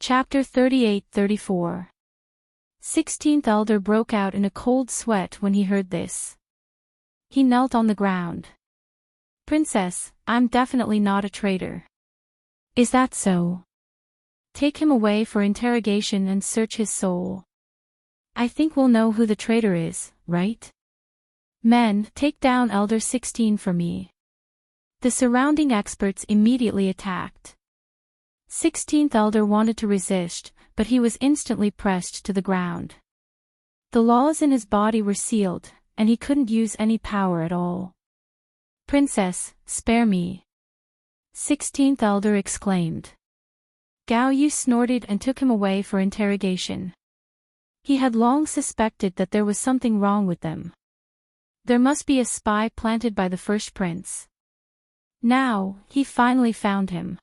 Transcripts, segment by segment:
Chapter 38-34. 16th Elder broke out in a cold sweat when he heard this. He knelt on the ground. Princess, I'm definitely not a traitor. Is that so? Take him away for interrogation and search his soul. I think we'll know who the traitor is, right? Men, take down Elder 16 for me. The surrounding experts immediately attacked. 16th Elder wanted to resist, but he was instantly pressed to the ground. The laws in his body were sealed, and he couldn't use any power at all. Princess, spare me. 16th Elder exclaimed. Gao Yu snorted and took him away for interrogation. He had long suspected that there was something wrong with them. There must be a spy planted by the first prince. Now, he finally found him.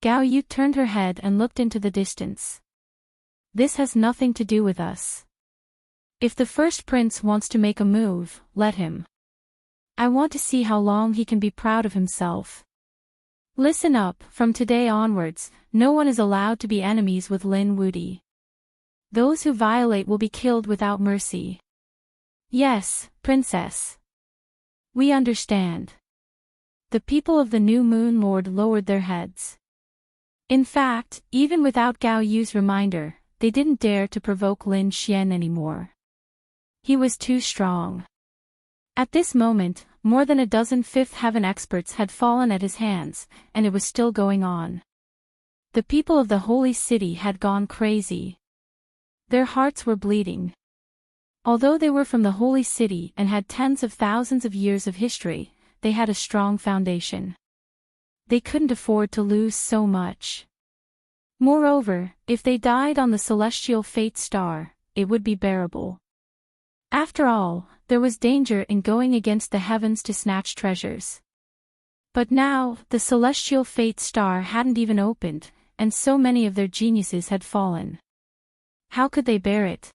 Gao Yu turned her head and looked into the distance. This has nothing to do with us. If the first prince wants to make a move, let him. I want to see how long he can be proud of himself. Listen up, from today onwards, no one is allowed to be enemies with Lin Wudi. Those who violate will be killed without mercy. Yes, Princess. We understand. The people of the New Moon Lord lowered their heads. In fact, even without Gao Yu's reminder, they didn't dare to provoke Lin Xian anymore. He was too strong. At this moment, more than a dozen Fifth Heaven experts had fallen at his hands, and it was still going on. The people of the Holy City had gone crazy. Their hearts were bleeding. Although they were from the Holy City and had tens of thousands of years of history, they had a strong foundation. They couldn't afford to lose so much. Moreover, if they died on the celestial fate star, it would be bearable. After all, there was danger in going against the heavens to snatch treasures. But now, the celestial fate star hadn't even opened, and so many of their geniuses had fallen. How could they bear it?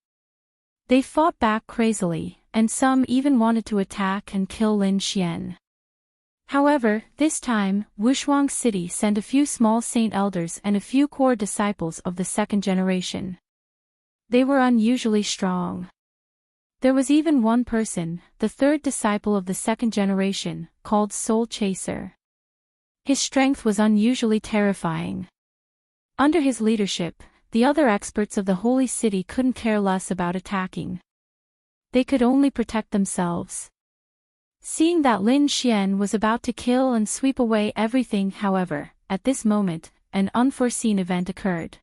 They fought back crazily, and some even wanted to attack and kill Lin Xian. However, this time, Wushuang City sent a few small saint elders and a few core disciples of the second generation. They were unusually strong. There was even one person, the third disciple of the second generation, called Soul Chaser. His strength was unusually terrifying. Under his leadership, the other experts of the Holy City couldn't care less about attacking. They could only protect themselves. Seeing that Lin Xian was about to kill and sweep away everything, however, at this moment, an unforeseen event occurred.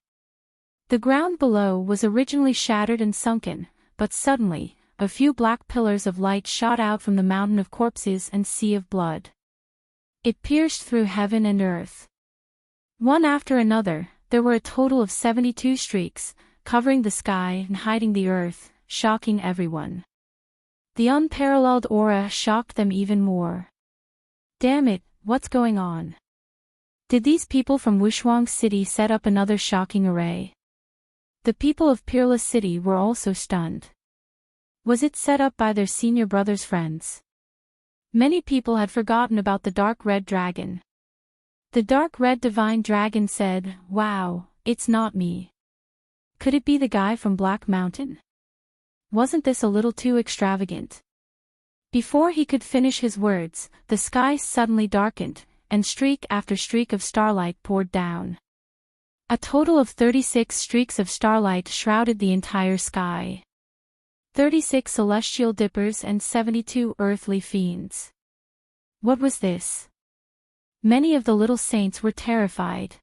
The ground below was originally shattered and sunken, but suddenly, a few black pillars of light shot out from the mountain of corpses and sea of blood. It pierced through heaven and earth. One after another, there were a total of 72 streaks, covering the sky and hiding the earth, shocking everyone. The unparalleled aura shocked them even more. Damn it, what's going on? Did these people from Wushuang City set up another shocking array? The people of Peerless City were also stunned. Was it set up by their senior brother's friends? Many people had forgotten about the dark red dragon. The dark red divine dragon said, "Wow, it's not me. Could it be the guy from Black Mountain? Wasn't this a little too extravagant?" Before he could finish his words, the sky suddenly darkened, and streak after streak of starlight poured down. A total of 36 streaks of starlight shrouded the entire sky. 36 celestial dippers and 72 earthly fiends. What was this? Many of the little saints were terrified.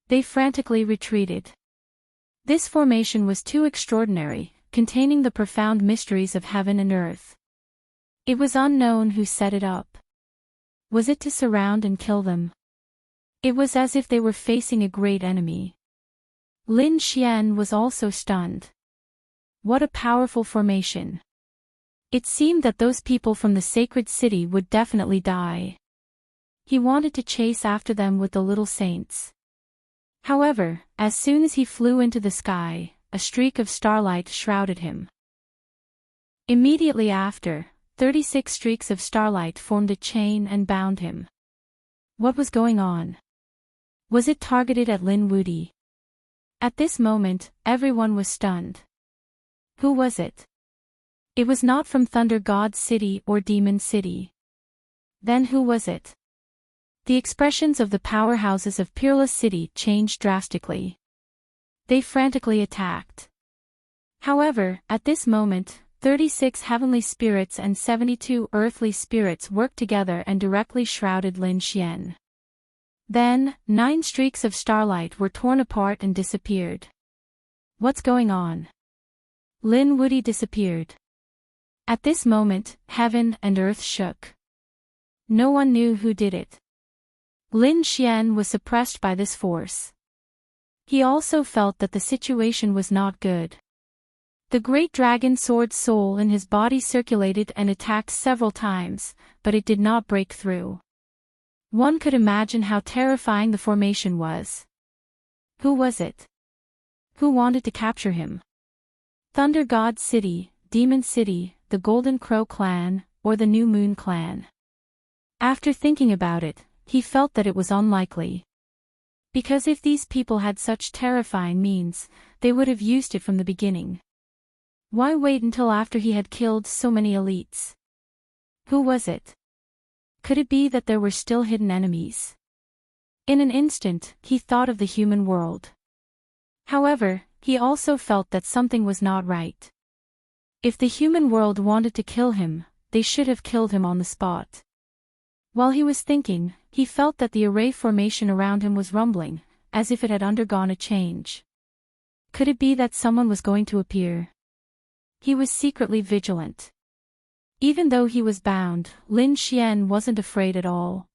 They frantically retreated. This formation was too extraordinary, containing the profound mysteries of heaven and earth. It was unknown who set it up. Was it to surround and kill them? It was as if they were facing a great enemy. Lin Xian was also stunned. What a powerful formation. It seemed that those people from the sacred city would definitely die. He wanted to chase after them with the little saints. However, as soon as he flew into the sky, a streak of starlight shrouded him. Immediately after, 36 streaks of starlight formed a chain and bound him. What was going on? Was it targeted at Lin Wudi? At this moment, everyone was stunned. Who was it? It was not from Thunder God City or Demon City. Then who was it? The expressions of the powerhouses of Peerless City changed drastically. They frantically attacked. However, at this moment, 36 heavenly spirits and 72 earthly spirits worked together and directly shrouded Lin Xian. Then, 9 streaks of starlight were torn apart and disappeared. What's going on? Lin Wuyi disappeared. At this moment, heaven and earth shook. No one knew who did it. Lin Xian was suppressed by this force. He also felt that the situation was not good. The great dragon sword's soul in his body circulated and attacked several times, but it did not break through. One could imagine how terrifying the formation was. Who was it? Who wanted to capture him? Thunder God City, Demon City, the Golden Crow Clan, or the New Moon Clan? After thinking about it, he felt that it was unlikely. Because if these people had such terrifying means, they would have used it from the beginning. Why wait until after he had killed so many elites? Who was it? Could it be that there were still hidden enemies? In an instant, he thought of the human world. However, he also felt that something was not right. If the human world wanted to kill him, they should have killed him on the spot. While he was thinking, he felt that the array formation around him was rumbling, as if it had undergone a change. Could it be that someone was going to appear? He was secretly vigilant. Even though he was bound, Lin Xian wasn't afraid at all.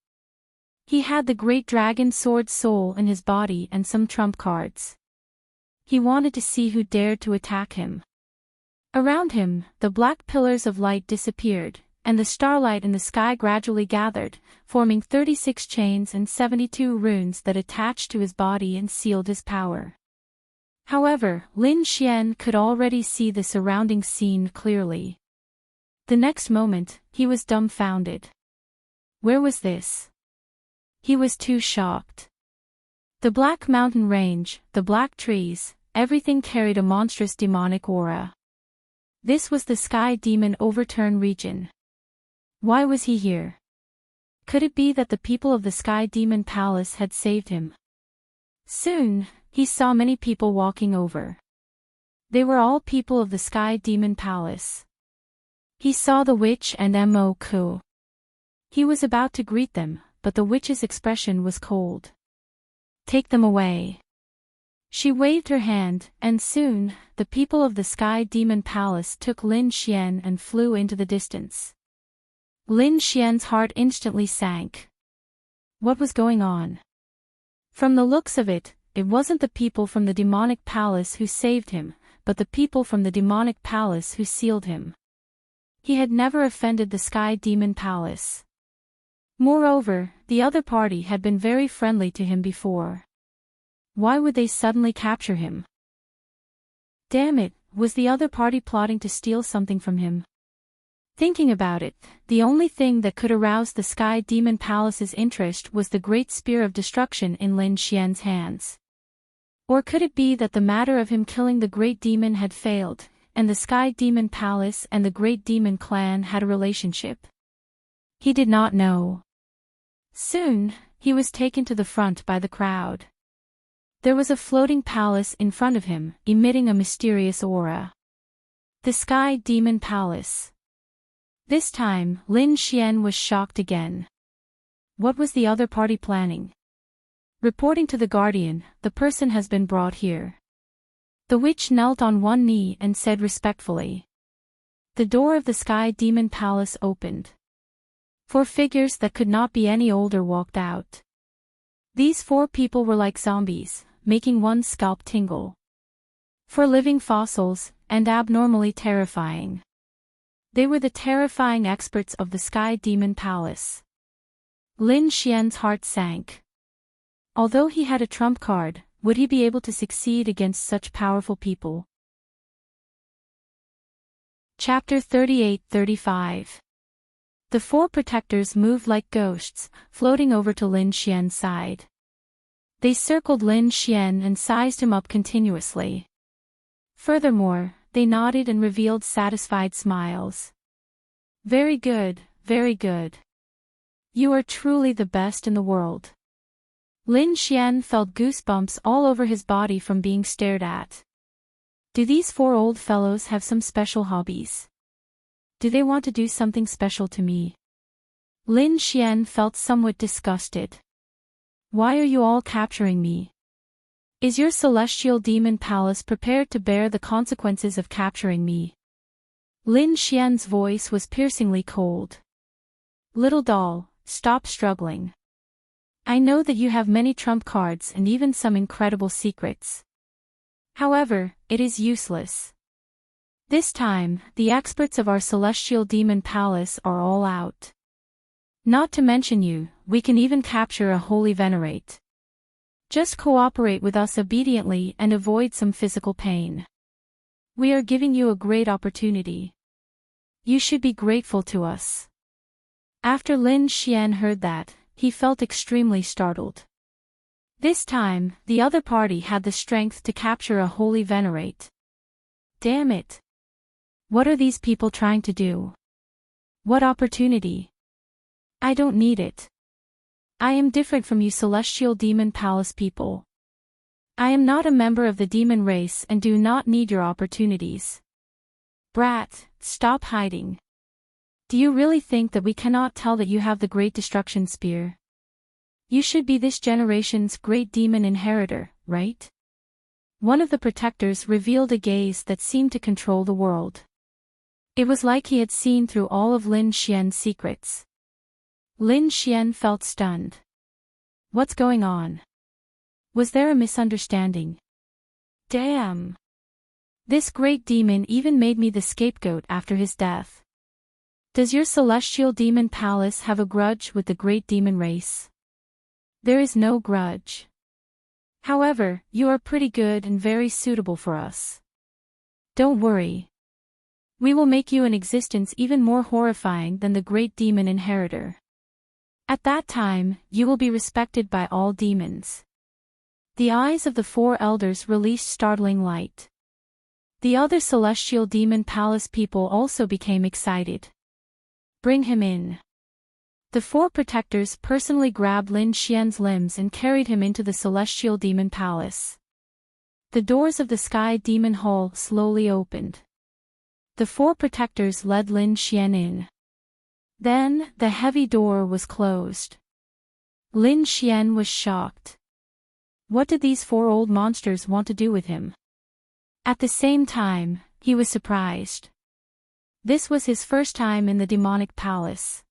He had the great dragon sword soul in his body and some trump cards. He wanted to see who dared to attack him. Around him, the black pillars of light disappeared, and the starlight in the sky gradually gathered, forming 36 chains and 72 runes that attached to his body and sealed his power. However, Lin Xian could already see the surrounding scene clearly. The next moment, he was dumbfounded. Where was this? He was too shocked. The Black Mountain Range, the black trees, everything carried a monstrous demonic aura. This was the Sky Demon Overturn region. Why was he here? Could it be that the people of the Sky Demon Palace had saved him? Soon, he saw many people walking over. They were all people of the Sky Demon Palace. He saw the witch and Mo Ku. He was about to greet them, but the witch's expression was cold. Take them away. She waved her hand, and soon, the people of the Sky Demon Palace took Lin Xian and flew into the distance. Lin Xian's heart instantly sank. What was going on? From the looks of it, it wasn't the people from the demonic palace who saved him, but the people from the demonic palace who sealed him. He had never offended the Sky Demon Palace. Moreover, the other party had been very friendly to him before. Why would they suddenly capture him? Damn it, was the other party plotting to steal something from him? Thinking about it, the only thing that could arouse the Sky Demon Palace's interest was the Great Spear of Destruction in Lin Xian's hands. Or could it be that the matter of him killing the Great Demon had failed, and the Sky Demon Palace and the Great Demon Clan had a relationship? He did not know. Soon, he was taken to the front by the crowd. There was a floating palace in front of him, emitting a mysterious aura. The Sky Demon Palace. This time, Lin Xian was shocked again. What was the other party planning? Reporting to the Guardian, the person has been brought here. The witch knelt on one knee and said respectfully. The door of the Sky Demon Palace opened. 4 figures that could not be any older walked out. These 4 people were like zombies, making one's scalp tingle. 4 living fossils, and abnormally terrifying. They were the terrifying experts of the Sky Demon Palace. Lin Xian's heart sank. Although he had a trump card, would he be able to succeed against such powerful people? Chapter 38-35. The 4 protectors moved like ghosts, floating over to Lin Xian's side. They circled Lin Xian and sized him up continuously. Furthermore, they nodded and revealed satisfied smiles. Very good, very good. You are truly the best in the world. Lin Xian felt goosebumps all over his body from being stared at. Do these four old fellows have some special hobbies? Do they want to do something special to me? Lin Xian felt somewhat disgusted. Why are you all capturing me? Is your celestial demon palace prepared to bear the consequences of capturing me? Lin Xian's voice was piercingly cold. Little doll, stop struggling. I know that you have many trump cards and even some incredible secrets. However, it is useless. This time, the experts of our celestial demon palace are all out. Not to mention you, we can even capture a holy venerate. Just cooperate with us obediently and avoid some physical pain. We are giving you a great opportunity. You should be grateful to us. After Lin Xian heard that, he felt extremely startled. This time, the other party had the strength to capture a holy venerate. Damn it! What are these people trying to do? What opportunity? I don't need it. I am different from you celestial demon palace people. I am not a member of the demon race and do not need your opportunities. Brat, stop hiding. Do you really think that we cannot tell that you have the great destruction spear? You should be this generation's great demon inheritor, right? One of the protectors revealed a gaze that seemed to control the world. It was like he had seen through all of Lin Xian's secrets. Lin Xian felt stunned. What's going on? Was there a misunderstanding? Damn! This great demon even made me the scapegoat after his death. Does your celestial demon palace have a grudge with the great demon race? There is no grudge. However, you are pretty good and very suitable for us. Don't worry. We will make you an existence even more horrifying than the great demon inheritor. At that time, you will be respected by all demons. The eyes of the four elders released startling light. The other celestial demon palace people also became excited. Bring him in. The four protectors personally grabbed Lin Xian's limbs and carried him into the celestial demon palace. The doors of the sky demon hall slowly opened. The four protectors led Lin Xian in. Then, the heavy door was closed. Lin Xian was shocked. What did these four old monsters want to do with him? At the same time, he was surprised. This was his first time in the demonic palace.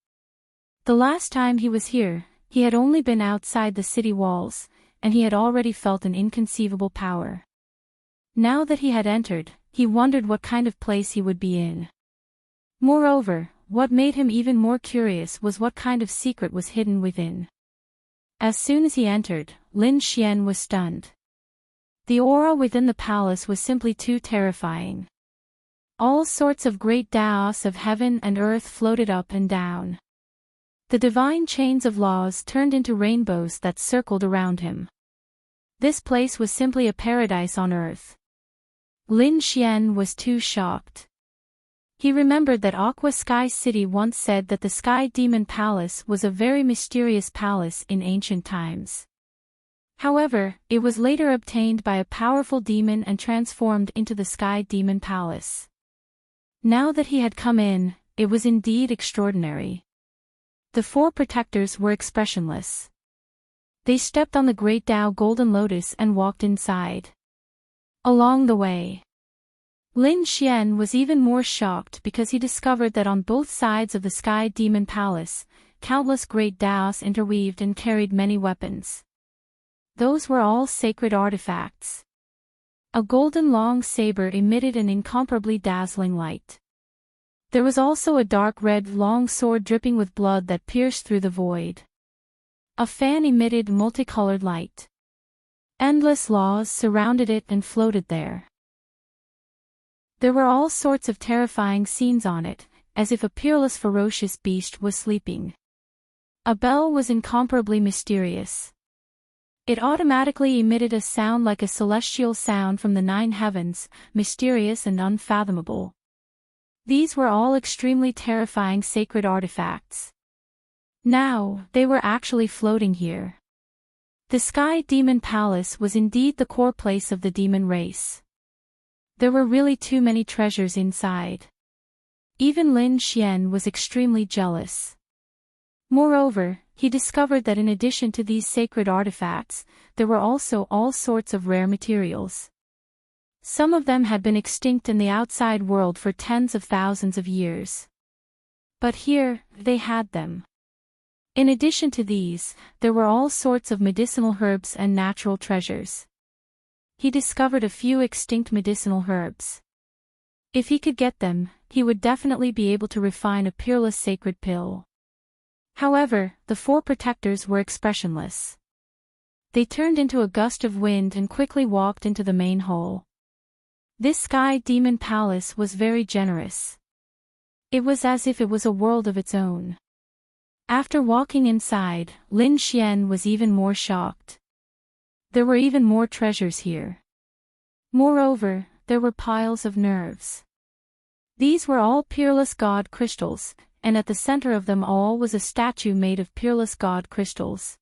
The last time he was here, he had only been outside the city walls, and he had already felt an inconceivable power. Now that he had entered, he wondered what kind of place he would be in. Moreover, what made him even more curious was what kind of secret was hidden within. As soon as he entered, Lin Xian was stunned. The aura within the palace was simply too terrifying. All sorts of great daos of heaven and earth floated up and down. The divine chains of laws turned into rainbows that circled around him. This place was simply a paradise on earth. Lin Xian was too shocked. He remembered that Aqua Sky City once said that the Sky Demon Palace was a very mysterious palace in ancient times. However, it was later obtained by a powerful demon and transformed into the Sky Demon Palace. Now that he had come in, it was indeed extraordinary. The four protectors were expressionless. They stepped on the Great Tao Golden Lotus and walked inside. Along the way, Lin Xian was even more shocked because he discovered that on both sides of the Sky Demon Palace, countless great daos interweaved and carried many weapons. Those were all sacred artifacts. A golden long saber emitted an incomparably dazzling light. There was also a dark red long sword dripping with blood that pierced through the void. A fan emitted multicolored light. Endless laws surrounded it and floated there. There were all sorts of terrifying scenes on it, as if a peerless ferocious beast was sleeping. A bell was incomparably mysterious. It automatically emitted a sound like a celestial sound from the 9 heavens, mysterious and unfathomable. These were all extremely terrifying sacred artifacts. Now, they were actually floating here. The Sky Demon Palace was indeed the core place of the demon race. There were really too many treasures inside. Even Lin Xian was extremely jealous. Moreover, he discovered that in addition to these sacred artifacts, there were also all sorts of rare materials. Some of them had been extinct in the outside world for tens of thousands of years. But here, they had them. In addition to these, there were all sorts of medicinal herbs and natural treasures. He discovered a few extinct medicinal herbs. If he could get them, he would definitely be able to refine a peerless sacred pill. However, the 4 protectors were expressionless. They turned into a gust of wind and quickly walked into the main hall. This Sky Demon Palace was very generous. It was as if it was a world of its own. After walking inside, Lin Xian was even more shocked. There were even more treasures here. Moreover, there were piles of nerves. These were all peerless god crystals, and at the center of them all was a statue made of peerless god crystals.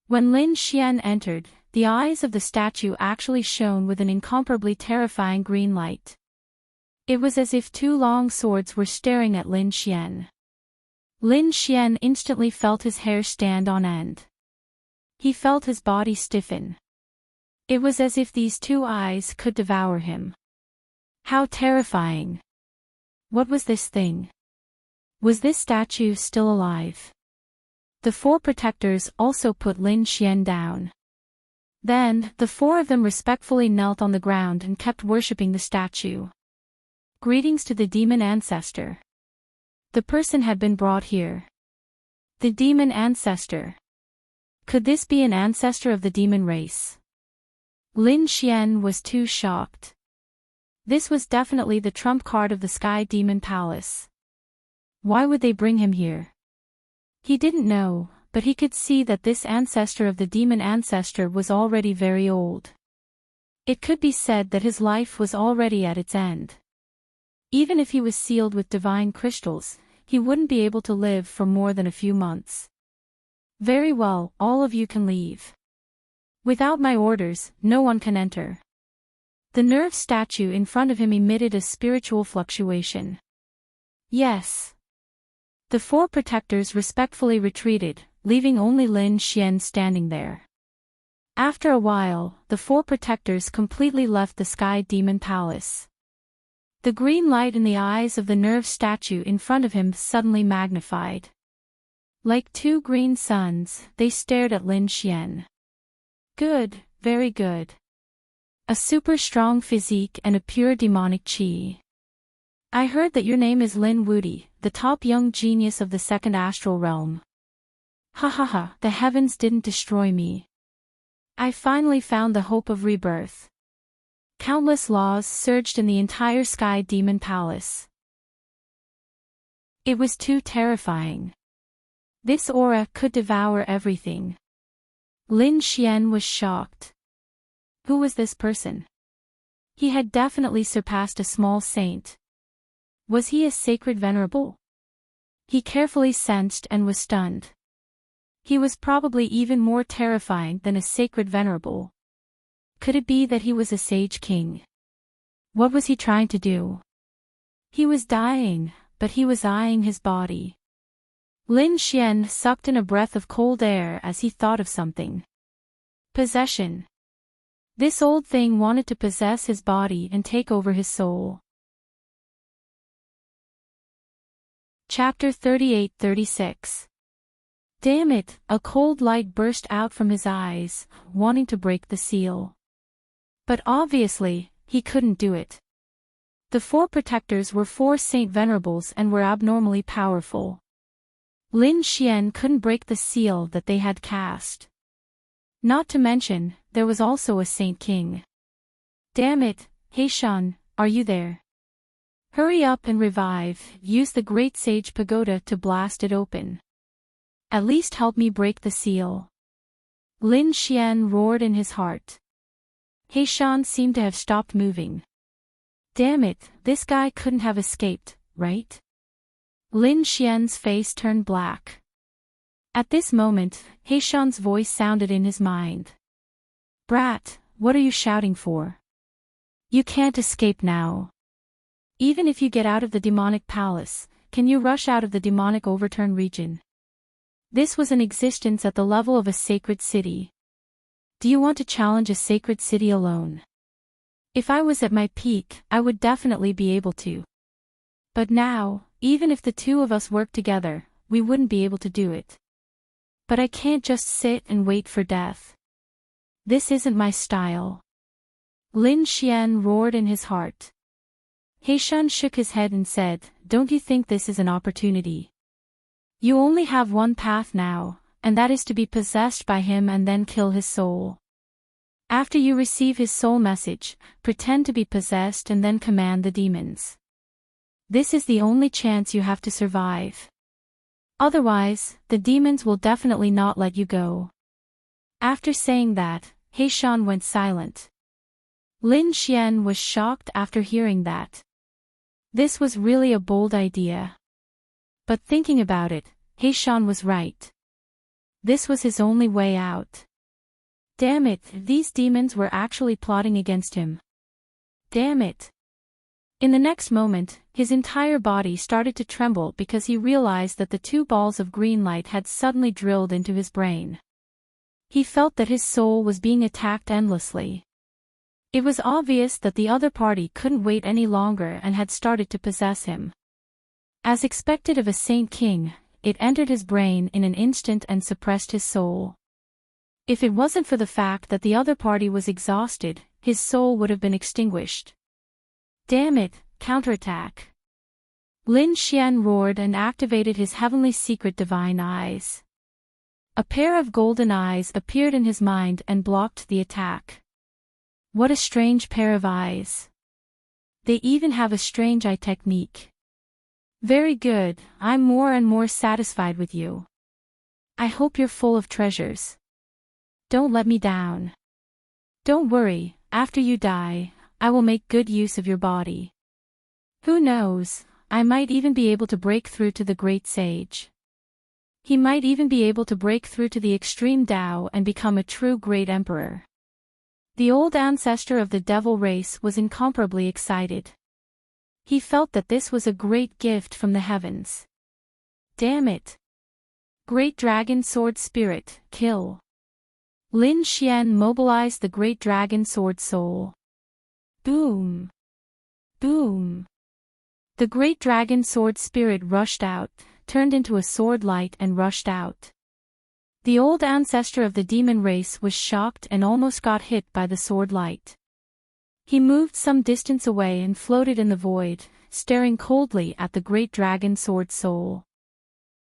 When Lin Xian entered, the eyes of the statue actually shone with an incomparably terrifying green light. It was as if 2 long swords were staring at Lin Xian. Lin Xian instantly felt his hair stand on end. He felt his body stiffen. It was as if these 2 eyes could devour him. How terrifying! What was this thing? Was this statue still alive? The 4 protectors also put Lin Xian down. Then, the 4 of them respectfully knelt on the ground and kept worshipping the statue. Greetings to the demon ancestor. The person had been brought here. The demon ancestor. Could this be an ancestor of the demon race? Lin Xian was too shocked. This was definitely the trump card of the Sky Demon Palace. Why would they bring him here? He didn't know, but he could see that this ancestor of the demon ancestor was already very old. It could be said that his life was already at its end. Even if he was sealed with divine crystals, he wouldn't be able to live for more than a few months. Very well, all of you can leave. Without my orders, no one can enter. The nerve statue in front of him emitted a spiritual fluctuation. Yes. The 4 protectors respectfully retreated, leaving only Lin Xian standing there. After a while, the 4 protectors completely left the Sky Demon Palace. The green light in the eyes of the nerve statue in front of him suddenly magnified. Like 2 green suns, they stared at Lin Xian. Good, very good. A super strong physique and a pure demonic chi. I heard that your name is Lin Wudi, the top young genius of the 2nd astral realm. Ha ha ha, the heavens didn't destroy me. I finally found the hope of rebirth. Countless laws surged in the entire Sky Demon Palace. It was too terrifying. This aura could devour everything. Lin Xian was shocked. Who was this person? He had definitely surpassed a small saint. Was he a sacred venerable? He carefully sensed and was stunned. He was probably even more terrifying than a sacred venerable. Could it be that he was a sage king? What was he trying to do? He was dying, but he was eyeing his body. Lin Xian sucked in a breath of cold air as he thought of something. Possession. This old thing wanted to possess his body and take over his soul. Chapter 38-36. Damn it, a cold light burst out from his eyes, wanting to break the seal. But obviously, he couldn't do it. The 4 protectors were 4 saint venerables and were abnormally powerful. Lin Xian couldn't break the seal that they had cast. Not to mention, there was also a saint king. Damn it, Heishan, are you there? Hurry up and revive, use the great sage pagoda to blast it open. At least help me break the seal. Lin Xian roared in his heart. Heishan seemed to have stopped moving. Damn it, this guy couldn't have escaped, right? Lin Xian's face turned black. At this moment, Heishan's voice sounded in his mind. Brat, what are you shouting for? You can't escape now. Even if you get out of the demonic palace, can you rush out of the demonic overturn region? This was an existence at the level of a sacred city. Do you want to challenge a sacred city alone? If I was at my peak, I would definitely be able to. But now, even if the two of us worked together, we wouldn't be able to do it. But I can't just sit and wait for death. This isn't my style. Lin Xian roared in his heart. Heishan shook his head and said, Don't you think this is an opportunity? You only have one path now, and that is to be possessed by him and then kill his soul. After you receive his soul message, pretend to be possessed and then command the demons. This is the only chance you have to survive. Otherwise, the demons will definitely not let you go. After saying that, Heishan went silent. Lin Xian was shocked after hearing that. This was really a bold idea. But thinking about it, Heishan was right. This was his only way out. Damn it, these demons were actually plotting against him. Damn it. In the next moment, his entire body started to tremble because he realized that the two balls of green light had suddenly drilled into his brain. He felt that his soul was being attacked endlessly. It was obvious that the other party couldn't wait any longer and had started to possess him. As expected of a Saint King, it entered his brain in an instant and suppressed his soul. If it wasn't for the fact that the other party was exhausted, his soul would have been extinguished. Damn it, counterattack. Lin Xian roared and activated his heavenly secret divine eyes. A pair of golden eyes appeared in his mind and blocked the attack. What a strange pair of eyes. They even have a strange eye technique. Very good, I'm more and more satisfied with you. I hope you're full of treasures. Don't let me down. Don't worry, after you die, I will make good use of your body. Who knows, I might even be able to break through to the great sage. He might even be able to break through to the extreme Tao and become a true great emperor. The old ancestor of the devil race was incomparably excited. He felt that this was a great gift from the heavens. Damn it. Great Dragon Sword Spirit, kill. Lin Xian mobilized the Great Dragon Sword Soul. Boom. Boom. The Great Dragon Sword Spirit rushed out, turned into a sword light and rushed out. The old ancestor of the demon race was shocked and almost got hit by the sword light. He moved some distance away and floated in the void, staring coldly at the Great Dragon Sword Soul.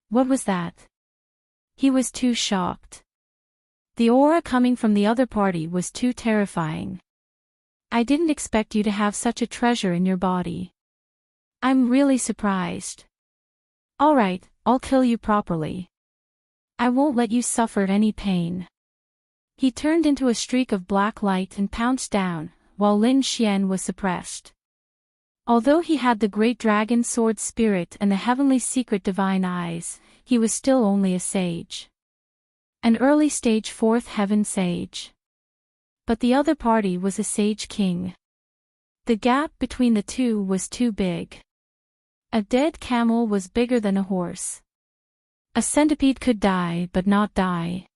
What was that? He was too shocked. The aura coming from the other party was too terrifying. I didn't expect you to have such a treasure in your body. I'm really surprised. Alright, I'll kill you properly. I won't let you suffer any pain. He turned into a streak of black light and pounced down, while Lin Xian was suppressed. Although he had the Great Dragon Sword Spirit and the heavenly secret divine eyes, he was still only a sage. An early stage 4th heaven sage. But the other party was a sage king. The gap between the two was too big. A dead camel was bigger than a horse. A centipede could die but not die.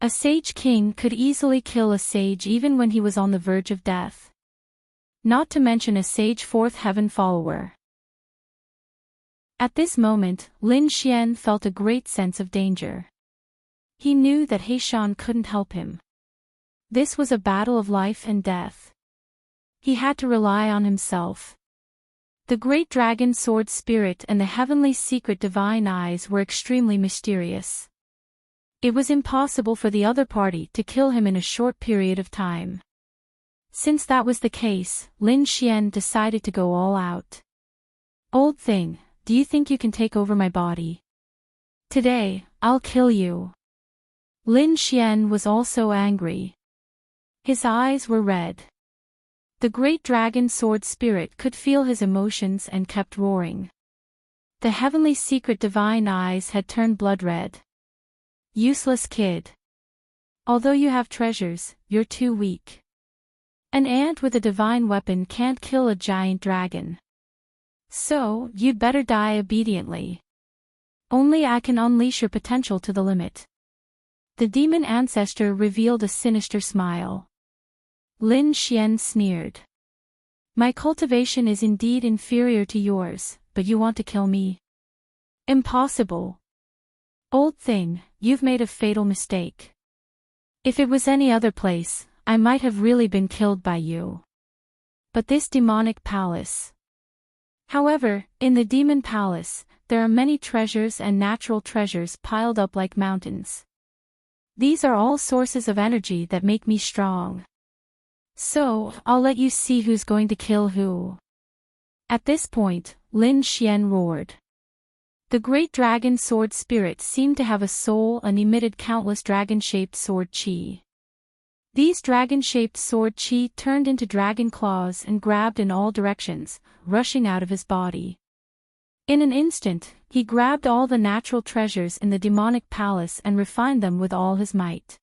A sage king could easily kill a sage even when he was on the verge of death. Not to mention a sage 4th heaven follower. At this moment, Lin Xian felt a great sense of danger. He knew that Heishan couldn't help him. This was a battle of life and death. He had to rely on himself. The Great Dragon Sword Spirit and the heavenly secret divine eyes were extremely mysterious. It was impossible for the other party to kill him in a short period of time. Since that was the case, Lin Xian decided to go all out. Old thing, do you think you can take over my body? Today, I'll kill you. Lin Xian was also angry. His eyes were red. The great dragon sword spirit could feel his emotions and kept roaring. The heavenly secret divine eyes had turned blood red. Useless kid. Although you have treasures, you're too weak. An ant with a divine weapon can't kill a giant dragon. So, you'd better die obediently. Only I can unleash your potential to the limit. The demon ancestor revealed a sinister smile. Lin Xian sneered. My cultivation is indeed inferior to yours, but you want to kill me? Impossible. Old thing, you've made a fatal mistake. If it was any other place, I might have really been killed by you. But this demonic palace. However, in the demon palace, there are many treasures and natural treasures piled up like mountains. These are all sources of energy that make me strong. So, I'll let you see who's going to kill who. At this point, Lin Xian roared. The great dragon sword spirit seemed to have a soul and emitted countless dragon-shaped sword chi. These dragon-shaped sword chi turned into dragon claws and grabbed in all directions, rushing out of his body. In an instant, he grabbed all the natural treasures in the demonic palace and refined them with all his might.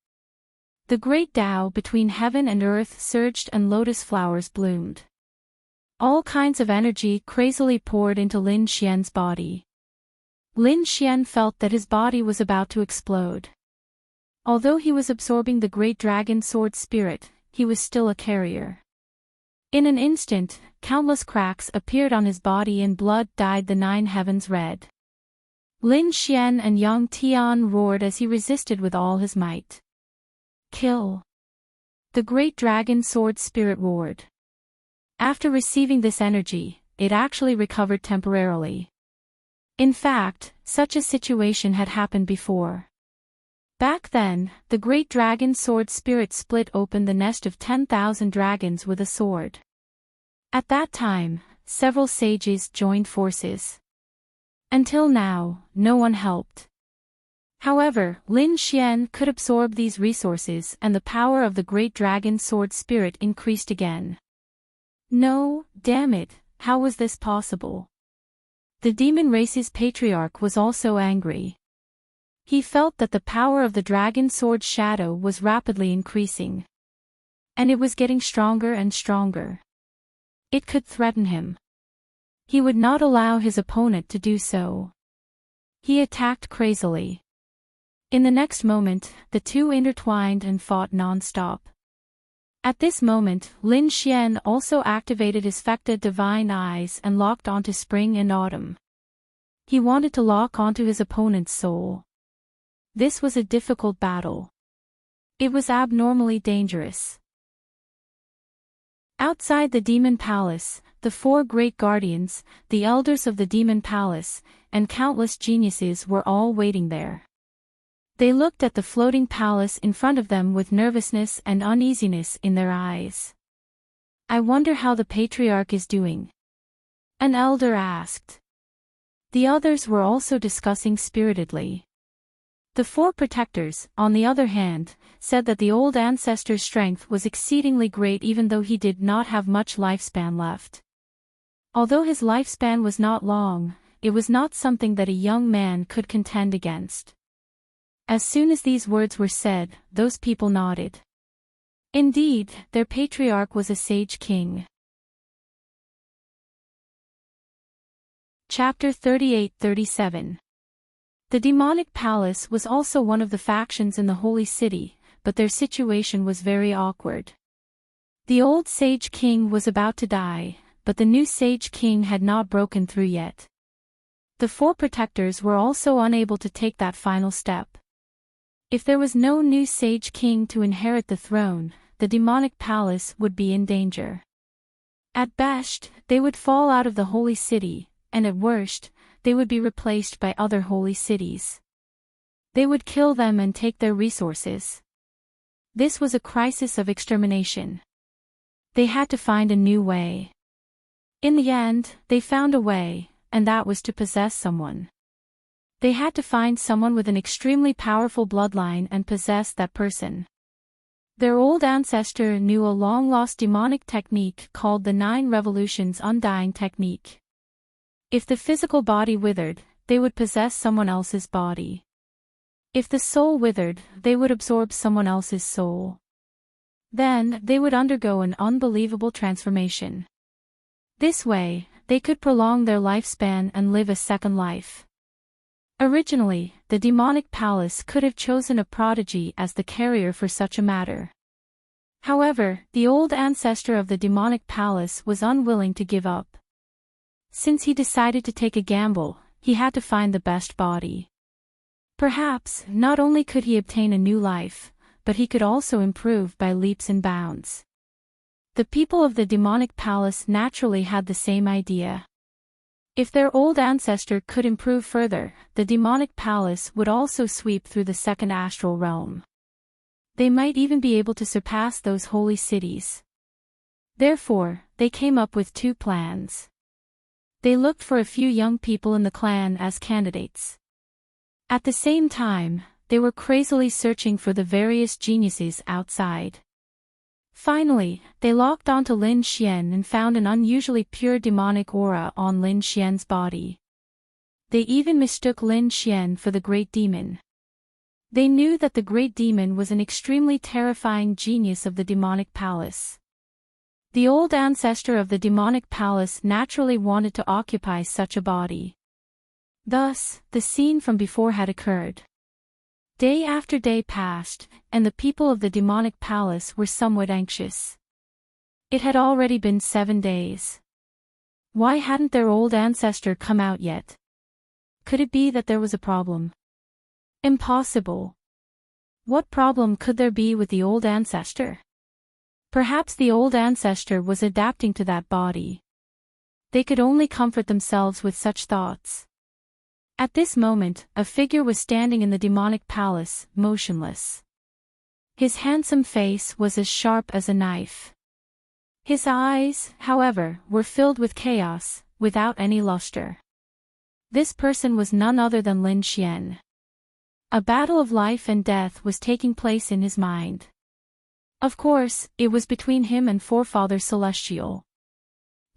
The great Tao between heaven and earth surged and lotus flowers bloomed. All kinds of energy crazily poured into Lin Xian's body. Lin Xian felt that his body was about to explode. Although he was absorbing the great dragon sword spirit, he was still a carrier. In an instant, countless cracks appeared on his body and blood dyed the 9 heavens red. Lin Xian and Yang Tian roared as he resisted with all his might. Kill! The great dragon sword spirit roared. After receiving this energy, it actually recovered temporarily. In fact, such a situation had happened before. Back then, the great dragon sword spirit split open the nest of 10,000 dragons with a sword. At that time, several sages joined forces. Until now, no one helped. However, Lin Xian could absorb these resources and the power of the great dragon sword spirit increased again. No, damn it, how was this possible? The demon race's patriarch was also angry. He felt that the power of the dragon sword shadow was rapidly increasing. And it was getting stronger and stronger. It could threaten him. He would not allow his opponent to do so. He attacked crazily. In the next moment, the two intertwined and fought non-stop. At this moment, Lin Xian also activated his Fecta divine eyes and locked onto spring and autumn. He wanted to lock onto his opponent's soul. This was a difficult battle. It was abnormally dangerous. Outside the demon palace, the 4 great guardians, the elders of the demon palace, and countless geniuses were all waiting there. They looked at the floating palace in front of them with nervousness and uneasiness in their eyes. I wonder how the patriarch is doing? An elder asked. The others were also discussing spiritedly. The 4 protectors, on the other hand, said that the old ancestor's strength was exceedingly great even though he did not have much lifespan left. Although his lifespan was not long, it was not something that a young man could contend against. As soon as these words were said, those people nodded. Indeed, their patriarch was a sage king. Chapter 38-37. The demonic palace was also one of the factions in the holy city, but their situation was very awkward. The old sage king was about to die, but the new sage king had not broken through yet. The 4 protectors were also unable to take that final step. If there was no new sage king to inherit the throne, the demonic palace would be in danger. At best, they would fall out of the holy city, and at worst, they would be replaced by other holy cities. They would kill them and take their resources. This was a crisis of extermination. They had to find a new way. In the end, they found a way, and that was to possess someone. They had to find someone with an extremely powerful bloodline and possess that person. Their old ancestor knew a long-lost demonic technique called the 9 Revolutions Undying Technique. If the physical body withered, they would possess someone else's body. If the soul withered, they would absorb someone else's soul. Then, they would undergo an unbelievable transformation. This way, they could prolong their lifespan and live a second life. Originally, the demonic palace could have chosen a prodigy as the carrier for such a matter. However, the old ancestor of the demonic palace was unwilling to give up. Since he decided to take a gamble, he had to find the best body. Perhaps, not only could he obtain a new life, but he could also improve by leaps and bounds. The people of the demonic palace naturally had the same idea. If their old ancestor could improve further, the demonic palace would also sweep through the second astral realm. They might even be able to surpass those holy cities. Therefore, they came up with 2 plans. They looked for a few young people in the clan as candidates. At the same time, they were crazily searching for the various geniuses outside. Finally, they locked onto Lin Xian and found an unusually pure demonic aura on Lin Xian's body. They even mistook Lin Xian for the Great Demon. They knew that the Great Demon was an extremely terrifying genius of the demonic palace. The old ancestor of the demonic palace naturally wanted to occupy such a body. Thus, the scene from before had occurred. Day after day passed, and the people of the demonic palace were somewhat anxious. It had already been 7 days. Why hadn't their old ancestor come out yet? Could it be that there was a problem? Impossible. What problem could there be with the old ancestor? Perhaps the old ancestor was adapting to that body. They could only comfort themselves with such thoughts. At this moment, a figure was standing in the demonic palace, motionless. His handsome face was as sharp as a knife. His eyes, however, were filled with chaos, without any luster. This person was none other than Lin Xian. A battle of life and death was taking place in his mind. Of course, it was between him and Forefather Celestial.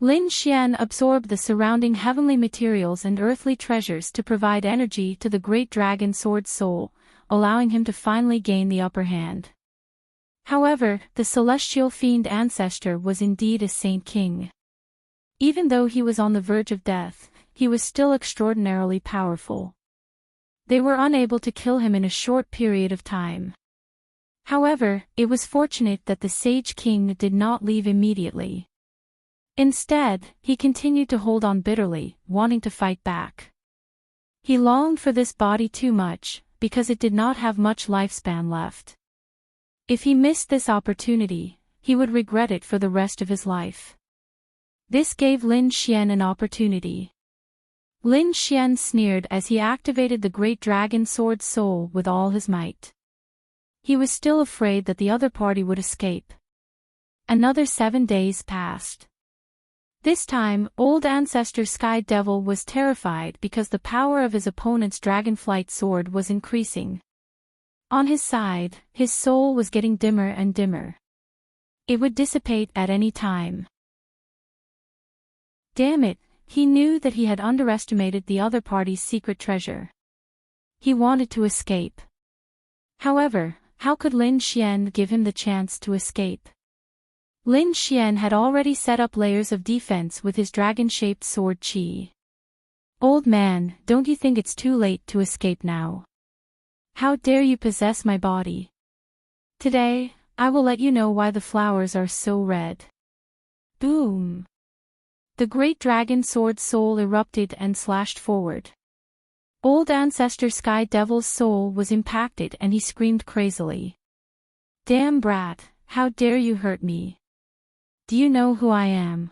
Lin Xian absorbed the surrounding heavenly materials and earthly treasures to provide energy to the great dragon sword soul, allowing him to finally gain the upper hand. However, the celestial fiend ancestor was indeed a saint king. Even though he was on the verge of death, he was still extraordinarily powerful. They were unable to kill him in a short period of time. However, it was fortunate that the Sage King did not leave immediately. Instead, he continued to hold on bitterly, wanting to fight back. He longed for this body too much, because it did not have much lifespan left. If he missed this opportunity, he would regret it for the rest of his life. This gave Lin Xian an opportunity. Lin Xian sneered as he activated the great dragon sword soul with all his might. He was still afraid that the other party would escape. Another 7 days passed. This time, old ancestor Sky Devil was terrified because the power of his opponent's dragonflight sword was increasing. On his side, his soul was getting dimmer and dimmer. It would dissipate at any time. Damn it, he knew that he had underestimated the other party's secret treasure. He wanted to escape. However, how could Lin Xian give him the chance to escape? Lin Xian had already set up layers of defense with his dragon-shaped sword Qi. Old man, don't you think it's too late to escape now? How dare you possess my body? Today, I will let you know why the flowers are so red. Boom! The great dragon sword soul erupted and slashed forward. Old ancestor Sky Devil's soul was impacted and he screamed crazily. Damn brat, how dare you hurt me? Do you know who I am?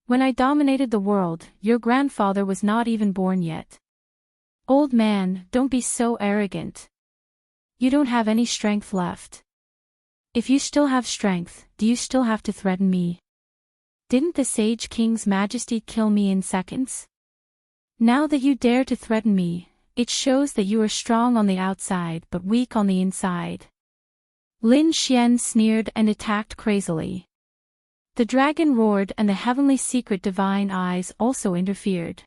When I dominated the world, your grandfather was not even born yet. Old man, don't be so arrogant. You don't have any strength left. If you still have strength, do you still have to threaten me? Didn't the Sage King's Majesty kill me in seconds? Now that you dare to threaten me, it shows that you are strong on the outside but weak on the inside." Lin Xian sneered and attacked crazily. The dragon roared and the heavenly secret divine eyes also interfered.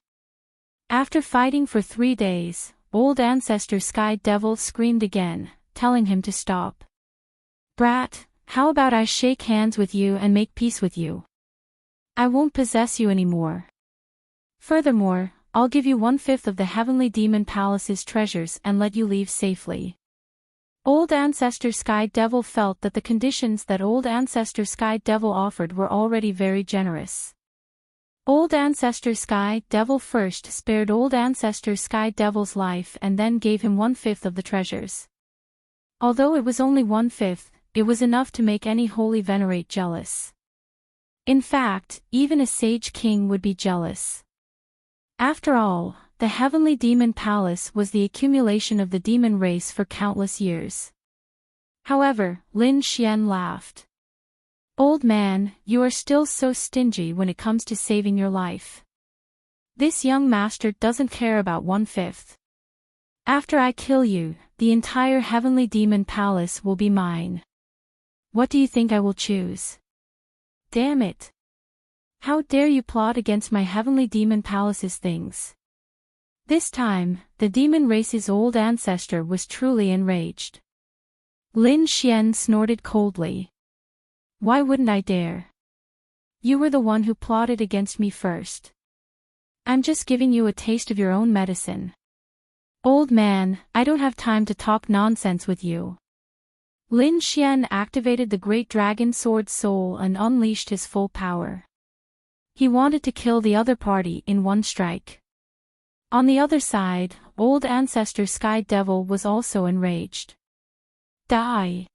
After fighting for 3 days, old ancestor Sky Devil screamed again, telling him to stop. "Brat, how about I shake hands with you and make peace with you? I won't possess you anymore. Furthermore, I'll give you 1/5 of the Heavenly Demon Palace's treasures and let you leave safely." Old Ancestor Sky Devil felt that the conditions that Old Ancestor Sky Devil offered were already very generous. Old Ancestor Sky Devil first spared Old Ancestor Sky Devil's life and then gave him 1/5 of the treasures. Although it was only 1/5, it was enough to make any holy venerate jealous. In fact, even a sage king would be jealous. After all, the Heavenly Demon Palace was the accumulation of the demon race for countless years. However, Lin Xian laughed. "Old man, you are still so stingy when it comes to saving your life. This young master doesn't care about 1/5. After I kill you, the entire Heavenly Demon Palace will be mine. What do you think I will choose? Damn it! How dare you plot against my Heavenly Demon Palace's things?" This time, the demon race's old ancestor was truly enraged. Lin Xian snorted coldly. "Why wouldn't I dare? You were the one who plotted against me first. I'm just giving you a taste of your own medicine. Old man, I don't have time to talk nonsense with you." Lin Xian activated the Great Dragon Sword Soul and unleashed his full power. He wanted to kill the other party in one strike. On the other side, Old Ancestor Sky Devil was also enraged. Die!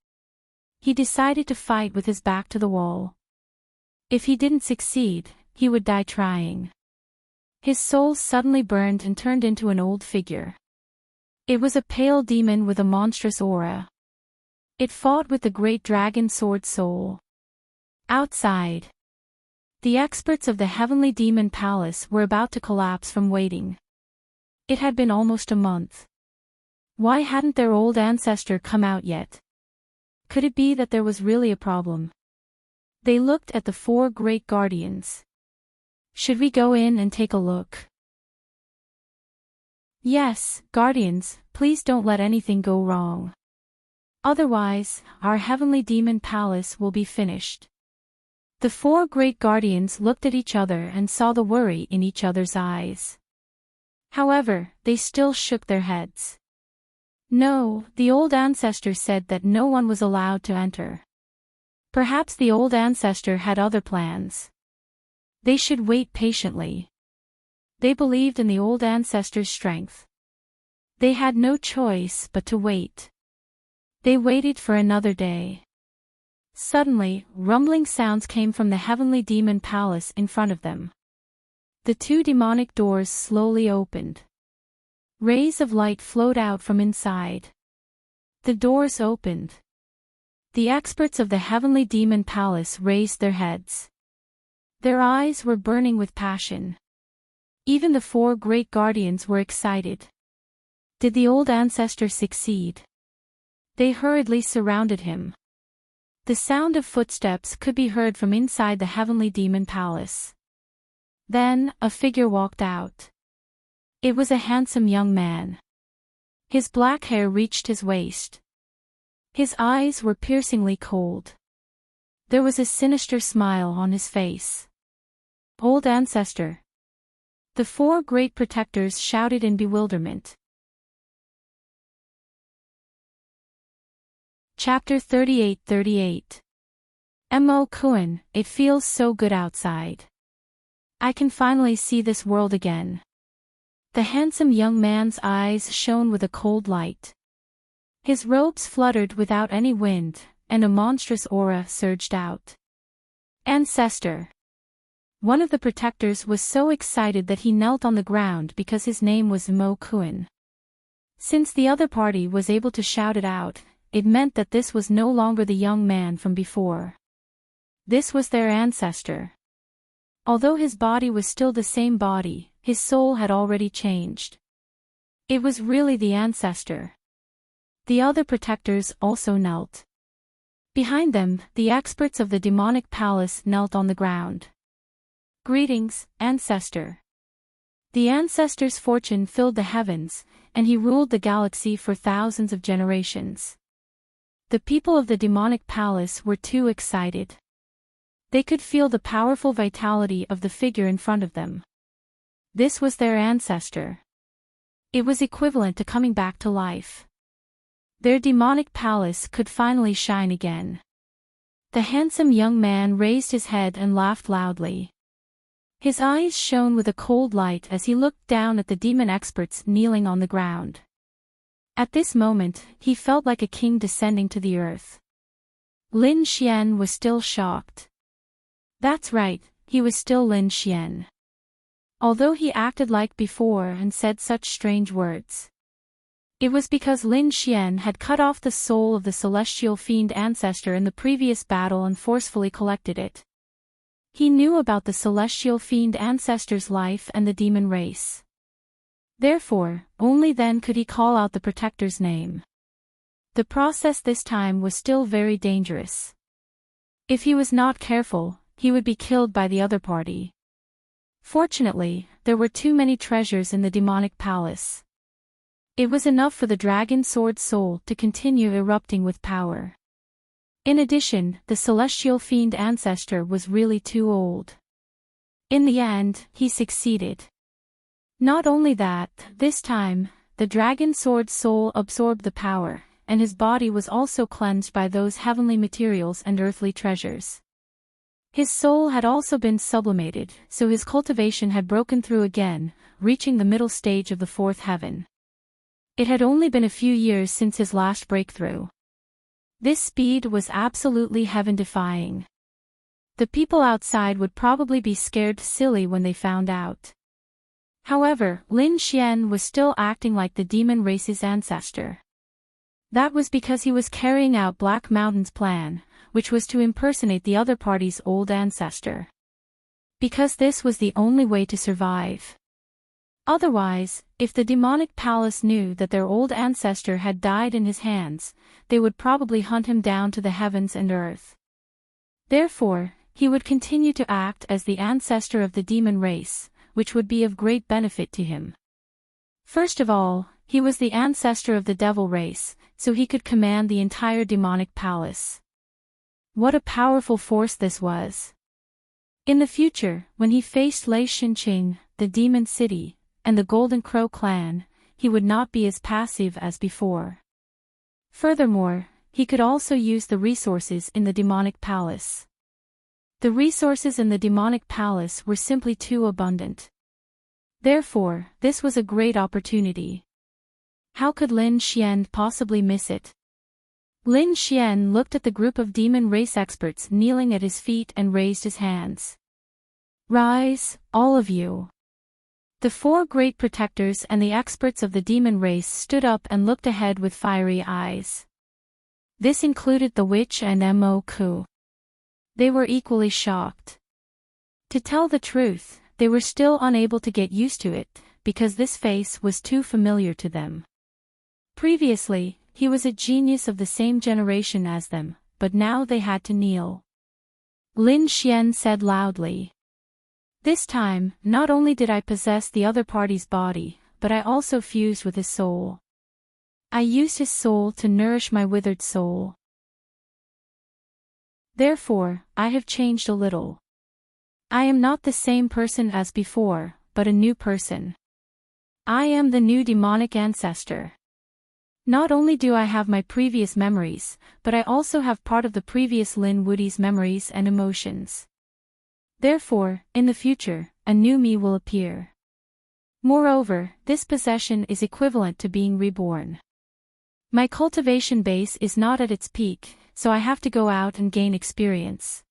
He decided to fight with his back to the wall. If he didn't succeed, he would die trying. His soul suddenly burned and turned into an old figure. It was a pale demon with a monstrous aura. It fought with the Great Dragon Sword Soul. Outside, the experts of the Heavenly Demon Palace were about to collapse from waiting. It had been almost a month. Why hadn't their old ancestor come out yet? Could it be that there was really a problem? They looked at the 4 great guardians. "Should we go in and take a look?" "Yes, guardians, please don't let anything go wrong. Otherwise, our Heavenly Demon Palace will be finished." The 4 great guardians looked at each other and saw the worry in each other's eyes. However, they still shook their heads. No, the old ancestor said that no one was allowed to enter. Perhaps the old ancestor had other plans. They should wait patiently. They believed in the old ancestor's strength. They had no choice but to wait. They waited for another day. Suddenly, rumbling sounds came from the Heavenly Demon Palace in front of them. The 2 demonic doors slowly opened. Rays of light flowed out from inside. The doors opened. The experts of the Heavenly Demon Palace raised their heads. Their eyes were burning with passion. Even the 4 great guardians were excited. Did the old ancestor succeed? They hurriedly surrounded him. The sound of footsteps could be heard from inside the Heavenly Demon Palace. Then, a figure walked out. It was a handsome young man. His black hair reached his waist. His eyes were piercingly cold. There was a sinister smile on his face. "Old ancestor!" The 4 great protectors shouted in bewilderment. Chapter 38. Mo Kun, it feels so good outside. I can finally see this world again. The handsome young man's eyes shone with a cold light. His robes fluttered without any wind, and a monstrous aura surged out. Ancestor! One of the protectors was so excited that he knelt on the ground because his name was Mo Kun. Since the other party was able to shout it out, it meant that this was no longer the young man from before. This was their ancestor. Although his body was still the same body, his soul had already changed. It was really the ancestor. The other protectors also knelt. Behind them, the experts of the demonic palace knelt on the ground. Greetings, ancestor. The ancestor's fortune filled the heavens, and he ruled the galaxy for thousands of generations. The people of the demonic palace were too excited. They could feel the powerful vitality of the figure in front of them. This was their ancestor. It was equivalent to coming back to life. Their demonic palace could finally shine again. The handsome young man raised his head and laughed loudly. His eyes shone with a cold light as he looked down at the demon experts kneeling on the ground. At this moment, he felt like a king descending to the earth. Lin Xian was still shocked. That's right, he was still Lin Xian. Although he acted like before and said such strange words. It was because Lin Xian had cut off the soul of the celestial fiend ancestor in the previous battle and forcefully collected it. He knew about the celestial fiend ancestor's life and the demon race. Therefore, only then could he call out the protector's name. The process this time was still very dangerous. If he was not careful, he would be killed by the other party. Fortunately, there were too many treasures in the demonic palace. It was enough for the dragon sword soul to continue erupting with power. In addition, the celestial fiend ancestor was really too old. In the end, he succeeded. Not only that, this time, the dragon sword soul absorbed the power, and his body was also cleansed by those heavenly materials and earthly treasures. His soul had also been sublimated, so his cultivation had broken through again, reaching the middle stage of the fourth heaven. It had only been a few years since his last breakthrough. This speed was absolutely heaven-defying. The people outside would probably be scared silly when they found out. However, Lin Xian was still acting like the demon race's ancestor. That was because he was carrying out Black Mountain's plan, which was to impersonate the other party's old ancestor. Because this was the only way to survive. Otherwise, if the demonic palace knew that their old ancestor had died in his hands, they would probably hunt him down to the heavens and earth. Therefore, he would continue to act as the ancestor of the demon race, which would be of great benefit to him. First of all, he was the ancestor of the devil race, so he could command the entire demonic palace. What a powerful force this was! In the future, when he faced Lei Xinqing, the demon city, and the Golden Crow clan, he would not be as passive as before. Furthermore, he could also use the resources in the demonic palace. The resources in the demonic palace were simply too abundant. Therefore, this was a great opportunity. How could Lin Xian possibly miss it? Lin Xian looked at the group of demon race experts kneeling at his feet and raised his hands. Rise, all of you. The four great protectors and the experts of the demon race stood up and looked ahead with fiery eyes. This included the witch and Mo Ku. They were equally shocked. To tell the truth, they were still unable to get used to it, because this face was too familiar to them. Previously, he was a genius of the same generation as them, but now they had to kneel. Lin Xian said loudly. This time, not only did I possess the other party's body, but I also fused with his soul. I used his soul to nourish my withered soul. Therefore, I have changed a little. I am not the same person as before, but a new person. I am the new demonic ancestor. Not only do I have my previous memories, but I also have part of the previous Lin Wudi's memories and emotions. Therefore, in the future, a new me will appear. Moreover, this possession is equivalent to being reborn. My cultivation base is not at its peak, so I have to go out and gain experience.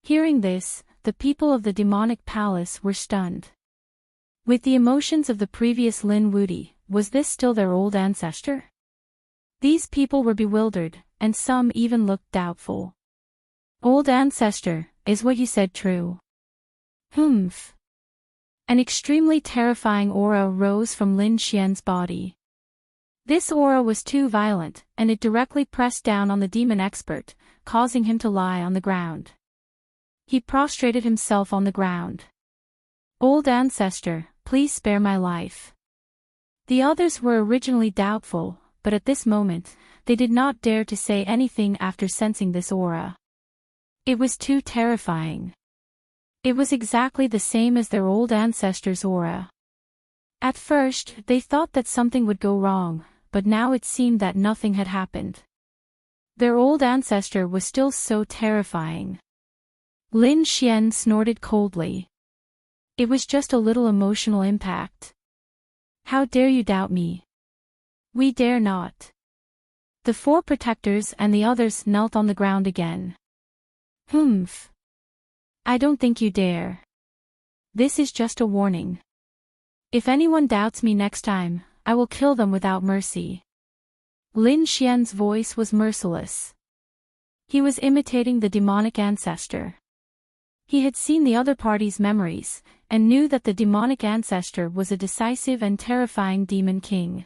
Hearing this, the people of the demonic palace were stunned. With the emotions of the previous Lin Wudi, was this still their old ancestor? These people were bewildered, and some even looked doubtful. Old ancestor, is what you said true? Humph. An extremely terrifying aura rose from Lin Xian's body. This aura was too violent, and it directly pressed down on the demon expert, causing him to lie on the ground. He prostrated himself on the ground. "Old ancestor, please spare my life." The others were originally doubtful, but at this moment, they did not dare to say anything after sensing this aura. It was too terrifying. It was exactly the same as their old ancestor's aura. At first, they thought that something would go wrong, but now it seemed that nothing had happened. Their old ancestor was still so terrifying. Lin Xian snorted coldly. "It was just a little emotional impact. How dare you doubt me?" "We dare not." The four protectors and the others knelt on the ground again. "Humph. I don't think you dare. This is just a warning. If anyone doubts me next time, I will kill them without mercy." Lin Xian's voice was merciless. He was imitating the demonic ancestor. He had seen the other party's memories, and knew that the demonic ancestor was a decisive and terrifying demon king.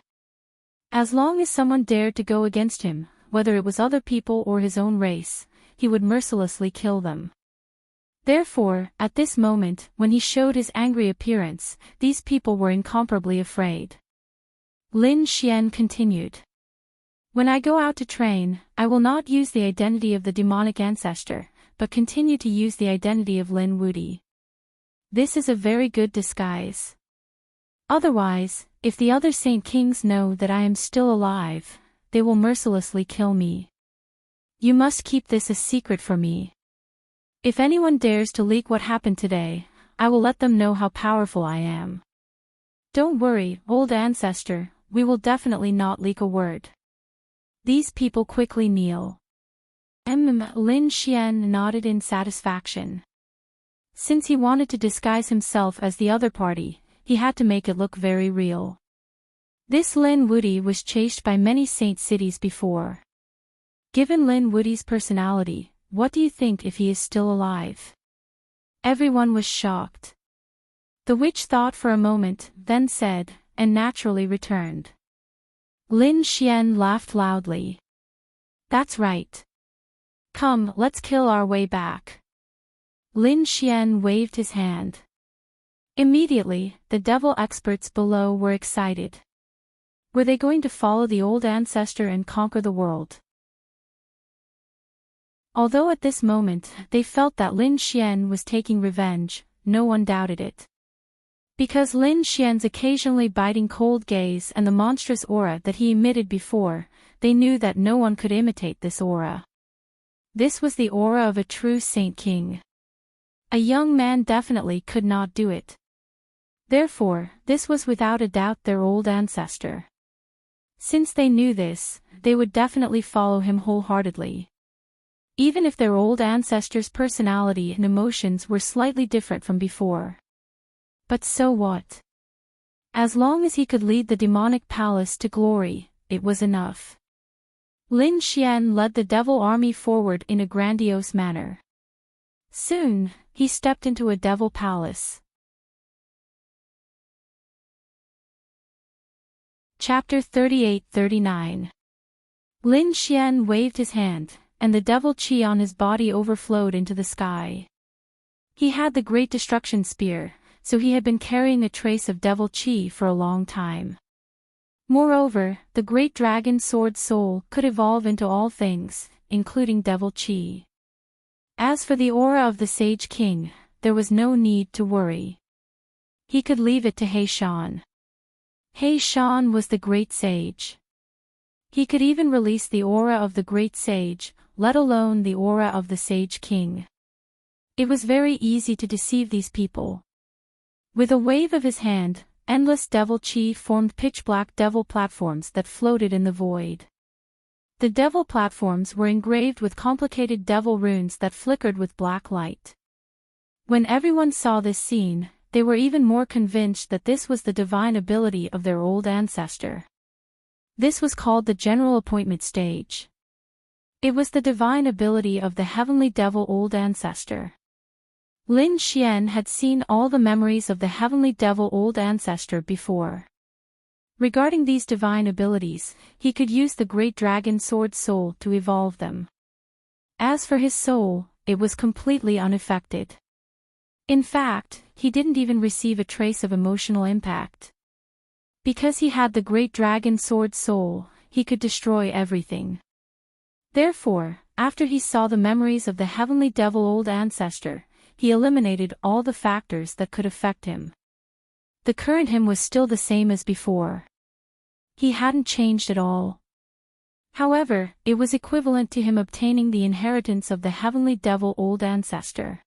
As long as someone dared to go against him, whether it was other people or his own race, he would mercilessly kill them. Therefore, at this moment, when he showed his angry appearance, these people were incomparably afraid. Lin Xian continued. "When I go out to train, I will not use the identity of the demonic ancestor, but continue to use the identity of Lin Wudi. This is a very good disguise. Otherwise, if the other Saint Kings know that I am still alive, they will mercilessly kill me. You must keep this a secret from me. If anyone dares to leak what happened today, I will let them know how powerful I am. Don't worry, old ancestor, we will definitely not leak a word." These people quickly kneel. Lin Xian nodded in satisfaction. Since he wanted to disguise himself as the other party, he had to make it look very real. This Lin Wudi was chased by many saint cities before. Given Lin Wudi's personality, what do you think if he is still alive? Everyone was shocked. The witch thought for a moment, then said, and naturally returned. Lin Xian laughed loudly. "That's right. Come, let's kill our way back." Lin Xian waved his hand. Immediately, the devil experts below were excited. Were they going to follow the old ancestor and conquer the world? Although at this moment they felt that Lin Xian was taking revenge, no one doubted it. Because Lin Xian's occasionally biting cold gaze and the monstrous aura that he emitted before, they knew that no one could imitate this aura. This was the aura of a true Saint King. A young man definitely could not do it. Therefore, this was without a doubt their old ancestor. Since they knew this, they would definitely follow him wholeheartedly. Even if their old ancestor's personality and emotions were slightly different from before. But so what? As long as he could lead the demonic palace to glory, it was enough. Lin Xian led the devil army forward in a grandiose manner. Soon, he stepped into a devil palace. Chapter 38-39. Lin Xian waved his hand, and the devil chi on his body overflowed into the sky. He had the Great Destruction Spear, so he had been carrying a trace of devil chi for a long time. Moreover, the Great Dragon Sword Soul could evolve into all things, including devil chi. As for the aura of the Sage King, there was no need to worry. He could leave it to He Shan. He Shan was the great sage. He could even release the aura of the great sage, let alone the aura of the Sage King. It was very easy to deceive these people. With a wave of his hand, endless devil chi formed pitch-black devil platforms that floated in the void. The devil platforms were engraved with complicated devil runes that flickered with black light. When everyone saw this scene, they were even more convinced that this was the divine ability of their old ancestor. This was called the General Appointment Stage. It was the divine ability of the heavenly devil old ancestor. Lin Xian had seen all the memories of the heavenly devil old ancestor before. Regarding these divine abilities, he could use the great dragon sword soul to evolve them. As for his soul, it was completely unaffected. In fact, he didn't even receive a trace of emotional impact. Because he had the great dragon sword soul, he could destroy everything. Therefore, after he saw the memories of the heavenly devil old ancestor, he eliminated all the factors that could affect him. The current him was still the same as before. He hadn't changed at all. However, it was equivalent to him obtaining the inheritance of the heavenly devil old ancestor.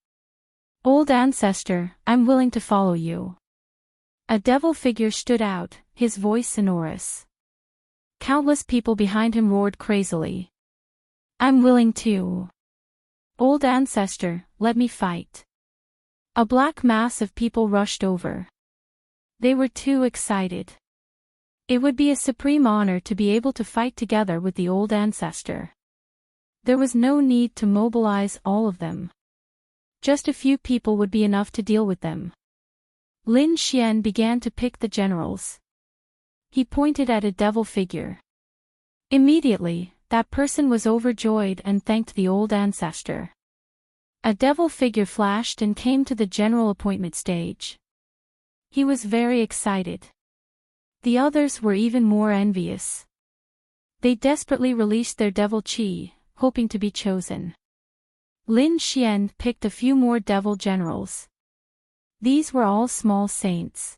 Old ancestor, I'm willing to follow you. A devil figure stood out, his voice sonorous. Countless people behind him roared crazily. I'm willing too. Old ancestor, let me fight. A black mass of people rushed over. They were too excited. It would be a supreme honor to be able to fight together with the old ancestor. There was no need to mobilize all of them. Just a few people would be enough to deal with them. Lin Xian began to pick the generals. He pointed at a devil figure. Immediately, that person was overjoyed and thanked the old ancestor. A devil figure flashed and came to the general appointment stage. He was very excited. The others were even more envious. They desperately released their devil chi, hoping to be chosen. Lin Xian picked a few more devil generals. These were all small saints.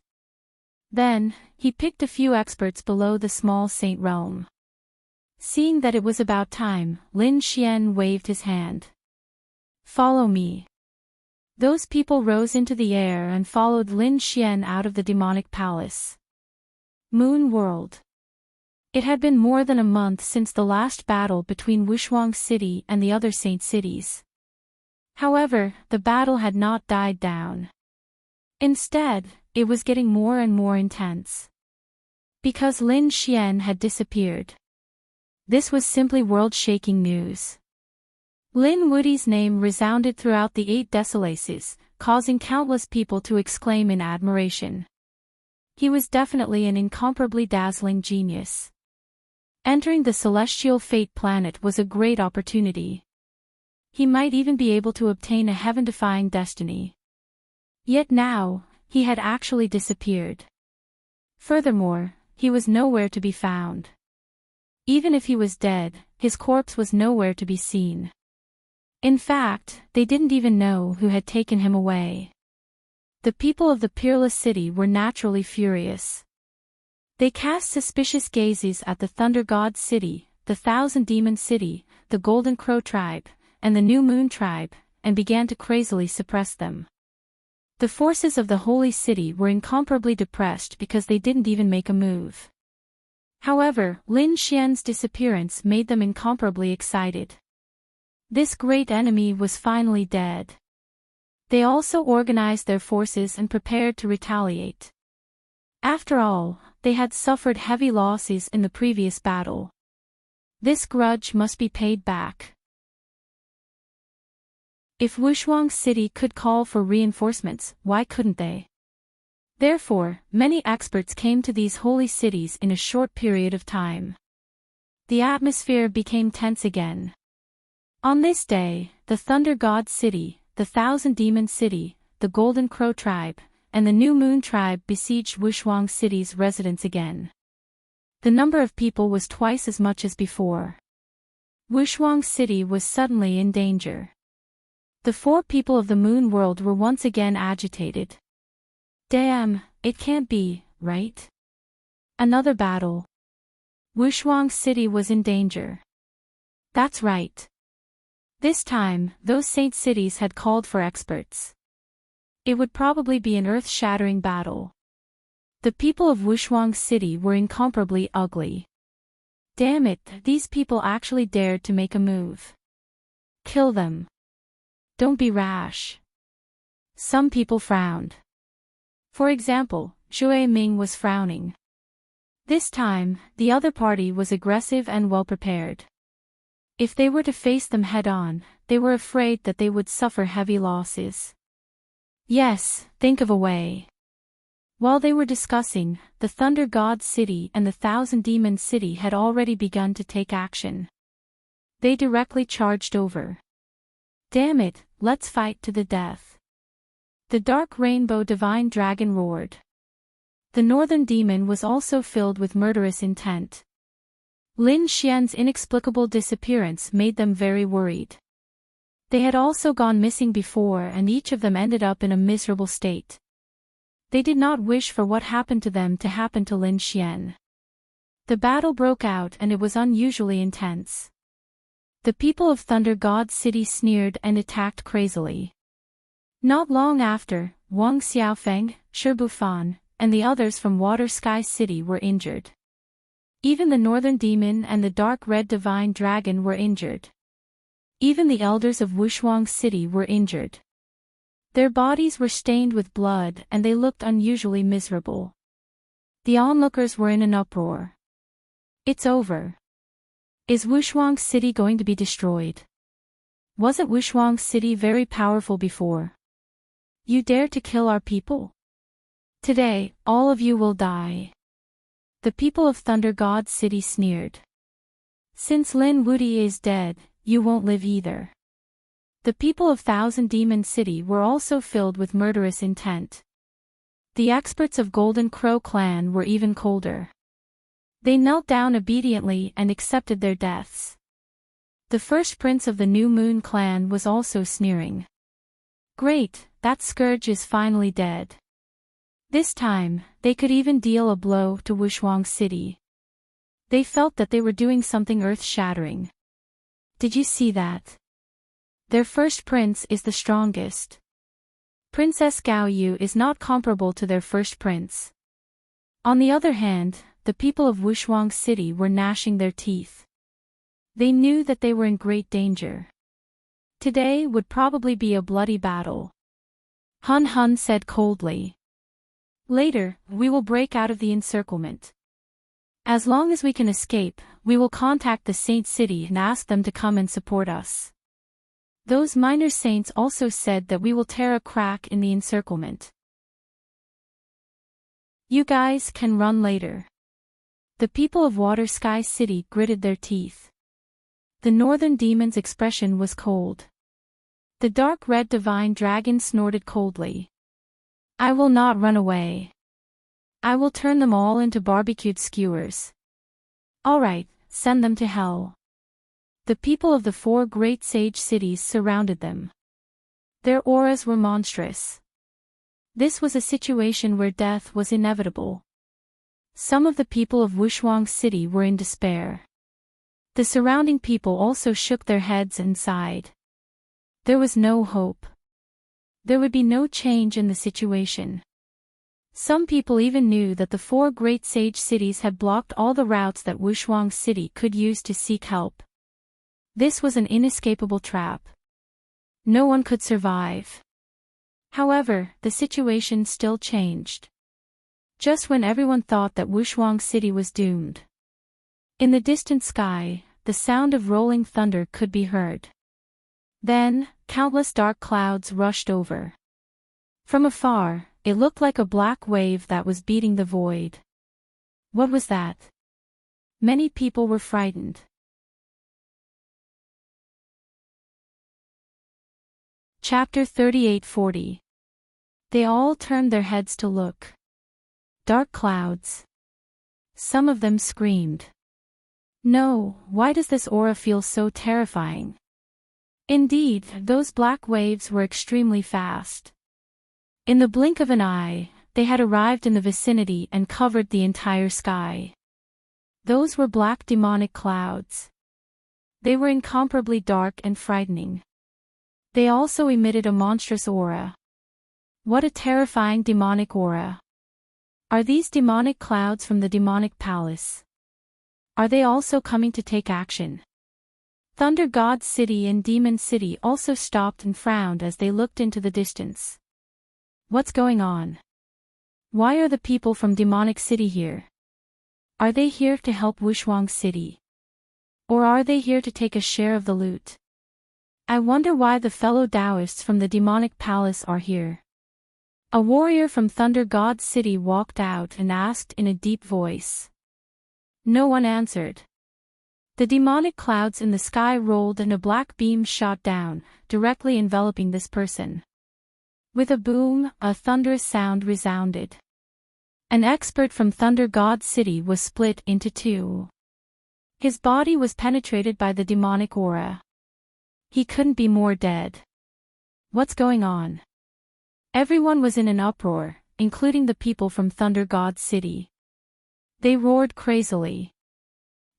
Then, he picked a few experts below the small saint realm. Seeing that it was about time, Lin Xian waved his hand. Follow me. Those people rose into the air and followed Lin Xian out of the demonic palace. Moon World. It had been more than a month since the last battle between Wushuang City and the other saint cities. However, the battle had not died down. Instead, it was getting more and more intense. Because Lin Xian had disappeared. This was simply world-shaking news. Lin Wudi's name resounded throughout the 8 Desolaces, causing countless people to exclaim in admiration. He was definitely an incomparably dazzling genius. Entering the celestial fate planet was a great opportunity. He might even be able to obtain a heaven-defying destiny. Yet now, he had actually disappeared. Furthermore, he was nowhere to be found. Even if he was dead, his corpse was nowhere to be seen. In fact, they didn't even know who had taken him away. The people of the Peerless City were naturally furious. They cast suspicious gazes at the Thunder God City, the Thousand Demon City, the Golden Crow Tribe, and the New Moon Tribe, and began to crazily suppress them. The forces of the Holy City were incomparably depressed because they didn't even make a move. However, Lin Xian's disappearance made them incomparably excited. This great enemy was finally dead. They also organized their forces and prepared to retaliate. After all, they had suffered heavy losses in the previous battle. This grudge must be paid back. If Wushuang City could call for reinforcements, why couldn't they? Therefore, many experts came to these holy cities in a short period of time. The atmosphere became tense again. On this day, the Thunder God City, the Thousand Demon City, the Golden Crow Tribe, and the New Moon Tribe besieged Wushuang City's residents again. The number of people was twice as much as before. Wushuang City was suddenly in danger. The 4 people of the Moon World were once again agitated. Damn, it can't be, right? Another battle. Wushuang City was in danger. That's right. This time, those saint cities had called for experts. It would probably be an earth-shattering battle. The people of Wushuang City were incomparably ugly. Damn it, these people actually dared to make a move. Kill them. Don't be rash. Some people frowned. For example, Zhuai Ming was frowning. This time, the other party was aggressive and well-prepared. If they were to face them head-on, they were afraid that they would suffer heavy losses. Yes, think of a way. While they were discussing, the Thunder God City and the Thousand Demon City had already begun to take action. They directly charged over. Damn it, let's fight to the death. The Dark Rainbow Divine Dragon roared. The Northern Demon was also filled with murderous intent. Lin Xian's inexplicable disappearance made them very worried. They had also gone missing before and each of them ended up in a miserable state. They did not wish for what happened to them to happen to Lin Xian. The battle broke out and it was unusually intense. The people of Thunder God City sneered and attacked crazily. Not long after, Wang Xiaofeng, Shi Bufan, and the others from Water Sky City were injured. Even the Northern Demon and the Dark Red Divine Dragon were injured. Even the elders of Wushuang City were injured. Their bodies were stained with blood and they looked unusually miserable. The onlookers were in an uproar. It's over. Is Wushuang City going to be destroyed? Wasn't Wushuang City very powerful before? You dare to kill our people? Today, all of you will die. The people of Thunder God City sneered. Since Lin Wudi is dead, you won't live either. The people of Thousand Demon City were also filled with murderous intent. The experts of Golden Crow Clan were even colder. They knelt down obediently and accepted their deaths. The first prince of the New Moon Clan was also sneering. Great, that scourge is finally dead. This time, they could even deal a blow to Wushuang City. They felt that they were doing something earth-shattering. Did you see that? Their first prince is the strongest. Princess Gao Yu is not comparable to their first prince. On the other hand, the people of Wushuang City were gnashing their teeth. They knew that they were in great danger. Today would probably be a bloody battle. Hun Hun said coldly. Later, we will break out of the encirclement. As long as we can escape, we will contact the Saint City and ask them to come and support us. Those minor saints also said that we will tear a crack in the encirclement. You guys can run later. The people of Water Sky City gritted their teeth. The Northern Demon's expression was cold. The Dark Red Divine Dragon snorted coldly. I will not run away. I will turn them all into barbecued skewers. Alright, send them to hell. The people of the four great sage cities surrounded them. Their auras were monstrous. This was a situation where death was inevitable. Some of the people of Wushuang City were in despair. The surrounding people also shook their heads and sighed. There was no hope. There would be no change in the situation. Some people even knew that the four great sage cities had blocked all the routes that Wushuang City could use to seek help. This was an inescapable trap. No one could survive. However, the situation still changed. Just when everyone thought that Wushuang City was doomed. In the distant sky, the sound of rolling thunder could be heard. Then, countless dark clouds rushed over. From afar, it looked like a black wave that was beating the void. What was that? Many people were frightened. Chapter 38-40. They all turned their heads to look. Dark clouds. Some of them screamed. No, why does this aura feel so terrifying? Indeed, those black waves were extremely fast. In the blink of an eye, they had arrived in the vicinity and covered the entire sky. Those were black demonic clouds. They were incomparably dark and frightening. They also emitted a monstrous aura. What a terrifying demonic aura. Are these demonic clouds from the demonic palace? Are they also coming to take action? Thunder God City and Demon City also stopped and frowned as they looked into the distance. What's going on? Why are the people from Demonic City here? Are they here to help Wushuang City? Or are they here to take a share of the loot? I wonder why the fellow Taoists from the Demonic Palace are here. A warrior from Thunder God's city walked out and asked in a deep voice. No one answered. The demonic clouds in the sky rolled and a black beam shot down, directly enveloping this person. With a boom, a thunderous sound resounded. An expert from Thunder God's city was split into two. His body was penetrated by the demonic aura. He couldn't be more dead. What's going on? Everyone was in an uproar, including the people from Thunder God's city. They roared crazily.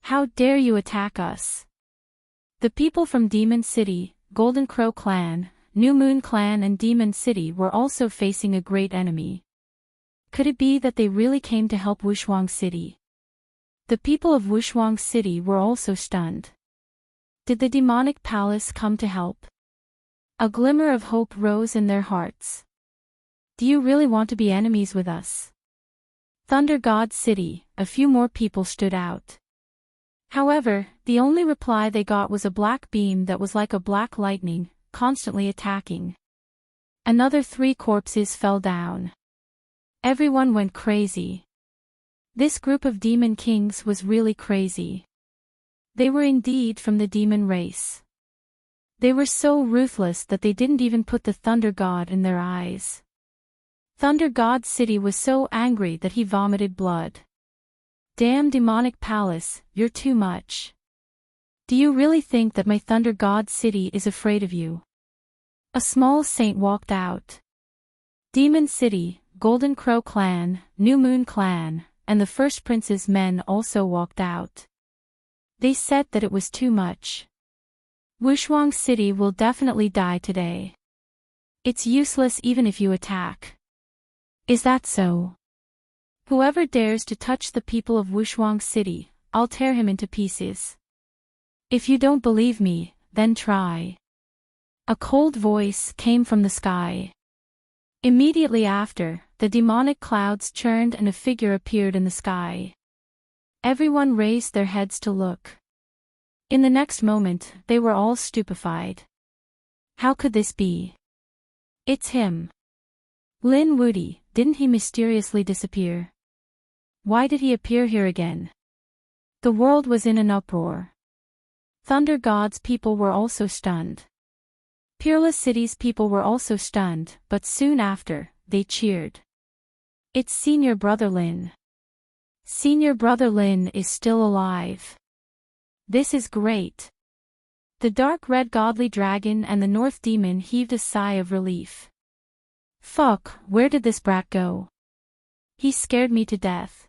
How dare you attack us? The people from Demon City, Golden Crow Clan, New Moon Clan and Demon City were also facing a great enemy. Could it be that they really came to help Wushuang City? The people of Wushuang City were also stunned. Did the demonic palace come to help? A glimmer of hope rose in their hearts. Do you really want to be enemies with us? Thunder God's city, a few more people stood out. However, the only reply they got was a black beam that was like a black lightning, constantly attacking. Another 3 corpses fell down. Everyone went crazy. This group of demon kings was really crazy. They were indeed from the demon race. They were so ruthless that they didn't even put the Thunder God in their eyes. Thunder God's city was so angry that he vomited blood. Damn demonic palace, you're too much. Do you really think that my Thunder God city is afraid of you? A small saint walked out. Demon City, Golden Crow Clan, New Moon Clan, and the First Prince's men also walked out. They said that it was too much. Wushuang City will definitely die today. It's useless even if you attack. Is that so? Whoever dares to touch the people of Wushuang City, I'll tear him into pieces. If you don't believe me, then try. A cold voice came from the sky. Immediately after, the demonic clouds churned and a figure appeared in the sky. Everyone raised their heads to look. In the next moment, they were all stupefied. How could this be? It's him. Lin Wudi, didn't he mysteriously disappear? Why did he appear here again? The world was in an uproar. Thunder God's people were also stunned. Peerless City's people were also stunned, but soon after, they cheered. It's Senior Brother Lin. Senior Brother Lin is still alive. This is great. The dark red godly dragon and the North Demon heaved a sigh of relief. Fuck, where did this brat go? He scared me to death.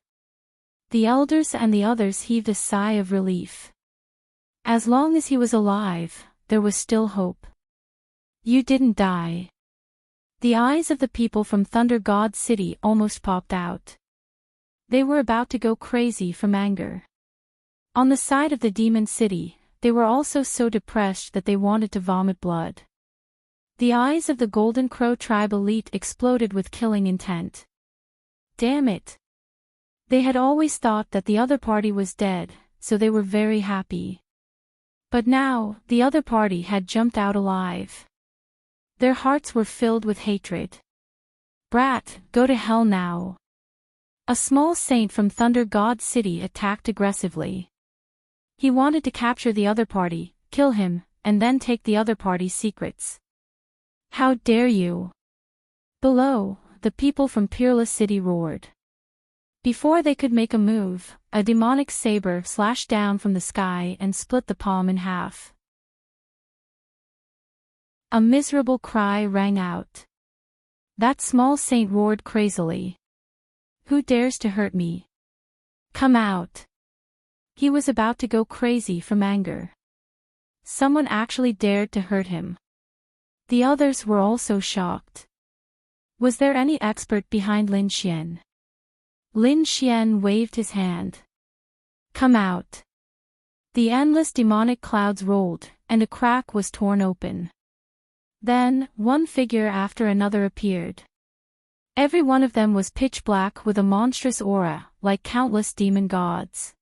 The elders and the others heaved a sigh of relief. As long as he was alive, there was still hope. You didn't die. The eyes of the people from Thunder God City almost popped out. They were about to go crazy from anger. On the side of the Demon City, they were also so depressed that they wanted to vomit blood. The eyes of the Golden Crow tribe elite exploded with killing intent. Damn it. They had always thought that the other party was dead, so they were very happy. But now, the other party had jumped out alive. Their hearts were filled with hatred. Brat, go to hell now. A small saint from Thunder God City attacked aggressively. He wanted to capture the other party, kill him, and then take the other party's secrets. How dare you? Below, the people from Peerless City roared. Before they could make a move, a demonic saber slashed down from the sky and split the palm in half. A miserable cry rang out. That small saint roared crazily. Who dares to hurt me? Come out. He was about to go crazy from anger. Someone actually dared to hurt him. The others were also shocked. Was there any expert behind Lin Xian? Lin Xian waved his hand. Come out. The endless demonic clouds rolled, and a crack was torn open. Then, one figure after another appeared. Every one of them was pitch black with a monstrous aura, like countless demon gods.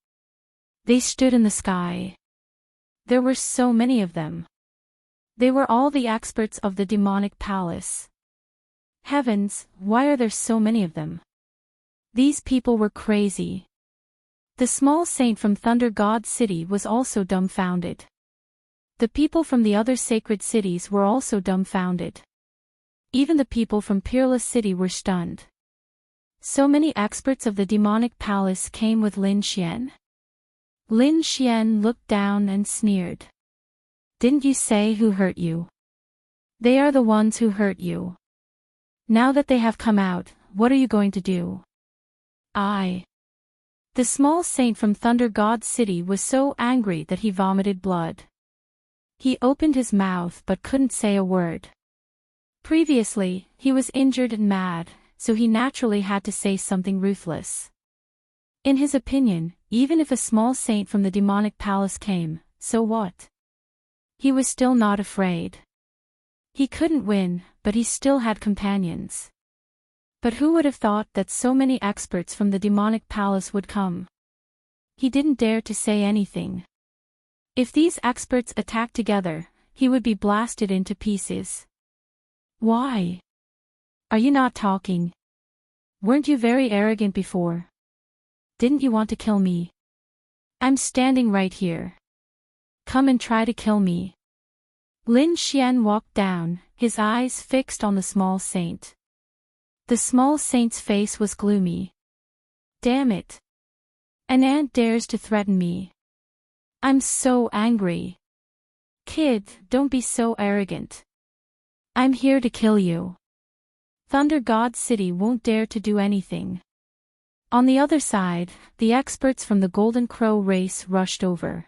They stood in the sky. There were so many of them. They were all the experts of the demonic palace. Heavens, why are there so many of them? These people were crazy. The small saint from Thunder God City was also dumbfounded. The people from the other sacred cities were also dumbfounded. Even the people from Peerless City were stunned. So many experts of the demonic palace came with Lin Xian. Lin Xian looked down and sneered. Didn't you say who hurt you? They are the ones who hurt you. Now that they have come out, what are you going to do? The small saint from Thunder God City was so angry that he vomited blood. He opened his mouth but couldn't say a word. Previously, he was injured and mad, so he naturally had to say something ruthless. In his opinion, even if a small saint from the demonic palace came, so what? He was still not afraid. He couldn't win, but he still had companions. But who would have thought that so many experts from the demonic palace would come? He didn't dare to say anything. If these experts attacked together, he would be blasted into pieces. Why? Are you not talking? Weren't you very arrogant before? Didn't you want to kill me? I'm standing right here. Come and try to kill me. Lin Xian walked down, his eyes fixed on the small saint. The small saint's face was gloomy. Damn it. An ant dares to threaten me. I'm so angry. Kid, don't be so arrogant. I'm here to kill you. Thunder God City won't dare to do anything. On the other side, the experts from the Golden Crow race rushed over.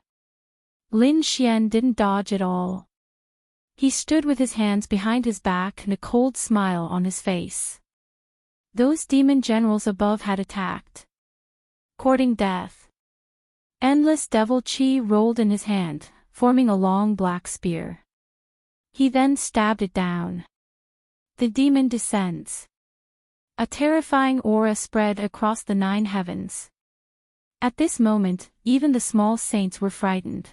Lin Xian didn't dodge at all. He stood with his hands behind his back and a cold smile on his face. Those demon generals above had attacked. Courting death. Endless devil chi rolled in his hand, forming a long black spear. He then stabbed it down. The demon descends. A terrifying aura spread across the 9 heavens. At this moment, even the small saints were frightened.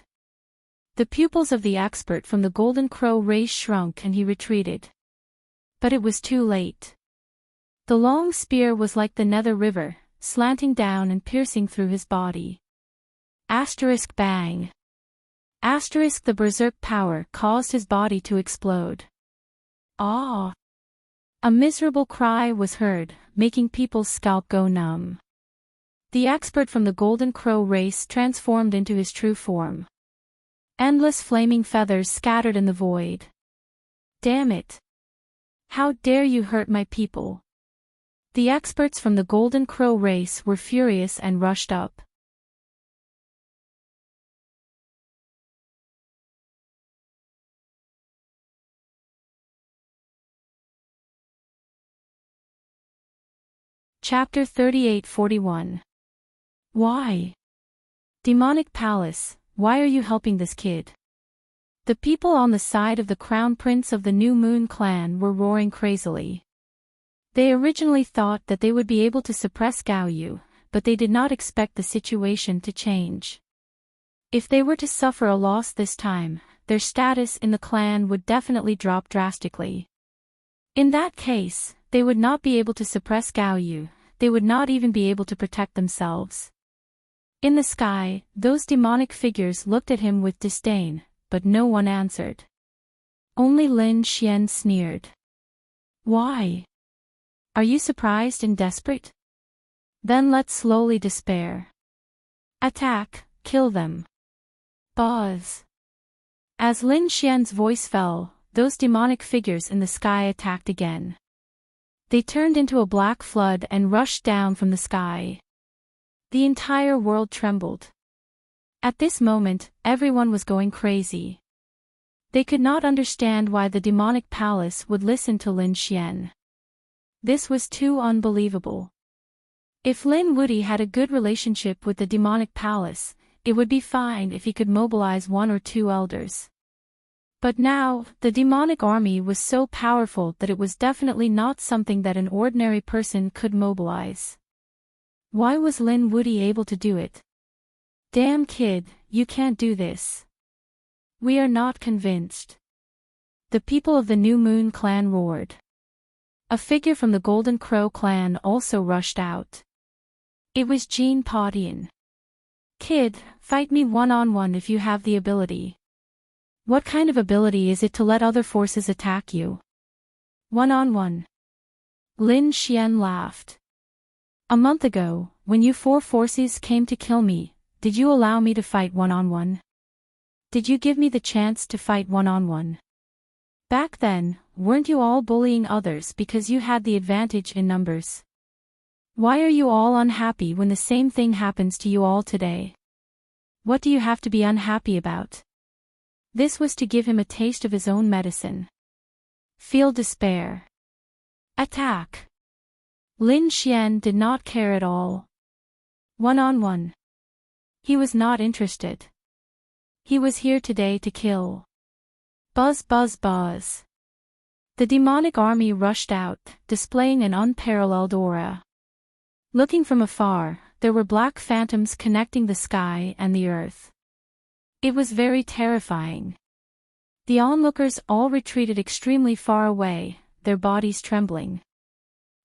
The pupils of the expert from the Golden Crow race shrunk and he retreated. But it was too late. The long spear was like the Nether River, slanting down and piercing through his body. Asterisk bang. Asterisk the berserk power caused his body to explode. Ah! A miserable cry was heard, making people's scalp go numb. The expert from the Golden Crow race transformed into his true form. Endless flaming feathers scattered in the void. Damn it! How dare you hurt my people? The experts from the Golden Crow race were furious and rushed up. Chapter 38-41. Why? Demonic Palace, why are you helping this kid? The people on the side of the Crown Prince of the New Moon clan were roaring crazily. They originally thought that they would be able to suppress Gao Yu, but they did not expect the situation to change. If they were to suffer a loss this time, their status in the clan would definitely drop drastically. In that case, they would not be able to suppress Gao Yu, they would not even be able to protect themselves. In the sky, those demonic figures looked at him with disdain, but no one answered. Only Lin Xian sneered. Why? Are you surprised and desperate? Then let's slowly despair. Attack, kill them. Buzz. As Lin Xian's voice fell, those demonic figures in the sky attacked again. They turned into a black flood and rushed down from the sky. The entire world trembled. At this moment, everyone was going crazy. They could not understand why the demonic palace would listen to Lin Xian. This was too unbelievable. If Lin Wuti had a good relationship with the demonic palace, it would be fine if he could mobilize 1 or 2 elders. But now, the demonic army was so powerful that it was definitely not something that an ordinary person could mobilize. Why was Lin Wuti able to do it? Damn kid, you can't do this. We are not convinced. The people of the New Moon clan roared. A figure from the Golden Crow clan also rushed out. It was Jean Potian. Kid, fight me one-on-one if you have the ability. What kind of ability is it to let other forces attack you? One-on-one. Lin Xian laughed. A month ago, when you four forces came to kill me, did you allow me to fight one-on-one? Did you give me the chance to fight one-on-one? Back then, weren't you all bullying others because you had the advantage in numbers? Why are you all unhappy when the same thing happens to you all today? What do you have to be unhappy about? This was to give him a taste of his own medicine. Feel despair. Attack. Lin Xian did not care at all. One-on-one. He was not interested. He was here today to kill. Buzz buzz buzz. The demonic army rushed out, displaying an unparalleled aura. Looking from afar, there were black phantoms connecting the sky and the earth. It was very terrifying. The onlookers all retreated extremely far away, their bodies trembling.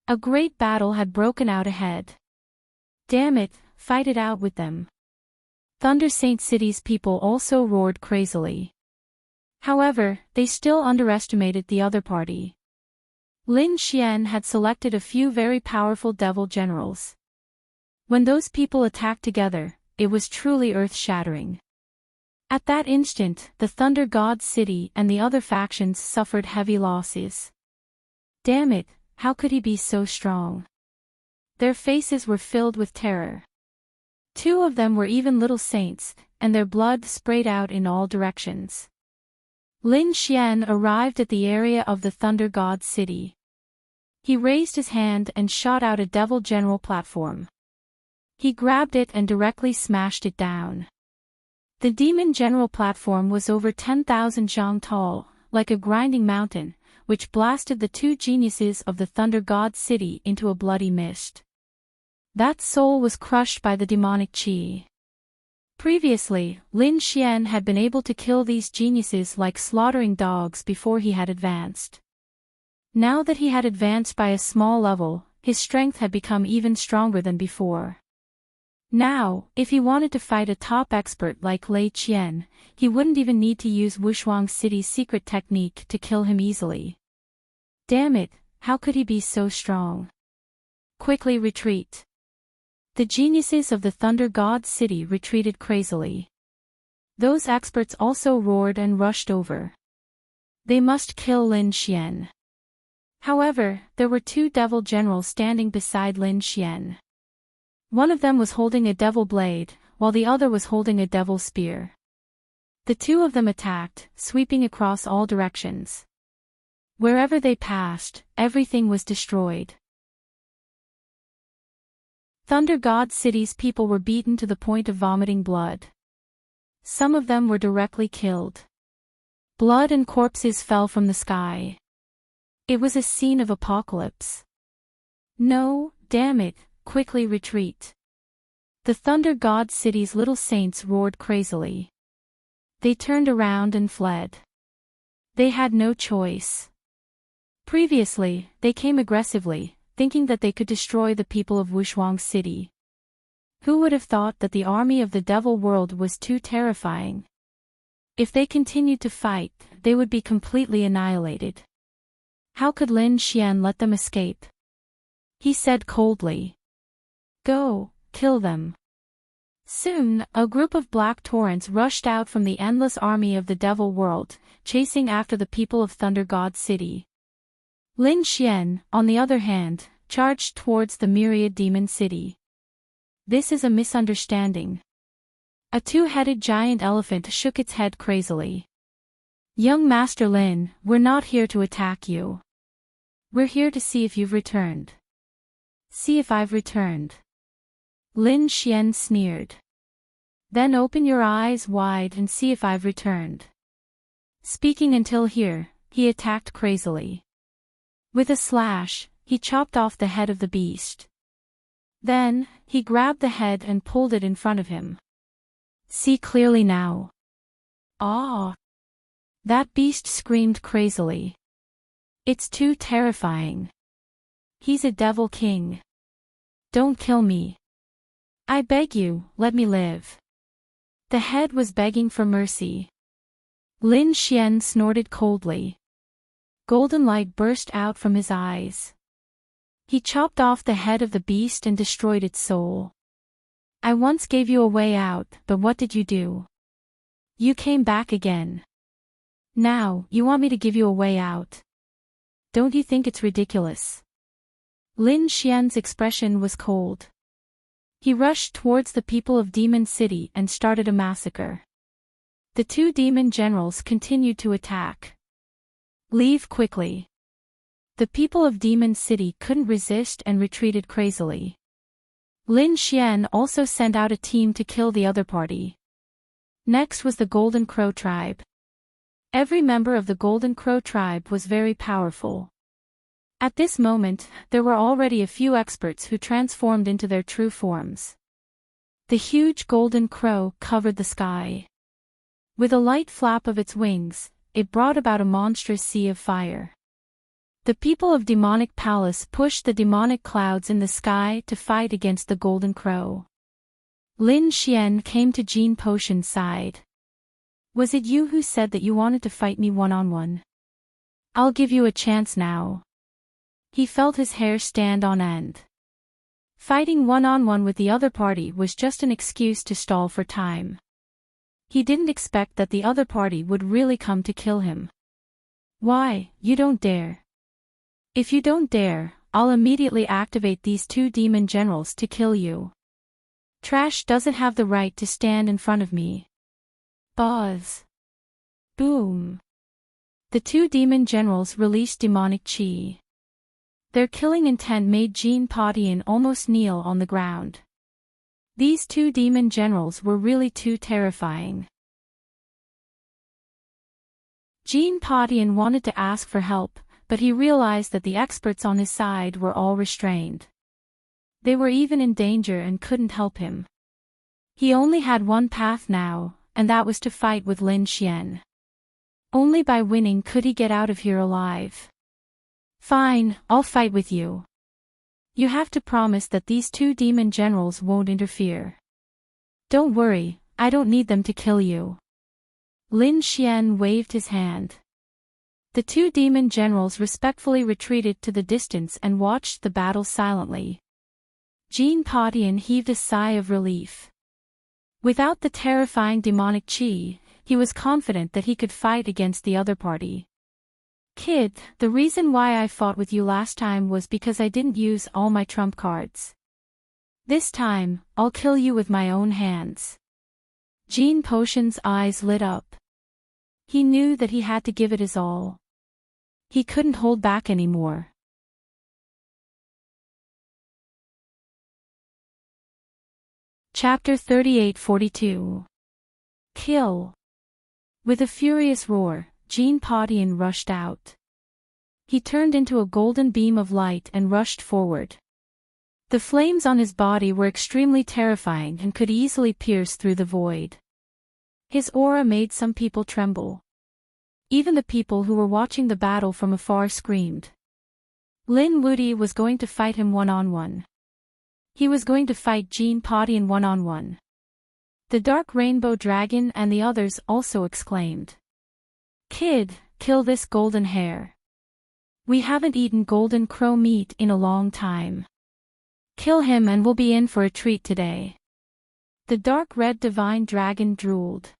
A great battle had broken out ahead. Damn it, fight it out with them. Thunder Saint City's people also roared crazily. However, they still underestimated the other party. Lin Xian had selected a few very powerful devil generals. When those people attacked together, it was truly earth-shattering. At that instant, the Thunder God City and the other factions suffered heavy losses. Damn it, how could he be so strong? Their faces were filled with terror. Two of them were even little saints, and their blood sprayed out in all directions. Lin Xian arrived at the area of the Thunder God City. He raised his hand and shot out a devil general platform. He grabbed it and directly smashed it down. The demon general platform was over 10,000 zhang tall, like a grinding mountain, which blasted the two geniuses of the Thunder God City into a bloody mist. That soul was crushed by the demonic qi. Previously, Lin Xian had been able to kill these geniuses like slaughtering dogs before he had advanced. Now that he had advanced by a small level, his strength had become even stronger than before. Now, if he wanted to fight a top expert like Lei Qian, he wouldn't even need to use Wushuang City's secret technique to kill him easily. Damn it, how could he be so strong? Quickly retreat. The geniuses of the Thunder God City retreated crazily. Those experts also roared and rushed over. They must kill Lin Xian. However, there were two devil generals standing beside Lin Xian. One of them was holding a devil blade, while the other was holding a devil spear. The two of them attacked, sweeping across all directions. Wherever they passed, everything was destroyed. Thunder God City's people were beaten to the point of vomiting blood. Some of them were directly killed. Blood and corpses fell from the sky. It was a scene of apocalypse. No, damn it, quickly retreat. The Thunder God City's little saints roared crazily. They turned around and fled. They had no choice. Previously, they came aggressively, thinking that they could destroy the people of Wushuang City. Who would have thought that the army of the devil world was too terrifying? If they continued to fight, they would be completely annihilated. How could Lin Xian let them escape? He said coldly. Go, kill them. Soon, a group of black torrents rushed out from the endless army of the devil world, chasing after the people of Thunder God City. Lin Xian, on the other hand, charged towards the myriad demon city. This is a misunderstanding. A two-headed giant elephant shook its head crazily. Young Master Lin, we're not here to attack you. We're here to see if you've returned. See if I've returned. Lin Xian sneered. Then open your eyes wide and see if I've returned. Speaking until here, he attacked crazily. With a slash, he chopped off the head of the beast. Then, he grabbed the head and pulled it in front of him. See clearly now. Ah! That beast screamed crazily. It's too terrifying. He's a devil king. Don't kill me. I beg you, let me live. The head was begging for mercy. Lin Xian snorted coldly. Golden light burst out from his eyes. He chopped off the head of the beast and destroyed its soul. I once gave you a way out, but what did you do? You came back again. Now, you want me to give you a way out. Don't you think it's ridiculous? Lin Xian's expression was cold. He rushed towards the people of Demon City and started a massacre. The two demon generals continued to attack. Leave quickly. The people of Demon City couldn't resist and retreated crazily. Lin Xian also sent out a team to kill the other party. Next was the Golden Crow tribe. Every member of the Golden Crow tribe was very powerful. At this moment, there were already a few experts who transformed into their true forms. The huge Golden Crow covered the sky. With a light flap of its wings, it brought about a monstrous sea of fire. The people of Demonic Palace pushed the demonic clouds in the sky to fight against the Golden Crow. Lin Xian came to Jean Potion's side. Was it you who said that you wanted to fight me one-on-one? I'll give you a chance now. He felt his hair stand on end. Fighting one-on-one with the other party was just an excuse to stall for time. He didn't expect that the other party would really come to kill him. Why, you don't dare. If you don't dare, I'll immediately activate these two demon generals to kill you. Trash doesn't have the right to stand in front of me. Buzz. Boom. The two demon generals released demonic chi. Their killing intent made Jean Potion almost kneel on the ground. These two demon generals were really too terrifying. Jean Potion wanted to ask for help, but he realized that the experts on his side were all restrained. They were even in danger and couldn't help him. He only had one path now, and that was to fight with Lin Xian. Only by winning could he get out of here alive. Fine, I'll fight with you. You have to promise that these two demon generals won't interfere. Don't worry, I don't need them to kill you. Lin Xian waved his hand. The two demon generals respectfully retreated to the distance and watched the battle silently. Jean Potion heaved a sigh of relief. Without the terrifying demonic chi, he was confident that he could fight against the other party. Kid, the reason why I fought with you last time was because I didn't use all my trump cards. This time, I'll kill you with my own hands. Jean Potion's eyes lit up. He knew that he had to give it his all. He couldn't hold back anymore. Chapter 38-42. Kill. With a furious roar, Jean Potion rushed out. He turned into a golden beam of light and rushed forward. The flames on his body were extremely terrifying and could easily pierce through the void. His aura made some people tremble. Even the people who were watching the battle from afar screamed. Lin Wuti was going to fight him one-on-one. He was going to fight Jean Potion one-on-one. The Dark Rainbow Dragon and the others also exclaimed. Kid, kill this golden hair. We haven't eaten golden crow meat in a long time. Kill him and we'll be in for a treat today. The dark red divine dragon drooled.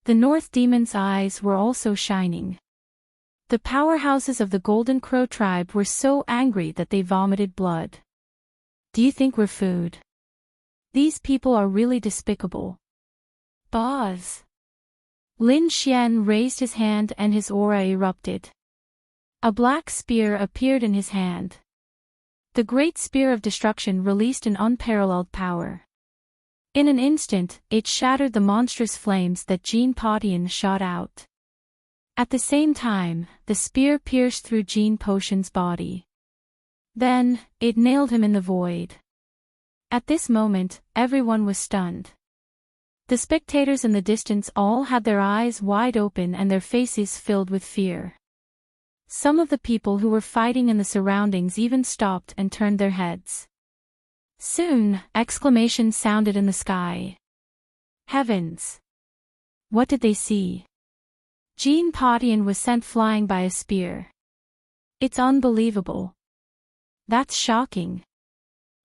The North Demon's eyes were also shining. The powerhouses of the Golden Crow tribe were so angry that they vomited blood. Do you think we're food? These people are really despicable. Boz. Lin Xian raised his hand and his aura erupted. A black spear appeared in his hand. The great spear of destruction released an unparalleled power. In an instant, it shattered the monstrous flames that Jean Potion shot out. At the same time, the spear pierced through Jean Potion's body. Then, it nailed him in the void. At this moment, everyone was stunned. The spectators in the distance all had their eyes wide open and their faces filled with fear. Some of the people who were fighting in the surroundings even stopped and turned their heads. Soon, exclamations sounded in the sky. Heavens! What did they see? Jean Pottian was sent flying by a spear. It's unbelievable. That's shocking.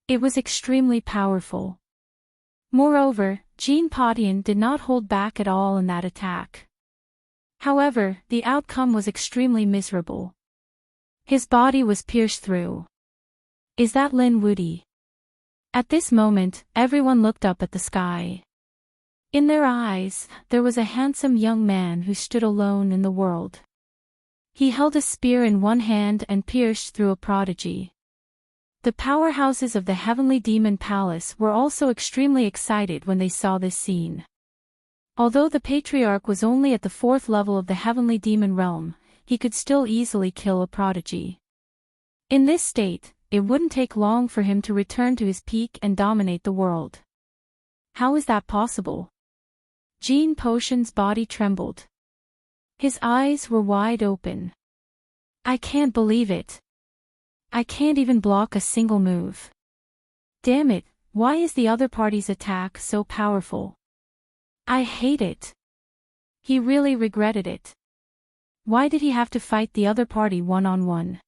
It was extremely powerful. Moreover, Jean Pottian did not hold back at all in that attack. However, the outcome was extremely miserable. His body was pierced through. Is that Lin Wudy? At this moment, everyone looked up at the sky. In their eyes, there was a handsome young man who stood alone in the world. He held a spear in one hand and pierced through a prodigy. The powerhouses of the Heavenly Demon Palace were also extremely excited when they saw this scene. Although the Patriarch was only at the 4th level of the Heavenly Demon Realm, he could still easily kill a prodigy. In this state, it wouldn't take long for him to return to his peak and dominate the world. How is that possible? Jean Pottian's body trembled. His eyes were wide open. I can't believe it. I can't even block a single move. Damn it, why is the other party's attack so powerful? I hate it. He really regretted it. Why did he have to fight the other party one-on-one?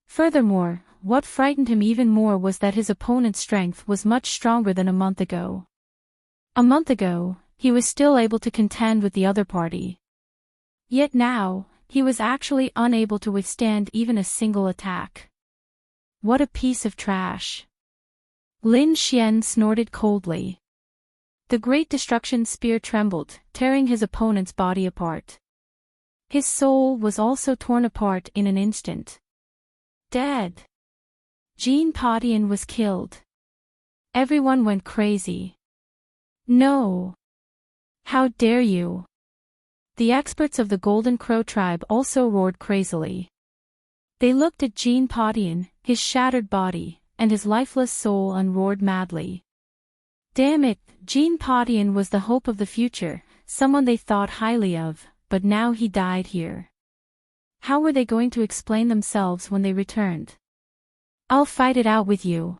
Furthermore, what frightened him even more was that his opponent's strength was much stronger than a month ago. A month ago, he was still able to contend with the other party. Yet now, he was actually unable to withstand even a single attack. What a piece of trash. Lin Xian snorted coldly. The Great Destruction Spear trembled, tearing his opponent's body apart. His soul was also torn apart in an instant. Dead. Jean Pottian was killed. Everyone went crazy. No. How dare you? The experts of the Golden Crow tribe also roared crazily. They looked at Jean Pottian, his shattered body, and his lifeless soul, and roared madly. Damn it, Jean Pottian was the hope of the future, someone they thought highly of, but now he died here. How were they going to explain themselves when they returned? I'll fight it out with you.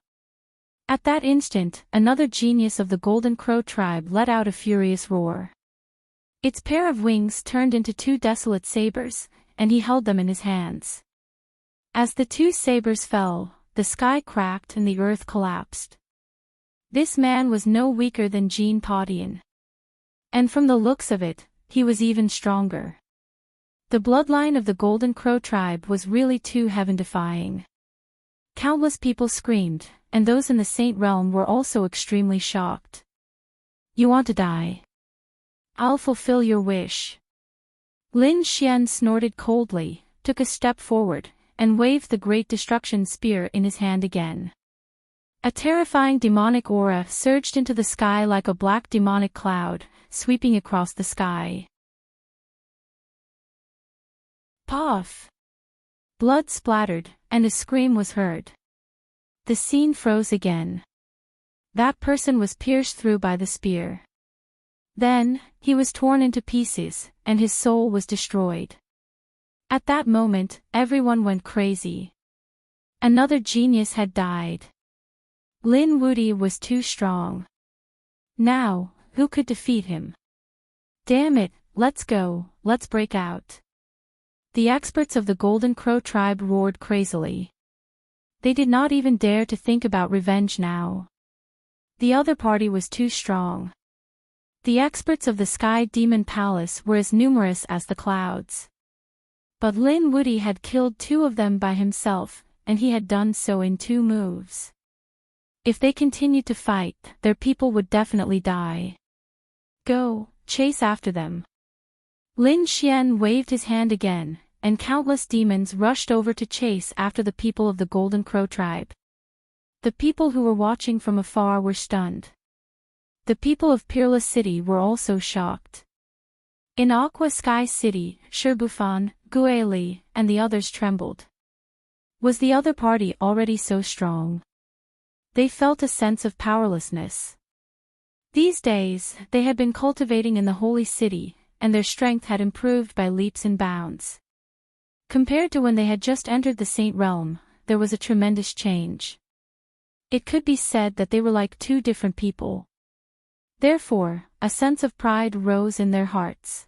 At that instant, another genius of the Golden Crow tribe let out a furious roar. Its pair of wings turned into 2 desolate sabers, and he held them in his hands. As the 2 sabers fell, the sky cracked and the earth collapsed. This man was no weaker than Jean Pottian. And from the looks of it, he was even stronger. The bloodline of the Golden Crow tribe was really too heaven-defying. Countless people screamed, and those in the Saint Realm were also extremely shocked. You want to die? I'll fulfill your wish. Lin Xian snorted coldly, took a step forward, and waved the Great Destruction Spear in his hand again. A terrifying demonic aura surged into the sky like a black demonic cloud, sweeping across the sky. Puff! Blood splattered, and a scream was heard. The scene froze again. That person was pierced through by the spear. Then, he was torn into pieces, and his soul was destroyed. At that moment, everyone went crazy. Another genius had died. Lin Wudy was too strong. Now, who could defeat him? Damn it, let's go, let's break out. The experts of the Golden Crow tribe roared crazily. They did not even dare to think about revenge now. The other party was too strong. The experts of the Sky Demon Palace were as numerous as the clouds. But Lin Wudy had killed 2 of them by himself, and he had done so in 2 moves. If they continued to fight, their people would definitely die. Go, chase after them. Lin Xian waved his hand again, and countless demons rushed over to chase after the people of the Golden Crow tribe. The people who were watching from afar were stunned. The people of Peerless City were also shocked. In Aqua Sky City, Shirbufan, Guili, and the others trembled. Was the other party already so strong? They felt a sense of powerlessness. These days, they had been cultivating in the Holy City, and their strength had improved by leaps and bounds. Compared to when they had just entered the Saint Realm, there was a tremendous change. It could be said that they were like two different people. Therefore, a sense of pride rose in their hearts.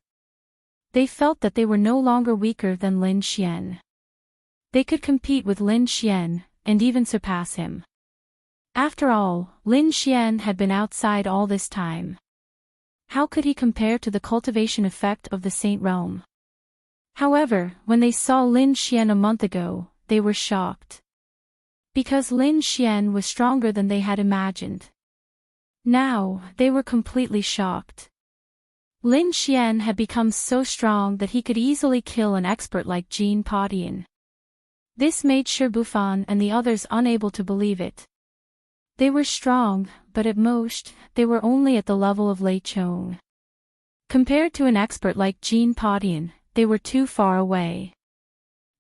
They felt that they were no longer weaker than Lin Xian. They could compete with Lin Xian, and even surpass him. After all, Lin Xian had been outside all this time. How could he compare to the cultivation effect of the Saint Realm? However, when they saw Lin Xian a month ago, they were shocked. Because Lin Xian was stronger than they had imagined. Now, they were completely shocked. Lin Xian had become so strong that he could easily kill an expert like Jean Podian. This made Shi Bufan and the others unable to believe it. They were strong, but at most, they were only at the level of Lei Chong. Compared to an expert like Jean Podian, they were too far away.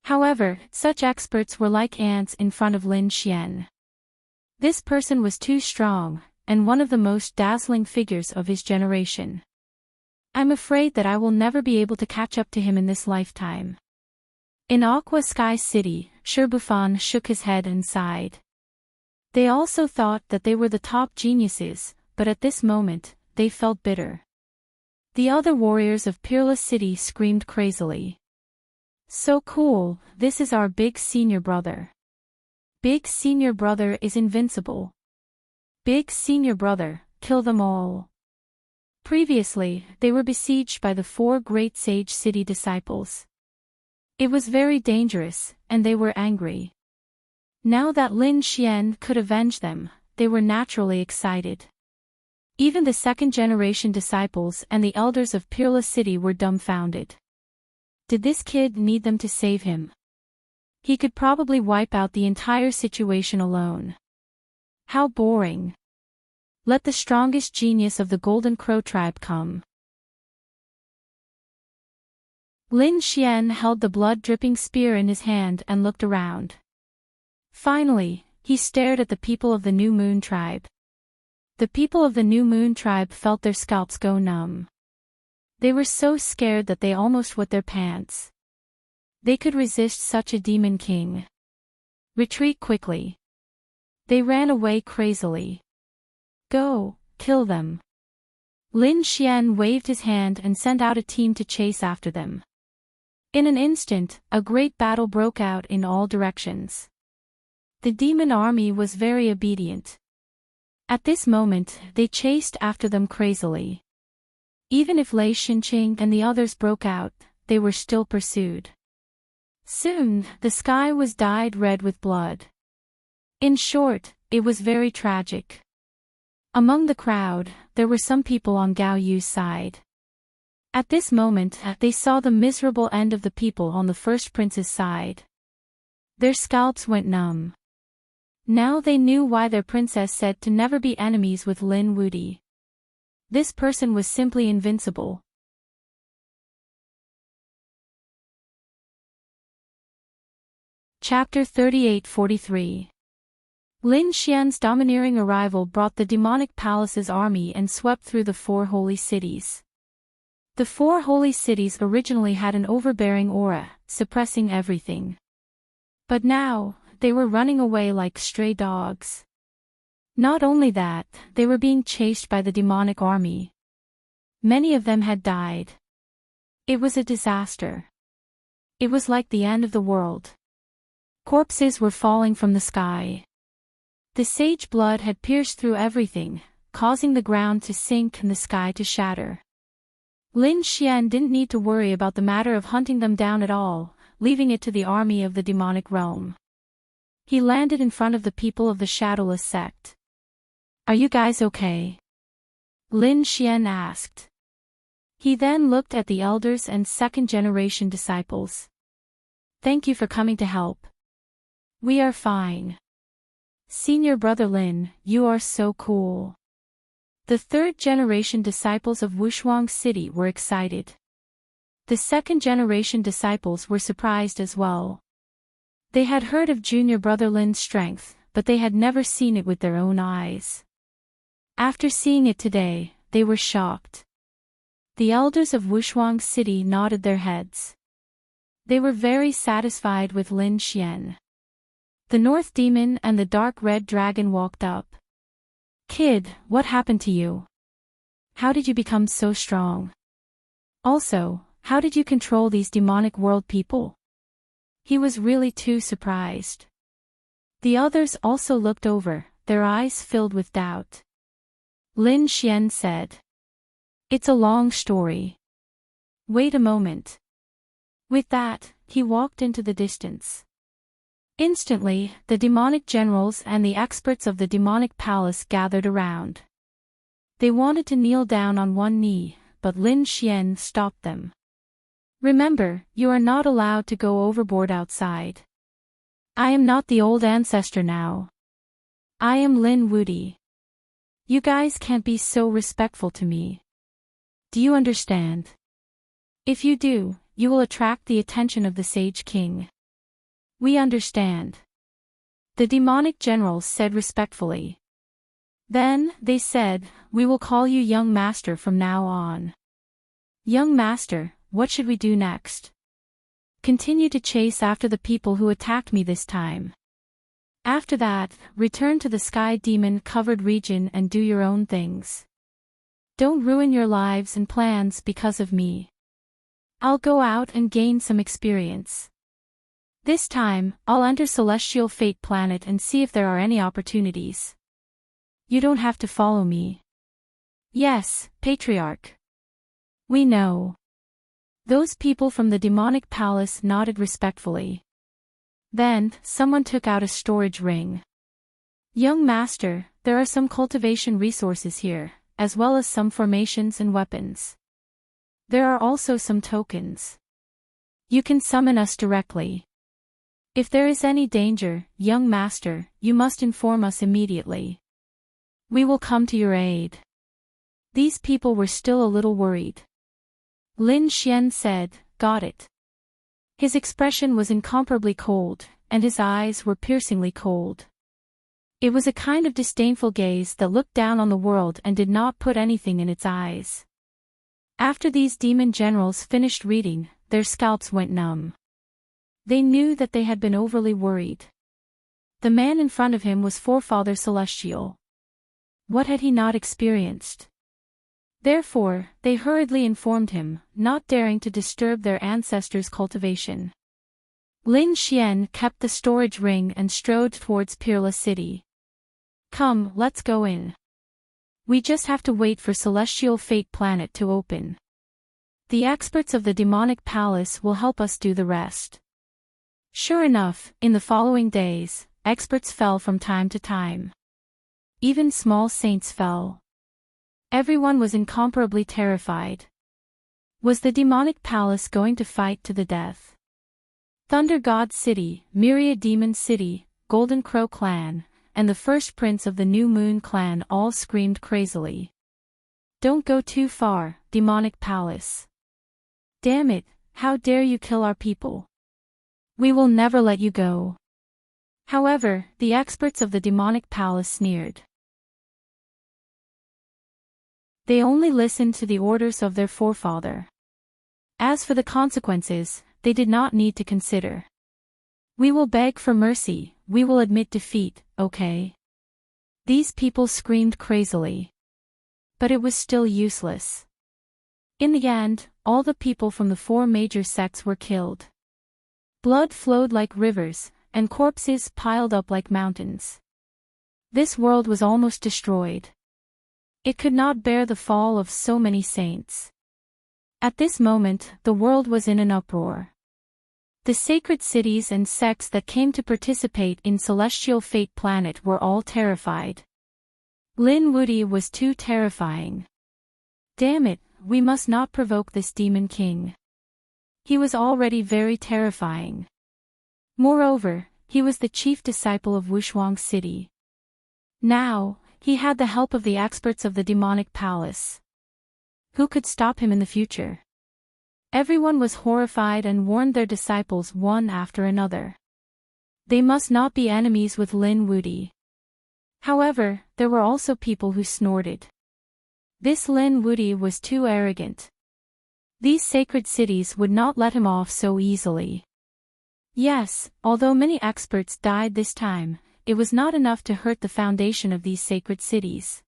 However, such experts were like ants in front of Lin Xian. This person was too strong, and one of the most dazzling figures of his generation. I'm afraid that I will never be able to catch up to him in this lifetime. In Aqua Sky City, Shi Bufan shook his head and sighed. They also thought that they were the top geniuses, but at this moment, they felt bitter. The other warriors of Peerless City screamed crazily. So cool, this is our big senior brother. Big senior brother is invincible. Big senior brother, kill them all. Previously, they were besieged by the 4 great Sage City disciples. It was very dangerous, and they were angry. Now that Lin Xian could avenge them, they were naturally excited. Even the second-generation disciples and the elders of Peerless City were dumbfounded. Did this kid need them to save him? He could probably wipe out the entire situation alone. How boring. Let the strongest genius of the Golden Crow tribe come. Lin Xian held the blood-dripping spear in his hand and looked around. Finally, he stared at the people of the New Moon tribe. The people of the New Moon tribe felt their scalps go numb. They were so scared that they almost wet their pants. They could resist such a demon king. Retreat quickly. They ran away crazily. Go, kill them. Lin Xian waved his hand and sent out a team to chase after them. In an instant, a great battle broke out in all directions. The demon army was very obedient. At this moment, they chased after them crazily. Even if Lei Xinqing and the others broke out, they were still pursued. Soon, the sky was dyed red with blood. In short, it was very tragic. Among the crowd, there were some people on Gao Yu's side. At this moment, they saw the miserable end of the people on the first prince's side. Their scalps went numb. Now they knew why their princess said to never be enemies with Lin Wudi. This person was simply invincible. Chapter 38-43. Lin Xian's domineering arrival brought the demonic palace's army and swept through the 4 holy cities. The 4 holy cities originally had an overbearing aura, suppressing everything. But now, they were running away like stray dogs. Not only that, they were being chased by the demonic army. Many of them had died. It was a disaster. It was like the end of the world. Corpses were falling from the sky. The sage blood had pierced through everything, causing the ground to sink and the sky to shatter. Lin Xian didn't need to worry about the matter of hunting them down at all, leaving it to the army of the demonic realm. He landed in front of the people of the Shadowless sect. Are you guys okay? Lin Xian asked. He then looked at the elders and second-generation disciples. Thank you for coming to help. We are fine. Senior brother Lin, you are so cool. The third-generation disciples of Wushuang City were excited. The second-generation disciples were surprised as well. They had heard of junior brother Lin's strength, but they had never seen it with their own eyes. After seeing it today, they were shocked. The elders of Wushuang City nodded their heads. They were very satisfied with Lin Xian. The North Demon and the Dark Red Dragon walked up. "Kid, what happened to you? How did you become so strong? Also, how did you control these demonic world people?" He was really too surprised. The others also looked over, their eyes filled with doubt. Lin Xian said, "It's a long story. Wait a moment." With that, he walked into the distance. Instantly, the demonic generals and the experts of the demonic palace gathered around. They wanted to kneel down on one knee, but Lin Xian stopped them. "Remember, you are not allowed to go overboard outside. I am not the old ancestor now. I am Lin Wudi. You guys can't be so respectful to me. Do you understand? If you do, you will attract the attention of the Sage King." "We understand," the demonic generals said respectfully. Then, they said, "We will call you Young Master from now on. Young Master, what should we do next?" "Continue to chase after the people who attacked me this time. After that, return to the Sky Demon-covered region and do your own things. Don't ruin your lives and plans because of me. I'll go out and gain some experience. This time, I'll enter Celestial Fate Planet and see if there are any opportunities. You don't have to follow me." "Yes, Patriarch. We know." Those people from the demonic palace nodded respectfully. Then, someone took out a storage ring. "Young Master, there are some cultivation resources here, as well as some formations and weapons. There are also some tokens. You can summon us directly. If there is any danger, Young Master, you must inform us immediately. We will come to your aid." These people were still a little worried. Lin Xian said, "Got it." His expression was incomparably cold, and his eyes were piercingly cold. It was a kind of disdainful gaze that looked down on the world and did not put anything in its eyes. After these demon generals finished reading, their scalps went numb. They knew that they had been overly worried. The man in front of him was Forefather Celestial. What had he not experienced? Therefore, they hurriedly informed him, not daring to disturb their ancestors' cultivation. Lin Xian kept the storage ring and strode towards Peerless City. "Come, let's go in. We just have to wait for Celestial Fate Planet to open. The experts of the demonic palace will help us do the rest." Sure enough, in the following days, experts fell from time to time. Even small saints fell. Everyone was incomparably terrified. Was the demonic palace going to fight to the death? Thunder God City, Myriad Demon City, Golden Crow Clan, and the first prince of the New Moon Clan all screamed crazily. "Don't go too far, demonic palace. Damn it, how dare you kill our people? We will never let you go." However, the experts of the demonic palace sneered. They only listened to the orders of their forefather. As for the consequences, they did not need to consider. "We will beg for mercy, we will admit defeat, okay?" These people screamed crazily. But it was still useless. In the end, all the people from the 4 major sects were killed. Blood flowed like rivers, and corpses piled up like mountains. This world was almost destroyed. It could not bear the fall of so many saints. At this moment, the world was in an uproar. The sacred cities and sects that came to participate in Celestial Fate Planet were all terrified. Lin Wudi was too terrifying. Damn it, we must not provoke this demon king. He was already very terrifying. Moreover, he was the chief disciple of Wushuang City. Now, he had the help of the experts of the demonic palace. Who could stop him in the future? Everyone was horrified and warned their disciples one after another. They must not be enemies with Lin Wudi. However, there were also people who snorted. This Lin Wudi was too arrogant. These sacred cities would not let him off so easily. Yes, although many experts died this time, it was not enough to hurt the foundation of these sacred cities.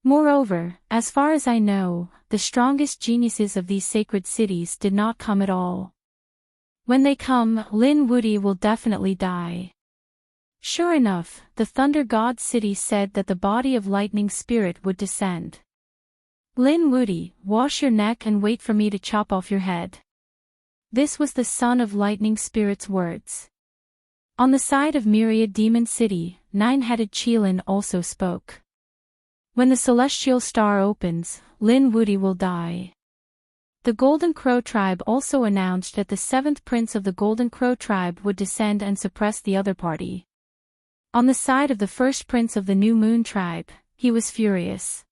Moreover, as far as I know, the strongest geniuses of these sacred cities did not come at all. When they come, Lin Wudy will definitely die. Sure enough, the Thunder God City said that the body of Lightning Spirit would descend. Lin Wudy, wash your neck and wait for me to chop off your head. This was the son of Lightning Spirit's words. On the side of Myriad Demon City, nine-headed Qilin also spoke. When the celestial star opens, Lin Wudy will die. The Golden Crow tribe also announced that the seventh prince of the Golden Crow tribe would descend and suppress the other party. On the side of the first prince of the New Moon tribe, he was furious.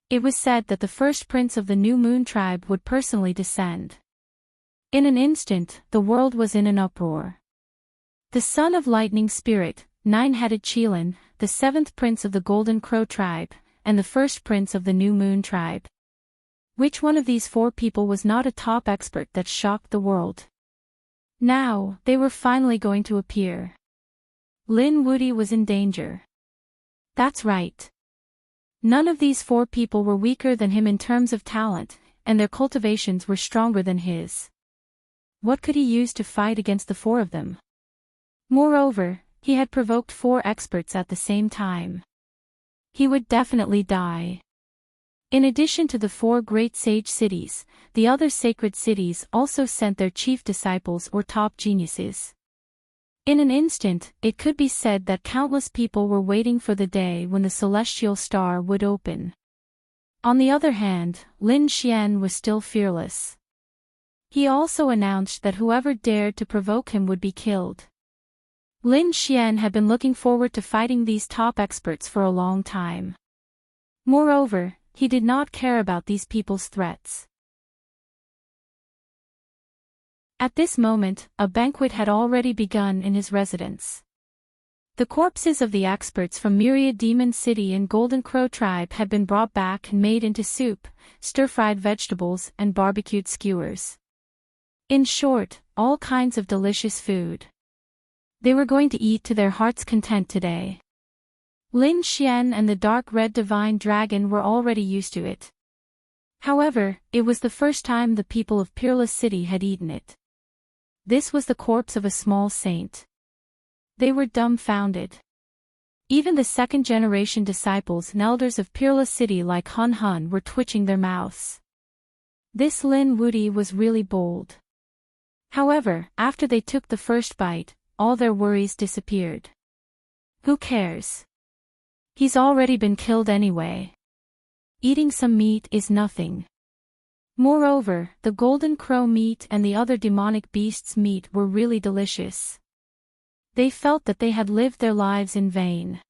It was said that the first prince of the New Moon tribe would personally descend. In an instant, the world was in an uproar. The son of Lightning Spirit, nine-headed Qilin, the seventh prince of the Golden Crow tribe, and the first prince of the New Moon tribe. Which one of these four people was not a top expert that shocked the world? Now, they were finally going to appear. Lin Wudy was in danger. That's right. None of these four people were weaker than him in terms of talent, and their cultivations were stronger than his. What could he use to fight against the four of them? Moreover, he had provoked four experts at the same time. He would definitely die. In addition to the four great sage cities, the other sacred cities also sent their chief disciples or top geniuses. In an instant, it could be said that countless people were waiting for the day when the celestial star would open. On the other hand, Lin Xian was still fearless. He also announced that whoever dared to provoke him would be killed. Lin Xian had been looking forward to fighting these top experts for a long time. Moreover, he did not care about these people's threats. At this moment, a banquet had already begun in his residence. The corpses of the experts from Myriad Demon City and Golden Crow tribe had been brought back and made into soup, stir-fried vegetables and barbecued skewers. In short, all kinds of delicious food. They were going to eat to their heart's content today. Lin Xian and the dark red divine dragon were already used to it. However, it was the first time the people of Peerless City had eaten it. This was the corpse of a small saint. They were dumbfounded. Even the second-generation disciples and elders of Peerless City like Hun Hun were twitching their mouths. This Lin Wudy was really bold. However, after they took the first bite, all their worries disappeared. Who cares? He's already been killed anyway. Eating some meat is nothing. Moreover, the golden crow meat and the other demonic beasts' meat were really delicious. They felt that they had lived their lives in vain.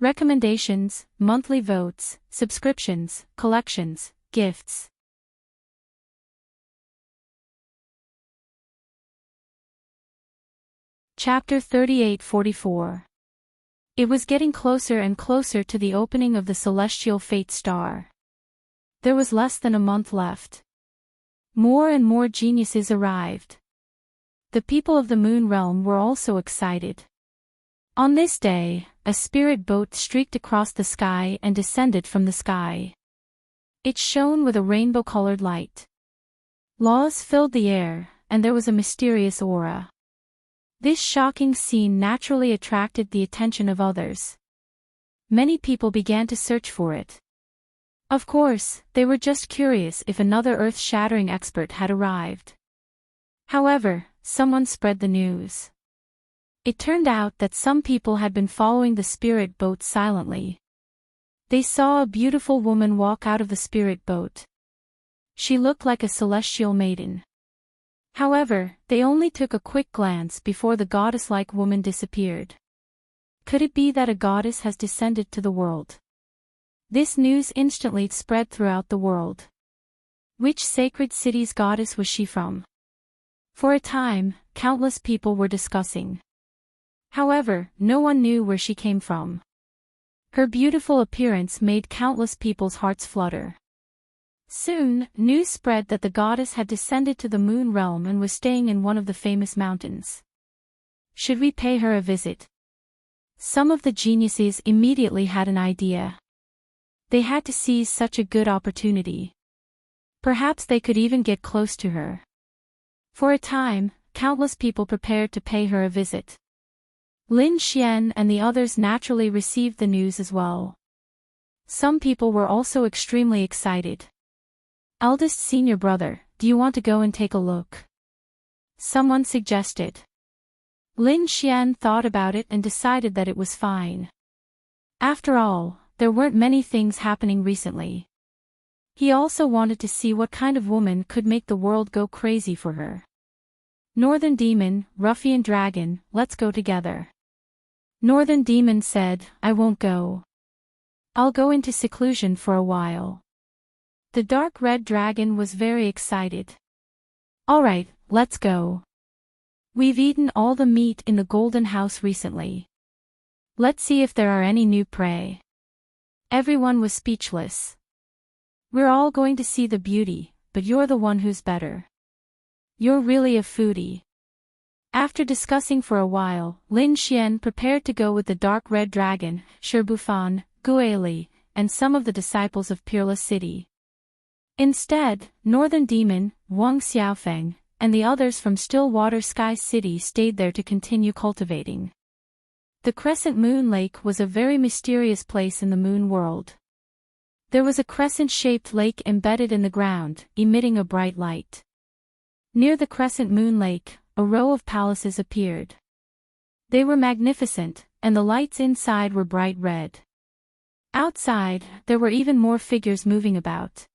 Recommendations, monthly votes, subscriptions, collections, gifts. Chapter 38-44. It was getting closer and closer to the opening of the celestial fate star. There was less than a month left. More and more geniuses arrived. The people of the Moon Realm were also excited. On this day, a spirit boat streaked across the sky and descended from the sky. It shone with a rainbow-colored light. Laws filled the air, and there was a mysterious aura. This shocking scene naturally attracted the attention of others. Many people began to search for it. Of course, they were just curious if another earth-shattering expert had arrived. However, someone spread the news. It turned out that some people had been following the spirit boat silently. They saw a beautiful woman walk out of the spirit boat. She looked like a celestial maiden. However, they only took a quick glance before the goddess-like woman disappeared. Could it be that a goddess has descended to the world? This news instantly spread throughout the world. Which sacred city's goddess was she from? For a time, countless people were discussing. However, no one knew where she came from. Her beautiful appearance made countless people's hearts flutter. Soon, news spread that the goddess had descended to the moon realm and was staying in one of the famous mountains. Should we pay her a visit? Some of the geniuses immediately had an idea. They had to seize such a good opportunity. Perhaps they could even get close to her. For a time, countless people prepared to pay her a visit. Lin Xian and the others naturally received the news as well. Some people were also extremely excited. Eldest senior brother, do you want to go and take a look? Someone suggested. Lin Xian thought about it and decided that it was fine. After all, there weren't many things happening recently. He also wanted to see what kind of woman could make the world go crazy for her. Northern Demon, Ruffian Dragon, let's go together. Northern Demon said, I won't go. I'll go into seclusion for a while. The Dark Red Dragon was very excited. Alright, let's go. We've eaten all the meat in the Golden House recently. Let's see if there are any new prey. Everyone was speechless. We're all going to see the beauty, but you're the one who's better. You're really a foodie. After discussing for a while, Lin Xian prepared to go with the Dark Red Dragon, Shirbufan, Guili, and some of the disciples of Peerless City. Instead, Northern Demon, Wang Xiaofeng, and the others from Stillwater Sky City stayed there to continue cultivating. The Crescent Moon Lake was a very mysterious place in the moon world. There was a crescent-shaped lake embedded in the ground, emitting a bright light. Near the Crescent Moon Lake, a row of palaces appeared. They were magnificent, and the lights inside were bright red. Outside, there were even more figures moving about.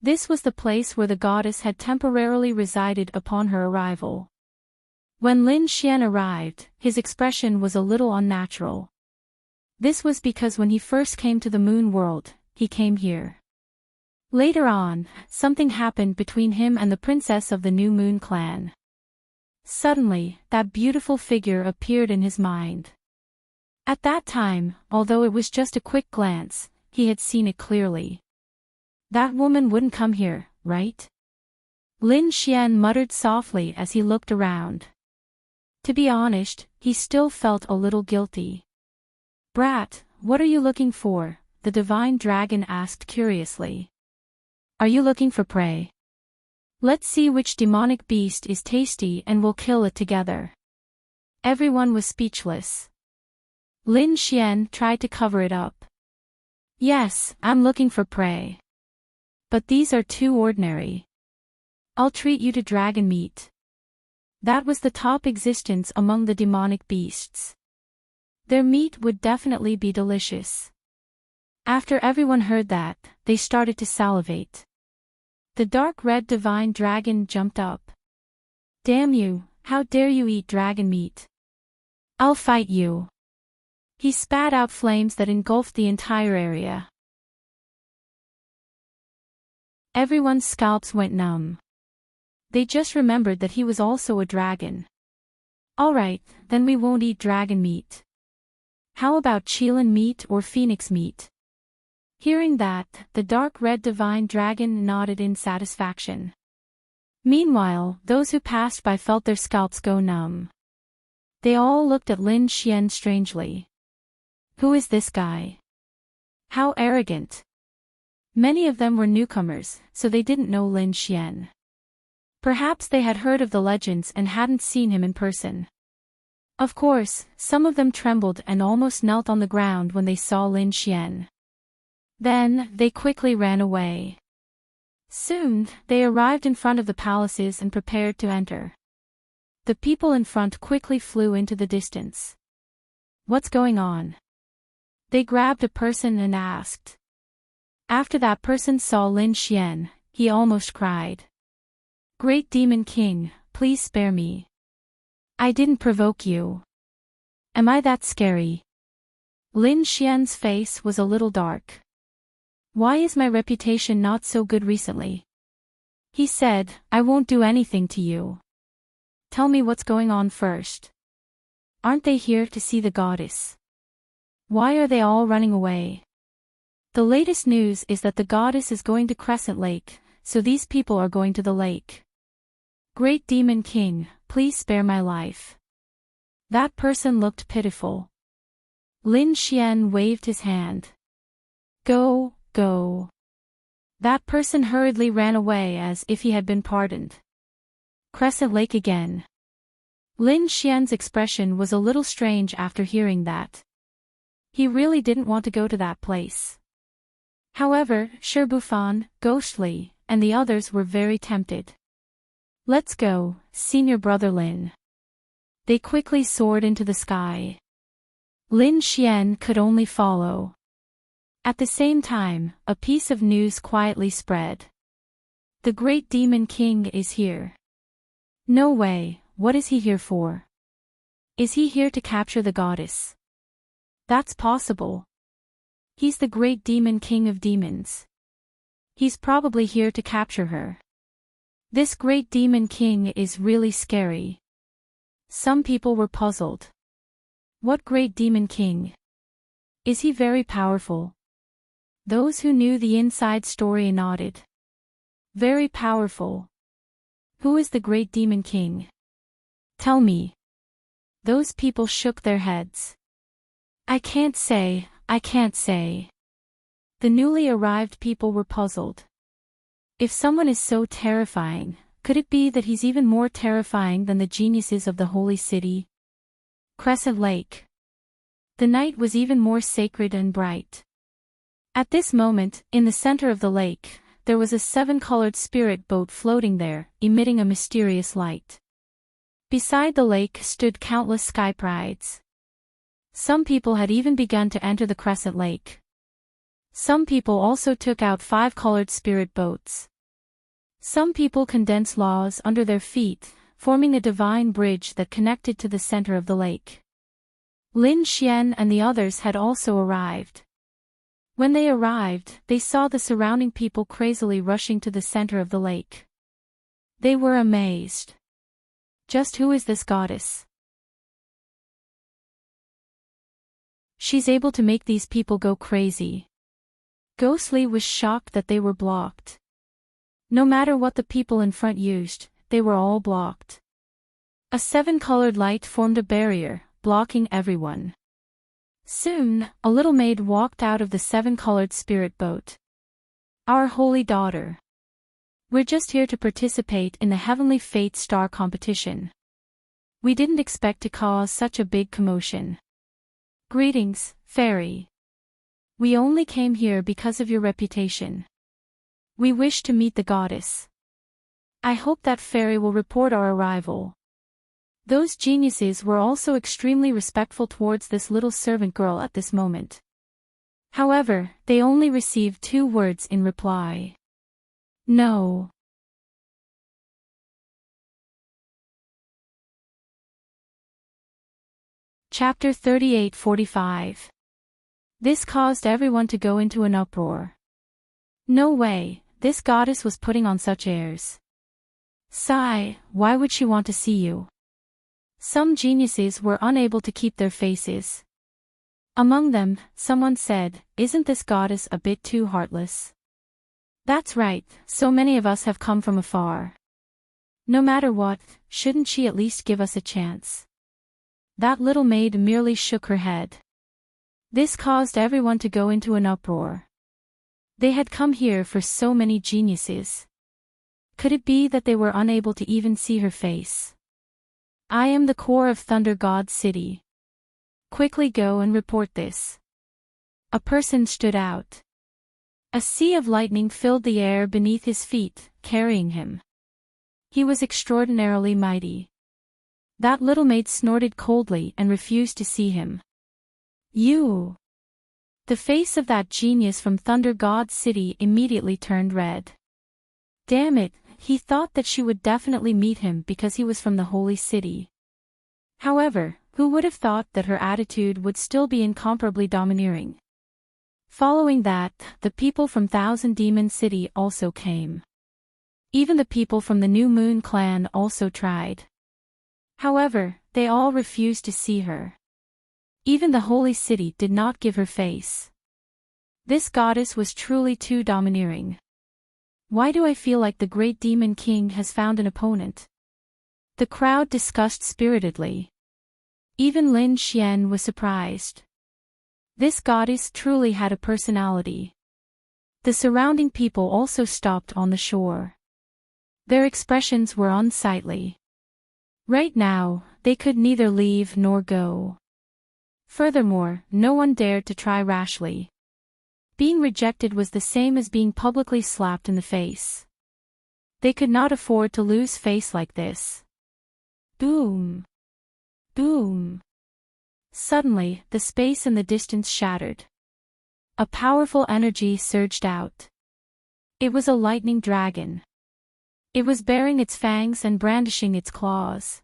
This was the place where the goddess had temporarily resided upon her arrival. When Lin Xian arrived, his expression was a little unnatural. This was because when he first came to the moon world, he came here. Later on, something happened between him and the princess of the New Moon clan. Suddenly, that beautiful figure appeared in his mind. At that time, although it was just a quick glance, he had seen it clearly. That woman wouldn't come here, right? Lin Xian muttered softly as he looked around. To be honest, he still felt a little guilty. Brat, what are you looking for? The divine dragon asked curiously. Are you looking for prey? Let's see which demonic beast is tasty and we'll kill it together. Everyone was speechless. Lin Xian tried to cover it up. Yes, I'm looking for prey. But these are too ordinary. I'll treat you to dragon meat. That was the top existence among the demonic beasts. Their meat would definitely be delicious. After everyone heard that, they started to salivate. The dark red divine dragon jumped up. Damn you, how dare you eat dragon meat? I'll fight you. He spat out flames that engulfed the entire area. Everyone's scalps went numb. They just remembered that he was also a dragon. Alright, then we won't eat dragon meat. How about Qilin meat or phoenix meat? Hearing that, the dark red divine dragon nodded in satisfaction. Meanwhile, those who passed by felt their scalps go numb. They all looked at Lin Xian strangely. Who is this guy? How arrogant. Many of them were newcomers, so they didn't know Lin Xian. Perhaps they had heard of the legends and hadn't seen him in person. Of course, some of them trembled and almost knelt on the ground when they saw Lin Xian. Then, they quickly ran away. Soon, they arrived in front of the palaces and prepared to enter. The people in front quickly flew into the distance. What's going on? They grabbed a person and asked. After that person saw Lin Xian, he almost cried. Great Demon King, please spare me. I didn't provoke you. Am I that scary? Lin Xian's face was a little dark. Why is my reputation not so good recently? He said, I won't do anything to you. Tell me what's going on first. Aren't they here to see the goddess? Why are they all running away? The latest news is that the goddess is going to Crescent Lake, so these people are going to the lake. Great Demon King, please spare my life. That person looked pitiful. Lin Xian waved his hand. Go, go. That person hurriedly ran away as if he had been pardoned. Crescent Lake again. Lin Xian's expression was a little strange after hearing that. He really didn't want to go to that place. However, Shirbufan, Ghostly, and the others were very tempted. Let's go, Senior Brother Lin. They quickly soared into the sky. Lin Xian could only follow. At the same time, a piece of news quietly spread. The Great Demon King is here. No way, what is he here for? Is he here to capture the goddess? That's possible. He's the Great Demon King of Demons. He's probably here to capture her. This Great Demon King is really scary. Some people were puzzled. What Great Demon King? Is he very powerful? Those who knew the inside story nodded. Very powerful. Who is the Great Demon King? Tell me. Those people shook their heads. I can't say, I can't say. The newly arrived people were puzzled. If someone is so terrifying, could it be that he's even more terrifying than the geniuses of the Holy City? Crescent Lake. The night was even more sacred and bright. At this moment, in the center of the lake, there was a 7-colored spirit boat floating there, emitting a mysterious light. Beside the lake stood countless sky prides. Some people had even begun to enter the Crescent Lake. Some people also took out 5-colored spirit boats. Some people condensed laws under their feet, forming a divine bridge that connected to the center of the lake. Lin Xian and the others had also arrived. When they arrived, they saw the surrounding people crazily rushing to the center of the lake. They were amazed. Just who is this goddess? She's able to make these people go crazy. Ghostly was shocked that they were blocked. No matter what the people in front used, they were all blocked. A 7-colored light formed a barrier, blocking everyone. Soon, a little maid walked out of the 7-colored spirit boat. Our holy daughter. We're just here to participate in the Heavenly Fate Star competition. We didn't expect to cause such a big commotion. Greetings, fairy. We only came here because of your reputation. We wish to meet the goddess. I hope that fairy will report our arrival. Those geniuses were also extremely respectful towards this little servant girl at this moment. However, they only received 2 words in reply. No. Chapter 38:45. This caused everyone to go into an uproar. No way, this goddess was putting on such airs. Sigh, why would she want to see you? Some geniuses were unable to keep their faces. Among them, someone said, isn't this goddess a bit too heartless? That's right, so many of us have come from afar. No matter what, shouldn't she at least give us a chance? That little maid merely shook her head. This caused everyone to go into an uproar. They had come here for so many geniuses. Could it be that they were unable to even see her face? I am the core of Thunder God City. Quickly go and report this. A person stood out. A sea of lightning filled the air beneath his feet, carrying him. He was extraordinarily mighty. That little maid snorted coldly and refused to see him. You! The face of that genius from Thunder God City immediately turned red. Damn it, he thought that she would definitely meet him because he was from the Holy City. However, who would have thought that her attitude would still be incomparably domineering? Following that, the people from Thousand Demon City also came. Even the people from the New Moon clan also tried. However, they all refused to see her. Even the Holy City did not give her face. This goddess was truly too domineering. Why do I feel like the great demon king has found an opponent? The crowd discussed spiritedly. Even Lin Xian was surprised. This goddess truly had a personality. The surrounding people also stopped on the shore. Their expressions were unsightly. Right now, they could neither leave nor go. Furthermore, no one dared to try rashly. Being rejected was the same as being publicly slapped in the face. They could not afford to lose face like this. Boom! Boom! Suddenly, the space in the distance shattered. A powerful energy surged out. It was a lightning dragon. It was baring its fangs and brandishing its claws.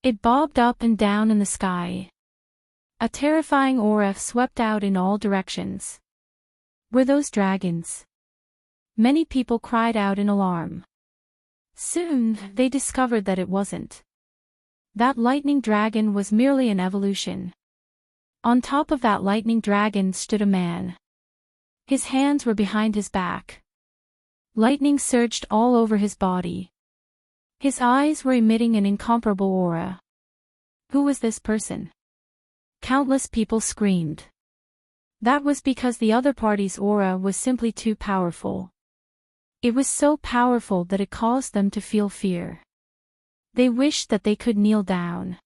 It bobbed up and down in the sky. A terrifying aura swept out in all directions. Were those dragons? Many people cried out in alarm. Soon, they discovered that it wasn't. That lightning dragon was merely an evolution. On top of that lightning dragon stood a man. His hands were behind his back. Lightning surged all over his body. His eyes were emitting an incomparable aura. Who was this person? Countless people screamed. That was because the other party's aura was simply too powerful. It was so powerful that it caused them to feel fear. They wished that they could kneel down.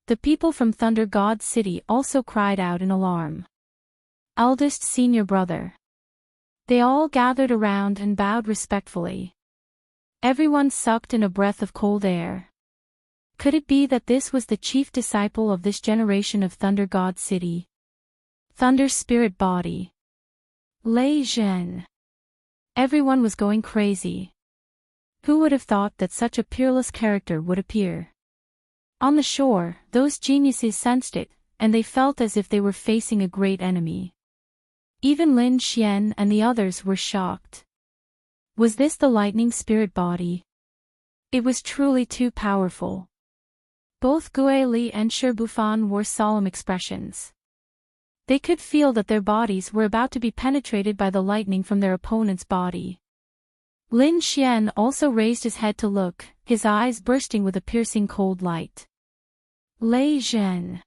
The people from Thunder God City also cried out in alarm. Eldest senior brother. They all gathered around and bowed respectfully. Everyone sucked in a breath of cold air. Could it be that this was the chief disciple of this generation of Thunder God City? Thunder Spirit Body. Lei Zhen. Everyone was going crazy. Who would have thought that such a peerless character would appear? On the shore, those geniuses sensed it, and they felt as if they were facing a great enemy. Even Lin Xian and the others were shocked. Was this the lightning spirit body? It was truly too powerful. Both Gue Li and Shi Bufan wore solemn expressions. They could feel that their bodies were about to be penetrated by the lightning from their opponent's body. Lin Xian also raised his head to look, his eyes bursting with a piercing cold light. Lei Zhen.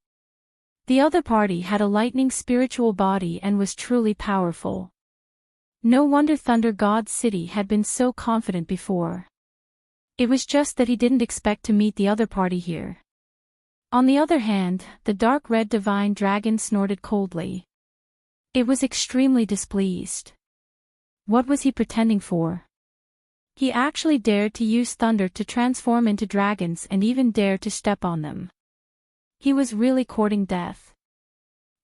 The other party had a lightning spiritual body and was truly powerful. No wonder Thunder God City had been so confident before. It was just that he didn't expect to meet the other party here. On the other hand, the dark red divine dragon snorted coldly. It was extremely displeased. What was he pretending for? He actually dared to use thunder to transform into dragons and even dared to step on them. He was really courting death.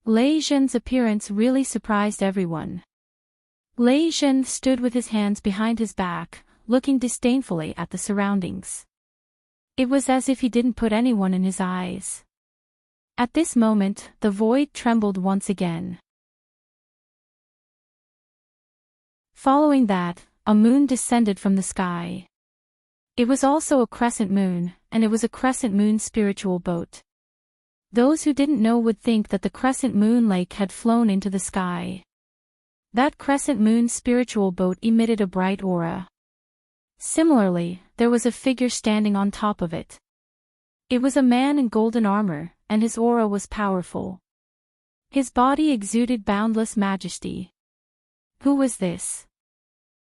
Lei Zhen's appearance really surprised everyone. Lei Zhen stood with his hands behind his back, looking disdainfully at the surroundings. It was as if he didn't put anyone in his eyes. At this moment, the void trembled once again. Following that, a moon descended from the sky. It was also a crescent moon, and it was a crescent moon spiritual boat. Those who didn't know would think that the crescent moon lake had flown into the sky. That crescent moon spiritual boat emitted a bright aura. Similarly, there was a figure standing on top of it. It was a man in golden armor, and his aura was powerful. His body exuded boundless majesty. Who was this?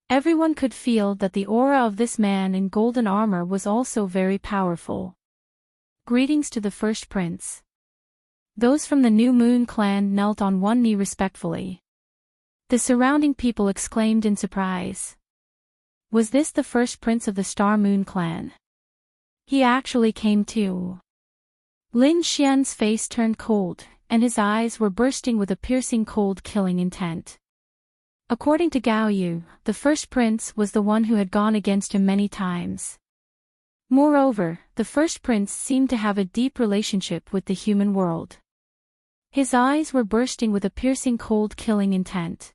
Everyone could feel that the aura of this man in golden armor was also very powerful. Greetings to the first prince. Those from the New Moon clan knelt on one knee respectfully. The surrounding people exclaimed in surprise. Was this the first prince of the Star Moon clan? He actually came too. Lin Xian's face turned cold, and his eyes were bursting with a piercing cold killing intent. According to Gao Yu, the first prince was the one who had gone against him many times. Moreover, the first prince seemed to have a deep relationship with the human world. His eyes were bursting with a piercing cold killing intent.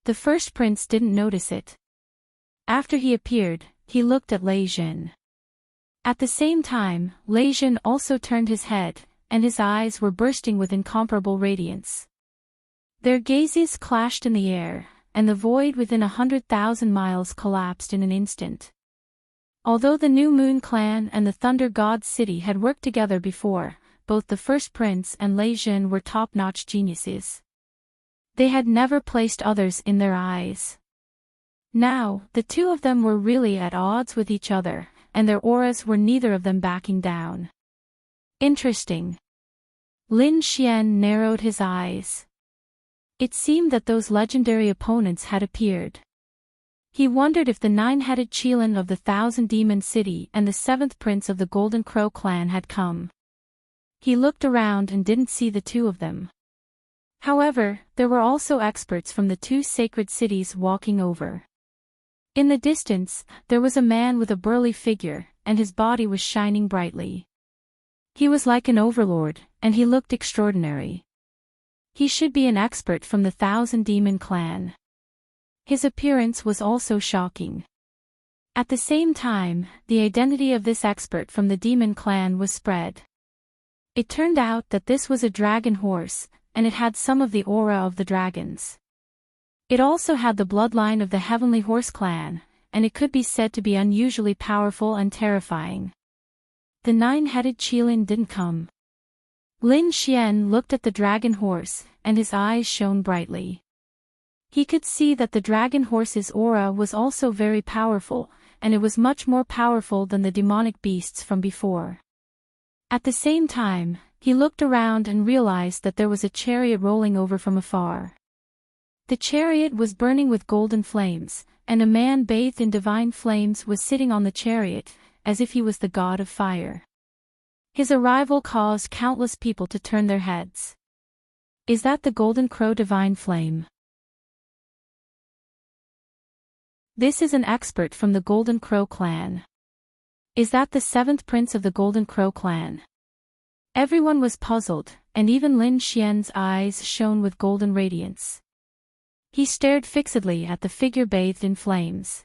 The first prince didn't notice it. After he appeared, he looked at Lei Zhen. At the same time, Lei Zhen also turned his head, and his eyes were bursting with incomparable radiance. Their gazes clashed in the air, and the void within 100,000 miles collapsed in an instant. Although the New Moon Clan and the Thunder God City had worked together before, both the first prince and Lei Jin were top-notch geniuses. They had never placed others in their eyes. Now, the two of them were really at odds with each other, and their auras were neither of them backing down. Interesting. Lin Xian narrowed his eyes. It seemed that those legendary opponents had appeared. He wondered if the nine-headed Qilin of the Thousand Demon City and the seventh prince of the Golden Crow clan had come. He looked around and didn't see the two of them. However, there were also experts from the two sacred cities walking over. In the distance, there was a man with a burly figure, and his body was shining brightly. He was like an overlord, and he looked extraordinary. He should be an expert from the Thousand Demon clan. His appearance was also shocking. At the same time, the identity of this expert from the Demon clan was spread. It turned out that this was a dragon horse, and it had some of the aura of the dragons. It also had the bloodline of the Heavenly Horse clan, and it could be said to be unusually powerful and terrifying. The nine-headed Qilin didn't come. Lin Xian looked at the dragon horse, and his eyes shone brightly. He could see that the dragon horse's aura was also very powerful, and it was much more powerful than the demonic beasts from before. At the same time, he looked around and realized that there was a chariot rolling over from afar. The chariot was burning with golden flames, and a man bathed in divine flames was sitting on the chariot, as if he was the god of fire. His arrival caused countless people to turn their heads. Is that the Golden Crow divine flame? This is an expert from the Golden Crow clan. Is that the seventh prince of the Golden Crow clan? Everyone was puzzled, and even Lin Xian's eyes shone with golden radiance. He stared fixedly at the figure bathed in flames.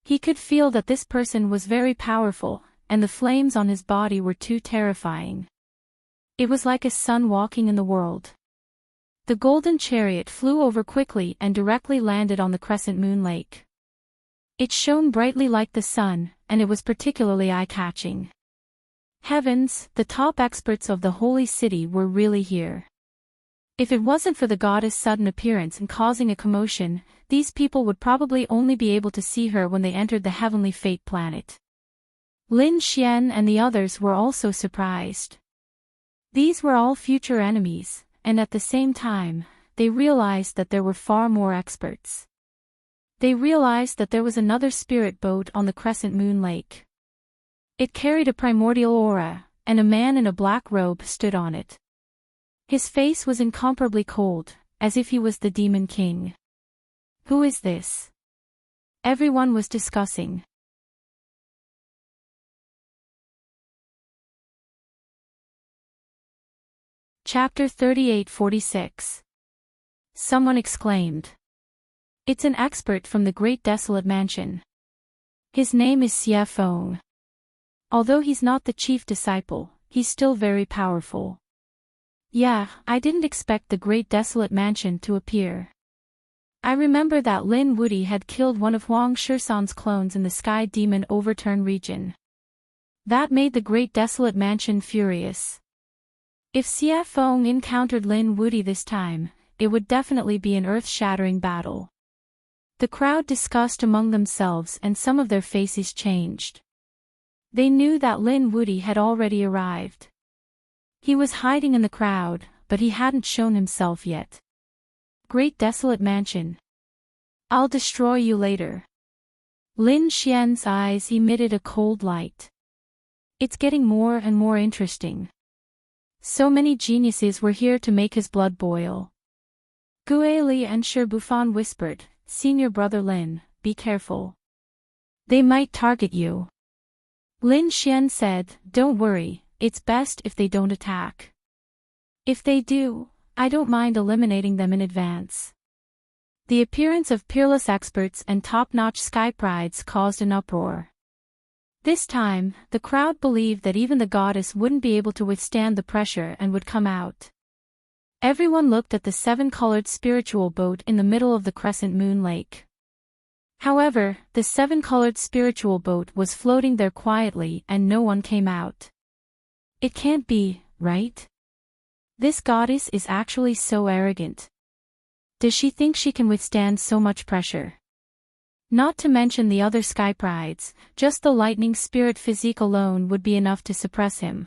He could feel that this person was very powerful, and the flames on his body were too terrifying. It was like a sun walking in the world. The golden chariot flew over quickly and directly landed on the crescent moon lake. It shone brightly like the sun, and it was particularly eye-catching. Heavens, the top experts of the holy city were really here. If it wasn't for the goddess' sudden appearance and causing a commotion, these people would probably only be able to see her when they entered the heavenly fate planet. Lin Xian and the others were also surprised. These were all future enemies, and at the same time, they realized that there were far more experts. They realized that there was another spirit boat on the crescent moon lake. It carried a primordial aura, and a man in a black robe stood on it. His face was incomparably cold, as if he was the demon king. Who is this? Everyone was discussing. Chapter 38-46. Someone exclaimed. It's an expert from the Great Desolate Mansion. His name is Xie Feng. Although he's not the chief disciple, he's still very powerful. Yeah, I didn't expect the Great Desolate Mansion to appear. I remember that Lin Wuti had killed one of Huang Shisan's clones in the Sky Demon Overturn region. That made the Great Desolate Mansion furious. If Xie Feng encountered Lin Wuti this time, it would definitely be an earth-shattering battle. The crowd discussed among themselves and some of their faces changed. They knew that Lin Wuti had already arrived. He was hiding in the crowd, but he hadn't shown himself yet. Great Desolate Mansion. I'll destroy you later. Lin Xian's eyes emitted a cold light. It's getting more and more interesting. So many geniuses were here to make his blood boil. Guili and Shi Bufan whispered, Senior Brother Lin, be careful. They might target you. Lin Xian said, Don't worry, it's best if they don't attack. If they do, I don't mind eliminating them in advance. The appearance of peerless experts and top-notch sky prides caused an uproar. This time, the crowd believed that even the goddess wouldn't be able to withstand the pressure and would come out. Everyone looked at the seven-colored spiritual boat in the middle of the crescent moon lake. However, the seven-colored spiritual boat was floating there quietly and no one came out. It can't be, right? This goddess is actually so arrogant. Does she think she can withstand so much pressure? Not to mention the other sky prides, just the lightning spirit physique alone would be enough to suppress him.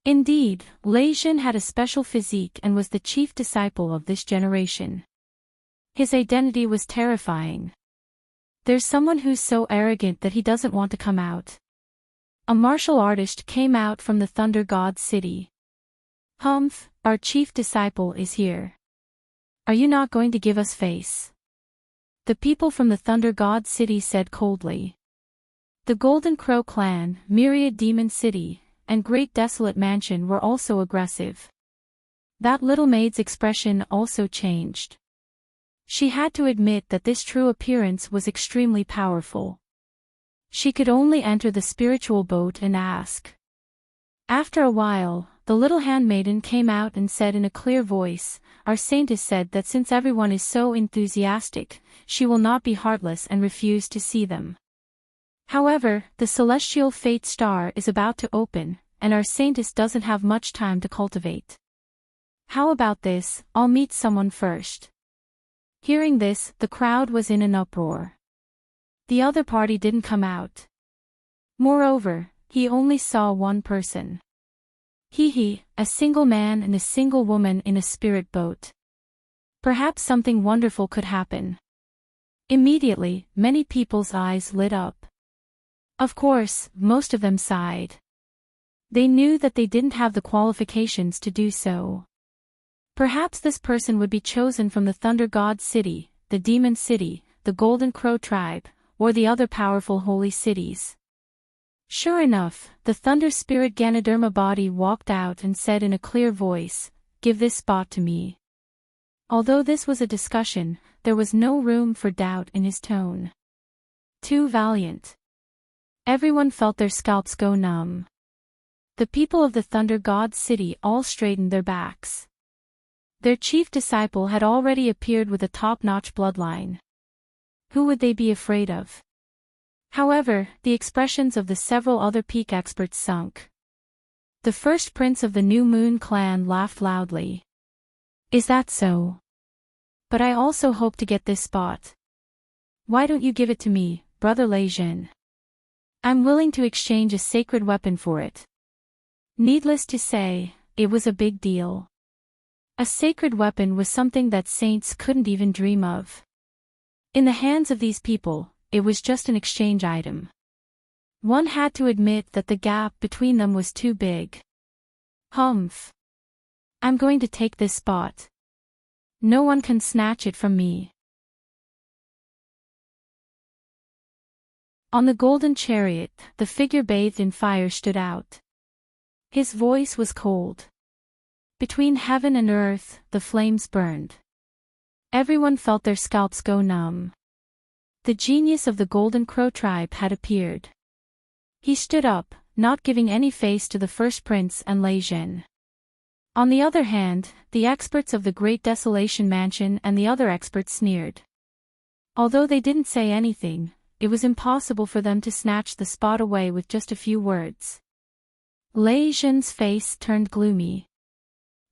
Indeed, Lei Jin had a special physique and was the chief disciple of this generation. His identity was terrifying. There's someone who's so arrogant that he doesn't want to come out. A martial artist came out from the Thunder God City. Humph, our chief disciple is here. Are you not going to give us face? The people from the Thunder God City said coldly. The Golden Crow clan, Myriad Demon City, and Great Desolate Mansion were also aggressive. That little maid's expression also changed. She had to admit that this true appearance was extremely powerful. She could only enter the spiritual boat and ask. After a while, the little handmaiden came out and said in a clear voice, "Our saintess said that since everyone is so enthusiastic, she will not be heartless and refuse to see them. However, the celestial fate star is about to open, and our saintess doesn't have much time to cultivate. How about this, I'll meet someone first." Hearing this, the crowd was in an uproar. The other party didn't come out. Moreover, he only saw one person. A single man and a single woman in a spirit boat. Perhaps something wonderful could happen. Immediately, many people's eyes lit up. Of course, most of them sighed. They knew that they didn't have the qualifications to do so. Perhaps this person would be chosen from the Thunder God City, the Demon City, the Golden Crow Tribe, or the other powerful holy cities. Sure enough, the Thunder Spirit Ganoderma body walked out and said in a clear voice, "Give this spot to me." Although this was a discussion, there was no room for doubt in his tone. Too valiant. Everyone felt their scalps go numb. The people of the Thunder God City all straightened their backs. Their chief disciple had already appeared with a top-notch bloodline. Who would they be afraid of? However, the expressions of the several other peak experts sunk. The first prince of the New Moon clan laughed loudly. "Is that so? But I also hope to get this spot. Why don't you give it to me, Brother Lei Jin? I'm willing to exchange a sacred weapon for it." Needless to say, it was a big deal. A sacred weapon was something that saints couldn't even dream of. In the hands of these people, it was just an exchange item. One had to admit that the gap between them was too big. Humph. I'm going to take this spot. No one can snatch it from me. On the golden chariot, the figure bathed in fire stood out. His voice was cold. Between heaven and earth, the flames burned. Everyone felt their scalps go numb. The genius of the Golden Crow tribe had appeared. He stood up, not giving any face to the first prince and Lei Jin. On the other hand, the experts of the Great Desolation Mansion and the other experts sneered. Although they didn't say anything, it was impossible for them to snatch the spot away with just a few words. Lei Jin's face turned gloomy.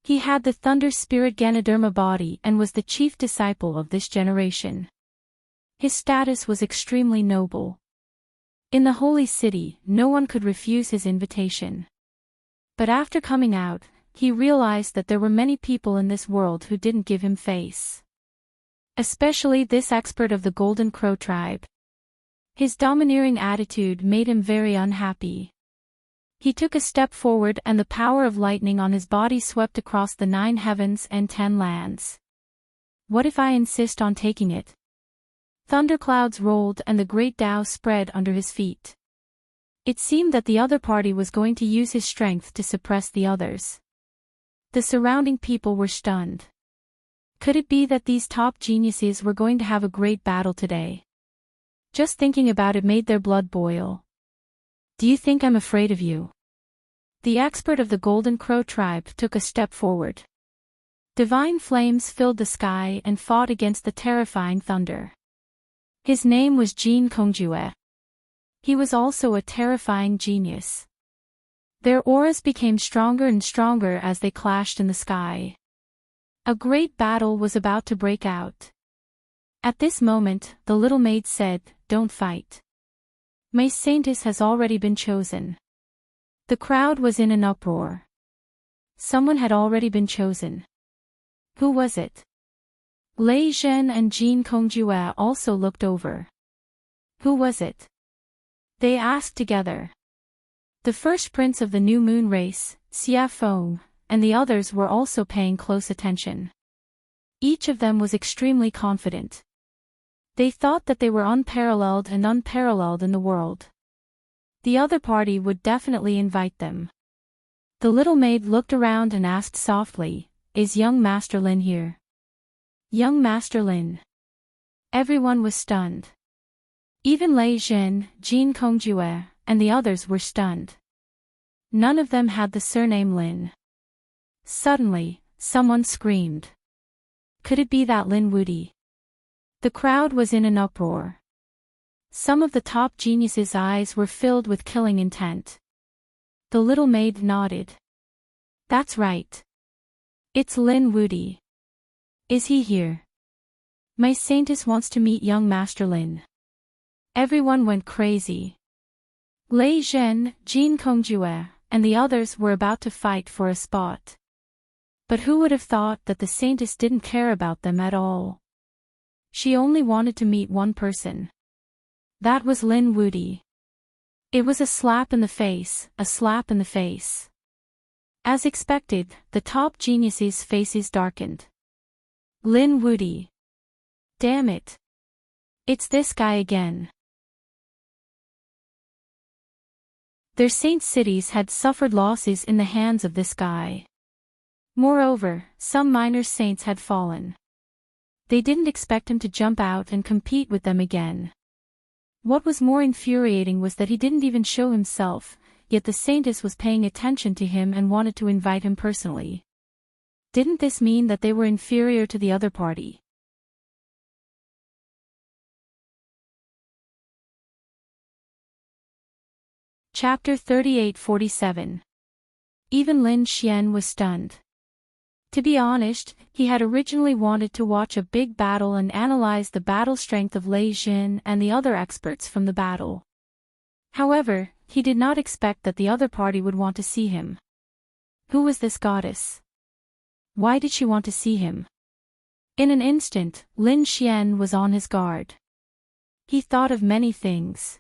He had the Thunder Spirit Ganoderma body and was the chief disciple of this generation. His status was extremely noble. In the Holy City, no one could refuse his invitation. But after coming out, he realized that there were many people in this world who didn't give him face. Especially this expert of the Golden Crow tribe. His domineering attitude made him very unhappy. He took a step forward and the power of lightning on his body swept across the 9 heavens and 10 lands. What if I insist on taking it? Thunderclouds rolled and the great Tao spread under his feet. It seemed that the other party was going to use his strength to suppress the others. The surrounding people were stunned. Could it be that these top geniuses were going to have a great battle today? Just thinking about it made their blood boil. Do you think I'm afraid of you? The expert of the Golden Crow tribe took a step forward. Divine flames filled the sky and fought against the terrifying thunder. His name was Jin Kongjue. He was also a terrifying genius. Their auras became stronger and stronger as they clashed in the sky. A great battle was about to break out. At this moment, the little maid said, "Don't fight. My saintess has already been chosen." The crowd was in an uproar. Someone had already been chosen. Who was it? Lei Zhen and Jin Kongjue also looked over. Who was it? They asked together. The first prince of the new moon race, Xia Feng, and the others were also paying close attention. Each of them was extremely confident. They thought that they were unparalleled in the world. The other party would definitely invite them. The little maid looked around and asked softly, "Is young Master Lin here?" Young Master Lin. Everyone was stunned. Even Lei Zhen, Jin Kongjue, and the others were stunned. None of them had the surname Lin. Suddenly, someone screamed. Could it be that Lin Wudi? The crowd was in an uproar. Some of the top geniuses' eyes were filled with killing intent. The little maid nodded. That's right. It's Lin Wudi. Is he here? My saintess wants to meet young Master Lin. Everyone went crazy. Lei Zhen, Jin Kongjue, and the others were about to fight for a spot. But who would have thought that the saintess didn't care about them at all? She only wanted to meet one person. That was Lin Wudi. It was a slap in the face, a slap in the face. As expected, the top geniuses' faces darkened. Lin Wudi. Damn it. It's this guy again. Their saint cities had suffered losses in the hands of this guy. Moreover, some minor saints had fallen. They didn't expect him to jump out and compete with them again. What was more infuriating was that he didn't even show himself, yet the saintess was paying attention to him and wanted to invite him personally. Didn't this mean that they were inferior to the other party? Chapter 38-47. Even Lin Xian was stunned. To be honest, he had originally wanted to watch a big battle and analyze the battle strength of Lei Zhen and the other experts from the battle. However, he did not expect that the other party would want to see him. Who was this goddess? Why did she want to see him? In an instant, Lin Xian was on his guard. He thought of many things.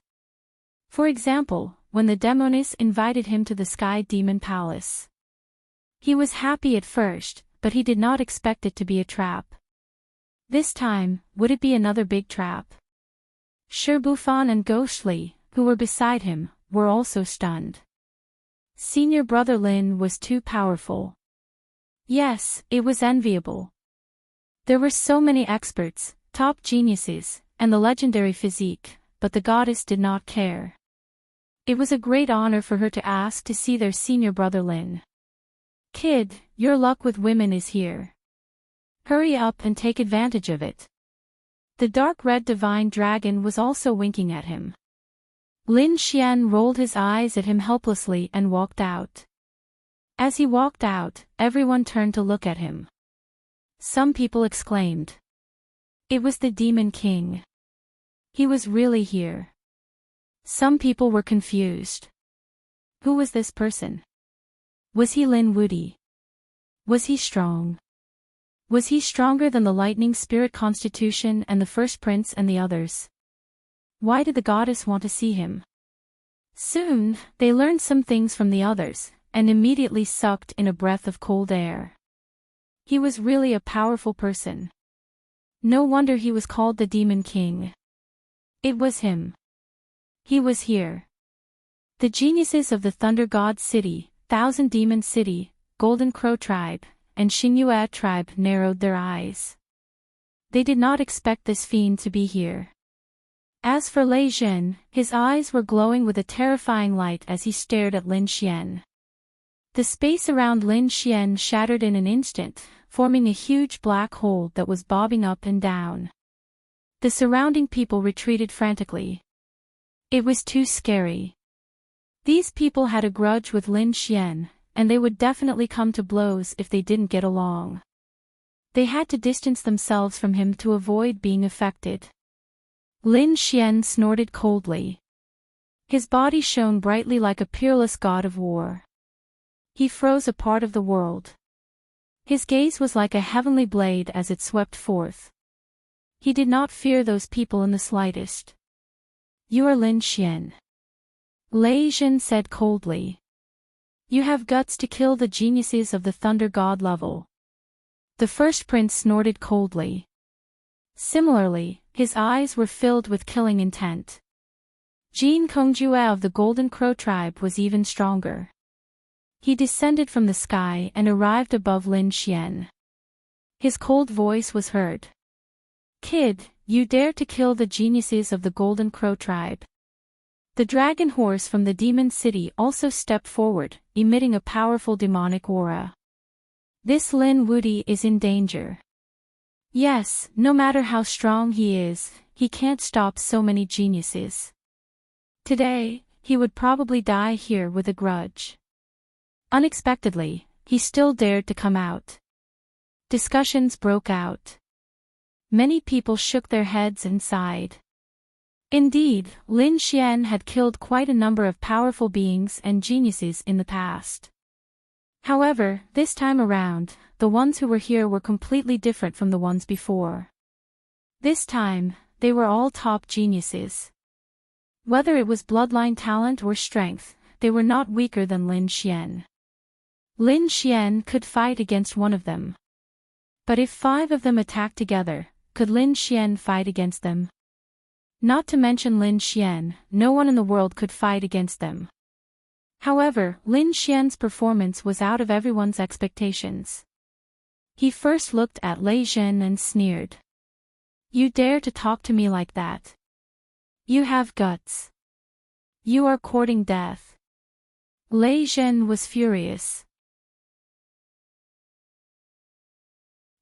For example, when the demoness invited him to the Sky Demon Palace. He was happy at first, but he did not expect it to be a trap. This time, would it be another big trap? Shirbufan and Ghostly, who were beside him, were also stunned. Senior brother Lin was too powerful. Yes, it was enviable. There were so many experts, top geniuses, and the legendary physique, but the goddess did not care. It was a great honor for her to ask to see their senior brother Lin. Kid, your luck with women is here. Hurry up and take advantage of it. The dark red divine dragon was also winking at him. Lin Xian rolled his eyes at him helplessly and walked out. As he walked out, everyone turned to look at him. Some people exclaimed. It was the Demon King. He was really here. Some people were confused. Who was this person? Was he Lin Wudi? Was he strong? Was he stronger than the lightning spirit constitution and the first prince and the others? Why did the goddess want to see him? Soon, they learned some things from the others, and immediately sucked in a breath of cold air. He was really a powerful person. No wonder he was called the Demon King. It was him. He was here. The geniuses of the Thunder God City, Thousand Demon City, Golden Crow Tribe, and Xinyue Tribe narrowed their eyes. They did not expect this fiend to be here. As for Lei Zhen, his eyes were glowing with a terrifying light as he stared at Lin Xian. The space around Lin Xian shattered in an instant, forming a huge black hole that was bobbing up and down. The surrounding people retreated frantically. It was too scary. These people had a grudge with Lin Xian, and they would definitely come to blows if they didn't get along. They had to distance themselves from him to avoid being affected. Lin Xian snorted coldly. His body shone brightly like a peerless god of war. He froze a part of the world. His gaze was like a heavenly blade as it swept forth. He did not fear those people in the slightest. "You are Lin Xian," Lei Jin said coldly. "You have guts to kill the geniuses of the Thunder God level." The first prince snorted coldly. Similarly, his eyes were filled with killing intent. Jin Kongjue of the Golden Crow tribe was even stronger. He descended from the sky and arrived above Lin Xian. His cold voice was heard. "Kid, you dare to kill the geniuses of the Golden Crow tribe." The dragon horse from the demon city also stepped forward, emitting a powerful demonic aura. "This Lin Wudi is in danger. Yes, no matter how strong he is, he can't stop so many geniuses. Today, he would probably die here with a grudge." Unexpectedly, he still dared to come out. Discussions broke out. Many people shook their heads and sighed. Indeed, Lin Xian had killed quite a number of powerful beings and geniuses in the past. However, this time around, the ones who were here were completely different from the ones before. This time, they were all top geniuses. Whether it was bloodline talent or strength, they were not weaker than Lin Xian. Lin Xian could fight against one of them. But if 5 of them attacked together, could Lin Xian fight against them? Not to mention Lin Xian, no one in the world could fight against them. However, Lin Xian's performance was out of everyone's expectations. He first looked at Lei Jin and sneered. "You dare to talk to me like that? You have guts. You are courting death." Lei Jin was furious.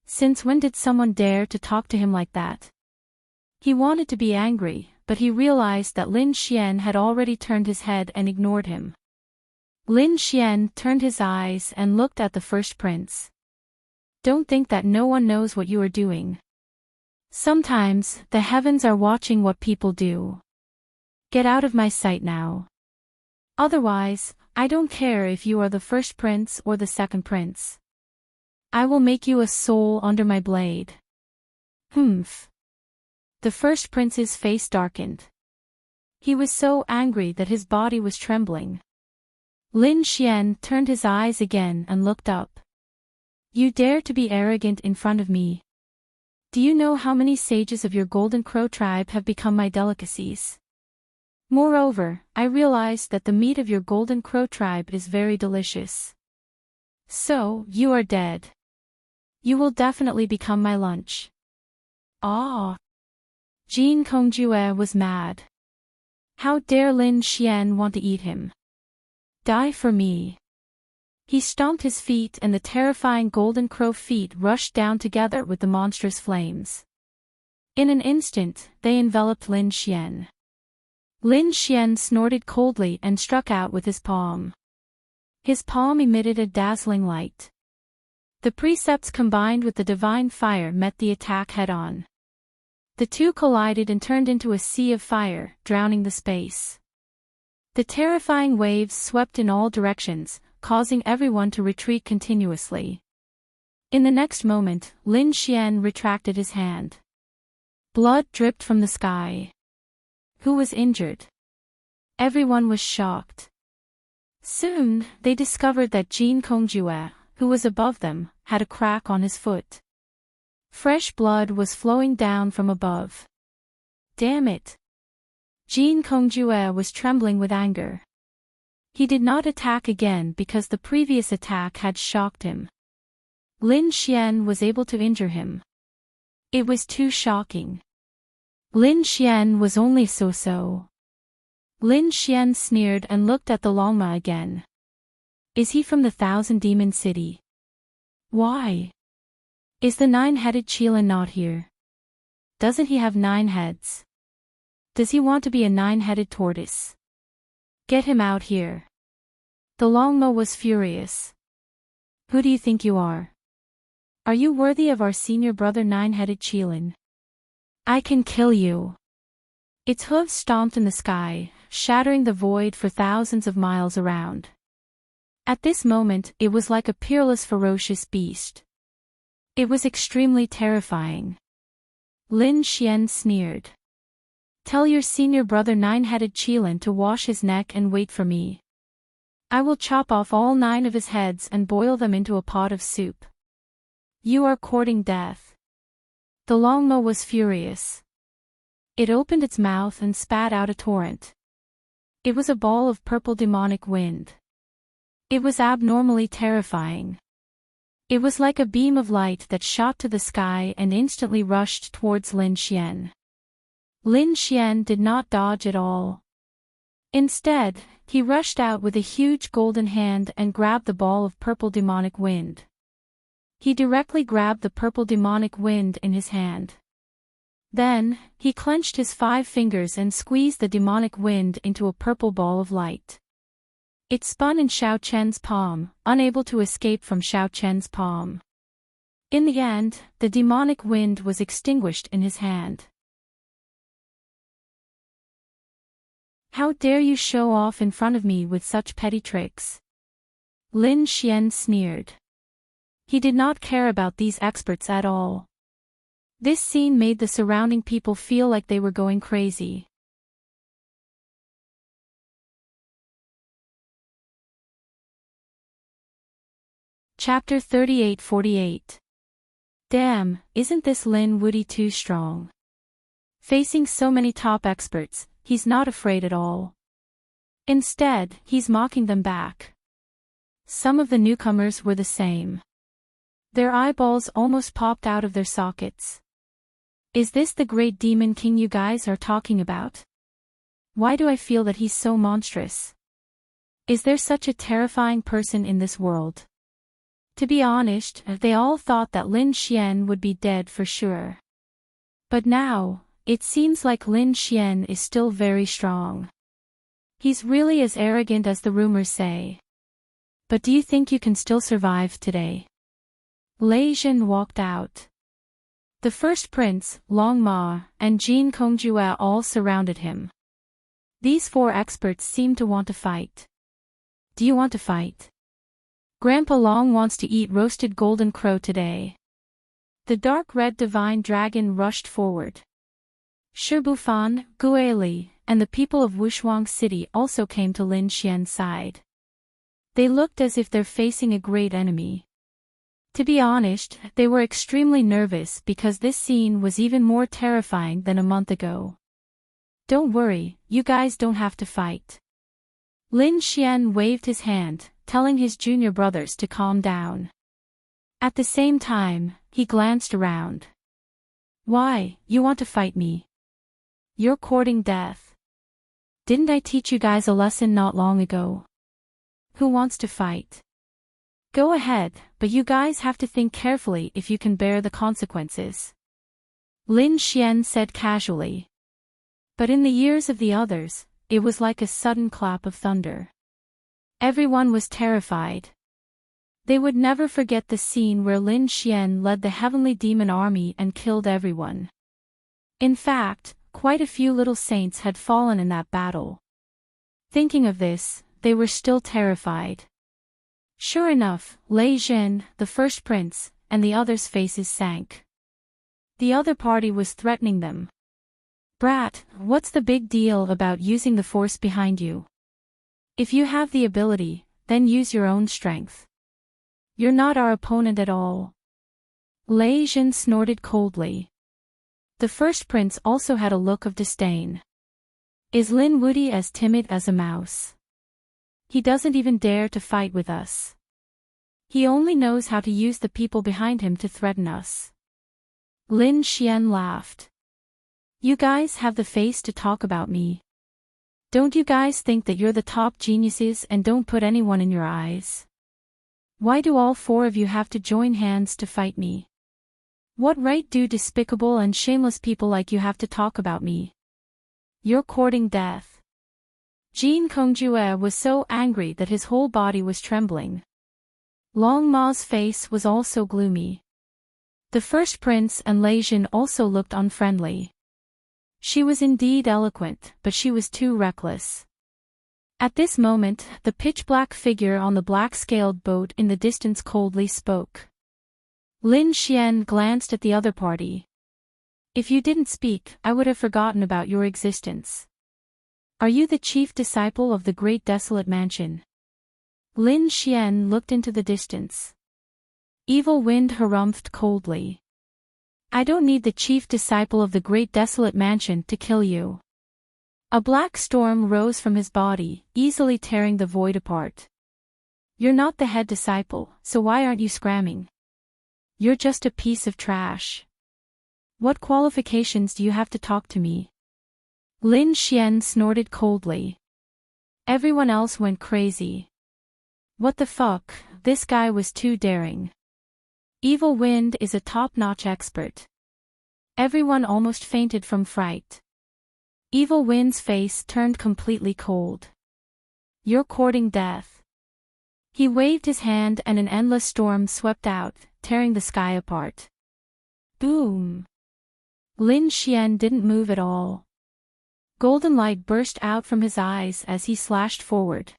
Since when did someone dare to talk to him like that? He wanted to be angry, but he realized that Lin Xian had already turned his head and ignored him. Lin Xian turned his eyes and looked at the first prince. "Don't think that no one knows what you are doing. Sometimes, the heavens are watching what people do. Get out of my sight now. Otherwise, I don't care if you are the first prince or the second prince. I will make you a soul under my blade." Humph. The first prince's face darkened. He was so angry that his body was trembling. Lin Xian turned his eyes again and looked up. "You dare to be arrogant in front of me? Do you know how many sages of your Golden Crow tribe have become my delicacies? Moreover, I realize that the meat of your Golden Crow tribe is very delicious. So, you are dead. You will definitely become my lunch." Ah! Jin Kongjue was mad. How dare Lin Xian want to eat him? Die for me. He stomped his feet and the terrifying Golden Crow feet rushed down together with the monstrous flames. In an instant, they enveloped Lin Xian. Lin Xian snorted coldly and struck out with his palm. His palm emitted a dazzling light. The precepts combined with the divine fire met the attack head-on. The two collided and turned into a sea of fire, drowning the space. The terrifying waves swept in all directions, causing everyone to retreat continuously. In the next moment, Lin Xian retracted his hand. Blood dripped from the sky. Who was injured? Everyone was shocked. Soon, they discovered that Jin Kongjue, who was above them, had a crack on his foot. Fresh blood was flowing down from above. Damn it! Jin Kongjue was trembling with anger. He did not attack again because the previous attack had shocked him. Lin Xian was able to injure him. It was too shocking. Lin Xian was only so-so. Lin Xian sneered and looked at the Longma again. Is he from the Thousand Demon City? Why? Is the nine-headed Qilin not here? Doesn't he have 9 heads? Does he want to be a 9-headed tortoise? Get him out here. The Longmo was furious. Who do you think you are? Are you worthy of our senior brother 9-headed Qilin? I can kill you. Its hooves stomped in the sky, shattering the void for thousands of miles around. At this moment, it was like a peerless ferocious beast. It was extremely terrifying. Lin Xian sneered. Tell your senior brother 9-headed Qilin to wash his neck and wait for me. I will chop off all 9 of his heads and boil them into a pot of soup. You are courting death. The Longmo was furious. It opened its mouth and spat out a torrent. It was a ball of purple demonic wind. It was abnormally terrifying. It was like a beam of light that shot to the sky and instantly rushed towards Lin Xian. Lin Xian did not dodge at all. Instead, he rushed out with a huge golden hand and grabbed the ball of purple demonic wind. He directly grabbed the purple demonic wind in his hand. Then, he clenched his 5 fingers and squeezed the demonic wind into a purple ball of light. It spun in Xiao Chen's palm, unable to escape from Xiao Chen's palm. In the end, the demonic wind was extinguished in his hand. How dare you show off in front of me with such petty tricks? Lin Xian sneered. He did not care about these experts at all. This scene made the surrounding people feel like they were going crazy. Chapter 38-48. Damn, isn't this Lin Woody too strong? Facing so many top experts, he's not afraid at all. Instead, he's mocking them back. Some of the newcomers were the same. Their eyeballs almost popped out of their sockets. Is this the great demon king you guys are talking about? Why do I feel that he's so monstrous? Is there such a terrifying person in this world? To be honest, they all thought that Lin Xian would be dead for sure. But now, it seems like Lin Xian is still very strong. He's really as arrogant as the rumors say. But do you think you can still survive today? Lei Jin walked out. The first prince, Long Ma, and Jin Kongjue all surrounded him. These 4 experts seemed to want to fight. Do you want to fight? Grandpa Long wants to eat roasted golden crow today. The dark red divine dragon rushed forward. Shibufan, Guili, and the people of Wushuang City also came to Lin Xian's side. They looked as if they're facing a great enemy. To be honest, they were extremely nervous because this scene was even more terrifying than a month ago. Don't worry, you guys don't have to fight. Lin Xian waved his hand, telling his junior brothers to calm down. At the same time, he glanced around. Why, you want to fight me? You're courting death. Didn't I teach you guys a lesson not long ago? Who wants to fight? Go ahead, but you guys have to think carefully if you can bear the consequences. Lin Xian said casually. But in the ears of the others, it was like a sudden clap of thunder. Everyone was terrified. They would never forget the scene where Lin Xian led the heavenly demon army and killed everyone. In fact, quite a few little saints had fallen in that battle. Thinking of this, they were still terrified. Sure enough, Lei Jin, the first prince, and the others' faces sank. The other party was threatening them. Brat, what's the big deal about using the force behind you? If you have the ability, then use your own strength. You're not our opponent at all. Lei Jin snorted coldly. The first prince also had a look of disdain. Is Lin Woody as timid as a mouse? He doesn't even dare to fight with us. He only knows how to use the people behind him to threaten us. Lin Xian laughed. You guys have the face to talk about me. Don't you guys think that you're the top geniuses and don't put anyone in your eyes? Why do all four of you have to join hands to fight me? What right do despicable and shameless people like you have to talk about me? You're courting death. Jin Kongjue was so angry that his whole body was trembling. Long Ma's face was also gloomy. The first prince and Lei Jin also looked unfriendly. She was indeed eloquent, but she was too reckless. At this moment, the pitch-black figure on the black-scaled boat in the distance coldly spoke. Lin Xian glanced at the other party. If you didn't speak, I would have forgotten about your existence. Are you the chief disciple of the Great Desolate Mansion? Lin Xian looked into the distance. Evil Wind harumphed coldly. I don't need the chief disciple of the Great Desolate Mansion to kill you. A black storm rose from his body, easily tearing the void apart. You're not the head disciple, so why aren't you scramming? You're just a piece of trash. What qualifications do you have to talk to me? Lin Xian snorted coldly. Everyone else went crazy. What the fuck, this guy was too daring. Evil Wind is a top-notch expert. Everyone almost fainted from fright. Evil Wind's face turned completely cold. You're courting death. He waved his hand and an endless storm swept out, tearing the sky apart. Boom! Lin Xian didn't move at all. Golden light burst out from his eyes as he slashed forward.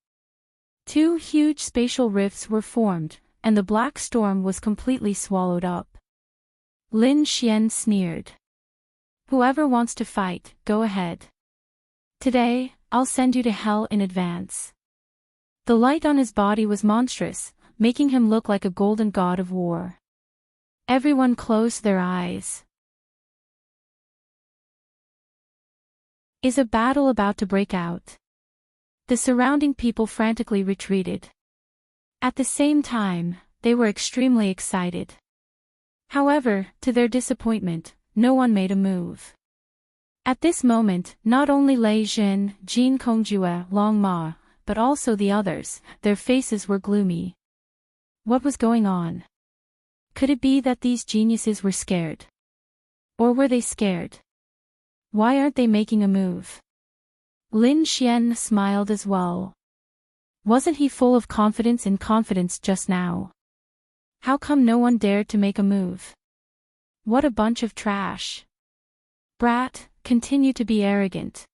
Two huge spatial rifts were formed, and the black storm was completely swallowed up. Lin Xian sneered. Whoever wants to fight, go ahead. Today, I'll send you to hell in advance. The light on his body was monstrous, making him look like a golden god of war. Everyone closed their eyes. Is a battle about to break out? The surrounding people frantically retreated. At the same time, they were extremely excited. However, to their disappointment, no one made a move. At this moment, not only Lei Jin, Jin Kongjue, Long Ma, but also the others, their faces were gloomy. What was going on? Could it be that these geniuses were scared? Or were they scared? Why aren't they making a move? Lin Xian smiled as well. Wasn't he full of confidence in confidence just now? How come no one dared to make a move? What a bunch of trash. Brat, continue to be arrogant.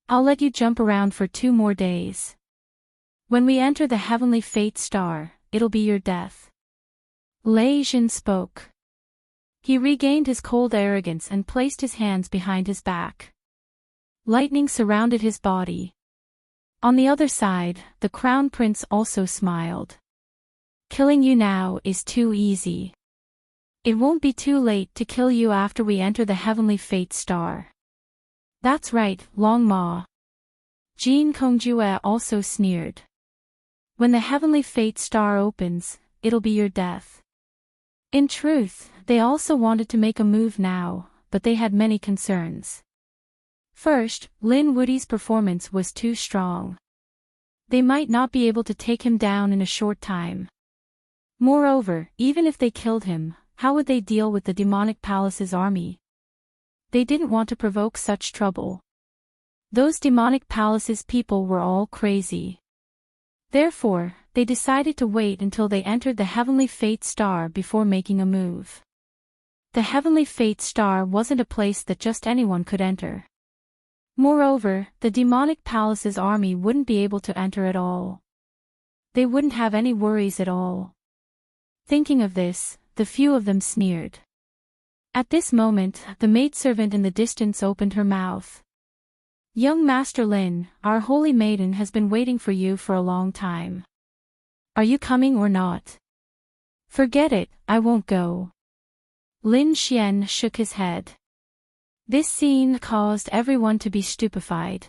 I'll let you jump around for 2 more days. When we enter the heavenly fate star, it'll be your death. Lei Jin spoke. He regained his cold arrogance and placed his hands behind his back. Lightning surrounded his body. On the other side, the crown prince also smiled. Killing you now is too easy. It won't be too late to kill you after we enter the heavenly fate star. That's right, Long Ma. Jin Kongjue also sneered. When the heavenly fate star opens, it'll be your death. In truth, they also wanted to make a move now, but they had many concerns. First, Lin Wudi's performance was too strong. They might not be able to take him down in a short time. Moreover, even if they killed him, how would they deal with the demonic palace's army? They didn't want to provoke such trouble. Those demonic palace's people were all crazy. Therefore, they decided to wait until they entered the heavenly fate star before making a move. The heavenly fate star wasn't a place that just anyone could enter. Moreover, the demonic palace's army wouldn't be able to enter at all. They wouldn't have any worries at all. Thinking of this, the few of them sneered. At this moment, the maidservant in the distance opened her mouth. Young Master Lin, our holy maiden has been waiting for you for a long time. Are you coming or not? Forget it, I won't go. Lin Xian shook his head. This scene caused everyone to be stupefied.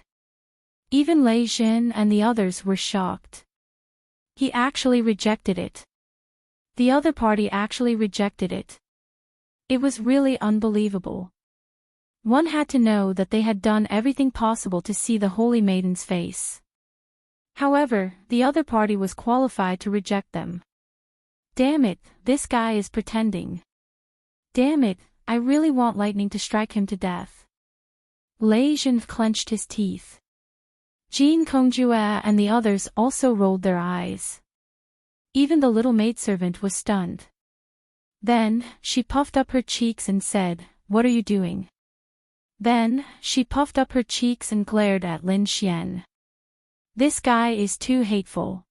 Even Lei Jin and the others were shocked. He actually rejected it. The other party actually rejected it. It was really unbelievable. One had to know that they had done everything possible to see the Holy Maiden's face. However, the other party was qualified to reject them. Damn it, this guy is pretending. Damn it, I really want lightning to strike him to death. Lei Jin clenched his teeth. Jean Kongjue and the others also rolled their eyes. Even the little maidservant was stunned. Then, she puffed up her cheeks and said, "What are you doing?" Then, she puffed up her cheeks and glared at Lin Xian. This guy is too hateful.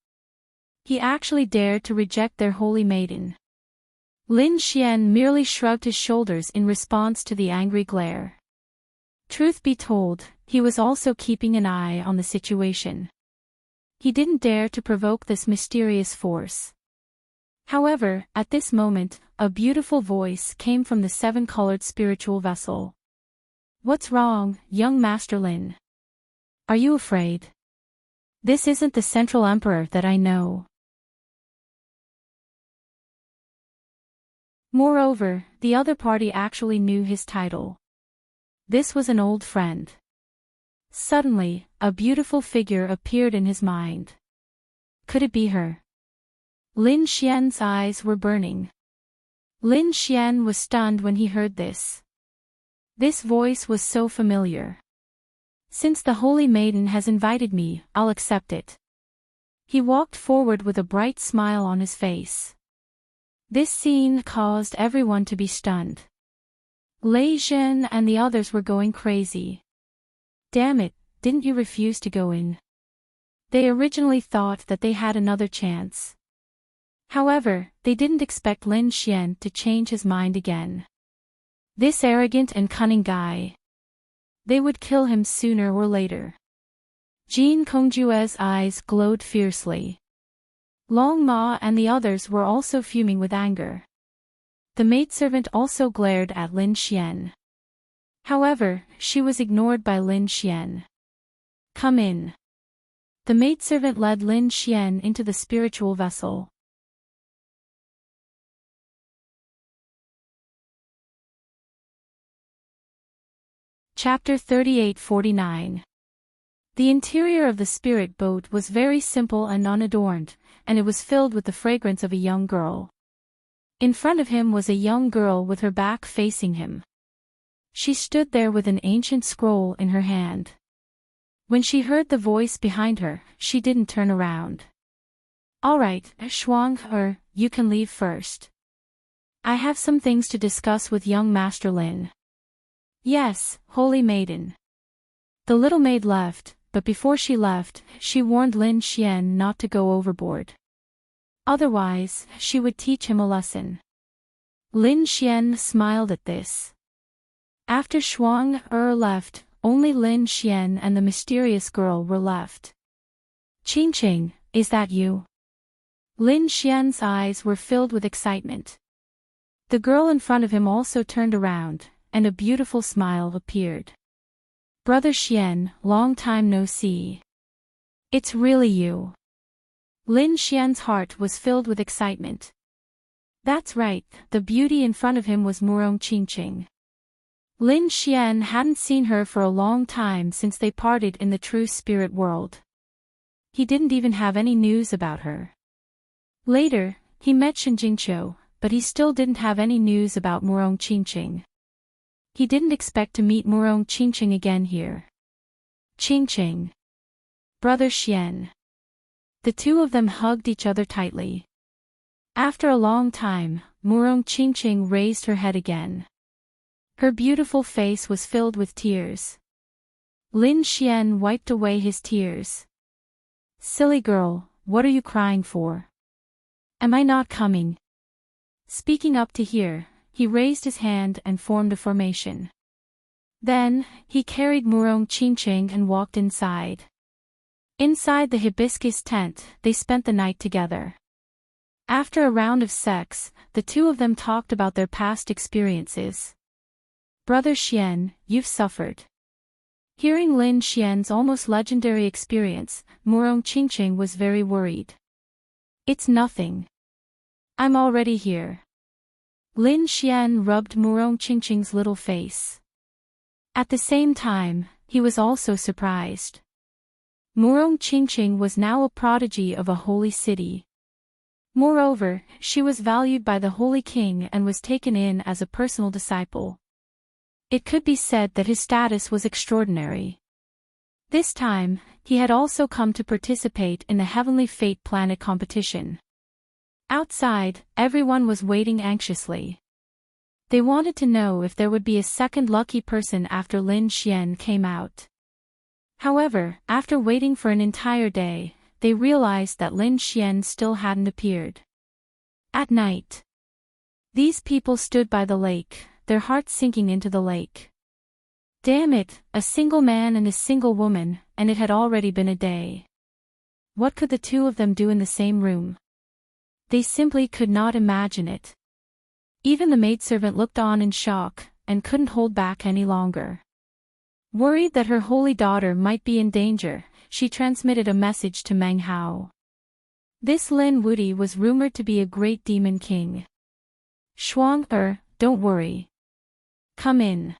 He actually dared to reject their holy maiden. Lin Xian merely shrugged his shoulders in response to the angry glare. Truth be told, he was also keeping an eye on the situation. He didn't dare to provoke this mysterious force. However, at this moment, a beautiful voice came from the seven-colored spiritual vessel. "What's wrong, young Master Lin? Are you afraid? This isn't the Central Emperor that I know." Moreover, the other party actually knew his title. This was an old friend. Suddenly, a beautiful figure appeared in his mind. Could it be her? Lin Xian's eyes were burning. Lin Xian was stunned when he heard this. This voice was so familiar. Since the Holy Maiden has invited me, I'll accept it. He walked forward with a bright smile on his face. This scene caused everyone to be stunned. Lei Jin and the others were going crazy. Damn it, didn't you refuse to go in? They originally thought that they had another chance. However, they didn't expect Lin Xian to change his mind again. This arrogant and cunning guy. They would kill him sooner or later. Jean Kongjue's eyes glowed fiercely. Long Ma and the others were also fuming with anger. The maidservant also glared at Lin Xian. However, she was ignored by Lin Xian. "Come in." The maidservant led Lin Xian into the spiritual vessel. Chapter 38-49. The interior of the spirit boat was very simple and unadorned, and it was filled with the fragrance of a young girl. In front of him was a young girl with her back facing him. She stood there with an ancient scroll in her hand. When she heard the voice behind her, she didn't turn around. "All right, Shuang, you can leave first. I have some things to discuss with young Master Lin." "Yes, Holy Maiden." The little maid left, but before she left, she warned Lin Xian not to go overboard. Otherwise, she would teach him a lesson. Lin Xian smiled at this. After Shuang left, only Lin Xian and the mysterious girl were left. "Qingqing, is that you?" Lin Xian's eyes were filled with excitement. The girl in front of him also turned around, and a beautiful smile appeared. "Brother Xian, long time no see. It's really you." Lin Xian's heart was filled with excitement. That's right, the beauty in front of him was Murong Qingqing. Lin Xian hadn't seen her for a long time since they parted in the true spirit world. He didn't even have any news about her. Later, he met Shen Jingqiu, but he still didn't have any news about Murong Qingqing. He didn't expect to meet Murong Qingqing again here. "Qingqing. Brother Xian." The two of them hugged each other tightly. After a long time, Murong Qingqing raised her head again. Her beautiful face was filled with tears. Lin Xian wiped away his tears. "Silly girl, what are you crying for? Am I not coming?" Speaking up to hear, he raised his hand and formed a formation. Then, he carried Murong Qingqing and walked inside. Inside the hibiscus tent, they spent the night together. After a round of sex, the two of them talked about their past experiences. "Brother Xian, you've suffered." Hearing Lin Xian's almost legendary experience, Murong Qingqing was very worried. "It's nothing. I'm already here." Lin Xian rubbed Murong Qingqing's little face. At the same time, he was also surprised. Murong-Chingching was now a prodigy of a holy city. Moreover, she was valued by the Holy King and was taken in as a personal disciple. It could be said that his status was extraordinary. This time, he had also come to participate in the Heavenly Fate Planet competition. Outside, everyone was waiting anxiously. They wanted to know if there would be a second lucky person after Lin Xian came out. However, after waiting for an entire day, they realized that Lin Xian still hadn't appeared. At night, these people stood by the lake, their hearts sinking into the lake. Damn it, a single man and a single woman, and it had already been a day. What could the two of them do in the same room? They simply could not imagine it. Even the maidservant looked on in shock, and couldn't hold back any longer. Worried that her holy daughter might be in danger, she transmitted a message to Meng Hao. This Lin Wudi was rumored to be a great demon king. Shuang don't worry. Come in.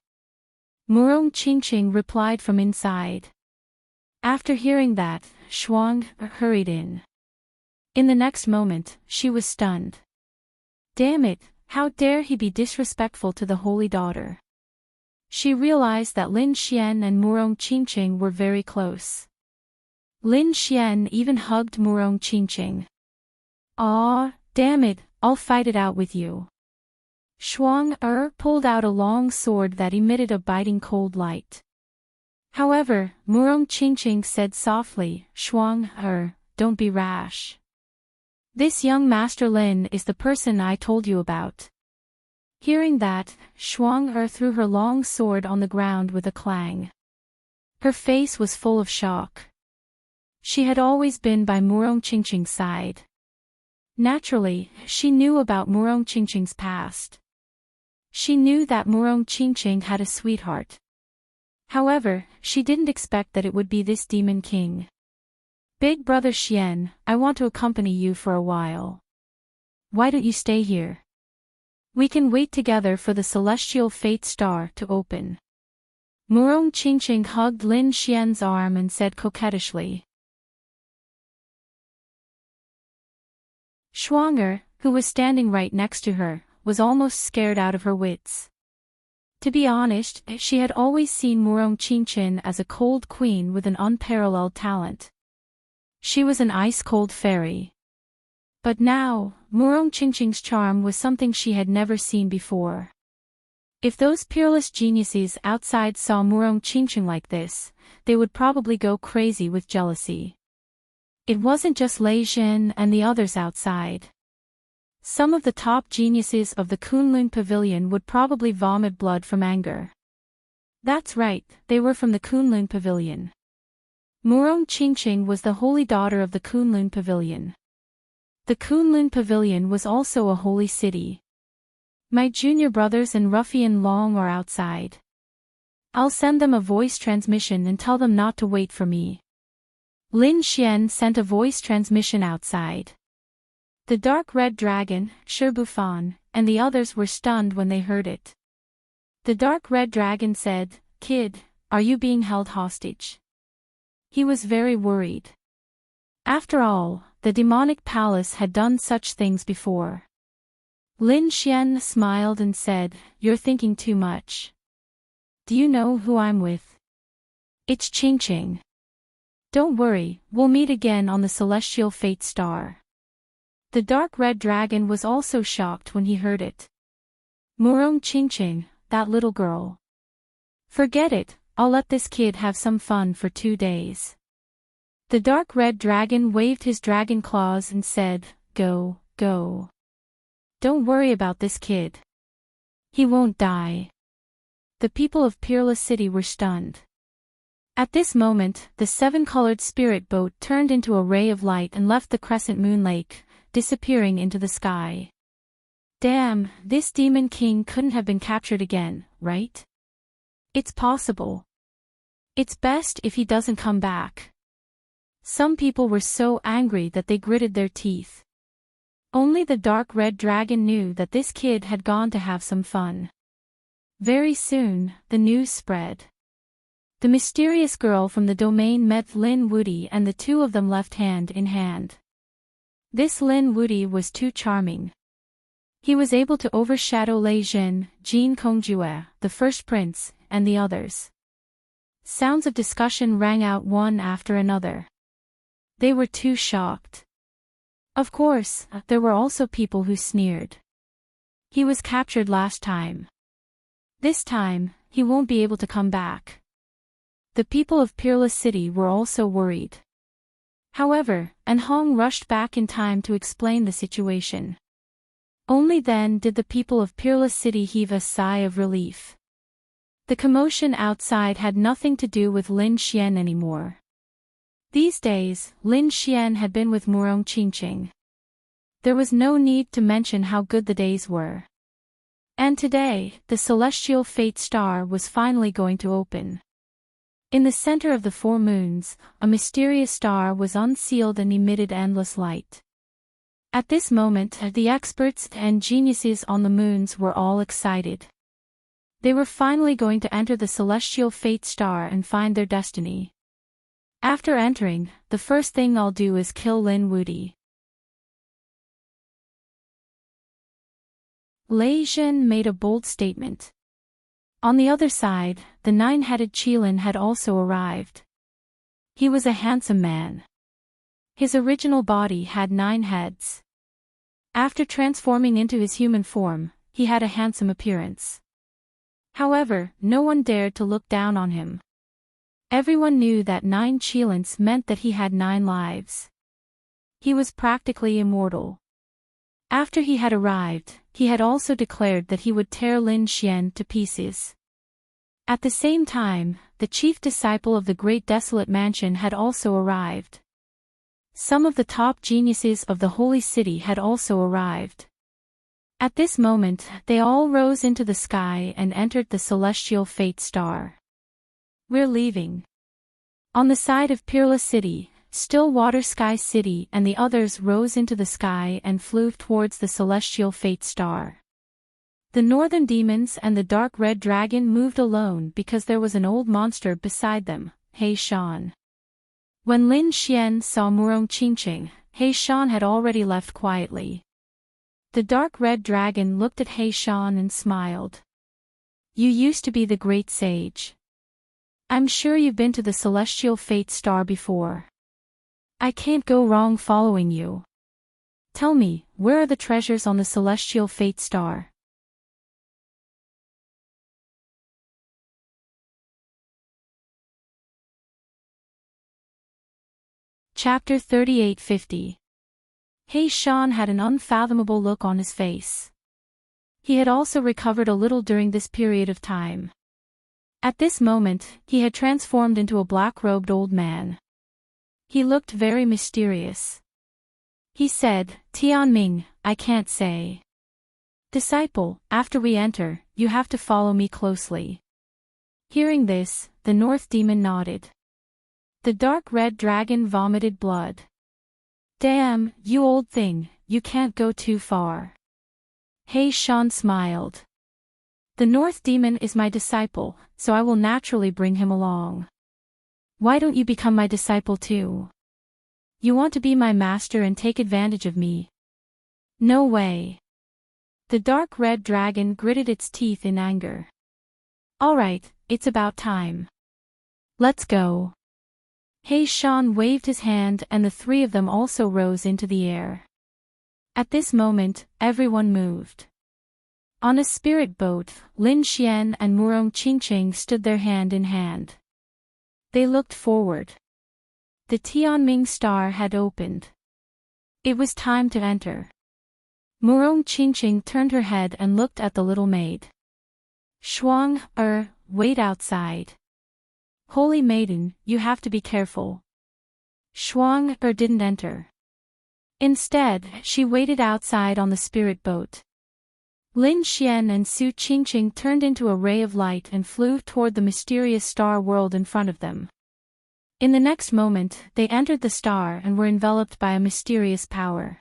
Murong-Chingching replied from inside. After hearing that, Shuang hurried in. In the next moment, she was stunned. Damn it, how dare he be disrespectful to the holy daughter. She realized that Lin Xian and Murong-Chingching were very close. Lin Xian even hugged Murong-Chingching. Aw, damn it, I'll fight it out with you. Shuang pulled out a long sword that emitted a biting cold light. However, Murong-Chingching said softly, Shuang don't be rash. This young Master Lin is the person I told you about. Hearing that, Shuang threw her long sword on the ground with a clang. Her face was full of shock. She had always been by Murong-Chingching's side. Naturally, she knew about Murong-Chingching's past. She knew that Murong-Chingching had a sweetheart. However, she didn't expect that it would be this demon king. Big brother Xian, I want to accompany you for a while. Why don't you stay here? We can wait together for the celestial fate star to open. Murong-Chingching hugged Lin Xian's arm and said coquettishly. Shuang, who was standing right next to her, was almost scared out of her wits. To be honest, she had always seen Murong-Chingching as a cold queen with an unparalleled talent. She was an ice-cold fairy. But now, Murong-Chingching's charm was something she had never seen before. If those peerless geniuses outside saw Murong-Chingching like this, they would probably go crazy with jealousy. It wasn't just Lei Zhen and the others outside. Some of the top geniuses of the Kunlun Pavilion would probably vomit blood from anger. That's right, they were from the Kunlun Pavilion. Murong-Chingching was the holy daughter of the Kunlun Pavilion. The Kunlun Pavilion was also a holy city. My junior brothers and Ruffian Long are outside. I'll send them a voice transmission and tell them not to wait for me. Lin Xian sent a voice transmission outside. The dark red dragon, Shibufan, and the others were stunned when they heard it. The dark red dragon said, Kid, are you being held hostage? He was very worried. After all, the demonic palace had done such things before. Lin Xian smiled and said, You're thinking too much. Do you know who I'm with? It's Chingching. Don't worry, we'll meet again on the celestial fate star. The dark red dragon was also shocked when he heard it. Murong-Chingching, that little girl. Forget it, I'll let this kid have some fun for 2 days. The dark red dragon waved his dragon claws and said, Go, go. Don't worry about this kid. He won't die. The people of Peerless City were stunned. At this moment, the 7-colored spirit boat turned into a ray of light and left the crescent moon lake, disappearing into the sky. Damn, this demon king couldn't have been captured again, right? It's possible. It's best if he doesn't come back. Some people were so angry that they gritted their teeth. Only the dark red dragon knew that this kid had gone to have some fun. Very soon, the news spread. The mysterious girl from the domain met Lin Wudy and the two of them left hand in hand. This Lin Wudy was too charming. He was able to overshadow Lei Jin, Jin Kongjue, the first prince, and the others. Sounds of discussion rang out one after another. They were too shocked. Of course, there were also people who sneered. He was captured last time. This time, he won't be able to come back. The people of Peerless City were also worried. However, An Hong rushed back in time to explain the situation. Only then did the people of Peerless City heave a sigh of relief. The commotion outside had nothing to do with Lin Xian anymore. These days, Lin Xian had been with Murong Qingqing. There was no need to mention how good the days were. And today, the celestial fate star was finally going to open. In the center of the four moons, a mysterious star was unsealed and emitted endless light. At this moment, the experts and geniuses on the moons were all excited. They were finally going to enter the celestial fate star and find their destiny. After entering, the first thing I'll do is kill Lin Wudy. Lei Jin made a bold statement. On the other side, the nine-headed Qilin had also arrived. He was a handsome man. His original body had 9 heads. After transforming into his human form, he had a handsome appearance. However, no one dared to look down on him. Everyone knew that 9 Qilins meant that he had 9 lives. He was practically immortal. After he had arrived, he had also declared that he would tear Lin Xian to pieces. At the same time, the chief disciple of the Great Desolate Mansion had also arrived. Some of the top geniuses of the Holy City had also arrived. At this moment, they all rose into the sky and entered the celestial fate star. We're leaving. On the side of Peerless City, Stillwater Sky City and the others rose into the sky and flew towards the celestial fate star. The northern demons and the dark red dragon moved alone because there was an old monster beside them, He Shan. When Lin Xian saw Murong Qingqing, He Shan had already left quietly. The dark red dragon looked at He Shan and smiled. You used to be the great sage. I'm sure you've been to the celestial fate star before. I can't go wrong following you. Tell me, where are the treasures on the celestial fate star? Chapter 3850. He Shan had an unfathomable look on his face. He had also recovered a little during this period of time. At this moment, he had transformed into a black-robed old man. He looked very mysterious. He said, Tianming, I can't say. Disciple, after we enter, you have to follow me closely. Hearing this, the North Demon nodded. The dark red dragon vomited blood. Damn, you old thing, you can't go too far. He Shan smiled. The North Demon is my disciple, so I will naturally bring him along. Why don't you become my disciple too? You want to be my master and take advantage of me? No way. The dark red dragon gritted its teeth in anger. Alright, it's about time. Let's go. He Shan waved his hand and the three of them also rose into the air. At this moment, everyone moved. On a spirit boat, Lin Xian and Murong Qingqing stood there hand in hand. They looked forward. The Tianming star had opened. It was time to enter. Murong Qingqing turned her head and looked at the little maid. Shuang, wait outside. Holy maiden, you have to be careful. Shuang didn't enter. Instead, she waited outside on the spirit boat. Lin Xian and Su Qingqing turned into a ray of light and flew toward the mysterious star world in front of them. In the next moment, they entered the star and were enveloped by a mysterious power.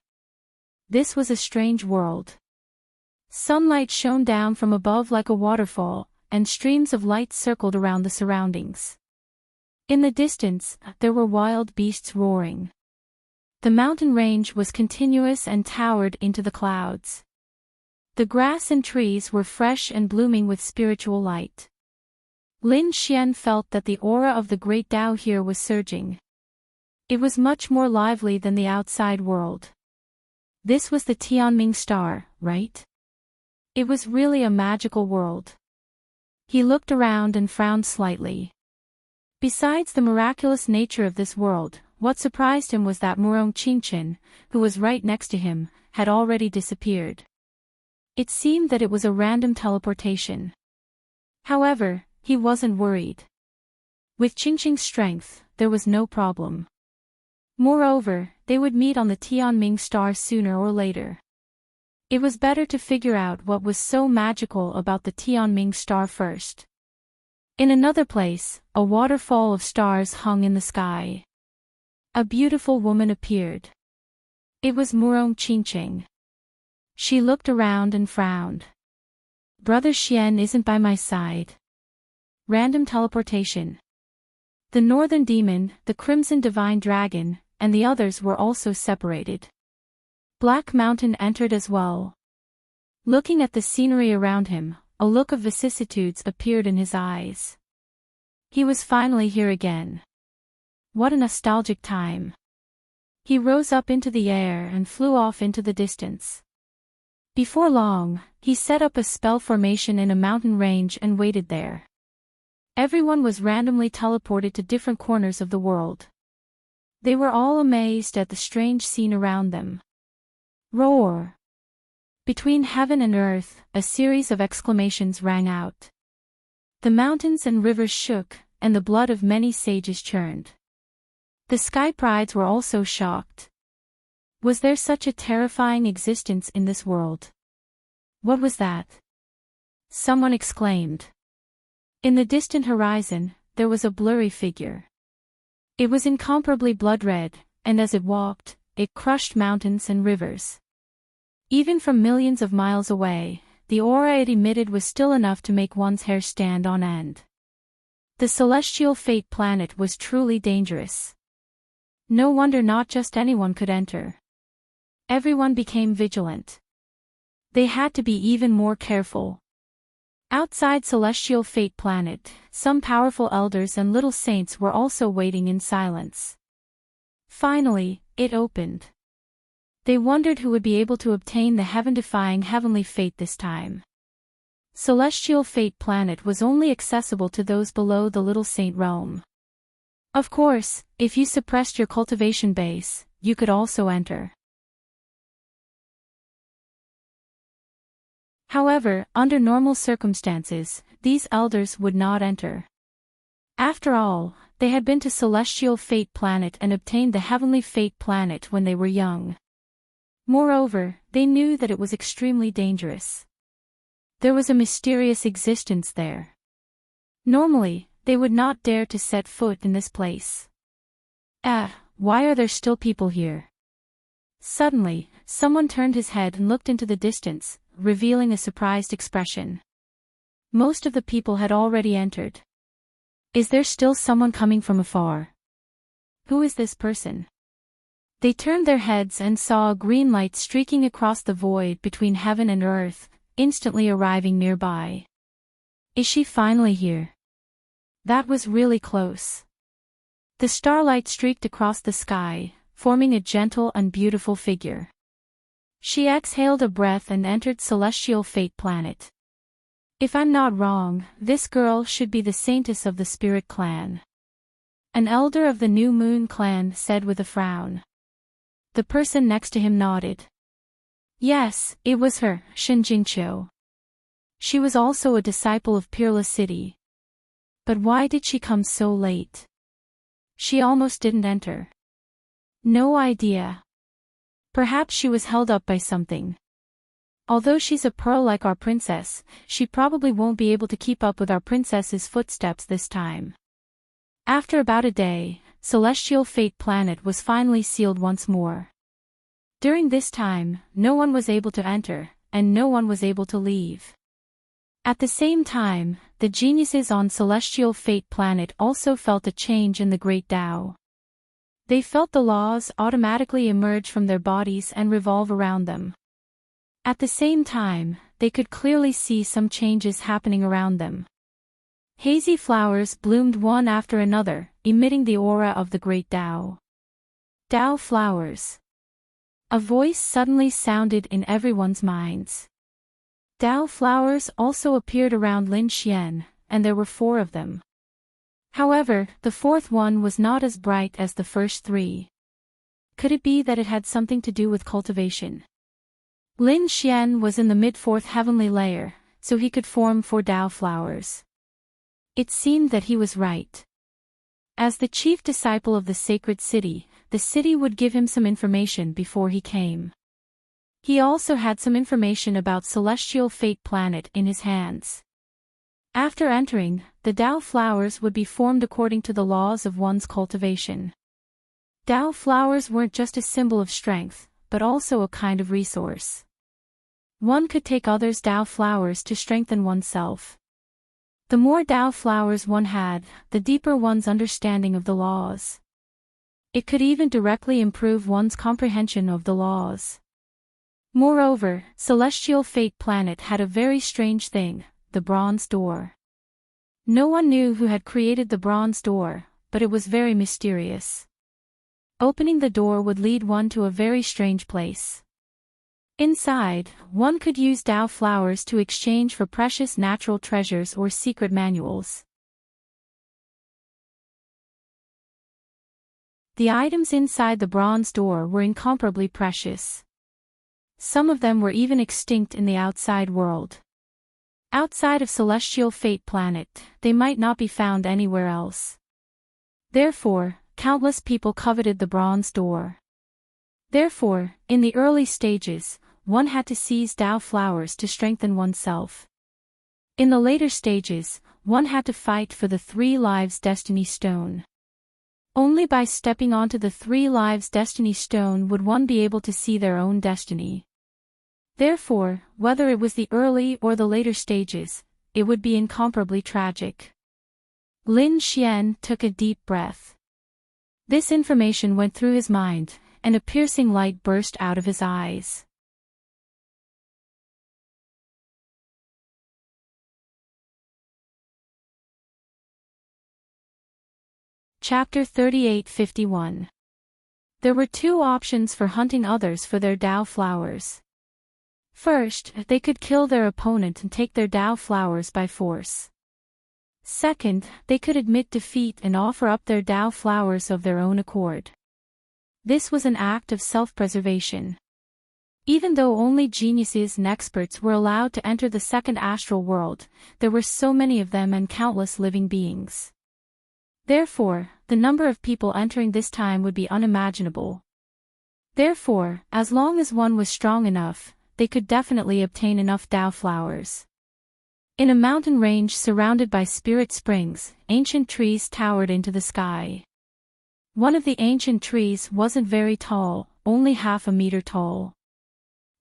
This was a strange world. Sunlight shone down from above like a waterfall, and streams of light circled around the surroundings. In the distance, there were wild beasts roaring. The mountain range was continuous and towered into the clouds. The grass and trees were fresh and blooming with spiritual light. Lin Xian felt that the aura of the great Tao here was surging. It was much more lively than the outside world. This was the Tianming star, right? It was really a magical world. He looked around and frowned slightly. Besides the miraculous nature of this world, what surprised him was that Murong Qingchen, who was right next to him, had already disappeared. It seemed that it was a random teleportation. However, he wasn't worried. With Qingqing's strength, there was no problem. Moreover, they would meet on the Tianming star sooner or later. It was better to figure out what was so magical about the Tianming star first. In another place, a waterfall of stars hung in the sky. A beautiful woman appeared. It was Murong Qingqing. She looked around and frowned. Brother Xian isn't by my side. Random teleportation. The Northern Demon, the Crimson Divine Dragon, and the others were also separated. Black Mountain entered as well. Looking at the scenery around him, a look of vicissitudes appeared in his eyes. He was finally here again. What a nostalgic time. He rose up into the air and flew off into the distance. Before long, he set up a spell formation in a mountain range and waited there. Everyone was randomly teleported to different corners of the world. They were all amazed at the strange scene around them. Roar! Between heaven and earth, a series of exclamations rang out. The mountains and rivers shook, and the blood of many sages churned. The sky prides were also shocked. Was there such a terrifying existence in this world? What was that? Someone exclaimed. In the distant horizon, there was a blurry figure. It was incomparably blood-red, and as it walked, it crushed mountains and rivers. Even from millions of miles away, the aura it emitted was still enough to make one's hair stand on end. The celestial fate planet was truly dangerous. No wonder not just anyone could enter. Everyone became vigilant. They had to be even more careful. Outside Celestial Fate Planet, some powerful elders and little saints were also waiting in silence. Finally, it opened. They wondered who would be able to obtain the heaven-defying heavenly fate this time. Celestial Fate Planet was only accessible to those below the Little Saint realm. Of course, if you suppressed your cultivation base, you could also enter. However, under normal circumstances, these elders would not enter. After all, they had been to Celestial Fate Planet and obtained the Heavenly Fate Planet when they were young. Moreover, they knew that it was extremely dangerous. There was a mysterious existence there. Normally, they would not dare to set foot in this place. Why are there still people here? Suddenly, someone turned his head and looked into the distance, revealing a surprised expression. Most of the people had already entered. Is there still someone coming from afar? Who is this person? They turned their heads and saw a green light streaking across the void between heaven and earth, instantly arriving nearby. Is she finally here? That was really close. The starlight streaked across the sky, forming a gentle and beautiful figure. She exhaled a breath and entered Celestial Fate Planet. If I'm not wrong, this girl should be the saintess of the Spirit Clan. An elder of the New Moon Clan said with a frown. The person next to him nodded. Yes, it was her, Shen Jingqiu. She was also a disciple of Peerless City. But why did she come so late? She almost didn't enter. No idea. Perhaps she was held up by something. Although she's a pearl like our princess, she probably won't be able to keep up with our princess's footsteps this time. After about a day, Celestial Fate Planet was finally sealed once more. During this time, no one was able to enter, and no one was able to leave. At the same time, the geniuses on Celestial Fate Planet also felt a change in the Great Tao. They felt the laws automatically emerge from their bodies and revolve around them. At the same time, they could clearly see some changes happening around them. Hazy flowers bloomed one after another, emitting the aura of the Great Tao. Tao flowers. A voice suddenly sounded in everyone's minds. Tao flowers also appeared around Lin Xian, and there were 4 of them. However, the 4th one was not as bright as the first 3. Could it be that it had something to do with cultivation? Lin Xian was in the mid-4th heavenly layer, so he could form 4 Tao flowers. It seemed that he was right. As the chief disciple of the sacred city, the city would give him some information before he came. He also had some information about Celestial Fate Planet in his hands. After entering, the Tao flowers would be formed according to the laws of one's cultivation. Tao flowers weren't just a symbol of strength, but also a kind of resource. One could take others' Tao flowers to strengthen oneself. The more Tao flowers one had, the deeper one's understanding of the laws. It could even directly improve one's comprehension of the laws. Moreover, Celestial Fate Planet had a very strange thing, the bronze door. No one knew who had created the bronze door, but it was very mysterious. Opening the door would lead one to a very strange place. Inside, one could use Tao flowers to exchange for precious natural treasures or secret manuals. The items inside the bronze door were incomparably precious. Some of them were even extinct in the outside world. Outside of Celestial Fate Planet, they might not be found anywhere else. Therefore, countless people coveted the bronze door. Therefore, in the early stages, one had to seize Tao flowers to strengthen oneself. In the later stages, one had to fight for the 3 Lives Destiny Stone. Only by stepping onto the 3 Lives Destiny Stone would one be able to see their own destiny. Therefore, whether it was the early or the later stages, it would be incomparably tragic. Lin Xian took a deep breath. This information went through his mind, and a piercing light burst out of his eyes. Chapter 3851. There were 2 options for hunting others for their Tao flowers. First, they could kill their opponent and take their Tao flowers by force. Second, they could admit defeat and offer up their Tao flowers of their own accord. This was an act of self-preservation. Even though only geniuses and experts were allowed to enter the second astral world, there were so many of them and countless living beings. Therefore, the number of people entering this time would be unimaginable. Therefore, as long as one was strong enough, they could definitely obtain enough Tao flowers. In a mountain range surrounded by spirit springs, ancient trees towered into the sky. One of the ancient trees wasn't very tall, only half a meter tall.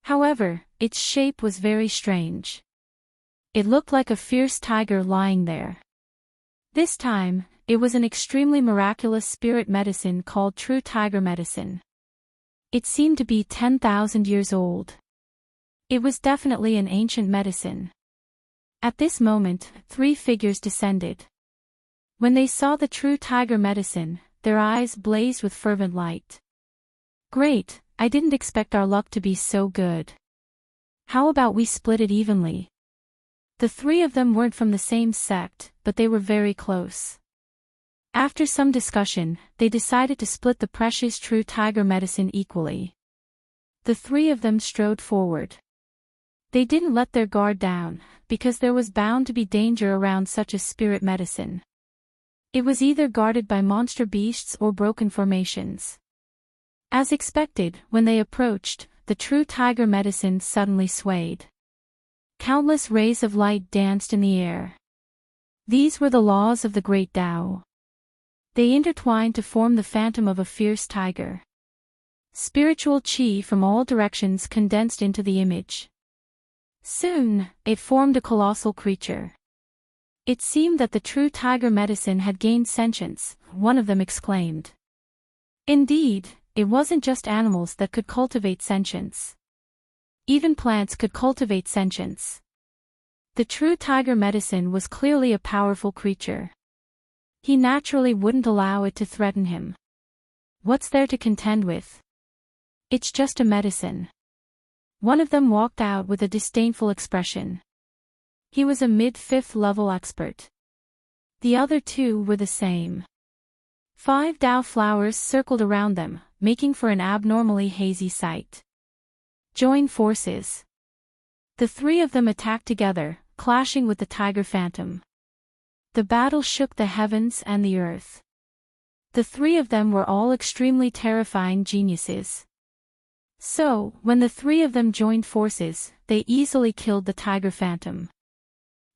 However, its shape was very strange. It looked like a fierce tiger lying there. This time, it was an extremely miraculous spirit medicine called True Tiger Medicine. It seemed to be 10,000 years old. It was definitely an ancient medicine. At this moment, 3 figures descended. When they saw the True Tiger Medicine, their eyes blazed with fervent light. Great, I didn't expect our luck to be so good. How about we split it evenly? The 3 of them weren't from the same sect, but they were very close. After some discussion, they decided to split the precious True Tiger Medicine equally. The 3 of them strode forward. They didn't let their guard down, because there was bound to be danger around such a spirit medicine. It was either guarded by monster beasts or broken formations. As expected, when they approached, the True Tiger Medicine suddenly swayed. Countless rays of light danced in the air. These were the laws of the Great Tao. They intertwined to form the phantom of a fierce tiger. Spiritual chi from all directions condensed into the image. Soon, it formed a colossal creature. It seemed that the true tiger medicine had gained sentience, one of them exclaimed. Indeed, it wasn't just animals that could cultivate sentience. Even plants could cultivate sentience. The true tiger medicine was clearly a powerful creature. He naturally wouldn't allow it to threaten him. What's there to contend with? It's just a medicine. One of them walked out with a disdainful expression. He was a mid-5th level expert. The other two were the same. 5 Dao flowers circled around them, making for an abnormally hazy sight. Join forces. The three of them attacked together, clashing with the tiger phantom. The battle shook the heavens and the earth. The three of them were all extremely terrifying geniuses. So, when the three of them joined forces, they easily killed the tiger phantom.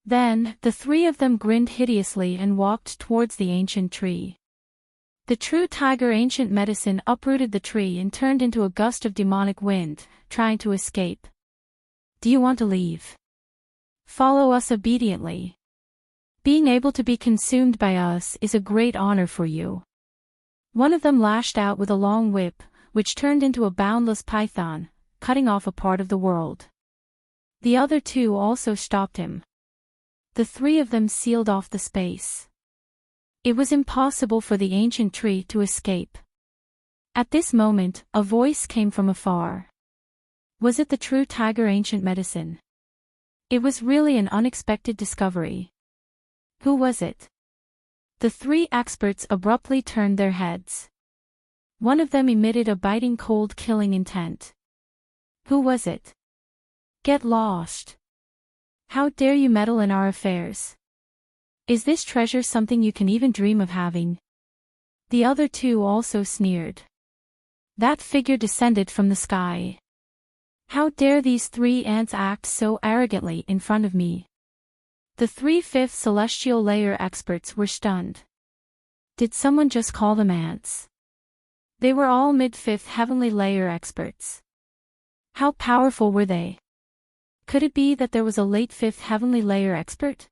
Then, the three of them grinned hideously and walked towards the ancient tree. The true tiger ancient medicine uprooted the tree and turned into a gust of demonic wind, trying to escape. Do you want to leave? Follow us obediently. Being able to be consumed by us is a great honor for you. One of them lashed out with a long whip, which turned into a boundless python, cutting off a part of the world. The other two also stopped him. The three of them sealed off the space. It was impossible for the ancient tree to escape. At this moment, a voice came from afar. Was it the true tiger ancient medicine? It was really an unexpected discovery. Who was it? The three experts abruptly turned their heads. One of them emitted a biting cold killing intent. Who was it? Get lost. How dare you meddle in our affairs? Is this treasure something you can even dream of having? The other two also sneered. That figure descended from the sky. How dare these three ants act so arrogantly in front of me? The 3/5 celestial layer experts were stunned. Did someone just call them ants? They were all mid-5th heavenly layer experts. How powerful were they? Could it be that there was a late 5th heavenly layer expert?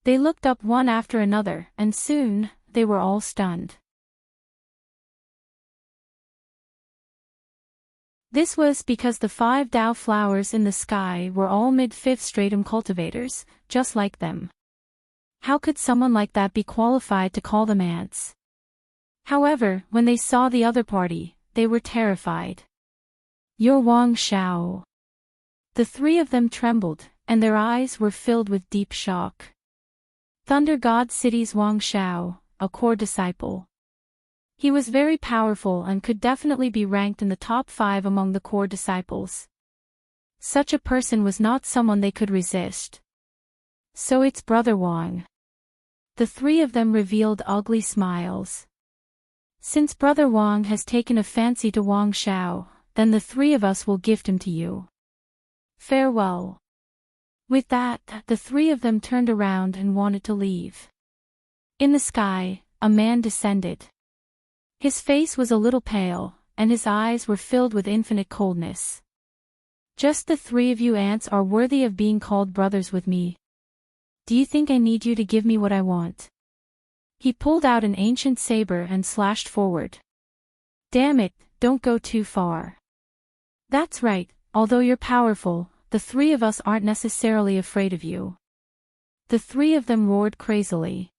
They looked up one after another, and soon, they were all stunned. This was because the 5 Dao flowers in the sky were all mid-5th stratum cultivators, just like them. How could someone like that be qualified to call them ants? However, when they saw the other party, they were terrified. You're Wang Xiao. The three of them trembled, and their eyes were filled with deep shock. Thunder God City's Wang Xiao, a core disciple. He was very powerful and could definitely be ranked in the top 5 among the core disciples. Such a person was not someone they could resist. So it's Brother Wang. The three of them revealed ugly smiles. Since Brother Wang has taken a fancy to Wang Xiao, then the three of us will gift him to you. Farewell. With that, the three of them turned around and wanted to leave. In the sky, a man descended. His face was a little pale, and his eyes were filled with infinite coldness. Just the three of you ants are worthy of being called brothers with me. Do you think I need you to give me what I want? He pulled out an ancient saber and slashed forward. Damn it, don't go too far. That's right, although you're powerful, the three of us aren't necessarily afraid of you. The three of them roared crazily.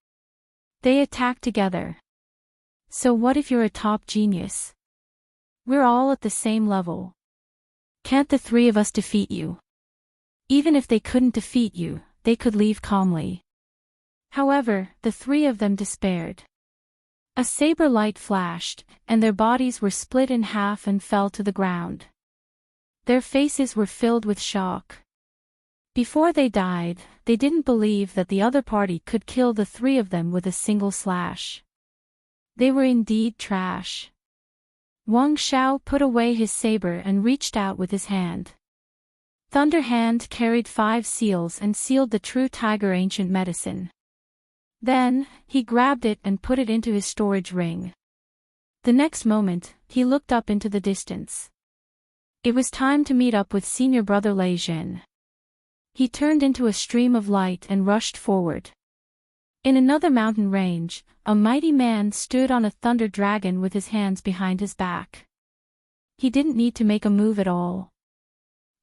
They attacked together. So what if you're a top genius? We're all at the same level. Can't the three of us defeat you? Even if they couldn't defeat you, they could leave calmly. However, the three of them despaired. A saber light flashed, and their bodies were split in half and fell to the ground. Their faces were filled with shock. Before they died, they didn't believe that the other party could kill the three of them with a single slash. They were indeed trash. Wang Xiao put away his saber and reached out with his hand. Thunder Hand carried 5 seals and sealed the true tiger ancient medicine. Then, he grabbed it and put it into his storage ring. The next moment, he looked up into the distance. It was time to meet up with senior brother Lei Zhen. He turned into a stream of light and rushed forward. In another mountain range, a mighty man stood on a thunder dragon with his hands behind his back. He didn't need to make a move at all.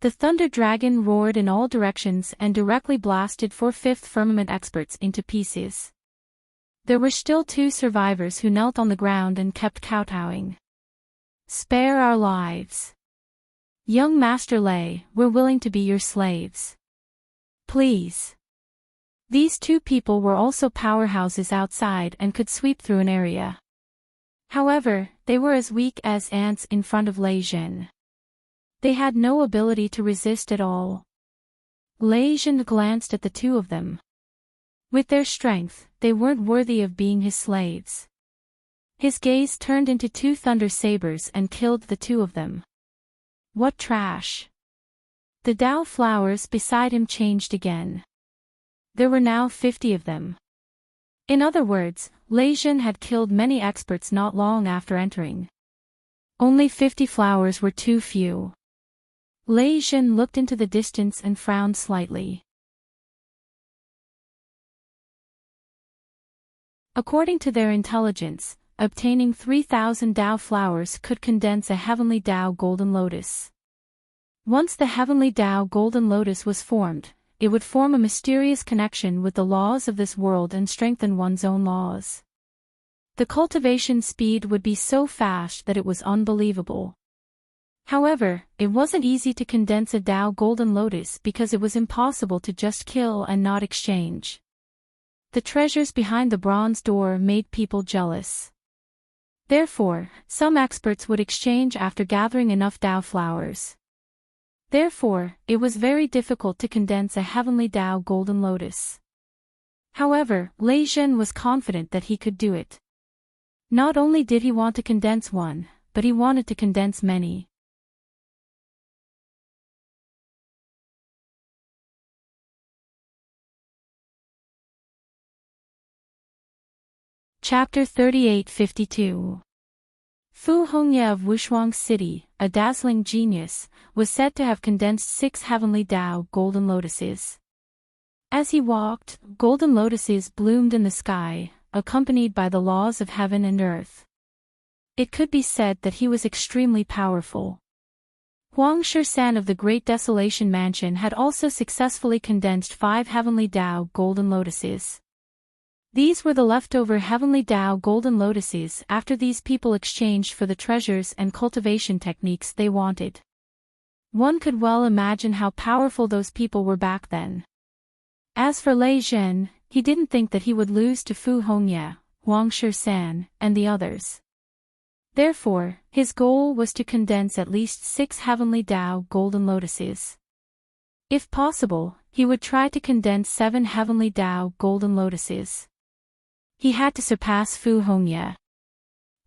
The thunder dragon roared in all directions and directly blasted 4/5 firmament experts into pieces. There were still 2 survivors who knelt on the ground and kept kowtowing. "Spare our lives. Young Master Lei, we're willing to be your slaves. Please." These 2 people were also powerhouses outside and could sweep through an area. However, they were as weak as ants in front of Lei Zhen. They had no ability to resist at all. Lei Zhen glanced at the 2 of them. With their strength, they weren't worthy of being his slaves. His gaze turned into 2 thunder sabers and killed the 2 of them. What trash! The Dao flowers beside him changed again. There were now 50 of them. In other words, Lei Zhen had killed many experts not long after entering. Only 50 flowers were too few. Lei Zhen looked into the distance and frowned slightly. According to their intelligence, obtaining 3,000 Dao flowers could condense a heavenly Dao golden lotus. Once the heavenly Dao golden lotus was formed, it would form a mysterious connection with the laws of this world and strengthen one's own laws. The cultivation speed would be so fast that it was unbelievable. However, it wasn't easy to condense a Dao golden lotus because it was impossible to just kill and not exchange. The treasures behind the bronze door made people jealous. Therefore, some experts would exchange after gathering enough Dao flowers. Therefore, it was very difficult to condense a heavenly Dao golden lotus. However, Lei Zhen was confident that he could do it. Not only did he want to condense one, but he wanted to condense many. Chapter 3852. Fu Hongye of Wushuang City, a dazzling genius, was said to have condensed 6 heavenly Dao golden lotuses. As he walked, golden lotuses bloomed in the sky, accompanied by the laws of heaven and earth. It could be said that he was extremely powerful. Huang Shisan of the Great Desolation Mansion had also successfully condensed 5 heavenly Dao golden lotuses. These were the leftover heavenly Dao golden lotuses after these people exchanged for the treasures and cultivation techniques they wanted. One could well imagine how powerful those people were back then. As for Lei Zhen, he didn't think that he would lose to Fu Hongye, Huang Shisan, and the others. Therefore, his goal was to condense at least 6 heavenly Dao golden lotuses. If possible, he would try to condense 7 heavenly Dao golden lotuses. He had to surpass Fu Hongye.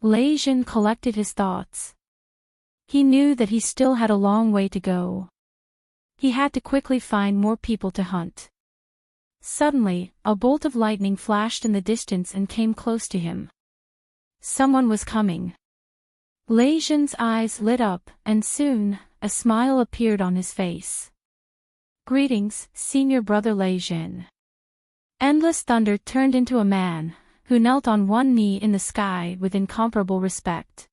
Lei Zhen collected his thoughts. He knew that he still had a long way to go. He had to quickly find more people to hunt. Suddenly, a bolt of lightning flashed in the distance and came close to him. Someone was coming. Lei Zhen's eyes lit up, and soon, a smile appeared on his face. "Greetings, Senior Brother Lei Zhen." Endless Thunder turned into a man, who knelt on one knee in the sky with incomparable respect.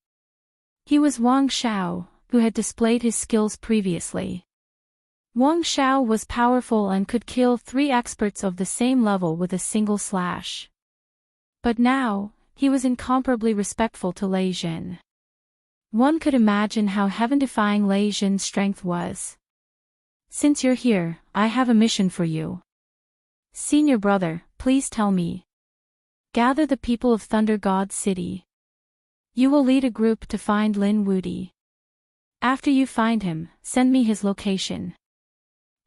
He was Wang Xiao, who had displayed his skills previously. Wang Xiao was powerful and could kill 3 experts of the same level with a single slash. But now, he was incomparably respectful to Lei Zhen. One could imagine how heaven-defying Lei Zhen's strength was. "Since you're here, I have a mission for you. Senior brother, please tell me. Gather the people of Thunder God City. You will lead a group to find Lin Wudi. After you find him, send me his location.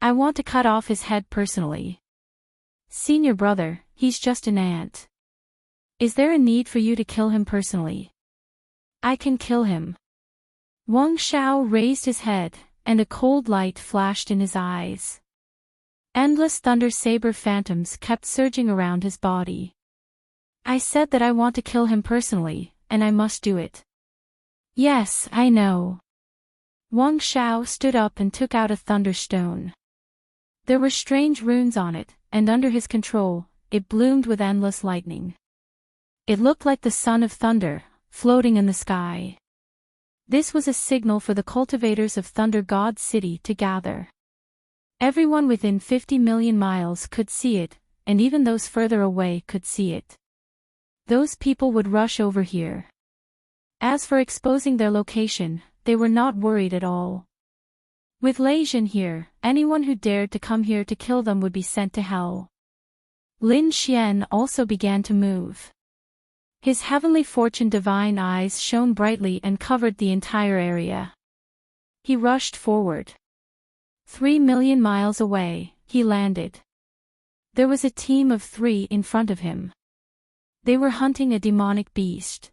I want to cut off his head personally. Senior brother, he's just an ant. Is there a need for you to kill him personally? I can kill him." Wang Xiao raised his head, and a cold light flashed in his eyes. Endless thunder saber phantoms kept surging around his body. "I said that I want to kill him personally, and I must do it." "Yes, I know." Wang Xiao stood up and took out a thunderstone. There were strange runes on it, and under his control, it bloomed with endless lightning. It looked like the son of thunder, floating in the sky. This was a signal for the cultivators of Thunder God City to gather. Everyone within 50 million miles could see it, and even those further away could see it. Those people would rush over here. As for exposing their location, they were not worried at all. With Lei Jin here, anyone who dared to come here to kill them would be sent to hell. Lin Xian also began to move. His heavenly fortune divine eyes shone brightly and covered the entire area. He rushed forward. 3 million miles away, he landed. There was a team of 3 in front of him. They were hunting a demonic beast.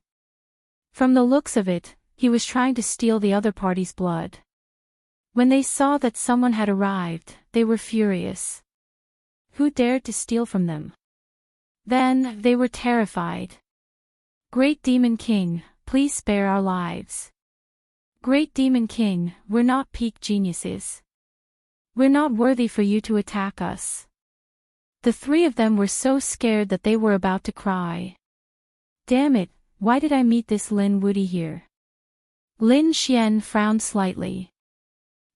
From the looks of it, he was trying to steal the other party's blood. When they saw that someone had arrived, they were furious. Who dared to steal from them? Then, they were terrified. Great Demon King, please spare our lives. Great Demon King, we're not peak geniuses. We're not worthy for you to attack us. The 3 of them were so scared that they were about to cry. Damn it, why did I meet this Lin Wudi here? Lin Xian frowned slightly.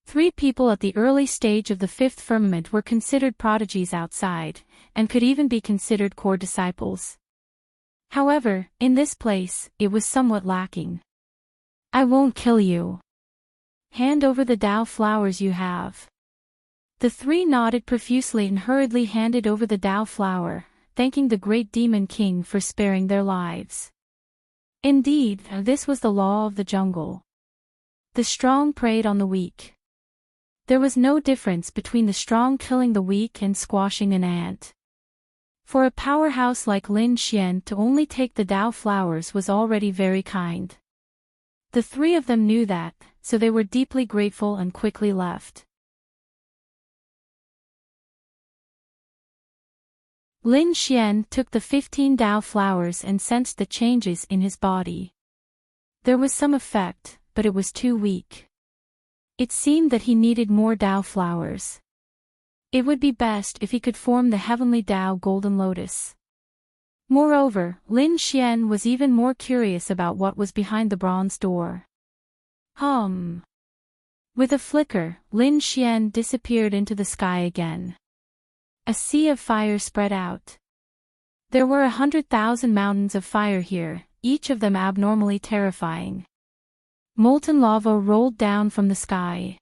3 people at the early stage of the 5th firmament were considered prodigies outside, and could even be considered core disciples. However, in this place, it was somewhat lacking. I won't kill you. Hand over the Dao flowers you have. The 3 nodded profusely and hurriedly handed over the Dao flower, thanking the great Demon King for sparing their lives. Indeed, this was the law of the jungle. The strong preyed on the weak. There was no difference between the strong killing the weak and squashing an ant. For a powerhouse like Lin Xian to only take the Dao flowers was already very kind. The 3 of them knew that, so they were deeply grateful and quickly left. Lin Xian took the 15 Dao flowers and sensed the changes in his body. There was some effect, but it was too weak. It seemed that he needed more Dao flowers. It would be best if he could form the heavenly Dao Golden Lotus. Moreover, Lin Xian was even more curious about what was behind the bronze door. With a flicker, Lin Xian disappeared into the sky again. A sea of fire spread out. There were 100,000 mountains of fire here, each of them abnormally terrifying. Molten lava rolled down from the sky.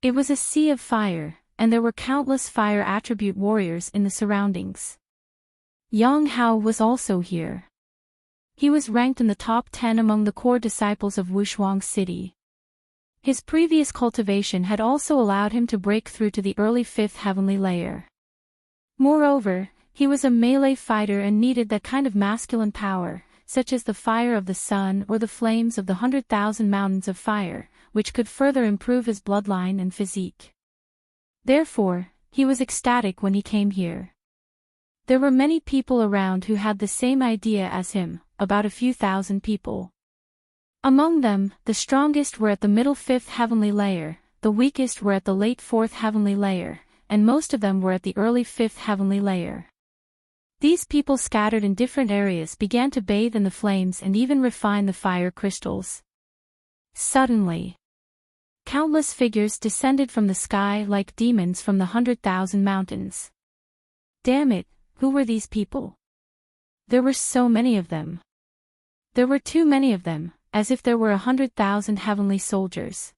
It was a sea of fire, and there were countless fire attribute warriors in the surroundings. Yang Hao was also here. He was ranked in the top 10 among the core disciples of Wushuang City. His previous cultivation had also allowed him to break through to the early 5th heavenly layer. Moreover, he was a melee fighter and needed that kind of masculine power, such as the fire of the sun or the flames of the 100,000 mountains of fire, which could further improve his bloodline and physique. Therefore, he was ecstatic when he came here. There were many people around who had the same idea as him, about a few thousand people. Among them, the strongest were at the middle 5th heavenly layer, the weakest were at the late 4th heavenly layer, and most of them were at the early 5th heavenly layer. These people scattered in different areas began to bathe in the flames and even refine the fire crystals. Suddenly, countless figures descended from the sky like demons from the 100,000 mountains. Damn it, who were these people? There were so many of them. There were too many of them, as if there were 100,000 heavenly soldiers.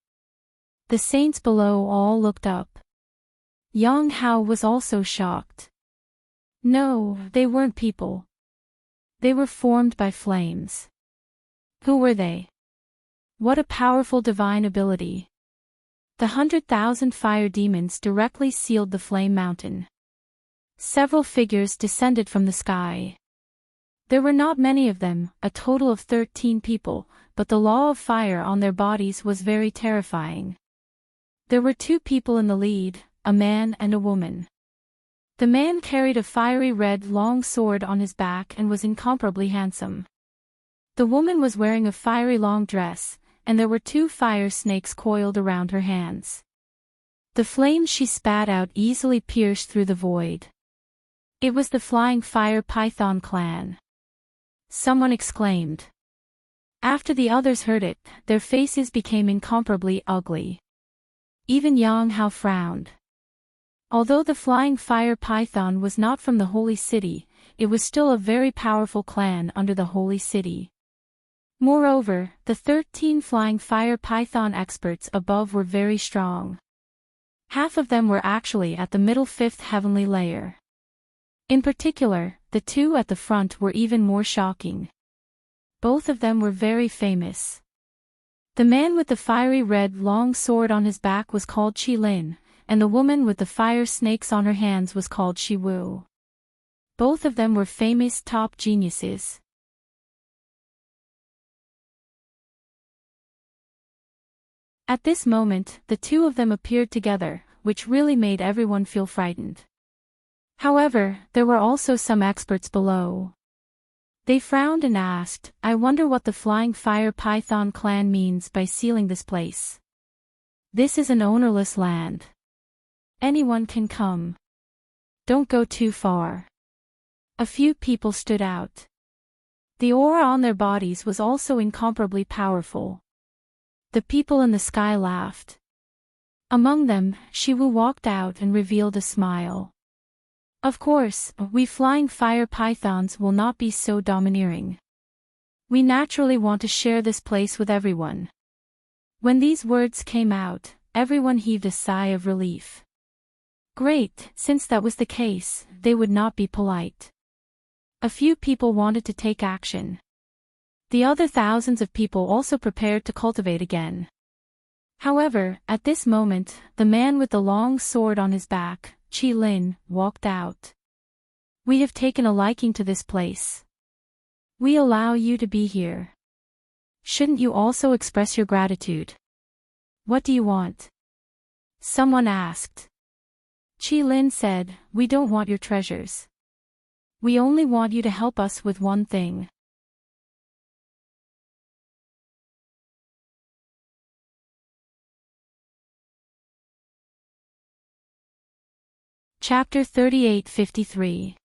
The saints below all looked up. Yang Hao was also shocked. No, they weren't people. They were formed by flames. Who were they? What a powerful divine ability. The 100,000 fire demons directly sealed the flame mountain. Several figures descended from the sky. There were not many of them, a total of 13 people, but the law of fire on their bodies was very terrifying. There were 2 people in the lead, a man and a woman. The man carried a fiery red long sword on his back and was incomparably handsome. The woman was wearing a fiery long dress, and there were 2 fire snakes coiled around her hands. The flames she spat out easily pierced through the void. It was the Flying Fire Python clan. Someone exclaimed. After the others heard it, their faces became incomparably ugly. Even Yang Hao frowned. Although the Flying Fire Python was not from the Holy City, it was still a very powerful clan under the Holy City. Moreover, the 13 Flying Fire Python experts above were very strong. Half of them were actually at the middle 5th heavenly layer. In particular, the 2 at the front were even more shocking. Both of them were very famous. The man with the fiery red long sword on his back was called Qi Lin, and the woman with the fire snakes on her hands was called Shi Wu. Both of them were famous top geniuses. At this moment, the two of them appeared together, which really made everyone feel frightened. However, there were also some experts below. They frowned and asked, I wonder what the Flying Fire Python clan means by sealing this place. This is an ownerless land. Anyone can come. Don't go too far. A few people stood out. The aura on their bodies was also incomparably powerful. The people in the sky laughed. Among them, Shiwu walked out and revealed a smile. Of course, we Flying Fire Pythons will not be so domineering. We naturally want to share this place with everyone. When these words came out, everyone heaved a sigh of relief. Great, since that was the case, they would not be polite. A few people wanted to take action. The other thousands of people also prepared to cultivate again. However, at this moment, the man with the long sword on his back, Qi Lin, walked out. We have taken a liking to this place. We allow you to be here. Shouldn't you also express your gratitude? What do you want? Someone asked. Qi Lin said, we don't want your treasures. We only want you to help us with one thing. Chapter 38:53.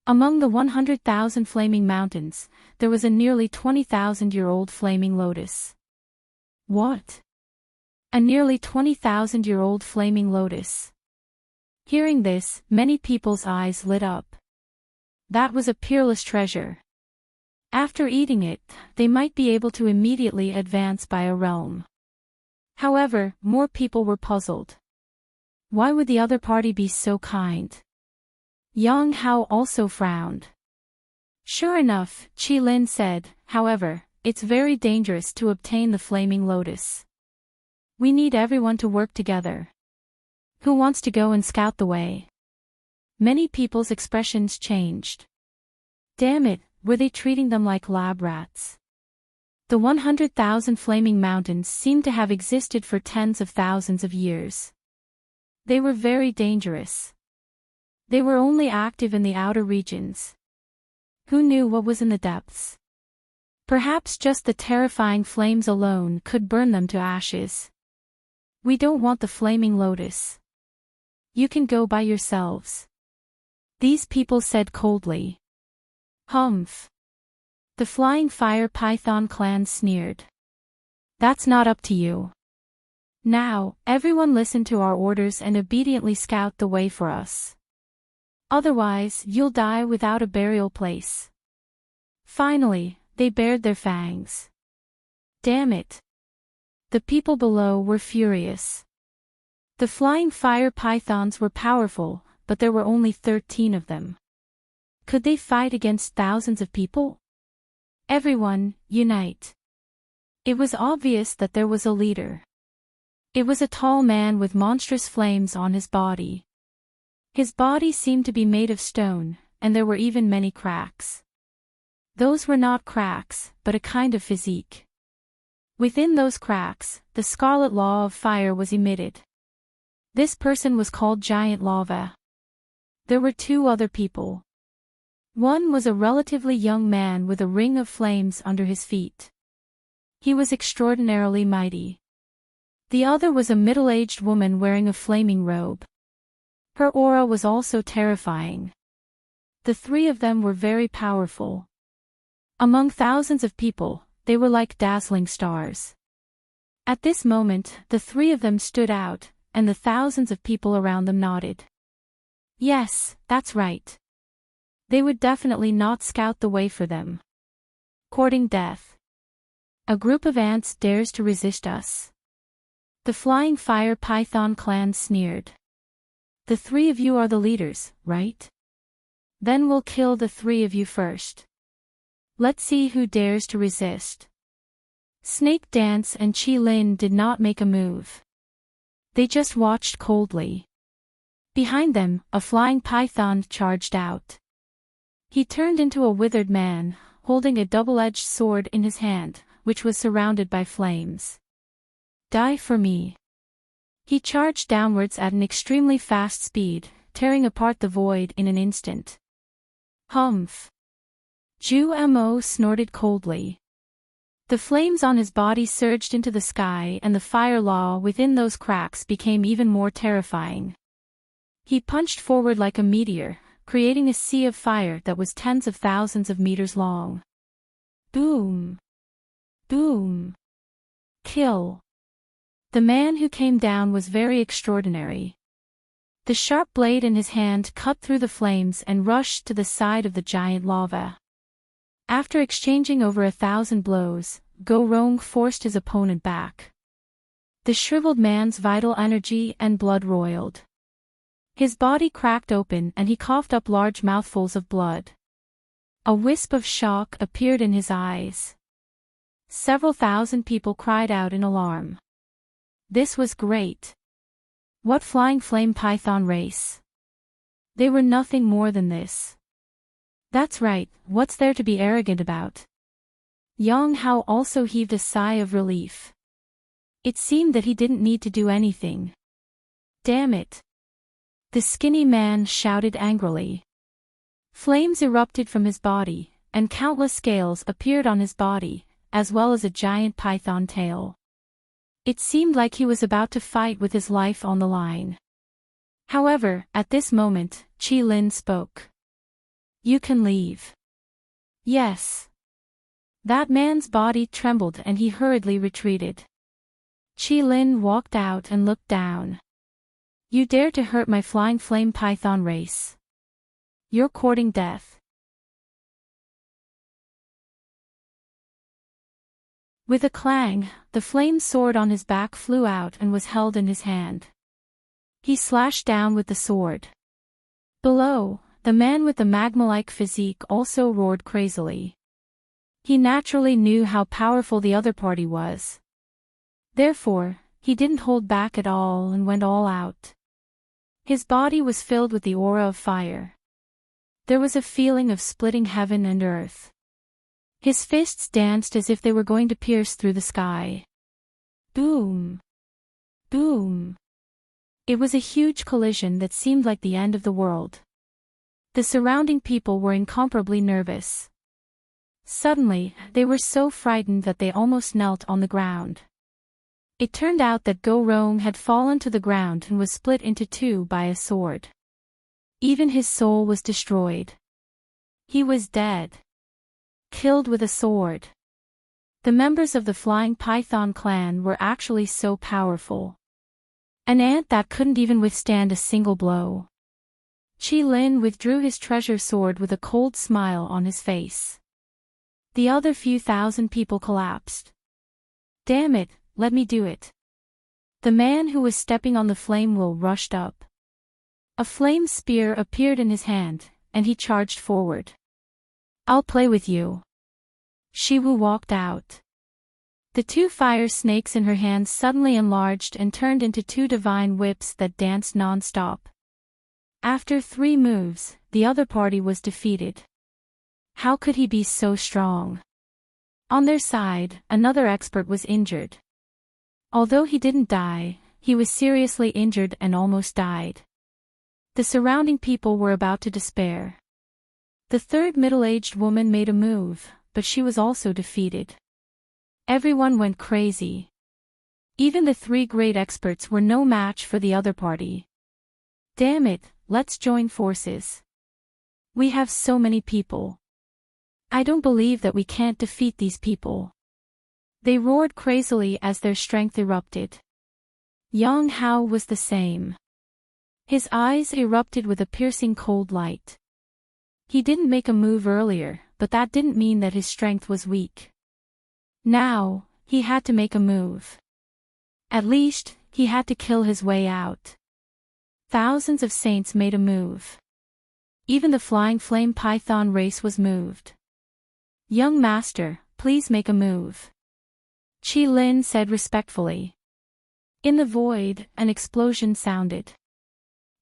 Among the 100,000 flaming mountains, there was a nearly 20,000-year-old flaming lotus. What? A nearly 20,000-year-old flaming lotus. Hearing this, many people's eyes lit up. That was a peerless treasure. After eating it, they might be able to immediately advance by a realm. However, more people were puzzled. Why would the other party be so kind? Yang Hao also frowned. Sure enough, Qi Lin said, however, it's very dangerous to obtain the flaming lotus. We need everyone to work together. Who wants to go and scout the way? Many people's expressions changed. Damn it, were they treating them like lab rats? The 100,000 flaming mountains seemed to have existed for tens of thousands of years. They were very dangerous. They were only active in the outer regions. Who knew what was in the depths? Perhaps just the terrifying flames alone could burn them to ashes. We don't want the flaming lotus. You can go by yourselves. These people said coldly. Humph. The Flying Fire Python clan sneered. That's not up to you. Now, everyone listen to our orders and obediently scout the way for us. Otherwise, you'll die without a burial place. Finally, they bared their fangs. Damn it. The people below were furious. The Flying Fire Pythons were powerful, but there were only 13 of them. Could they fight against thousands of people? Everyone, unite. It was obvious that there was a leader. It was a tall man with monstrous flames on his body. His body seemed to be made of stone, and there were even many cracks. Those were not cracks, but a kind of physique. Within those cracks, the scarlet law of fire was emitted. This person was called Giant Lava. There were two other people. One was a relatively young man with a ring of flames under his feet. He was extraordinarily mighty. The other was a middle-aged woman wearing a flaming robe. Her aura was also terrifying. The three of them were very powerful. Among thousands of people, they were like dazzling stars. At this moment, the three of them stood out, and the thousands of people around them nodded. Yes, that's right. They would definitely not scout the way for them. Courting death. A group of ants dares to resist us. The Flying Fire Python clan sneered. The three of you are the leaders, right? Then we'll kill the three of you first. Let's see who dares to resist. Snake Dance and Chi Lin did not make a move. They just watched coldly. Behind them, a flying python charged out. He turned into a withered man, holding a double-edged sword in his hand, which was surrounded by flames. Die for me. He charged downwards at an extremely fast speed, tearing apart the void in an instant. Humph. Ju Mo snorted coldly. The flames on his body surged into the sky and the fire law within those cracks became even more terrifying. He punched forward like a meteor, creating a sea of fire that was tens of thousands of meters long. Boom. Boom. Kill. The man who came down was very extraordinary. The sharp blade in his hand cut through the flames and rushed to the side of the giant lava. After exchanging over 1,000 blows, Go Rong forced his opponent back. The shriveled man's vital energy and blood roiled. His body cracked open and he coughed up large mouthfuls of blood. A wisp of shock appeared in his eyes. Several thousand people cried out in alarm. This was great. What flying flame python race? They were nothing more than this. That's right, what's there to be arrogant about? Yang Hao also heaved a sigh of relief. It seemed that he didn't need to do anything. Damn it. The skinny man shouted angrily. Flames erupted from his body, and countless scales appeared on his body, as well as a giant python tail. It seemed like he was about to fight with his life on the line. However, at this moment, Chi Lin spoke. You can leave. Yes. That man's body trembled and he hurriedly retreated. Chi Lin walked out and looked down. You dare to hurt my flying flame python race. You're courting death. With a clang, the flame sword on his back flew out and was held in his hand. He slashed down with the sword. Below, the man with the magma-like physique also roared crazily. He naturally knew how powerful the other party was. Therefore, he didn't hold back at all and went all out. His body was filled with the aura of fire. There was a feeling of splitting heaven and earth. His fists danced as if they were going to pierce through the sky. Boom! Boom! It was a huge collision that seemed like the end of the world. The surrounding people were incomparably nervous. Suddenly, they were so frightened that they almost knelt on the ground. It turned out that Go Rong had fallen to the ground and was split into two by a sword. Even his soul was destroyed. He was dead. Killed with a sword. The members of the Flying Python clan were actually so powerful. An ant that couldn't even withstand a single blow. Chi Lin withdrew his treasure sword with a cold smile on his face. The other few thousand people collapsed. Damn it, let me do it. The man who was stepping on the flame wheel rushed up. A flame spear appeared in his hand, and he charged forward. I'll play with you. Shiwu walked out. The two fire snakes in her hands suddenly enlarged and turned into two divine whips that danced non-stop. After 3 moves, the other party was defeated. How could he be so strong? On their side, another expert was injured. Although he didn't die, he was seriously injured and almost died. The surrounding people were about to despair. The third middle-aged woman made a move, but she was also defeated. Everyone went crazy. Even the three great experts were no match for the other party. Damn it, let's join forces. We have so many people. I don't believe that we can't defeat these people. They roared crazily as their strength erupted. Yang Hao was the same. His eyes erupted with a piercing cold light. He didn't make a move earlier, but that didn't mean that his strength was weak. Now, he had to make a move. At least, he had to kill his way out. Thousands of saints made a move. Even the flying flame python race was moved. Young master, please make a move. Qi Lin said respectfully. In the void, an explosion sounded.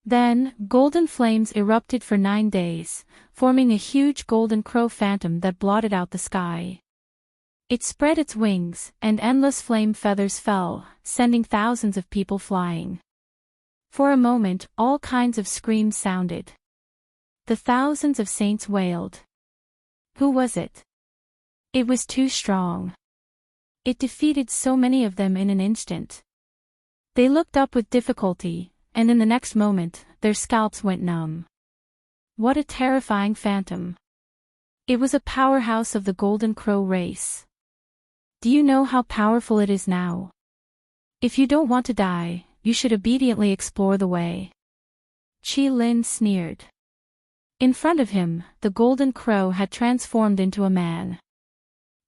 Then, golden flames erupted for 9 days, forming a huge golden crow phantom that blotted out the sky. It spread its wings, and endless flame feathers fell, sending thousands of people flying. For a moment, all kinds of screams sounded. The thousands of saints wailed. Who was it? It was too strong. It defeated so many of them in an instant. They looked up with difficulty, and in the next moment, their scalps went numb. What a terrifying phantom. It was a powerhouse of the Golden Crow race. Do you know how powerful it is now? If you don't want to die, you should obediently explore the way. Qi Lin sneered. In front of him, the Golden Crow had transformed into a man.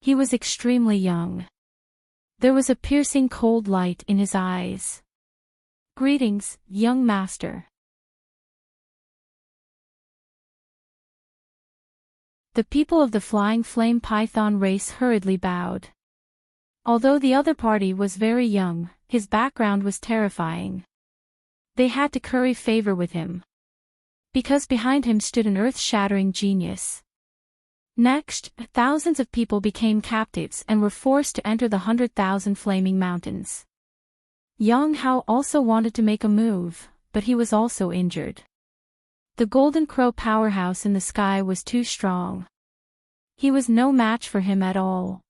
He was extremely young. There was a piercing cold light in his eyes. Greetings, young master. The people of the Flying Flame Python race hurriedly bowed. Although the other party was very young, his background was terrifying. They had to curry favor with him. Because behind him stood an earth-shattering genius. Next, thousands of people became captives and were forced to enter the 100,000 flaming mountains. Yang Hao also wanted to make a move, but he was also injured. The Golden Crow powerhouse in the sky was too strong. He was no match for him at all.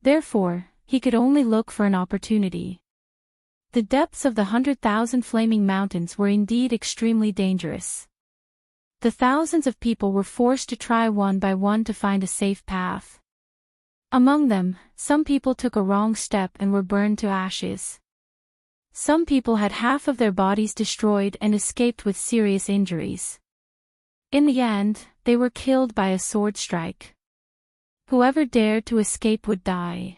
Therefore, he could only look for an opportunity. The depths of the 100,000 flaming mountains were indeed extremely dangerous. The thousands of people were forced to try one by one to find a safe path. Among them, some people took a wrong step and were burned to ashes. Some people had half of their bodies destroyed and escaped with serious injuries. In the end, they were killed by a sword strike. Whoever dared to escape would die.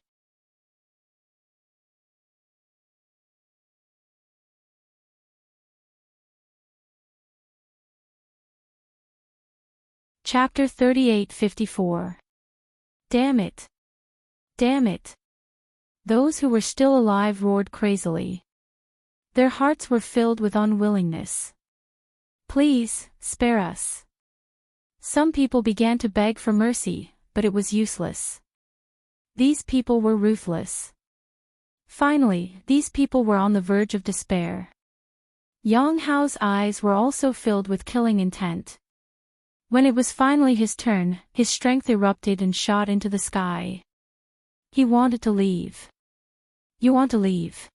Chapter 38:54. Damn it! Damn it! Those who were still alive roared crazily. Their hearts were filled with unwillingness. Please, spare us. Some people began to beg for mercy, but it was useless. These people were ruthless. Finally, these people were on the verge of despair. Yang Hao's eyes were also filled with killing intent. When it was finally his turn, his strength erupted and shot into the sky. He wanted to leave. You want to leave?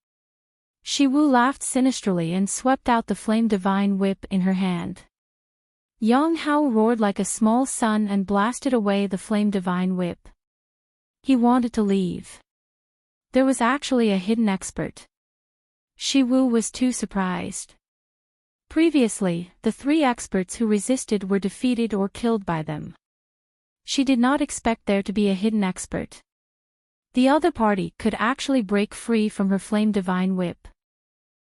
Shi Wu laughed sinisterly and swept out the flame divine whip in her hand. Yang Hao roared like a small sun and blasted away the flame divine whip. He wanted to leave. There was actually a hidden expert. Shi Wu was too surprised. Previously, the 3 experts who resisted were defeated or killed by them. She did not expect there to be a hidden expert. The other party could actually break free from her flame divine whip.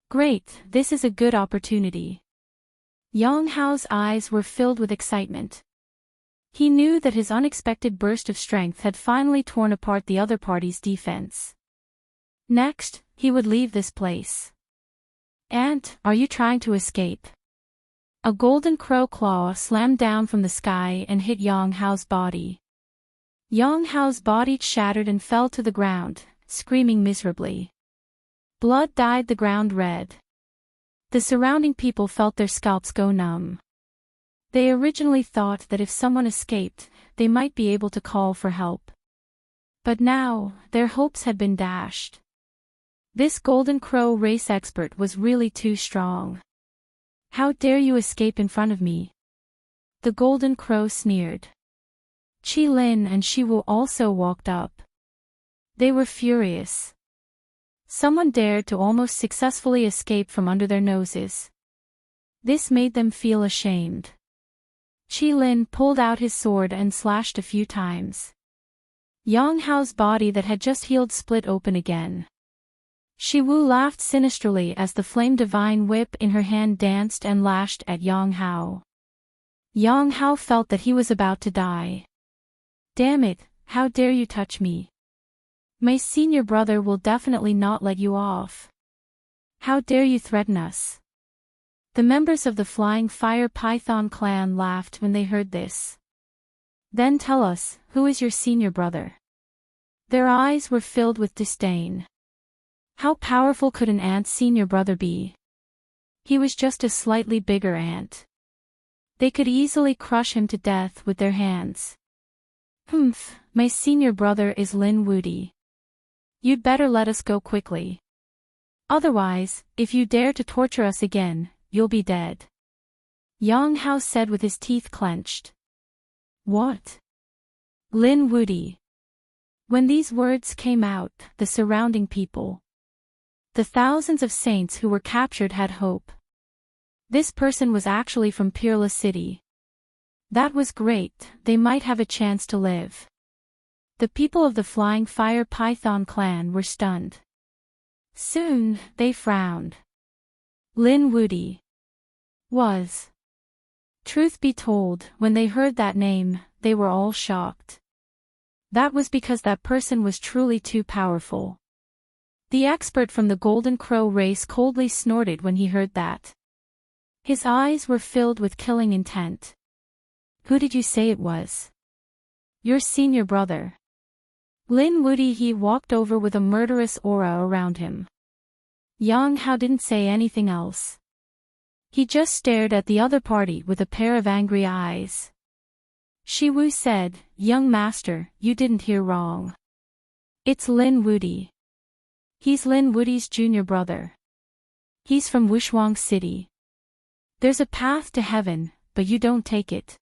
Great, this is a good opportunity. Yang Hao's eyes were filled with excitement. He knew that his unexpected burst of strength had finally torn apart the other party's defense. Next, he would leave this place. Ant, are you trying to escape? A golden crow claw slammed down from the sky and hit Yang Hao's body. Yang Hao's body shattered and fell to the ground, screaming miserably. Blood dyed the ground red. The surrounding people felt their scalps go numb. They originally thought that if someone escaped, they might be able to call for help. But now, their hopes had been dashed. This Golden Crow race expert was really too strong. How dare you escape in front of me? The Golden Crow sneered. Qi Lin and Shi Wu also walked up. They were furious. Someone dared to almost successfully escape from under their noses. This made them feel ashamed. Qi Lin pulled out his sword and slashed a few times. Yang Hao's body that had just healed split open again. Shi Wu laughed sinisterly as the flame divine whip in her hand danced and lashed at Yang Hao. Yang Hao felt that he was about to die. Damn it, how dare you touch me? My senior brother will definitely not let you off. How dare you threaten us? The members of the Flying Fire Python clan laughed when they heard this. Then tell us, who is your senior brother? Their eyes were filled with disdain. How powerful could an ant's senior brother be? He was just a slightly bigger ant. They could easily crush him to death with their hands. Humph, my senior brother is Lin Wudi. You'd better let us go quickly. Otherwise, if you dare to torture us again, you'll be dead. Yang Hao said with his teeth clenched. What? Lin Wudi. When these words came out, the surrounding people, the thousands of saints who were captured had hope. This person was actually from Peerless City. That was great, they might have a chance to live. The people of the Flying Fire Python clan were stunned. Soon, they frowned. Lin Wudi was. Truth be told, when they heard that name, they were all shocked. That was because that person was truly too powerful. The expert from the Golden Crow race coldly snorted when he heard that. His eyes were filled with killing intent. Who did you say it was? Your senior brother. Lin Wudi. He walked over with a murderous aura around him. Yang Hao didn't say anything else. He just stared at the other party with a pair of angry eyes. Shi Wu said, Young master, you didn't hear wrong. It's Lin Wudi. He's Lin Wudi's junior brother. He's from Wushuang City. There's a path to heaven, but you don't take it.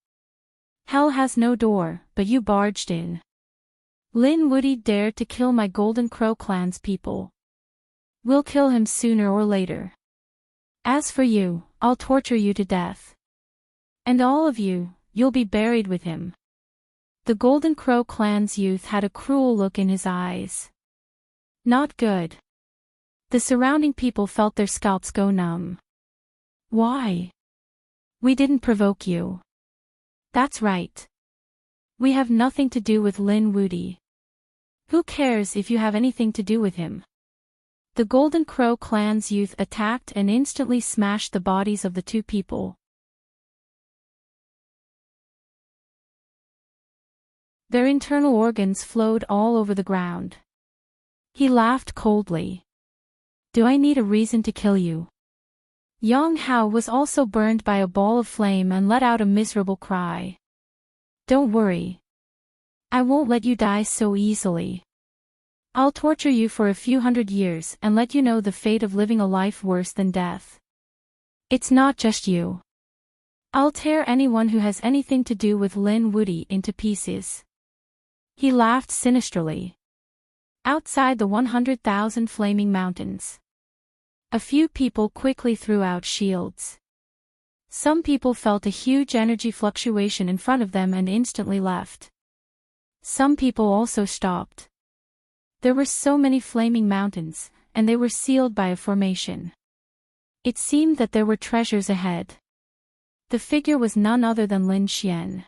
Hell has no door, but you barged in. Lin Wudi dared to kill my Golden Crow clan's people. We'll kill him sooner or later. As for you, I'll torture you to death. And all of you, you'll be buried with him. The Golden Crow clan's youth had a cruel look in his eyes. Not good. The surrounding people felt their scalps go numb. Why? We didn't provoke you. That's right. We have nothing to do with Lin Wudi. Who cares if you have anything to do with him? The Golden Crow clan's youth attacked and instantly smashed the bodies of the two people. Their internal organs flowed all over the ground. He laughed coldly. Do I need a reason to kill you? Yang Hao was also burned by a ball of flame and let out a miserable cry. Don't worry. I won't let you die so easily. I'll torture you for a few hundred years and let you know the fate of living a life worse than death. It's not just you. I'll tear anyone who has anything to do with Lin Wudi into pieces. He laughed sinisterly. Outside the 100,000 flaming mountains, a few people quickly threw out shields. Some people felt a huge energy fluctuation in front of them and instantly left. Some people also stopped. There were so many flaming mountains, and they were sealed by a formation. It seemed that there were treasures ahead. The figure was none other than Lin Xian.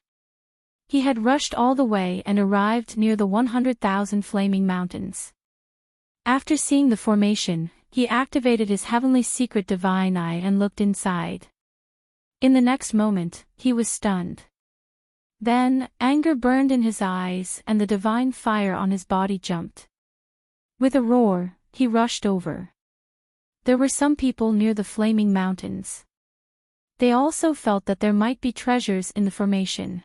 He had rushed all the way and arrived near the 100,000 flaming mountains. After seeing the formation, he activated his heavenly secret divine eye and looked inside. In the next moment, he was stunned. Then, anger burned in his eyes and the divine fire on his body jumped. With a roar, he rushed over. There were some people near the flaming mountains. They also felt that there might be treasures in the formation.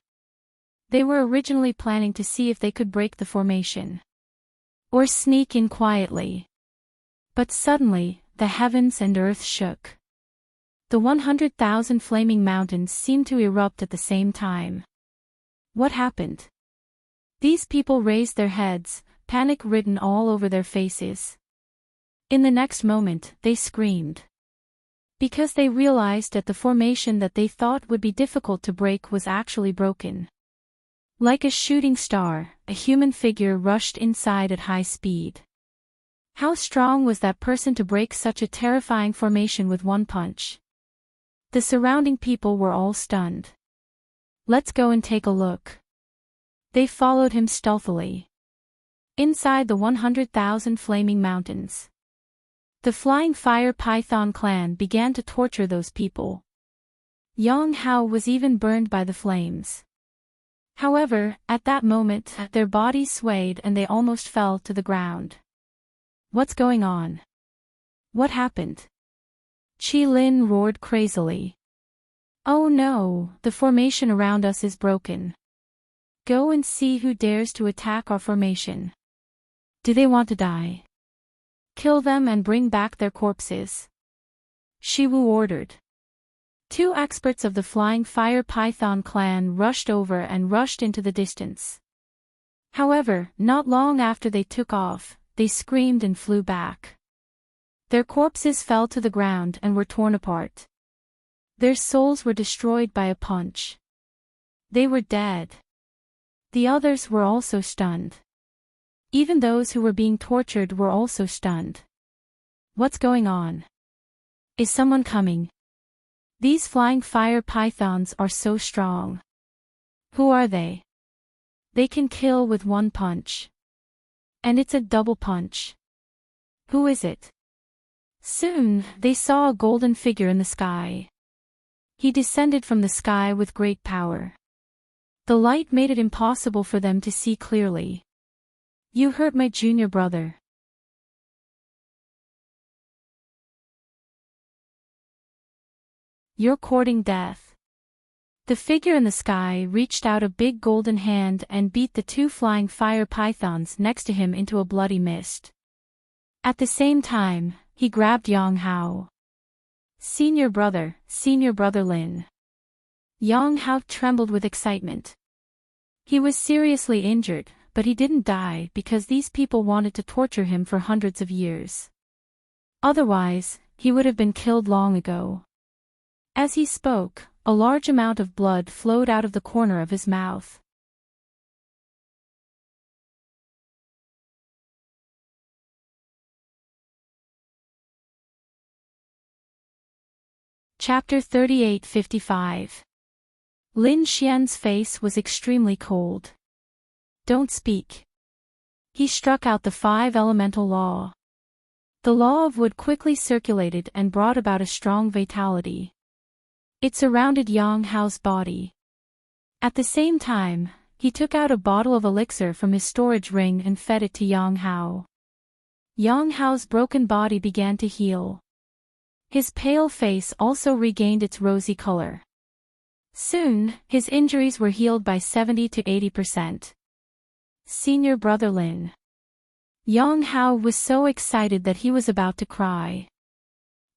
They were originally planning to see if they could break the formation. Or sneak in quietly. But suddenly, the heavens and earth shook. The 100,000 flaming mountains seemed to erupt at the same time. What happened? These people raised their heads, panic written all over their faces. In the next moment, they screamed. Because they realized that the formation that they thought would be difficult to break was actually broken. Like a shooting star, a human figure rushed inside at high speed. How strong was that person to break such a terrifying formation with one punch? The surrounding people were all stunned. Let's go and take a look. They followed him stealthily. Inside the 100,000 flaming mountains, the flying fire python clan began to torture those people. Yang Hao was even burned by the flames. However, at that moment, their bodies swayed and they almost fell to the ground. What's going on? What happened? Qi Lin roared crazily. Oh no, the formation around us is broken. Go and see who dares to attack our formation. Do they want to die? Kill them and bring back their corpses. Shiwu ordered. Two experts of the flying fire python clan rushed over and rushed into the distance. However, not long after they took off, they screamed and flew back. Their corpses fell to the ground and were torn apart. Their souls were destroyed by a punch. They were dead. The others were also stunned. Even those who were being tortured were also stunned. What's going on? Is someone coming? These flying fire pythons are so strong. Who are they? They can kill with one punch. And it's a double punch. Who is it? Soon, they saw a golden figure in the sky. He descended from the sky with great power. The light made it impossible for them to see clearly. You hurt my junior brother. You're courting death. The figure in the sky reached out a big golden hand and beat the two flying fire pythons next to him into a bloody mist. At the same time, he grabbed Yang Hao. Senior brother Lin. Yang Hao trembled with excitement. He was seriously injured, but he didn't die because these people wanted to torture him for hundreds of years. Otherwise, he would have been killed long ago. As he spoke, a large amount of blood flowed out of the corner of his mouth. Chapter 38:55. Lin Xian's face was extremely cold. Don't speak. He struck out the 5 elemental law. The law of wood quickly circulated and brought about a strong vitality. It surrounded Yang Hao's body. At the same time, he took out a bottle of elixir from his storage ring and fed it to Yang Hao. Yang Hao's broken body began to heal. His pale face also regained its rosy color. Soon, his injuries were healed by 70 to 80%. Senior brother Lin. Yang Hao was so excited that he was about to cry.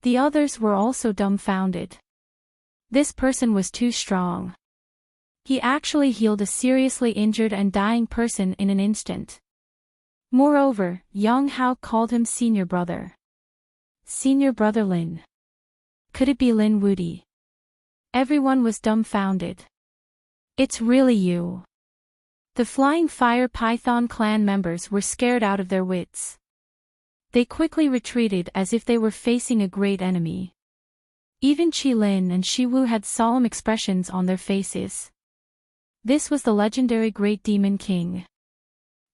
The others were also dumbfounded. This person was too strong. He actually healed a seriously injured and dying person in an instant. Moreover, Yang Hao called him senior brother. Senior brother Lin. Could it be Lin Wudi? Everyone was dumbfounded. It's really you. The flying fire python clan members were scared out of their wits. They quickly retreated as if they were facing a great enemy. Even Qi Lin and Shi Wu had solemn expressions on their faces. This was the legendary Great Demon King.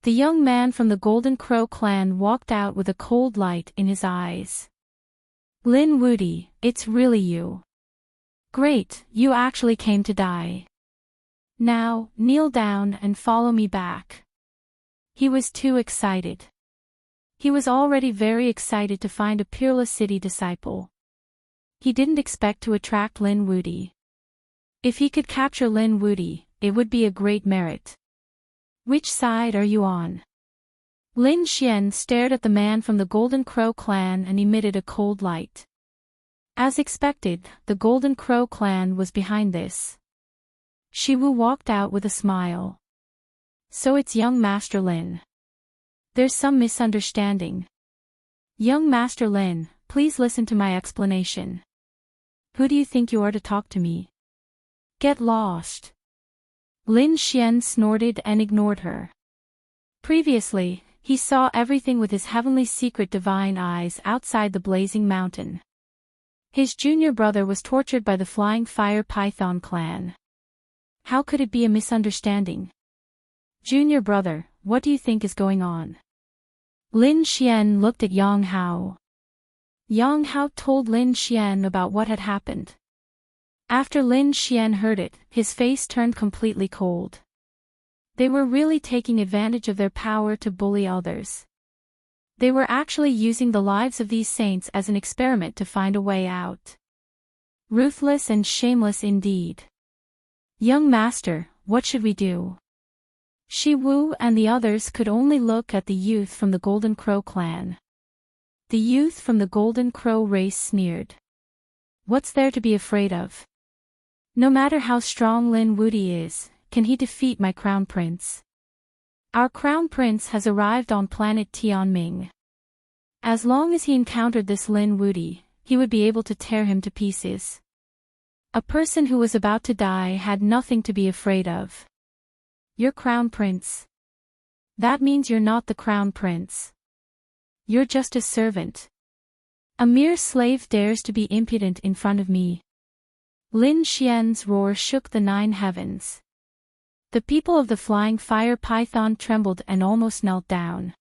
The young man from the Golden Crow clan walked out with a cold light in his eyes. Lin Wudi, it's really you. Great, you actually came to die. Now, kneel down and follow me back. He was too excited. He was already very excited to find a Peerless City disciple. He didn't expect to attract Lin Wudi. If he could capture Lin Wudi, it would be a great merit. Which side are you on? Lin Xian stared at the man from the Golden Crow clan and emitted a cold light. As expected, the Golden Crow clan was behind this. Shiwu walked out with a smile. So it's young Master Lin. There's some misunderstanding. Young Master Lin, please listen to my explanation. Who do you think you are to talk to me? Get lost. Lin Xian snorted and ignored her. Previously, he saw everything with his heavenly secret divine eyes outside the blazing mountain. His junior brother was tortured by the Flying Fire Python clan. How could it be a misunderstanding? Junior brother, what do you think is going on? Lin Xian looked at Yang Hao. Yang Hao told Lin Xian about what had happened. After Lin Xian heard it, his face turned completely cold. They were really taking advantage of their power to bully others. They were actually using the lives of these saints as an experiment to find a way out. Ruthless and shameless indeed. Young master, what should we do? Shi Wu and the others could only look at the youth from the Golden Crow clan. The youth from the Golden Crow race sneered. What's there to be afraid of? No matter how strong Lin Wudi is, can he defeat my crown prince? Our crown prince has arrived on planet Tianming. As long as he encountered this Lin Wudi, he would be able to tear him to pieces. A person who was about to die had nothing to be afraid of. You're crown prince. That means you're not the crown prince. You're just a servant. A mere slave dares to be impudent in front of me. Lin Xian's roar shook the 9 heavens. The people of the Flying Fire Python trembled and almost knelt down.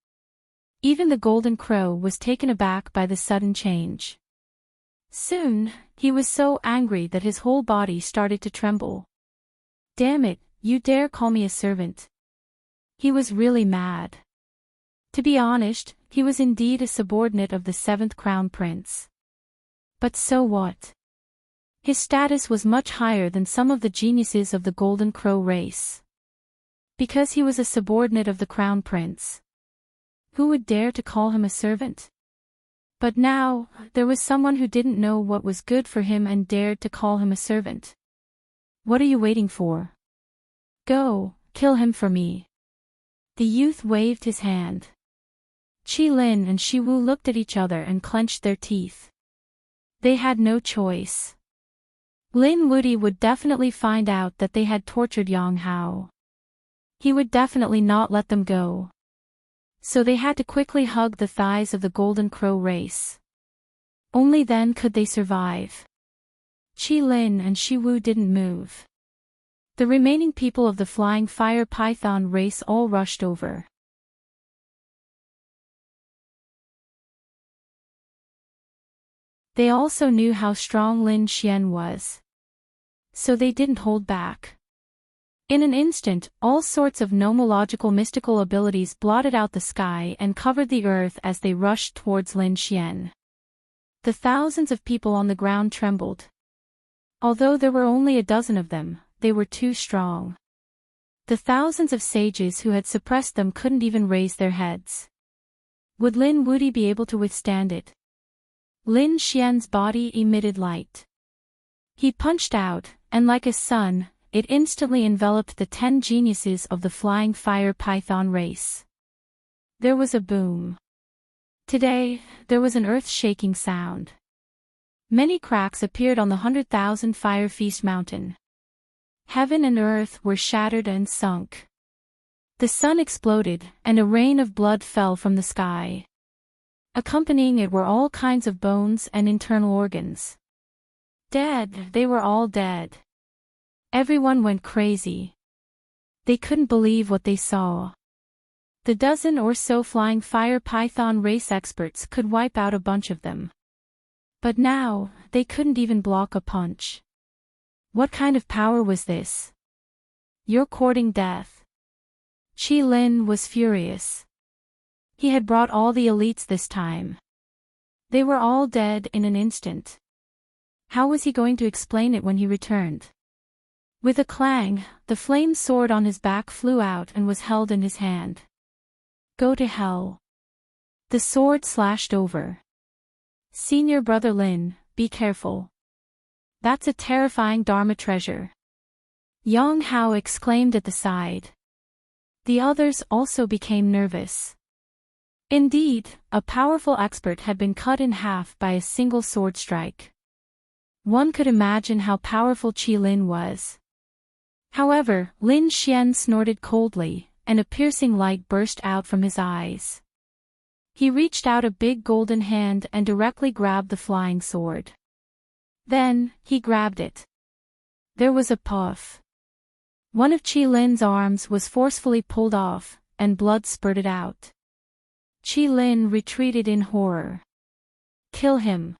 Even the Golden Crow was taken aback by the sudden change. Soon, he was so angry that his whole body started to tremble. Damn it, you dare call me a servant? He was really mad. To be honest, he was indeed a subordinate of the 7th Crown Prince. But so what? His status was much higher than some of the geniuses of the Golden Crow race. Because he was a subordinate of the Crown Prince. Who would dare to call him a servant? But now, there was someone who didn't know what was good for him and dared to call him a servant. What are you waiting for? Go, kill him for me. The youth waved his hand. Qi Lin and Shi Wu looked at each other and clenched their teeth. They had no choice. Lin Wudi would definitely find out that they had tortured Yang Hao. He would definitely not let them go. So they had to quickly hug the thighs of the Golden Crow race. Only then could they survive. Qi Lin and Shi Wu didn't move. The remaining people of the Flying Fire Python race all rushed over. They also knew how strong Lin Xian was. So they didn't hold back. In an instant, all sorts of nomological mystical abilities blotted out the sky and covered the earth as they rushed towards Lin Xian. The thousands of people on the ground trembled. Although there were only a dozen of them, they were too strong. The thousands of sages who had suppressed them couldn't even raise their heads. Would Lin Wudi be able to withstand it? Lin Xian's body emitted light. He punched out, and like a sun, it instantly enveloped the 10 geniuses of the Flying Fire Python race. There was a boom. Today, there was an earth-shaking sound. Many cracks appeared on the 100,000 Fire Feast mountain. Heaven and earth were shattered and sunk. The sun exploded, and a rain of blood fell from the sky. Accompanying it were all kinds of bones and internal organs. Dead, they were all dead. Everyone went crazy. They couldn't believe what they saw. The dozen or so Flying Fire Python race experts could wipe out a bunch of them. But now, they couldn't even block a punch. What kind of power was this? You're courting death. Qi Lin was furious. He had brought all the elites this time. They were all dead in an instant. How was he going to explain it when he returned? With a clang, the flame sword on his back flew out and was held in his hand. Go to hell. The sword slashed over. Senior Brother Lin, be careful. That's a terrifying Dharma treasure. Yang Hao exclaimed at the side. The others also became nervous. Indeed, a powerful expert had been cut in half by a single sword strike. One could imagine how powerful Qi Lin was. However, Lin Xian snorted coldly, and a piercing light burst out from his eyes. He reached out a big golden hand and directly grabbed the flying sword. Then, he grabbed it. There was a puff. One of Qi Lin's arms was forcefully pulled off, and blood spurted out. Qi Lin retreated in horror. Kill him.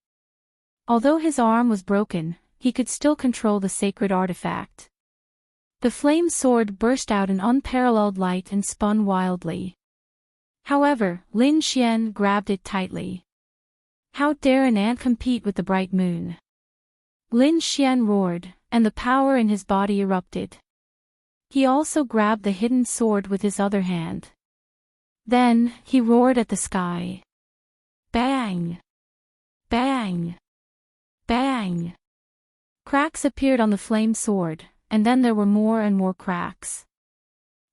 Although his arm was broken, he could still control the sacred artifact. The flame sword burst out in unparalleled light and spun wildly. However, Lin Xian grabbed it tightly. How dare an ant compete with the bright moon? Lin Xian roared, and the power in his body erupted. He also grabbed the hidden sword with his other hand. Then, he roared at the sky. Bang! Bang! Bang! Cracks appeared on the flame sword, and then there were more and more cracks.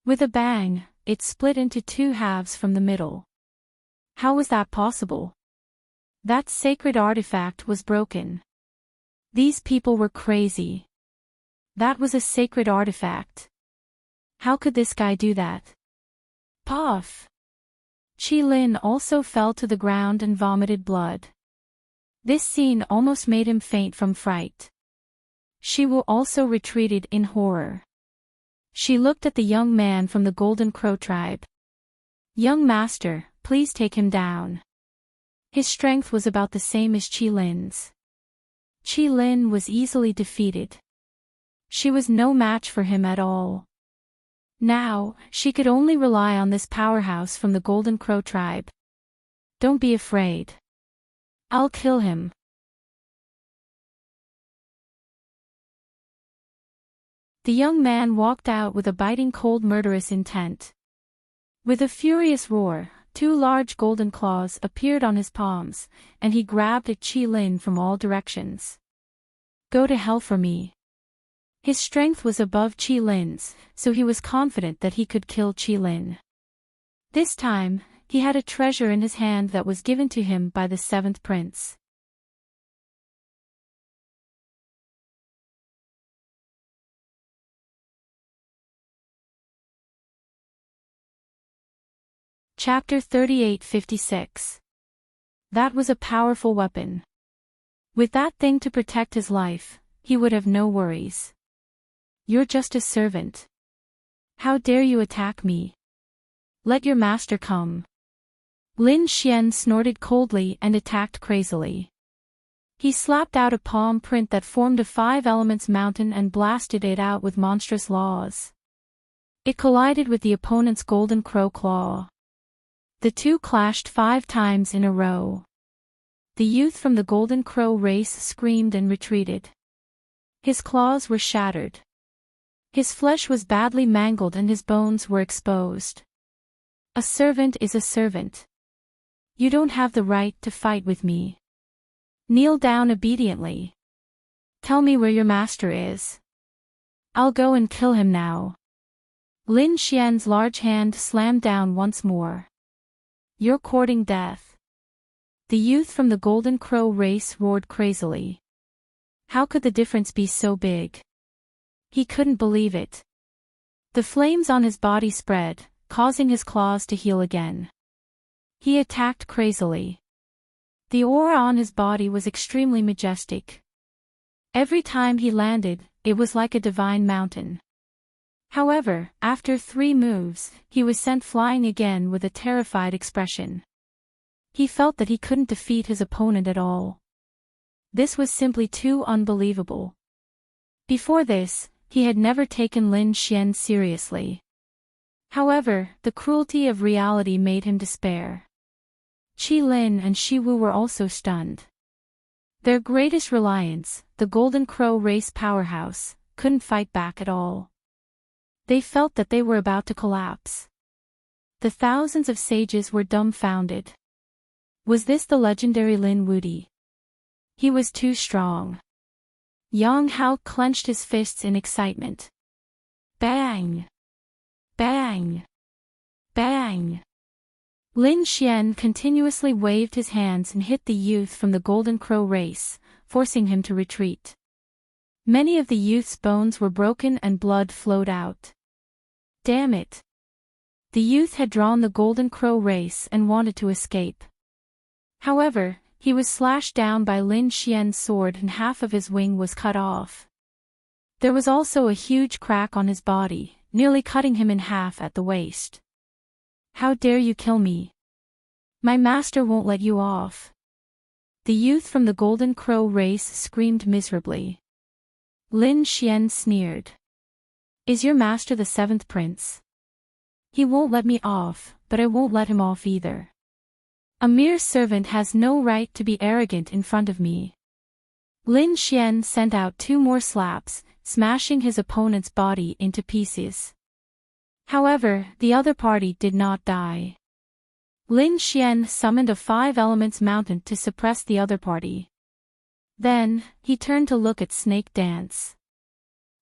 With a bang, it split into two halves from the middle. How was that possible? That sacred artifact was broken. These people were crazy. That was a sacred artifact. How could this guy do that? Puff! Qi Lin also fell to the ground and vomited blood. This scene almost made him faint from fright. Shi Wu also retreated in horror. She looked at the young man from the Golden Crow tribe. Young master, please take him down. His strength was about the same as Qi Lin's. Qi Lin was easily defeated. She was no match for him at all. Now, she could only rely on this powerhouse from the Golden Crow tribe. Don't be afraid. I'll kill him. The young man walked out with a biting cold murderous intent. With a furious roar, two large golden claws appeared on his palms, and he grabbed at Qi Lin from all directions. Go to hell for me. His strength was above Qi Lin's, so he was confident that he could kill Qi Lin. This time, he had a treasure in his hand that was given to him by the seventh prince. Chapter 38-56. That was a powerful weapon. With that thing to protect his life, he would have no worries. You're just a servant. How dare you attack me? Let your master come. Lin Xian snorted coldly and attacked crazily. He slapped out a palm print that formed a 5 elements mountain and blasted it out with monstrous laws. It collided with the opponent's Golden Crow claw. The two clashed 5 times in a row. The youth from the Golden Crow race screamed and retreated. His claws were shattered. His flesh was badly mangled and his bones were exposed. A servant is a servant. You don't have the right to fight with me. Kneel down obediently. Tell me where your master is. I'll go and kill him now. Lin Xian's large hand slammed down once more. You're courting death. The youth from the Golden Crow race roared crazily. How could the difference be so big? He couldn't believe it. The flames on his body spread, causing his claws to heal again. He attacked crazily. The aura on his body was extremely majestic. Every time he landed, it was like a divine mountain. However, after 3 moves, he was sent flying again with a terrified expression. He felt that he couldn't defeat his opponent at all. This was simply too unbelievable. Before this, he had never taken Lin Xian seriously. However, the cruelty of reality made him despair. Qi Lin and Shi Wu were also stunned. Their greatest reliance, the Golden Crow race powerhouse, couldn't fight back at all. They felt that they were about to collapse. The thousands of sages were dumbfounded. Was this the legendary Lin Wudi? He was too strong. Yang Hao clenched his fists in excitement. Bang! Bang! Bang! Lin Xian continuously waved his hands and hit the youth from the Golden Crow race, forcing him to retreat. Many of the youth's bones were broken and blood flowed out. Damn it! The youth had drawn the Golden Crow race and wanted to escape. However, he was slashed down by Lin Xian's sword and half of his wing was cut off. There was also a huge crack on his body, nearly cutting him in half at the waist. How dare you kill me? My master won't let you off. The youth from the Golden Crow race screamed miserably. Lin Xian sneered. Is your master the seventh prince? He won't let me off, but I won't let him off either. A mere servant has no right to be arrogant in front of me. Lin Xian sent out 2 more slaps, smashing his opponent's body into pieces. However, the other party did not die. Lin Xian summoned a 5 elements mountain to suppress the other party. Then, he turned to look at Snake Dance.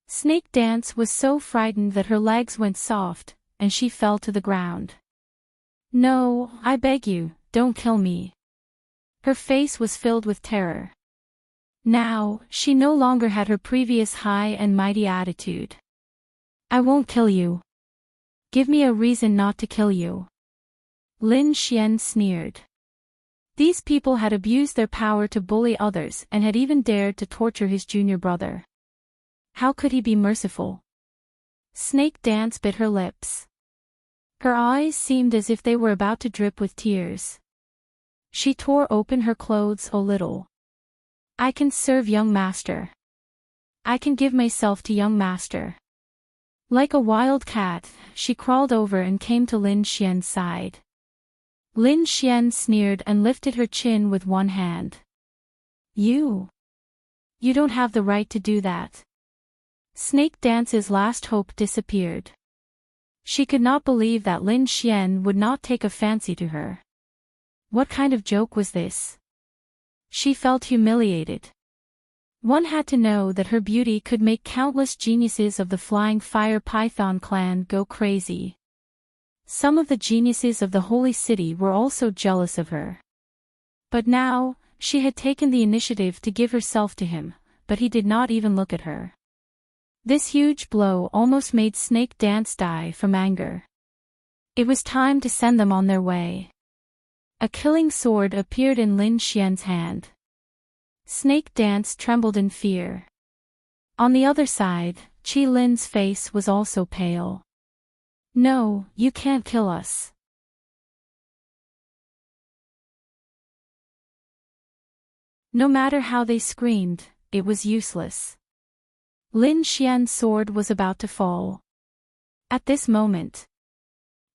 Snake Dance was so frightened that her legs went soft, and she fell to the ground. No, I beg you, don't kill me. Her face was filled with terror. Now, she no longer had her previous high and mighty attitude. I won't kill you. Give me a reason not to kill you. Lin Xian sneered. These people had abused their power to bully others and had even dared to torture his junior brother. How could he be merciful? Snake Dance bit her lips. Her eyes seemed as if they were about to drip with tears. She tore open her clothes a little. I can serve young master. I can give myself to young master. Like a wild cat, she crawled over and came to Lin Xian's side. Lin Xian sneered and lifted her chin with one hand. You don't have the right to do that. Snake Dance's last hope disappeared. She could not believe that Lin Xian would not take a fancy to her. What kind of joke was this? She felt humiliated. One had to know that her beauty could make countless geniuses of the Flying Fire Python clan go crazy. Some of the geniuses of the Holy City were also jealous of her. But now, she had taken the initiative to give herself to him, but he did not even look at her. This huge blow almost made Snake Dance die from anger. It was time to send them on their way. A killing sword appeared in Lin Xian's hand. Snake Dance trembled in fear. On the other side, Qi Lin's face was also pale. No, you can't kill us. No matter how they screamed, it was useless. Lin Xian's sword was about to fall. At this moment,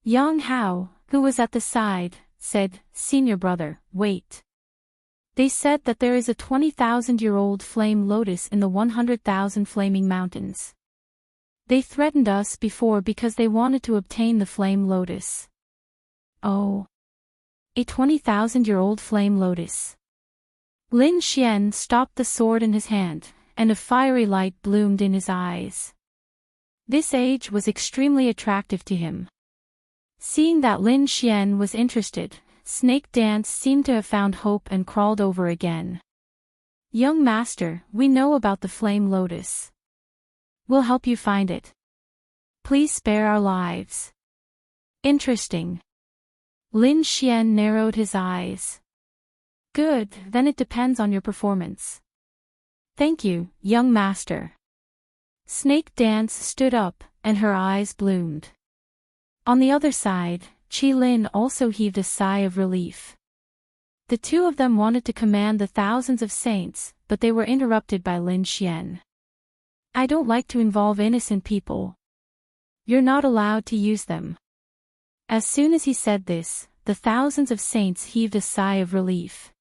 Yang Hao, who was at the side, said, Senior brother, wait. They said that there is a 20,000-year-old flame lotus in the 100,000 flaming mountains. They threatened us before because they wanted to obtain the flame lotus. Oh. A 20,000-year-old flame lotus. Lin Xian stopped the sword in his hand, and a fiery light bloomed in his eyes. This age was extremely attractive to him. Seeing that Lin Xian was interested, Snake Dance seemed to have found hope and crawled over again. Young master, we know about the flame lotus. We'll help you find it. Please spare our lives. Interesting. Lin Xian narrowed his eyes. Good, then it depends on your performance. Thank you, young master. Snake Dance stood up, and her eyes bloomed. On the other side, Qi Lin also heaved a sigh of relief. The two of them wanted to command the thousands of saints, but they were interrupted by Lin Xian. I don't like to involve innocent people. You're not allowed to use them. As soon as he said this, the thousands of saints heaved a sigh of relief.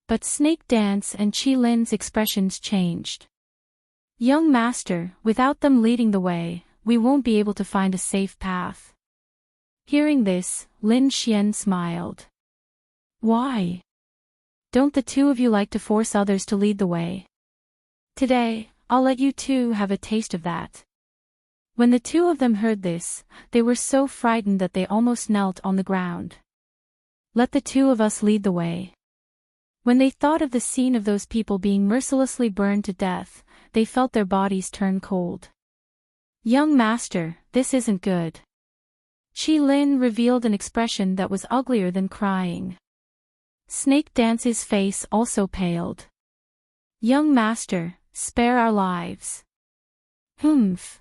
But Snake Dance and Qi Lin's expressions changed. Young master, without them leading the way, we won't be able to find a safe path. Hearing this, Lin Xian smiled. Why? Don't the two of you like to force others to lead the way? Today, I'll let you two have a taste of that. When the two of them heard this, they were so frightened that they almost knelt on the ground. Let the two of us lead the way. When they thought of the scene of those people being mercilessly burned to death, they felt their bodies turn cold. Young master, this isn't good. Qi Lin revealed an expression that was uglier than crying. Snake Dance's face also paled. Young master, spare our lives. Humph.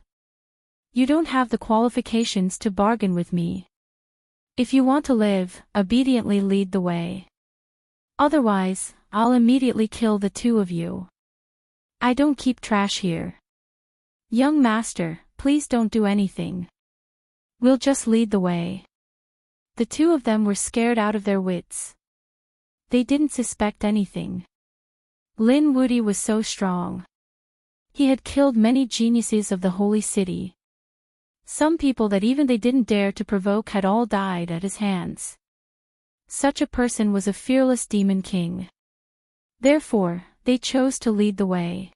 You don't have the qualifications to bargain with me. If you want to live, obediently lead the way. Otherwise, I'll immediately kill the two of you. I don't keep trash here. Young master, please don't do anything. We'll just lead the way. The two of them were scared out of their wits. They didn't suspect anything. Lin Wudi was so strong. He had killed many geniuses of the holy city. Some people that even they didn't dare to provoke had all died at his hands. Such a person was a fearless demon king. Therefore, they chose to lead the way.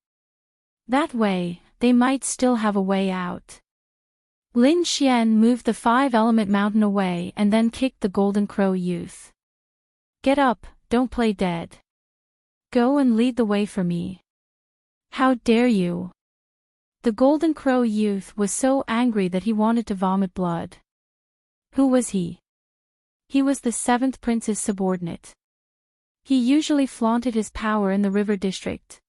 That way, they might still have a way out. Lin Xian moved the 5-element mountain away and then kicked the Golden Crow youth. Get up, don't play dead. Go and lead the way for me. How dare you? The Golden Crow youth was so angry that he wanted to vomit blood. Who was he? He was the 7th prince's subordinate. He usually flaunted his power in the river district.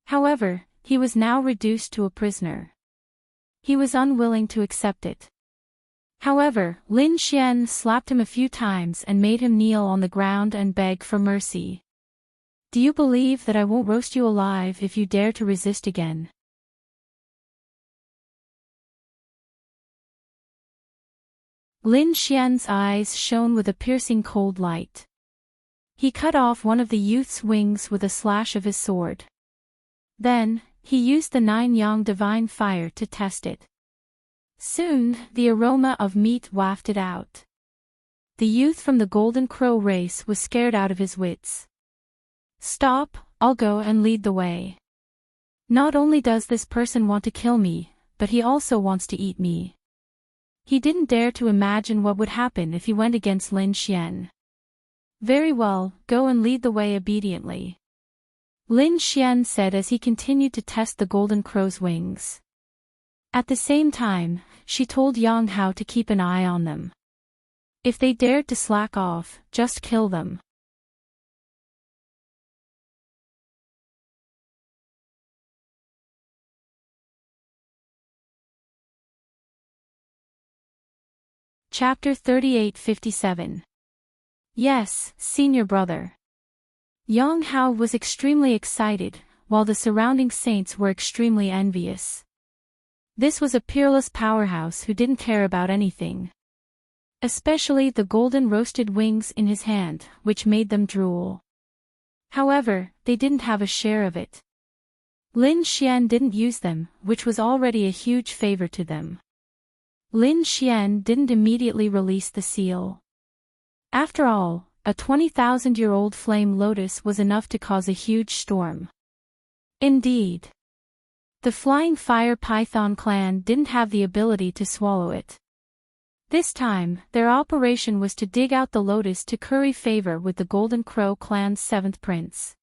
However, he was now reduced to a prisoner. He was unwilling to accept it. However, Lin Xian slapped him a few times and made him kneel on the ground and beg for mercy. Do you believe that I won't roast you alive if you dare to resist again? Lin Xian's eyes shone with a piercing cold light. He cut off one of the youth's wings with a slash of his sword. Then, he used the 9-yang divine fire to test it. Soon, the aroma of meat wafted out. The youth from the Golden Crow race was scared out of his wits. Stop, I'll go and lead the way. Not only does this person want to kill me, but he also wants to eat me. He didn't dare to imagine what would happen if he went against Lin Xian. Very well, go and lead the way obediently. Lin Xian said as he continued to test the Golden Crow's wings. At the same time, she told Yang Hao to keep an eye on them. If they dared to slack off, just kill them. Chapter 3857. Yes, senior brother. Yang Hao was extremely excited, while the surrounding saints were extremely envious. This was a peerless powerhouse who didn't care about anything. Especially the golden roasted wings in his hand, which made them drool. However, they didn't have a share of it. Lin Xian didn't use them, which was already a huge favor to them. Lin Xian didn't immediately release the seal. After all, a 20,000-year-old flame lotus was enough to cause a huge storm. Indeed. The Flying Fire Python clan didn't have the ability to swallow it. This time, their operation was to dig out the lotus to curry favor with the Golden Crow clan's 7th prince.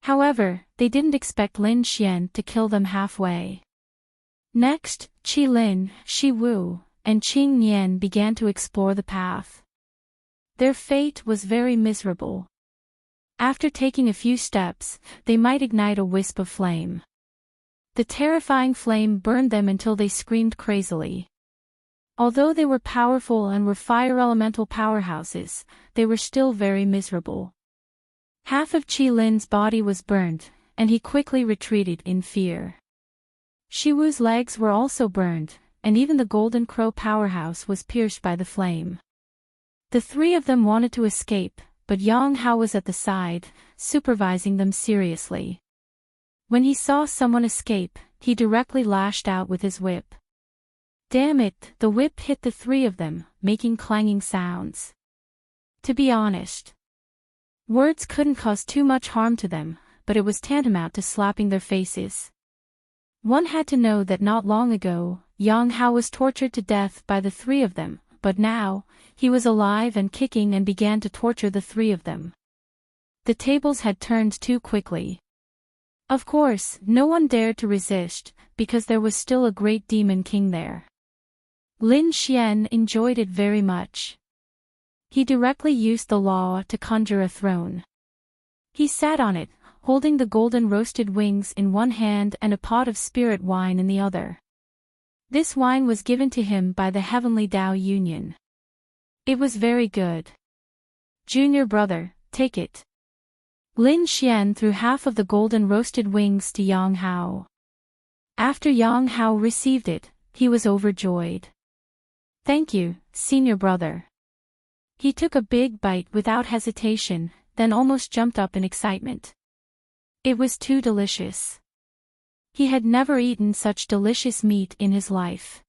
However, they didn't expect Lin Xian to kill them halfway. Next, Qi Lin, Shi Wu, and Qing Nian began to explore the path. Their fate was very miserable. After taking a few steps, they might ignite a wisp of flame. The terrifying flame burned them until they screamed crazily. Although they were powerful and were fire elemental powerhouses, they were still very miserable. Half of Qi Lin's body was burned, and he quickly retreated in fear. Shi Wu's legs were also burned, and even the Golden Crow powerhouse was pierced by the flame. The three of them wanted to escape, but Yang Hao was at the side, supervising them seriously. When he saw someone escape, he directly lashed out with his whip. Damn it, the whip hit the three of them, making clanging sounds. To be honest, words couldn't cause too much harm to them, but it was tantamount to slapping their faces. One had to know that not long ago, Yang Hao was tortured to death by the three of them, but now, he was alive and kicking and began to torture the three of them. The tables had turned too quickly. Of course, no one dared to resist, because there was still a great demon king there. Lin Xian enjoyed it very much. He directly used the law to conjure a throne. He sat on it, holding the golden roasted wings in one hand and a pot of spirit wine in the other. This wine was given to him by the Heavenly Tao Union. It was very good. Junior brother, take it. Lin Xian threw half of the golden roasted wings to Yang Hao. After Yang Hao received it, he was overjoyed. Thank you, senior brother. He took a big bite without hesitation, then almost jumped up in excitement. It was too delicious. He had never eaten such delicious meat in his life.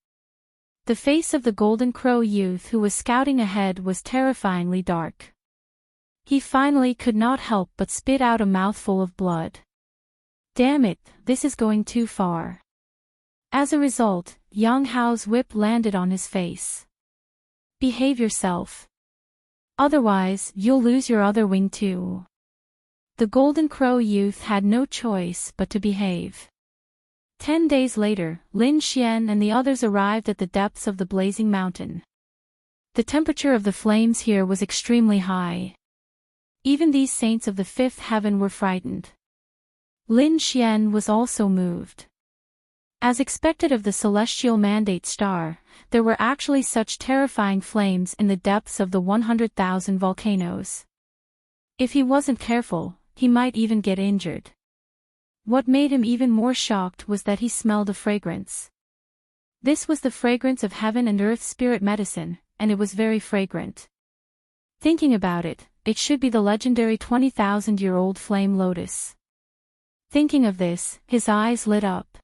The face of the Golden Crow youth who was scouting ahead was terrifyingly dark. He finally could not help but spit out a mouthful of blood. Damn it, this is going too far. As a result, Yang Hao's whip landed on his face. Behave yourself. Otherwise, you'll lose your other wing too. The Golden Crow youth had no choice but to behave. 10 days later, Lin Xian and the others arrived at the depths of the blazing mountain. The temperature of the flames here was extremely high. Even these saints of the fifth heaven were frightened. Lin Xian was also moved. As expected of the celestial mandate star, there were actually such terrifying flames in the depths of the 100,000 volcanoes. If he wasn't careful, he might even get injured. What made him even more shocked was that he smelled a fragrance. This was the fragrance of heaven and earth spirit medicine, and it was very fragrant. Thinking about it, it should be the legendary 20,000-year-old flame lotus. Thinking of this, his eyes lit up.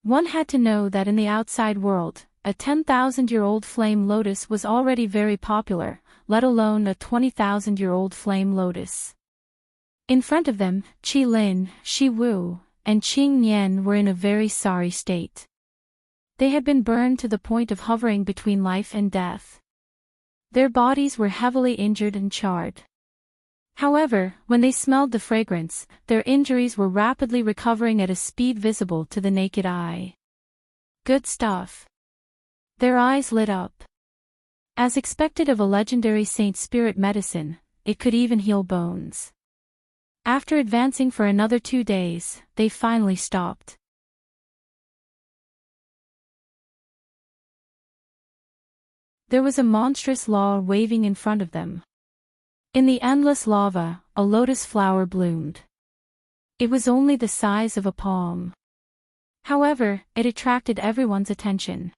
One had to know that in the outside world, a 10,000-year-old flame lotus was already very popular, let alone a 20,000-year-old flame lotus. In front of them, Qi Lin, Shi Wu, and Qing Nian were in a very sorry state. They had been burned to the point of hovering between life and death. Their bodies were heavily injured and charred. However, when they smelled the fragrance, their injuries were rapidly recovering at a speed visible to the naked eye. Good stuff. Their eyes lit up. As expected of a legendary saint spirit medicine, it could even heal bones. After advancing for another 2 days, they finally stopped. There was a monstrous law waving in front of them. In the endless lava, a lotus flower bloomed. It was only the size of a palm. However, it attracted everyone's attention.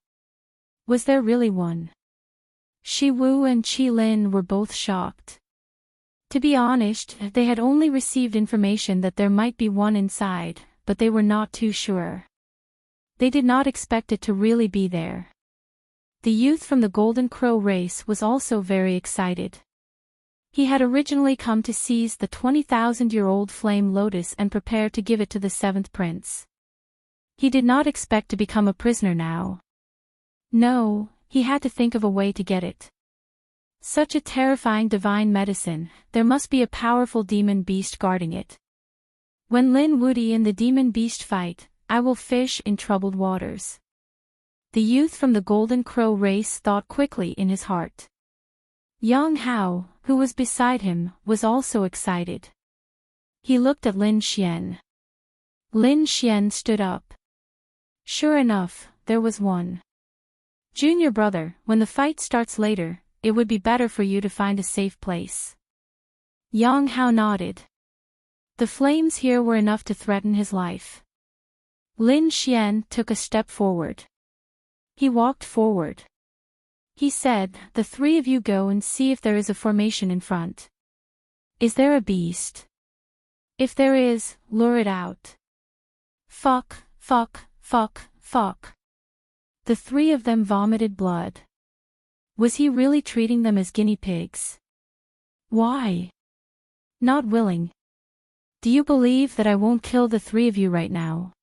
Was there really one? Shi Wu and Qi Lin were both shocked. To be honest, they had only received information that there might be one inside, but they were not too sure. They did not expect it to really be there. The youth from the Golden Crow race was also very excited. He had originally come to seize the 20,000-year-old flame lotus and prepare to give it to the seventh prince. He did not expect to become a prisoner now. No, he had to think of a way to get it. Such a terrifying divine medicine, there must be a powerful demon beast guarding it. When Lin Wudi and the demon beast fight, I will fish in troubled waters. The youth from the Golden Crow race thought quickly in his heart. Yang Hao, who was beside him, was also excited. He looked at Lin Xian. Lin Xian stood up. Sure enough, there was one. Junior brother, when the fight starts later, it would be better for you to find a safe place. Yang Hao nodded. The flames here were enough to threaten his life. Lin Xian took a step forward. He walked forward. He said, the three of you go and see if there is a formation in front. Is there a beast? If there is, lure it out. Fuck, fuck, fuck, fuck. The three of them vomited blood. Was he really treating them as guinea pigs? Why? Not willing. Do you believe that I won't kill the three of you right now?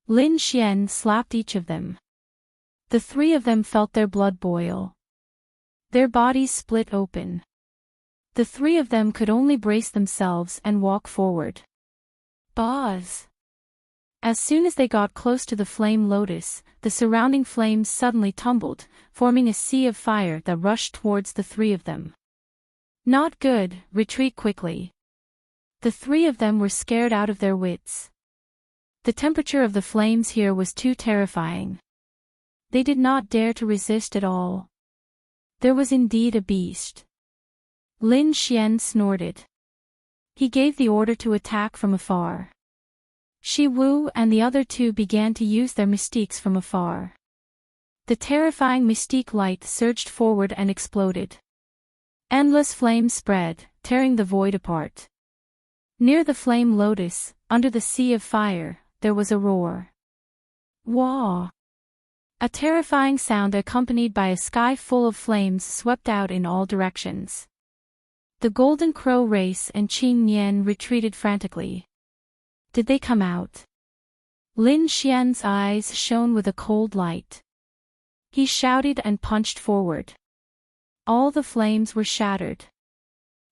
Lin Xian slapped each of them. The three of them felt their blood boil. Their bodies split open. The three of them could only brace themselves and walk forward. Buzz! As soon as they got close to the flame lotus, the surrounding flames suddenly tumbled, forming a sea of fire that rushed towards the three of them. Not good, retreat quickly. The three of them were scared out of their wits. The temperature of the flames here was too terrifying. They did not dare to resist at all. There was indeed a beast. Lin Xian snorted. He gave the order to attack from afar. Shi Wu and the other two began to use their mystiques from afar. The terrifying mystique light surged forward and exploded. Endless flames spread, tearing the void apart. Near the flame lotus, under the sea of fire, there was a roar. Wah! A terrifying sound accompanied by a sky full of flames swept out in all directions. The Golden Crow race and Qing Nian retreated frantically. Did they come out? Lin Xian's eyes shone with a cold light. He shouted and punched forward. All the flames were shattered.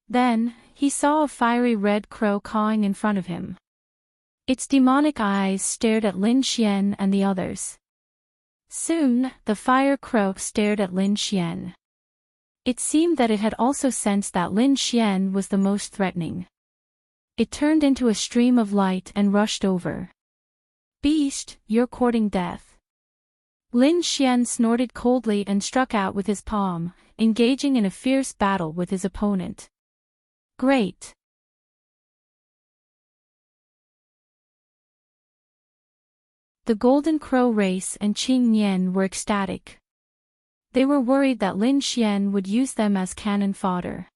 Then, he saw a fiery red crow cawing in front of him. Its demonic eyes stared at Lin Xian and the others. Soon, the fire crow stared at Lin Xian. It seemed that it had also sensed that Lin Xian was the most threatening. It turned into a stream of light and rushed over. Beast, you're courting death. Lin Xian snorted coldly and struck out with his palm, engaging in a fierce battle with his opponent. Great! The Golden Crow race and Qing Nian were ecstatic. They were worried that Lin Xian would use them as cannon fodder.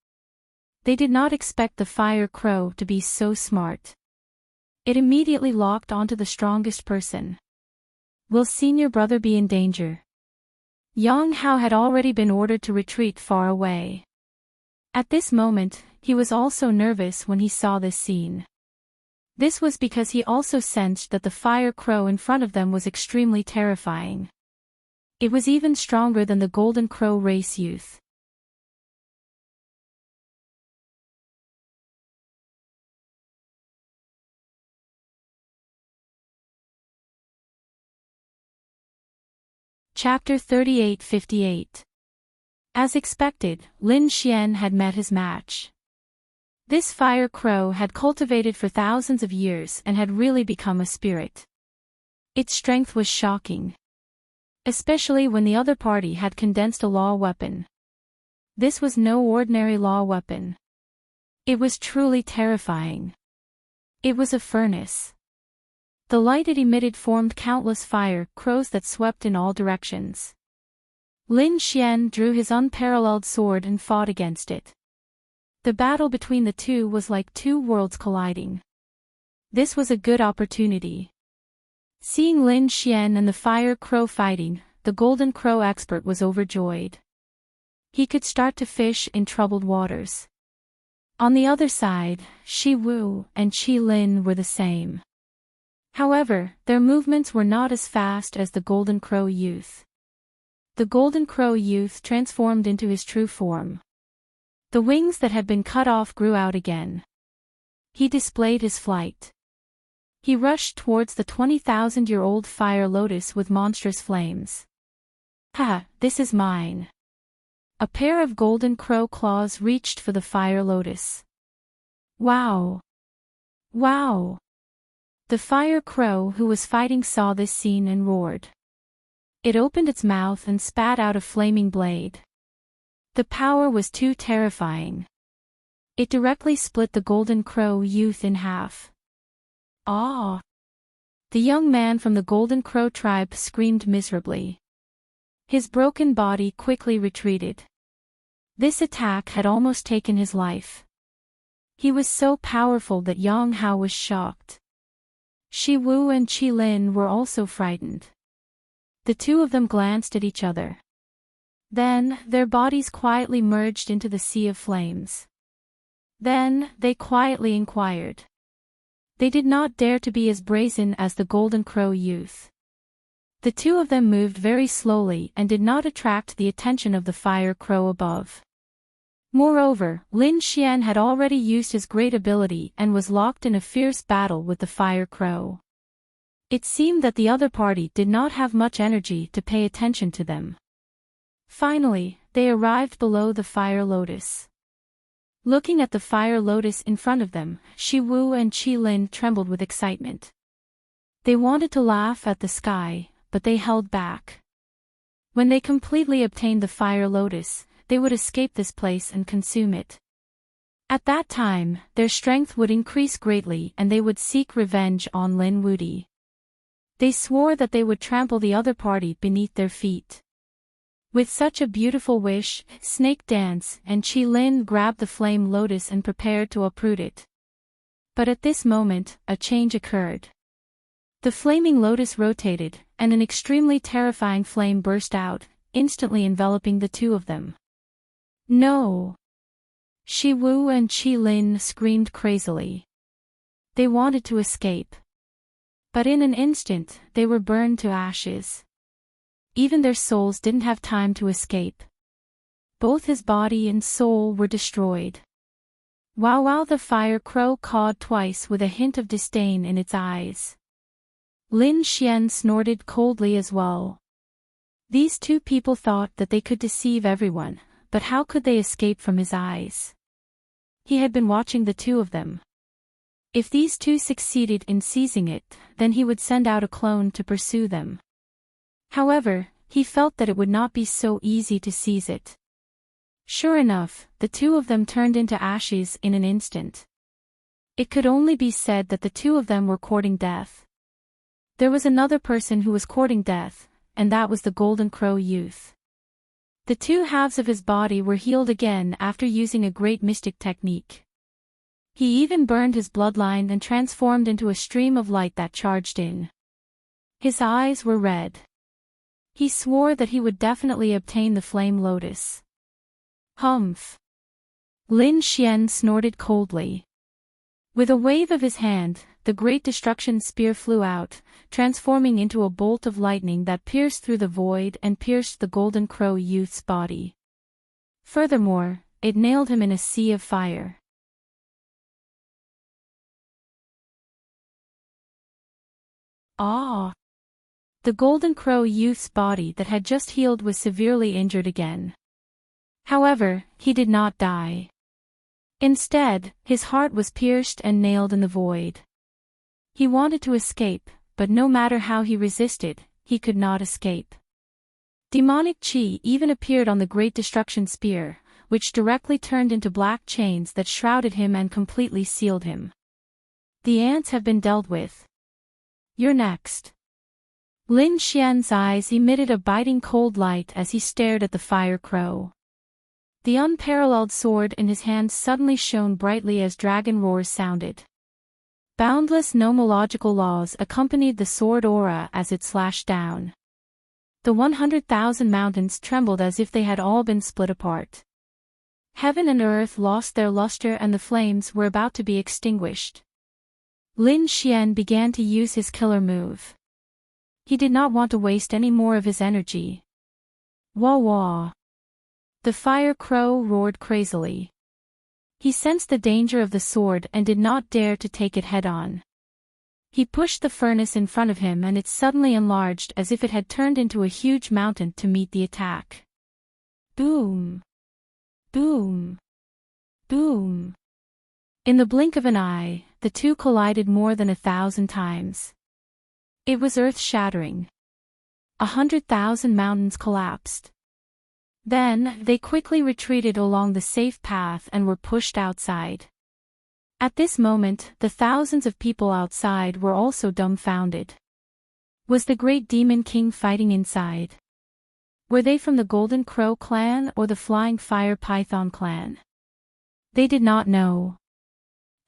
They did not expect the fire crow to be so smart. It immediately locked onto the strongest person. Will senior brother be in danger? Yang Hao had already been ordered to retreat far away. At this moment, he was also nervous when he saw this scene. This was because he also sensed that the fire crow in front of them was extremely terrifying. It was even stronger than the Golden Crow race youth. Chapter 38-58. As expected, Lin Xian had met his match. This fire crow had cultivated for thousands of years and had really become a spirit. Its strength was shocking. Especially when the other party had condensed a law weapon. This was no ordinary law weapon. It was truly terrifying. It was a furnace. The light it emitted formed countless fire crows that swept in all directions. Lin Xian drew his unparalleled sword and fought against it. The battle between the two was like two worlds colliding. This was a good opportunity. Seeing Lin Xian and the fire crow fighting, the Golden Crow expert was overjoyed. He could start to fish in troubled waters. On the other side, Shi Wu and Qi Lin were the same. However, their movements were not as fast as the Golden Crow youth. The Golden Crow youth transformed into his true form. The wings that had been cut off grew out again. He displayed his flight. He rushed towards the 20,000-year-old fire lotus with monstrous flames. Ha, this is mine. A pair of Golden Crow claws reached for the fire lotus. Wow! Wow! The fire crow who was fighting saw this scene and roared. It opened its mouth and spat out a flaming blade. The power was too terrifying. It directly split the Golden Crow youth in half. Ah! The young man from the Golden Crow tribe screamed miserably. His broken body quickly retreated. This attack had almost taken his life. He was so powerful that Yang Hao was shocked. Shi Wu and Qi Lin were also frightened. The two of them glanced at each other. Then, their bodies quietly merged into the sea of flames. Then, they quietly inquired. They did not dare to be as brazen as the Golden Crow youth. The two of them moved very slowly and did not attract the attention of the Fire Crow above. Moreover, Lin Xian had already used his great ability and was locked in a fierce battle with the Fire Crow. It seemed that the other party did not have much energy to pay attention to them. Finally, they arrived below the Fire Lotus. Looking at the Fire Lotus in front of them, Shi Wu and Qi Lin trembled with excitement. They wanted to laugh at the sky, but they held back. When they completely obtained the Fire Lotus, they would escape this place and consume it. At that time, their strength would increase greatly and they would seek revenge on Lin Wudi. They swore that they would trample the other party beneath their feet. With such a beautiful wish, Snake Dance and Qi Lin grabbed the flame lotus and prepared to uproot it. But at this moment, a change occurred. The flaming lotus rotated, and an extremely terrifying flame burst out, instantly enveloping the two of them. No! Shi Wu and Qi Lin screamed crazily. They wanted to escape. But in an instant, they were burned to ashes. Even their souls didn't have time to escape. Both his body and soul were destroyed. Wow! The Fire Crow cawed twice with a hint of disdain in its eyes. Lin Xian snorted coldly as well. These two people thought that they could deceive everyone, but how could they escape from his eyes? He had been watching the two of them. If these two succeeded in seizing it, then he would send out a clone to pursue them. However, he felt that it would not be so easy to seize it. Sure enough, the two of them turned into ashes in an instant. It could only be said that the two of them were courting death. There was another person who was courting death, and that was the Golden Crow youth. The two halves of his body were healed again after using a great mystic technique. He even burned his bloodline and transformed into a stream of light that charged in. His eyes were red. He swore that he would definitely obtain the flame lotus. Humph! Lin Xian snorted coldly. With a wave of his hand, the great destruction spear flew out, transforming into a bolt of lightning that pierced through the void and pierced the Golden Crow youth's body. Furthermore, it nailed him in a sea of fire. Ah! The Golden Crow youth's body that had just healed was severely injured again. However, he did not die. Instead, his heart was pierced and nailed in the void. He wanted to escape, but no matter how he resisted, he could not escape. Demonic Qi even appeared on the Great Destruction Spear, which directly turned into black chains that shrouded him and completely sealed him. The ants have been dealt with. You're next. Lin Xian's eyes emitted a biting cold light as he stared at the Fire Crow. The unparalleled sword in his hand suddenly shone brightly as dragon roars sounded. Boundless nomological laws accompanied the sword aura as it slashed down. The 100,000 mountains trembled as if they had all been split apart. Heaven and earth lost their luster and the flames were about to be extinguished. Lin Xian began to use his killer move. He did not want to waste any more of his energy. Wah wah! The Fire Crow roared crazily. He sensed the danger of the sword and did not dare to take it head-on. He pushed the furnace in front of him and it suddenly enlarged as if it had turned into a huge mountain to meet the attack. Boom! Boom! Boom! In the blink of an eye, the two collided more than 1,000 times. It was earth-shattering. 100,000 mountains collapsed. Then, they quickly retreated along the safe path and were pushed outside. At this moment, the thousands of people outside were also dumbfounded. Was the great demon king fighting inside? Were they from the Golden Crow clan or the Flying Fire Python clan? They did not know.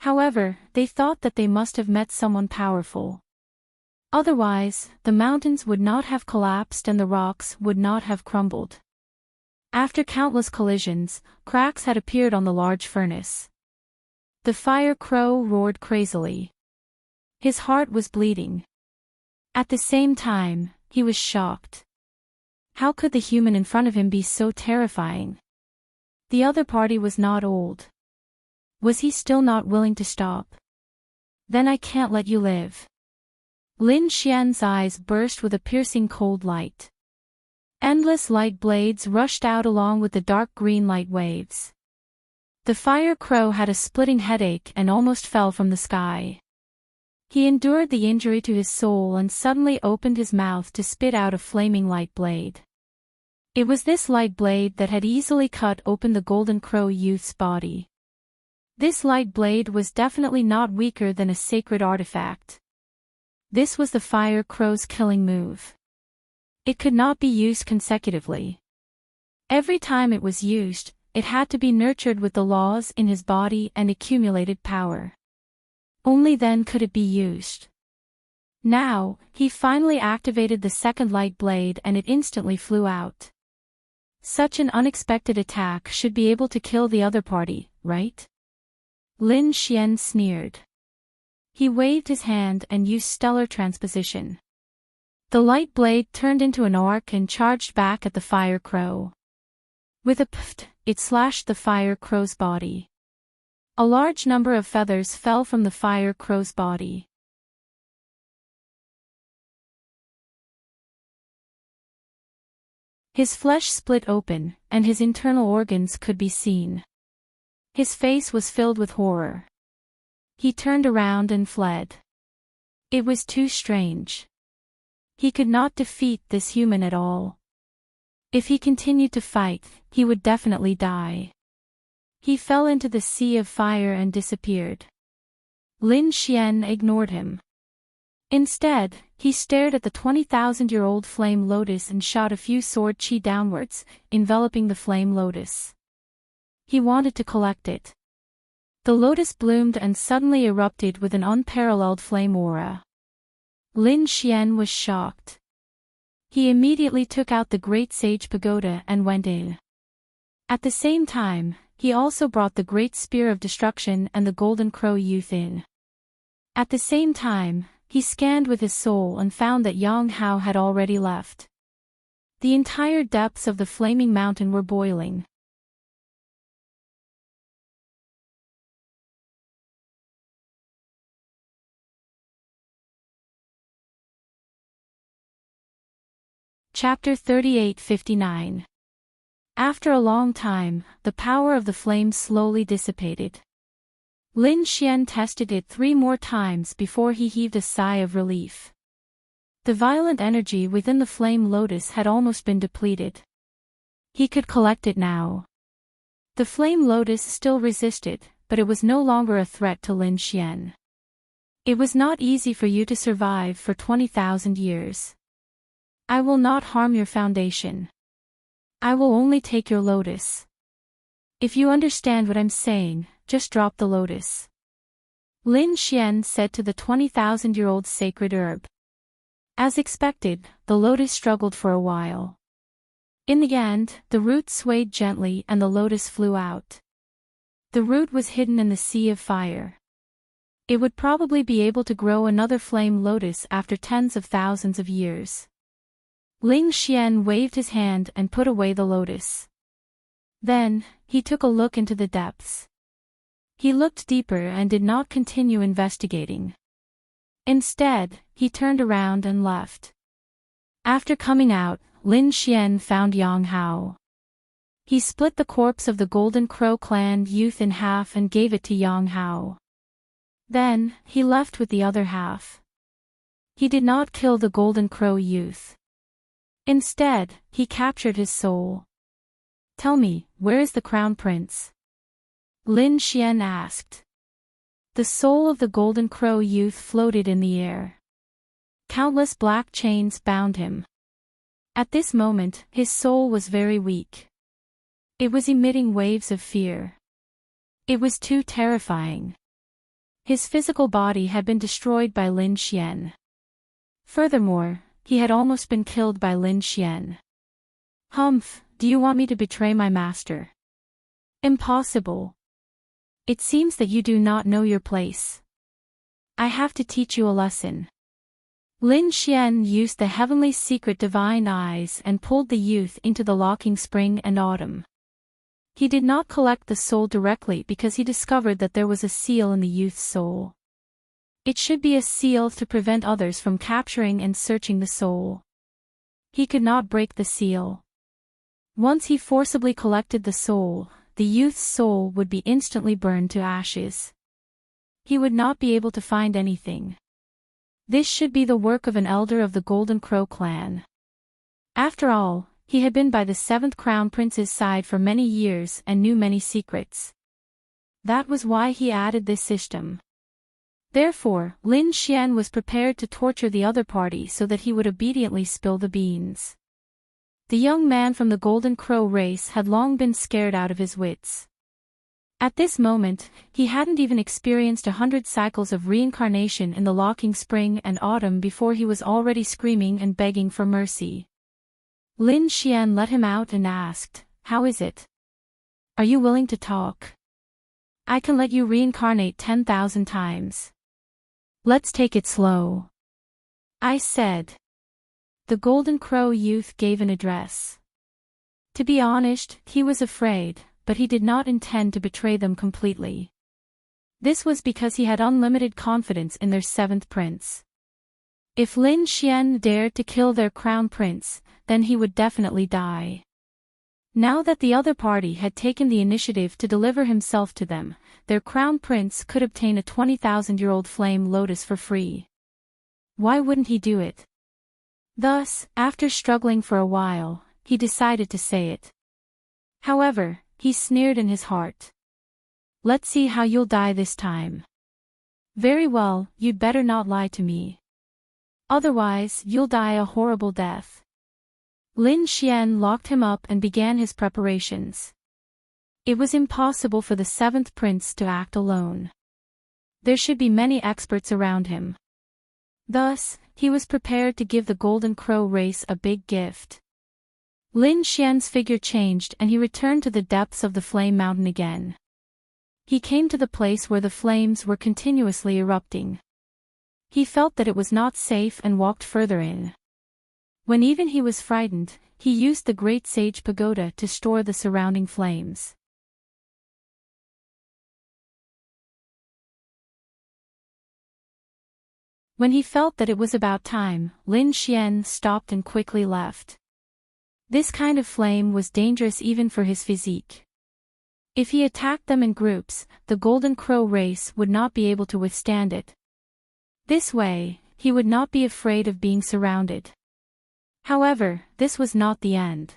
However, they thought that they must have met someone powerful. Otherwise, the mountains would not have collapsed and the rocks would not have crumbled. After countless collisions, cracks had appeared on the large furnace. The fire crow roared crazily. His heart was bleeding. At the same time, he was shocked. How could the human in front of him be so terrifying? The other party was not old. Was he still not willing to stop? Then I can't let you live. Lin Xian's eyes burst with a piercing cold light. Endless light blades rushed out along with the dark green light waves. The fire crow had a splitting headache and almost fell from the sky. He endured the injury to his soul and suddenly opened his mouth to spit out a flaming light blade. It was this light blade that had easily cut open the golden crow youth's body. This light blade was definitely not weaker than a sacred artifact. This was the fire crow's killing move. It could not be used consecutively. Every time it was used, it had to be nurtured with the laws in his body and accumulated power. Only then could it be used. Now, he finally activated the second light blade and it instantly flew out. Such an unexpected attack should be able to kill the other party, right? Lin Xian sneered. He waved his hand and used stellar transposition. The light blade turned into an arc and charged back at the fire crow. With a pft, it slashed the fire crow's body. A large number of feathers fell from the fire crow's body. His flesh split open, and his internal organs could be seen. His face was filled with horror. He turned around and fled. It was too strange. He could not defeat this human at all. If he continued to fight, he would definitely die. He fell into the sea of fire and disappeared. Lin Xian ignored him. Instead, he stared at the 20,000-year-old flame lotus and shot a few sword chi downwards, enveloping the flame lotus. He wanted to collect it. The lotus bloomed and suddenly erupted with an unparalleled flame aura. Lin Xian was shocked. He immediately took out the Great Sage Pagoda and went in. At the same time, he also brought the Great Spear of Destruction and the Golden Crow Youth in. At the same time, he scanned with his soul and found that Yang Hao had already left. The entire depths of the flaming mountain were boiling. Chapter 38:59. After a long time, the power of the flame slowly dissipated. Lin Xian tested it 3 more times before he heaved a sigh of relief. The violent energy within the flame lotus had almost been depleted. He could collect it now. The flame lotus still resisted, but it was no longer a threat to Lin Xian. It was not easy for you to survive for 20,000 years. I will not harm your foundation. I will only take your lotus. If you understand what I'm saying, just drop the lotus. Lin Xian said to the 20,000-year-old sacred herb. As expected, the lotus struggled for a while. In the end, the root swayed gently and the lotus flew out. The root was hidden in the sea of fire. It would probably be able to grow another flame lotus after tens of thousands of years. Lin Xian waved his hand and put away the lotus. Then, he took a look into the depths. He looked deeper and did not continue investigating. Instead, he turned around and left. After coming out, Lin Xian found Yang Hao. He split the corpse of the Golden Crow clan youth in half and gave it to Yang Hao. Then, he left with the other half. He did not kill the Golden Crow youth. Instead, he captured his soul. Tell me, where is the crown prince? Lin Xian asked. The soul of the Golden Crow youth floated in the air. Countless black chains bound him. At this moment, his soul was very weak. It was emitting waves of fear. It was too terrifying. His physical body had been destroyed by Lin Xian. Furthermore, he had almost been killed by Lin Xian. Humph, do you want me to betray my master? Impossible. It seems that you do not know your place. I have to teach you a lesson. Lin Xian used the heavenly secret divine eyes and pulled the youth into the locking spring and autumn. He did not collect the soul directly because he discovered that there was a seal in the youth's soul. It should be a seal to prevent others from capturing and searching the soul. He could not break the seal. Once he forcibly collected the soul, the youth's soul would be instantly burned to ashes. He would not be able to find anything. This should be the work of an elder of the Golden Crow clan. After all, he had been by the 7th Crown Prince's side for many years and knew many secrets. That was why he added this system. Therefore, Lin Xian was prepared to torture the other party so that he would obediently spill the beans. The young man from the Golden Crow race had long been scared out of his wits. At this moment, he hadn't even experienced 100 cycles of reincarnation in the locking spring and autumn before he was already screaming and begging for mercy. Lin Xian let him out and asked, "How is it? Are you willing to talk? I can let you reincarnate 10,000 times. Let's take it slow," I said. The Golden Crow youth gave an address. To be honest, he was afraid, but he did not intend to betray them completely. This was because he had unlimited confidence in their 7th prince. If Lin Xian dared to kill their crown prince, then he would definitely die. Now that the other party had taken the initiative to deliver himself to them, their crown prince could obtain a 20,000-year-old flame lotus for free. Why wouldn't he do it? Thus, after struggling for a while, he decided to say it. However, he sneered in his heart. "Let's see how you'll die this time." "Very well, you'd better not lie to me. Otherwise, you'll die a horrible death." Lin Xian locked him up and began his preparations. It was impossible for the 7th prince to act alone. There should be many experts around him. Thus, he was prepared to give the Golden Crow race a big gift. Lin Xian's figure changed and he returned to the depths of the flame mountain again. He came to the place where the flames were continuously erupting. He felt that it was not safe and walked further in. When even he was frightened, he used the Great Sage Pagoda to store the surrounding flames. When he felt that it was about time, Lin Xian stopped and quickly left. This kind of flame was dangerous even for his physique. If he attacked them in groups, the Golden Crow race would not be able to withstand it. This way, he would not be afraid of being surrounded. However, this was not the end.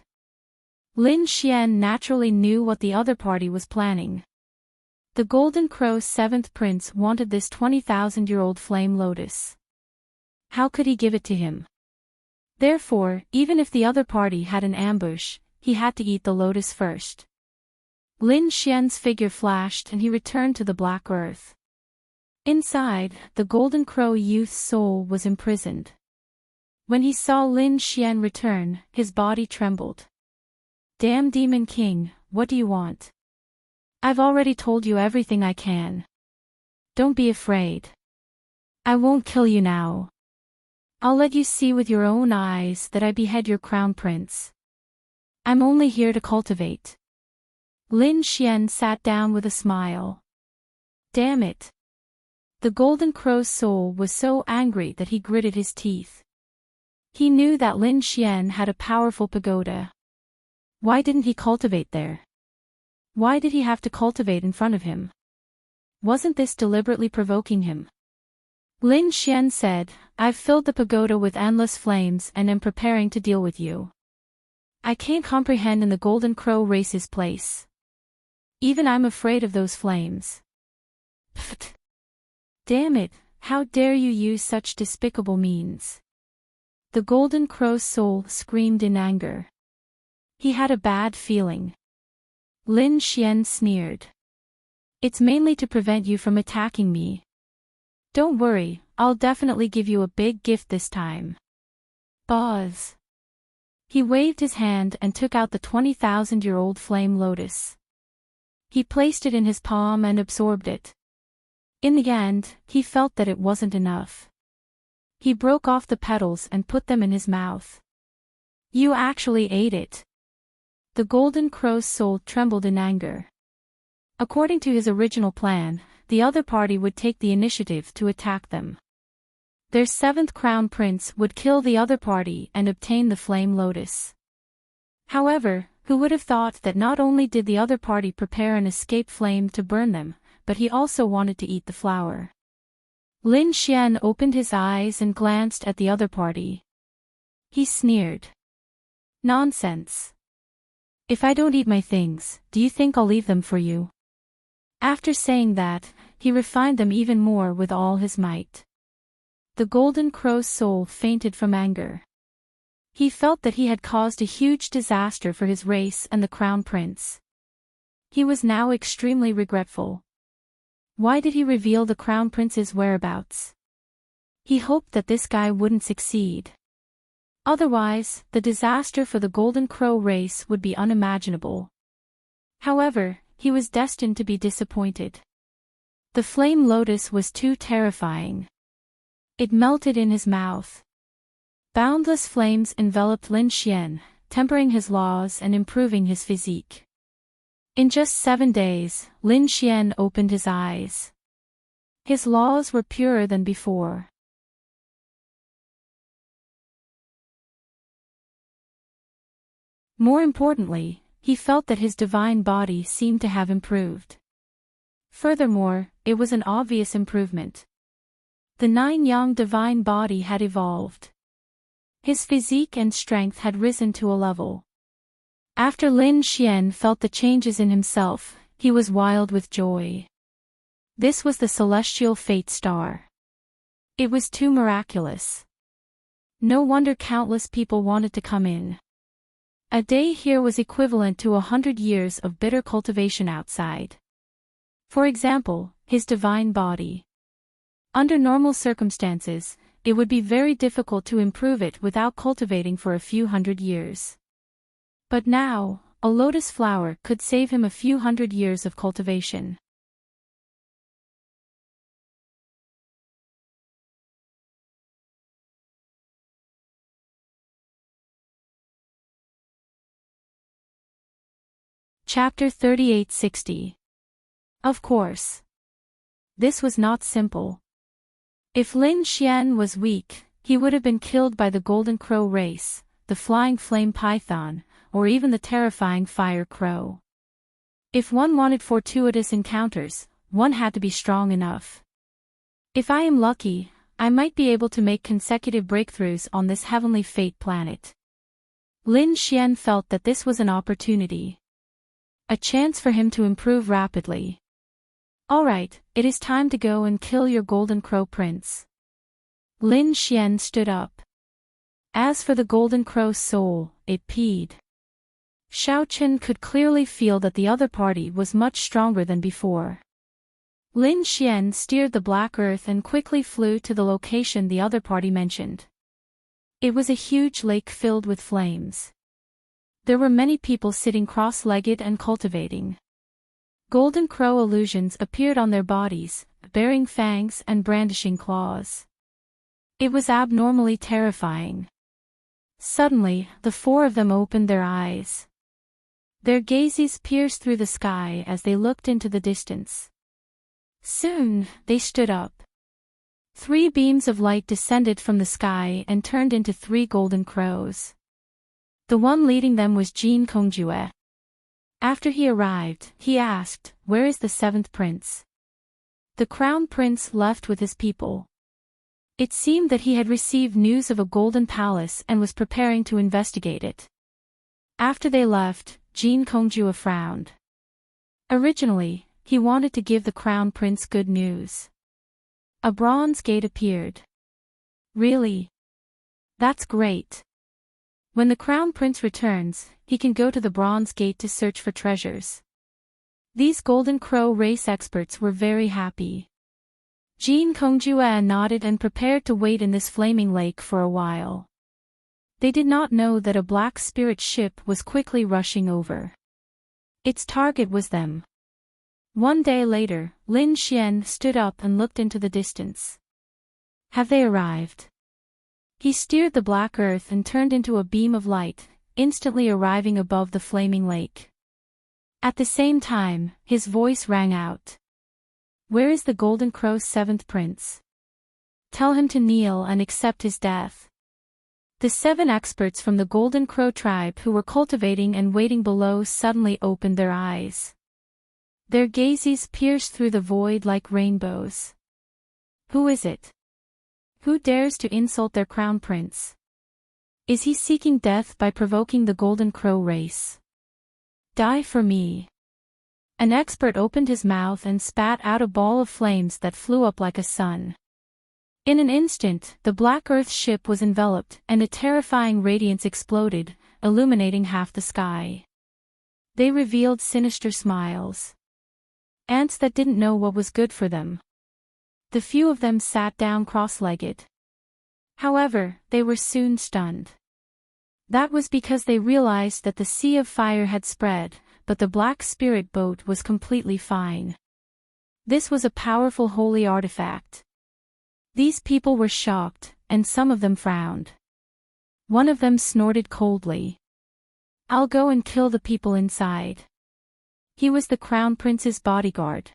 Lin Xian naturally knew what the other party was planning. The Golden Crow's 7th prince wanted this 20,000-year-old flame lotus. How could he give it to him? Therefore, even if the other party had an ambush, he had to eat the lotus first. Lin Xian's figure flashed and he returned to the black earth. Inside, the Golden Crow youth's soul was imprisoned. When he saw Lin Xian return, his body trembled. "Damn Demon King, what do you want? I've already told you everything I can. Don't be afraid. I won't kill you now. I'll let you see with your own eyes that I behead your crown prince. I'm only here to cultivate." Lin Xian sat down with a smile. Damn it. The Golden Crow's soul was so angry that he gritted his teeth. He knew that Lin Xian had a powerful pagoda. Why didn't he cultivate there? Why did he have to cultivate in front of him? Wasn't this deliberately provoking him? Lin Xian said, "I've filled the pagoda with endless flames and am preparing to deal with you. I can't comprehend in the Golden Crow race's place. Even I'm afraid of those flames." Pfft. Damn it, how dare you use such despicable means? The Golden Crow's soul screamed in anger. He had a bad feeling. Lin Xian sneered. "It's mainly to prevent you from attacking me. Don't worry, I'll definitely give you a big gift this time. Buzz. He waved his hand and took out the 20,000-year-old flame lotus. He placed it in his palm and absorbed it. In the end, he felt that it wasn't enough. He broke off the petals and put them in his mouth. You actually ate it. The golden crow's soul trembled in anger. According to his original plan, the other party would take the initiative to attack them. Their seventh crown prince would kill the other party and obtain the flame lotus. However, who would have thought that not only did the other party prepare an escape flame to burn them, but he also wanted to eat the flower. Lin Xian opened his eyes and glanced at the other party. He sneered. Nonsense. If I don't eat my things, do you think I'll leave them for you? After saying that, he refined them even more with all his might. The golden crow's soul fainted from anger. He felt that he had caused a huge disaster for his race and the crown prince. He was now extremely regretful. Why did he reveal the crown prince's whereabouts? He hoped that this guy wouldn't succeed. Otherwise, the disaster for the golden crow race would be unimaginable. However, he was destined to be disappointed. The flame lotus was too terrifying. It melted in his mouth. Boundless flames enveloped Lin Xian, tempering his laws and improving his physique. In just 7 days, Lin Xian opened his eyes. His laws were purer than before. More importantly, he felt that his divine body seemed to have improved. Furthermore, it was an obvious improvement. The 9-yang divine body had evolved. His physique and strength had risen to a level. After Lin Xian felt the changes in himself, he was wild with joy. This was the celestial fate star. It was too miraculous. No wonder countless people wanted to come in. A day here was equivalent to 100 years of bitter cultivation outside. For example, his divine body. Under normal circumstances, it would be very difficult to improve it without cultivating for a few hundred years. But now, a lotus flower could save him a few hundred years of cultivation. Chapter 3860. Of course. This was not simple. If Lin Xian was weak, he would have been killed by the golden crow race, the flying flame python, or even the terrifying fire crow. If one wanted fortuitous encounters, one had to be strong enough. If I am lucky, I might be able to make consecutive breakthroughs on this heavenly fate planet. Lin Xian felt that this was an opportunity. A chance for him to improve rapidly. Alright, it is time to go and kill your golden crow prince. Lin Xian stood up. As for the golden crow's soul, it peed. Xiao Chen could clearly feel that the other party was much stronger than before. Lin Xian steered the black earth and quickly flew to the location the other party mentioned. It was a huge lake filled with flames. There were many people sitting cross-legged and cultivating. Golden crow illusions appeared on their bodies, bearing fangs and brandishing claws. It was abnormally terrifying. Suddenly, the 4 of them opened their eyes. Their gazes pierced through the sky as they looked into the distance. Soon, they stood up. 3 beams of light descended from the sky and turned into 3 golden crows. The one leading them was Jin Kongjue. After he arrived, he asked, "Where is the 7th prince?" The crown prince left with his people. It seemed that he had received news of a golden palace and was preparing to investigate it. After they left, Jin Kongjue frowned. Originally, he wanted to give the crown prince good news. A bronze gate appeared. Really? That's great. When the crown prince returns, he can go to the bronze gate to search for treasures. These golden crow race experts were very happy. Jean Kongjue nodded and prepared to wait in this flaming lake for a while. They did not know that a black spirit ship was quickly rushing over. Its target was them. One day later, Lin Xian stood up and looked into the distance. Have they arrived? He steered the black earth and turned into a beam of light, instantly arriving above the flaming lake. At the same time, his voice rang out. Where is the Golden Crow's seventh prince? Tell him to kneel and accept his death. The 7 experts from the Golden Crow tribe who were cultivating and waiting below suddenly opened their eyes. Their gazes pierced through the void like rainbows. Who is it? Who dares to insult their crown prince? Is he seeking death by provoking the Golden Crow race? Die for me. An expert opened his mouth and spat out a ball of flames that flew up like a sun. In an instant, the Black Earth ship was enveloped and a terrifying radiance exploded, illuminating half the sky. They revealed sinister smiles. Ants that didn't know what was good for them. The few of them sat down cross-legged. However, they were soon stunned. That was because they realized that the sea of fire had spread, but the Black Spirit boat was completely fine. This was a powerful holy artifact. These people were shocked, and some of them frowned. One of them snorted coldly. I'll go and kill the people inside. He was the Crown Prince's bodyguard.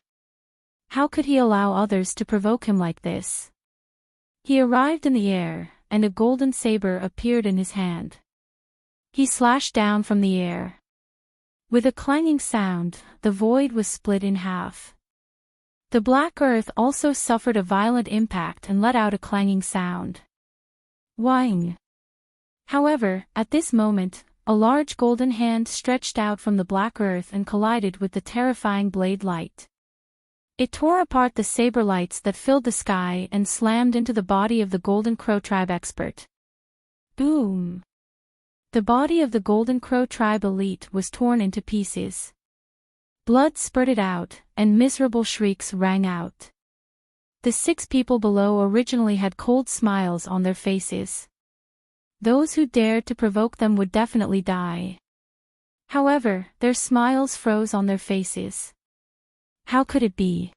How could he allow others to provoke him like this? He arrived in the air, and a golden saber appeared in his hand. He slashed down from the air. With a clanging sound, the void was split in half. The Black Earth also suffered a violent impact and let out a clanging sound. Whing! However, at this moment, a large golden hand stretched out from the Black Earth and collided with the terrifying blade light. It tore apart the saber lights that filled the sky and slammed into the body of the Golden Crow tribe expert. Boom! The body of the Golden Crow tribe elite was torn into pieces. Blood spurted out, and miserable shrieks rang out. The 6 people below originally had cold smiles on their faces. Those who dared to provoke them would definitely die. However, their smiles froze on their faces. How could it be?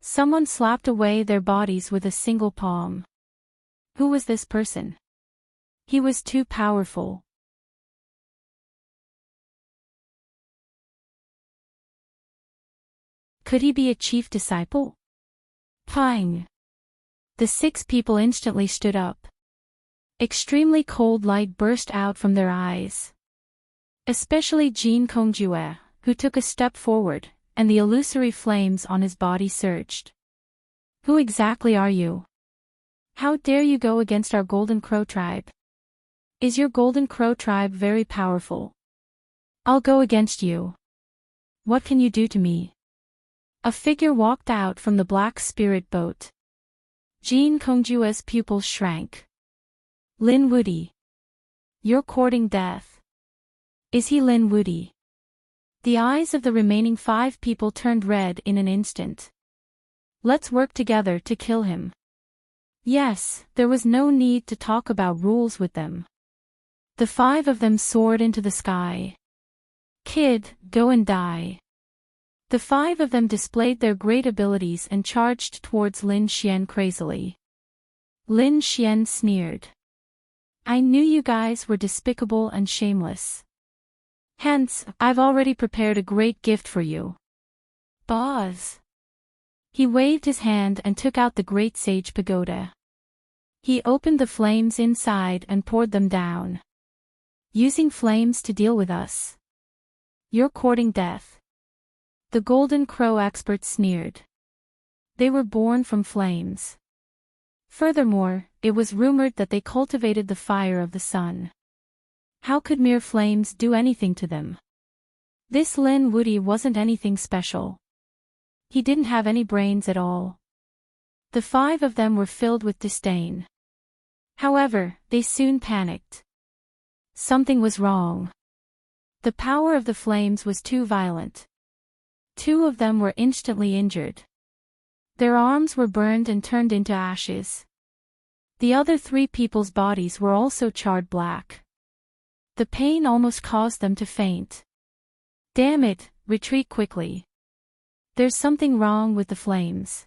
Someone slapped away their bodies with a single palm. Who was this person? He was too powerful. Could he be a chief disciple? Pang! The 6 people instantly stood up. Extremely cold light burst out from their eyes. Especially Jean Kongjue, who took a step forward, and the illusory flames on his body surged. Who exactly are you? How dare you go against our Golden Crow tribe? Is your Golden Crow tribe very powerful? I'll go against you. What can you do to me? A figure walked out from the Black Spirit boat. Jean Kongjue's pupils shrank. Lin Wudi. You're courting death. Is he Lin Wudi? The eyes of the remaining 5 people turned red in an instant. Let's work together to kill him. Yes, there was no need to talk about rules with them. The 5 of them soared into the sky. Kid, go and die. The 5 of them displayed their great abilities and charged towards Lin Xian crazily. Lin Xian sneered. I knew you guys were despicable and shameless. Hence, I've already prepared a great gift for you. Boz. He waved his hand and took out the Great Sage Pagoda. He opened the flames inside and poured them down. Using flames to deal with us. You're courting death. The Golden Crow expert sneered. They were born from flames. Furthermore, it was rumored that they cultivated the fire of the sun. How could mere flames do anything to them? This Lin Wudi wasn't anything special. He didn't have any brains at all. The 5 of them were filled with disdain. However, they soon panicked. Something was wrong. The power of the flames was too violent. 2 of them were instantly injured. Their arms were burned and turned into ashes. The other 3 people's bodies were also charred black. The pain almost caused them to faint. Damn it, retreat quickly. There's something wrong with the flames.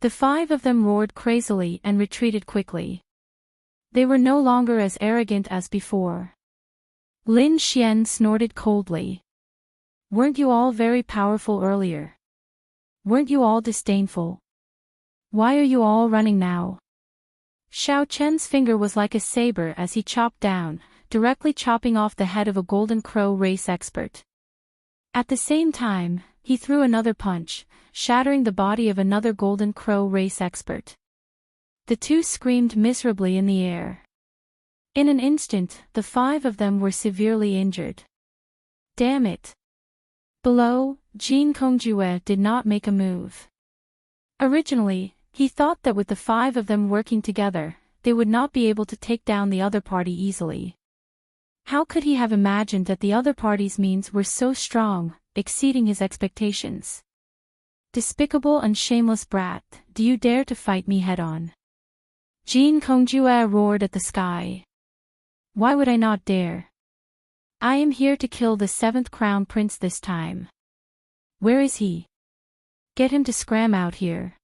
The 5 of them roared crazily and retreated quickly. They were no longer as arrogant as before. Lin Xian snorted coldly. Weren't you all very powerful earlier? Weren't you all disdainful? Why are you all running now? Xiao Chen's finger was like a saber as he chopped down, directly chopping off the head of a Golden Crow race expert. At the same time, he threw another punch, shattering the body of another Golden Crow race expert. The 2 screamed miserably in the air. In an instant, the 5 of them were severely injured. Damn it. Below, Jin Kongjue did not make a move. Originally, he thought that with the 5 of them working together, they would not be able to take down the other party easily. How could he have imagined that the other party's means were so strong, exceeding his expectations? Despicable and shameless brat, do you dare to fight me head-on? Jin Kongjue roared at the sky. Why would I not dare? I am here to kill the 7th Crown Prince this time. Where is he? Get him to scram out here.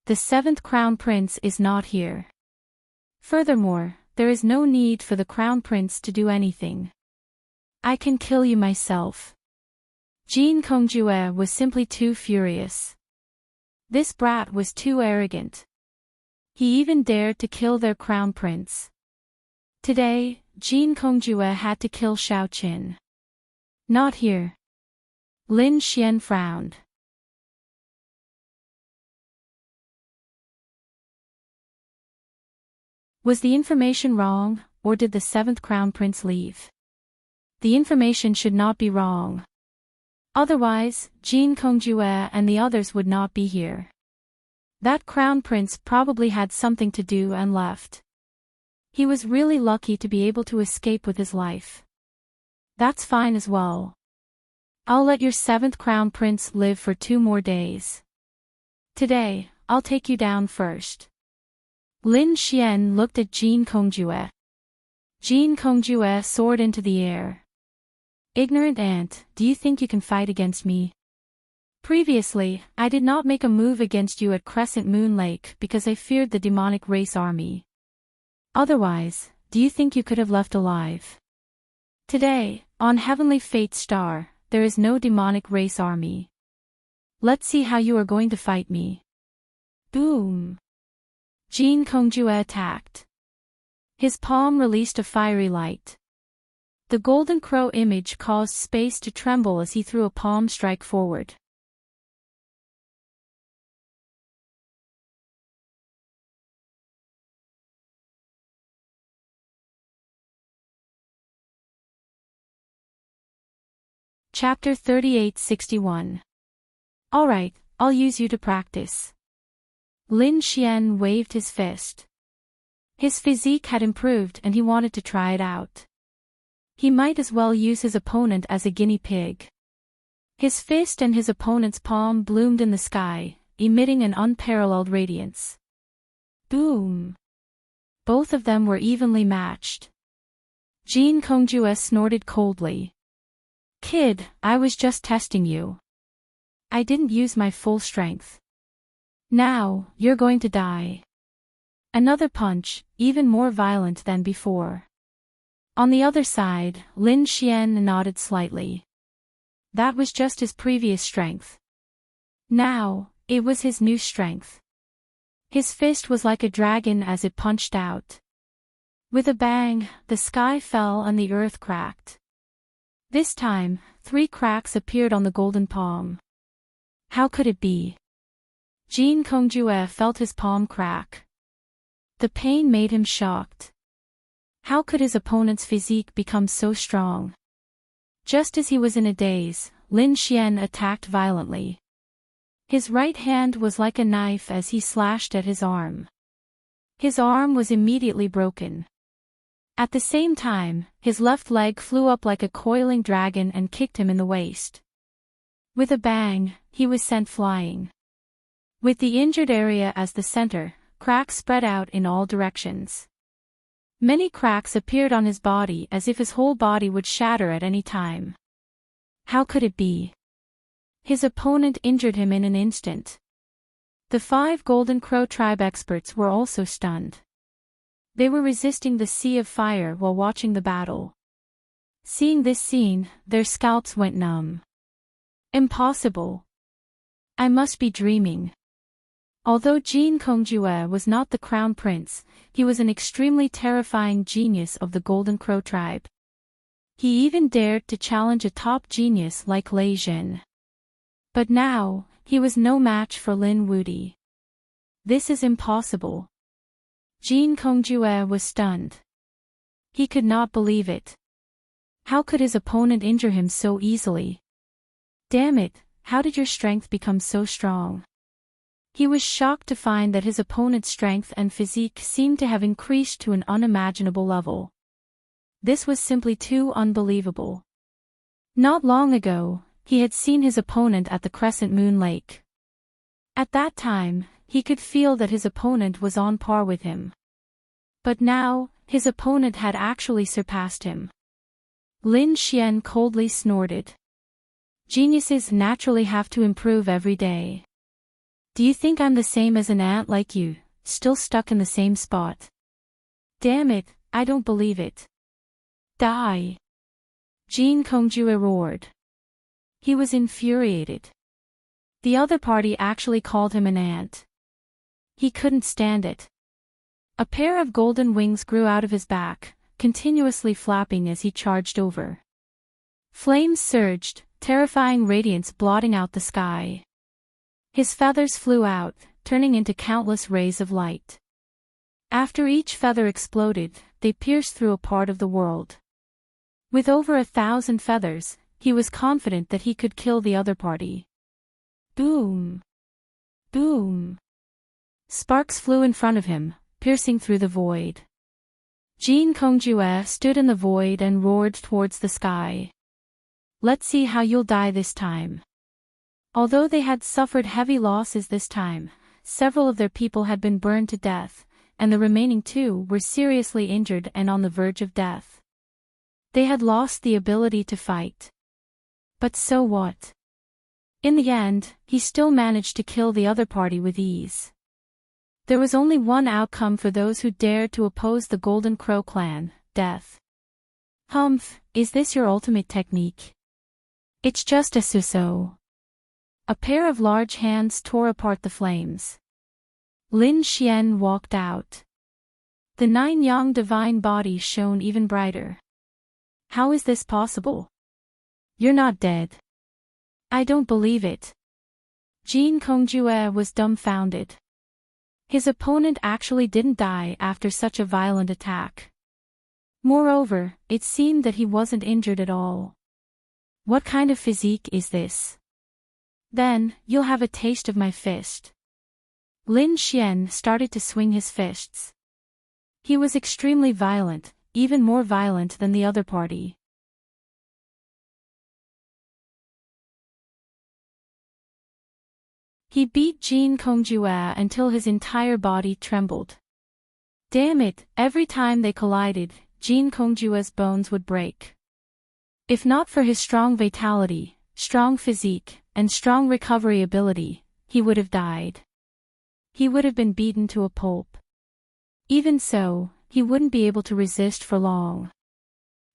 The 7th Crown Prince is not here. Furthermore, there is no need for the Crown Prince to do anything. I can kill you myself. Jin Kongjue was simply too furious. This brat was too arrogant. He even dared to kill their Crown Prince. Today, Jin Kongjue had to kill Xiao Qin. Not here. Lin Xian frowned. Was the information wrong, or did the 7th Crown Prince leave? The information should not be wrong. Otherwise, Jin Kongjue and the others would not be here. That Crown Prince probably had something to do and left. He was really lucky to be able to escape with his life. That's fine as well. I'll let your 7th Crown Prince live for 2 more days. Today, I'll take you down first. Lin Xian looked at Jin Kongjue. Jin Kongjue soared into the air. Ignorant ant, do you think you can fight against me? Previously, I did not make a move against you at Crescent Moon Lake because I feared the demonic race army. Otherwise, do you think you could have left alive? Today, on Heavenly Fate Star, there is no demonic race army. Let's see how you are going to fight me. Boom! Jin Kongjue attacked. His palm released a fiery light. The Golden Crow image caused space to tremble as he threw a palm strike forward. Chapter 3861. Alright, I'll use you to practice. Lin Xian waved his fist. His physique had improved and he wanted to try it out. He might as well use his opponent as a guinea pig. His fist and his opponent's palm bloomed in the sky, emitting an unparalleled radiance. Boom! Both of them were evenly matched. Jin Kongjue snorted coldly. Kid, I was just testing you. I didn't use my full strength. Now, you're going to die. Another punch, even more violent than before. On the other side, Lin Xian nodded slightly. That was just his previous strength. Now, it was his new strength. His fist was like a dragon as it punched out. With a bang, the sky fell and the earth cracked. This time, 3 cracks appeared on the golden palm. How could it be? Jin Kongjue felt his palm crack. The pain made him shocked. How could his opponent's physique become so strong? Just as he was in a daze, Lin Xian attacked violently. His right hand was like a knife as he slashed at his arm. His arm was immediately broken. At the same time, his left leg flew up like a coiling dragon and kicked him in the waist. With a bang, he was sent flying. With the injured area as the center, cracks spread out in all directions. Many cracks appeared on his body as if his whole body would shatter at any time. How could it be? His opponent injured him in an instant. The 5 Golden Crow tribe experts were also stunned. They were resisting the sea of fire while watching the battle. Seeing this scene, their scalps went numb. Impossible. I must be dreaming. Although Jin Kongjue was not the crown prince, he was an extremely terrifying genius of the Golden Crow tribe. He even dared to challenge a top genius like Lei Jin. But now, he was no match for Lin Wudi. This is impossible. Jin Kongjue was stunned. He could not believe it. How could his opponent injure him so easily? Damn it, how did your strength become so strong? He was shocked to find that his opponent's strength and physique seemed to have increased to an unimaginable level. This was simply too unbelievable. Not long ago, he had seen his opponent at the Crescent Moon Lake. At that time, he could feel that his opponent was on par with him. But now, his opponent had actually surpassed him. Lin Xian coldly snorted. Geniuses naturally have to improve every day. Do you think I'm the same as an ant like you, still stuck in the same spot? Damn it, I don't believe it. Die! Jin Kongjue roared. He was infuriated. The other party actually called him an ant. He couldn't stand it. A pair of golden wings grew out of his back, continuously flapping as he charged over. Flames surged, terrifying radiance blotting out the sky. His feathers flew out, turning into countless rays of light. After each feather exploded, they pierced through a part of the world. With over 1,000 feathers, he was confident that he could kill the other party. Boom! Boom! Sparks flew in front of him, piercing through the void. Jin Kongjue stood in the void and roared towards the sky. Let's see how you'll die this time. Although they had suffered heavy losses this time, several of their people had been burned to death, and the remaining 2 were seriously injured and on the verge of death. They had lost the ability to fight. But so what? In the end, he still managed to kill the other party with ease. There was only one outcome for those who dared to oppose the Golden Crow clan: death. Humph, is this your ultimate technique? It's just a so-so. A pair of large hands tore apart the flames. Lin Xian walked out. The 9 yang divine bodies shone even brighter. How is this possible? You're not dead. I don't believe it. Jin Kongjue was dumbfounded. His opponent actually didn't die after such a violent attack. Moreover, it seemed that he wasn't injured at all. What kind of physique is this? Then, you'll have a taste of my fist. Lin Xian started to swing his fists. He was extremely violent, even more violent than the other party. He beat Jin Kongjue until his entire body trembled. Damn it, every time they collided, Jin Kongjue's bones would break. If not for his strong vitality, strong physique, and strong recovery ability, he would have died. He would have been beaten to a pulp. Even so, he wouldn't be able to resist for long.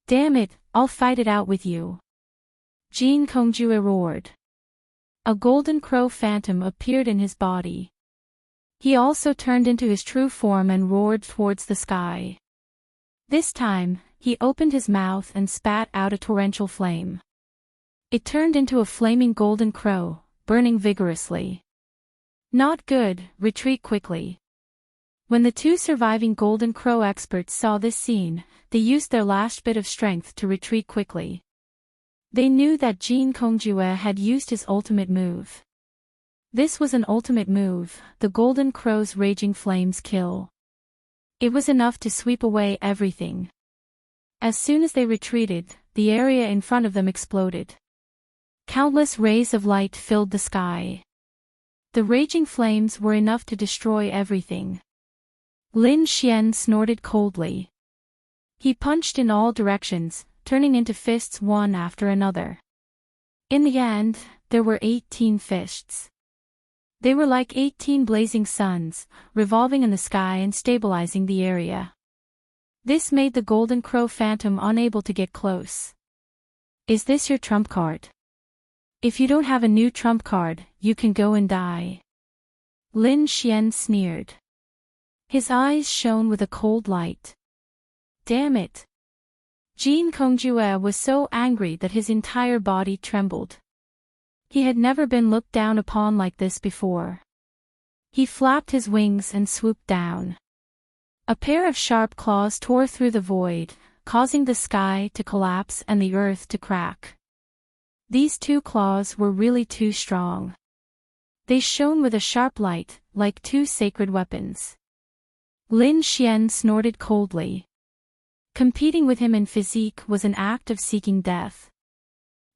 Damn it, I'll fight it out with you. Jin Kongjue roared. A golden crow phantom appeared in his body. He also turned into his true form and roared towards the sky. This time, he opened his mouth and spat out a torrential flame. It turned into a flaming golden crow, burning vigorously. Not good, retreat quickly. When the 2 surviving golden crow experts saw this scene, they used their last bit of strength to retreat quickly. They knew that Jin Kongjue had used his ultimate move. This was an ultimate move, the golden crow's raging flames kill. It was enough to sweep away everything. As soon as they retreated, the area in front of them exploded. Countless rays of light filled the sky. The raging flames were enough to destroy everything. Lin Xian snorted coldly. He punched in all directions, turning into fists one after another. In the end, there were 18 fists. They were like 18 blazing suns, revolving in the sky and stabilizing the area. This made the Golden Crow Phantom unable to get close. Is this your trump card? If you don't have a new trump card, you can go and die. Lin Xian sneered. His eyes shone with a cold light. Damn it! Jin Kongjue was so angry that his entire body trembled. He had never been looked down upon like this before. He flapped his wings and swooped down. A pair of sharp claws tore through the void, causing the sky to collapse and the earth to crack. These two claws were really too strong. They shone with a sharp light, like two sacred weapons. Lin Xian snorted coldly. Competing with him in physique was an act of seeking death.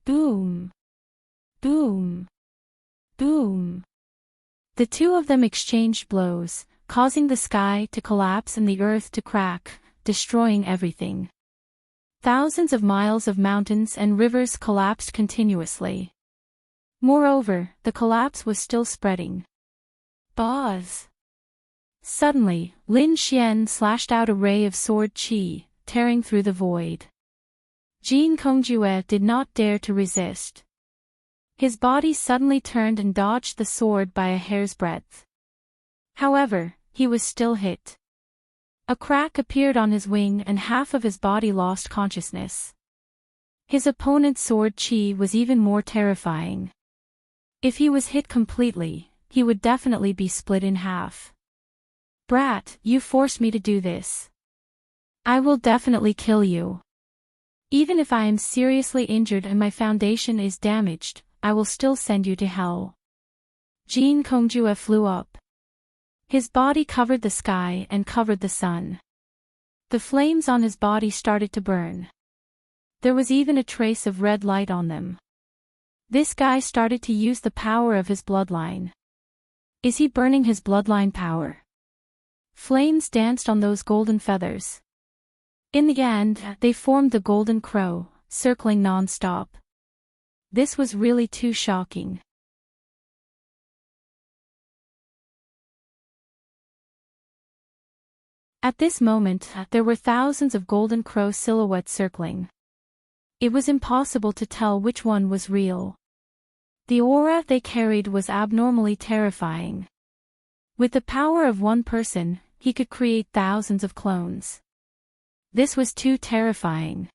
Boom! Boom! Boom! The two of them exchanged blows, causing the sky to collapse and the earth to crack, destroying everything. Thousands of miles of mountains and rivers collapsed continuously. Moreover, the collapse was still spreading. Buzz! Suddenly, Lin Xian slashed out a ray of sword qi, tearing through the void. Jin Kongjue did not dare to resist. His body suddenly turned and dodged the sword by a hair's breadth. However, he was still hit. A crack appeared on his wing and half of his body lost consciousness. His opponent's sword qi was even more terrifying. If he was hit completely, he would definitely be split in half. Brat, you forced me to do this. I will definitely kill you. Even if I am seriously injured and my foundation is damaged, I will still send you to hell. Jin Kongjue flew up. His body covered the sky and covered the sun. The flames on his body started to burn. There was even a trace of red light on them. This guy started to use the power of his bloodline. Is he burning his bloodline power? Flames danced on those golden feathers. In the end, they formed the Golden Crow, circling non-stop. This was really too shocking. At this moment, there were thousands of Golden Crow silhouettes circling. It was impossible to tell which one was real. The aura they carried was abnormally terrifying. With the power of one person, he could create thousands of clones. This was too terrifying.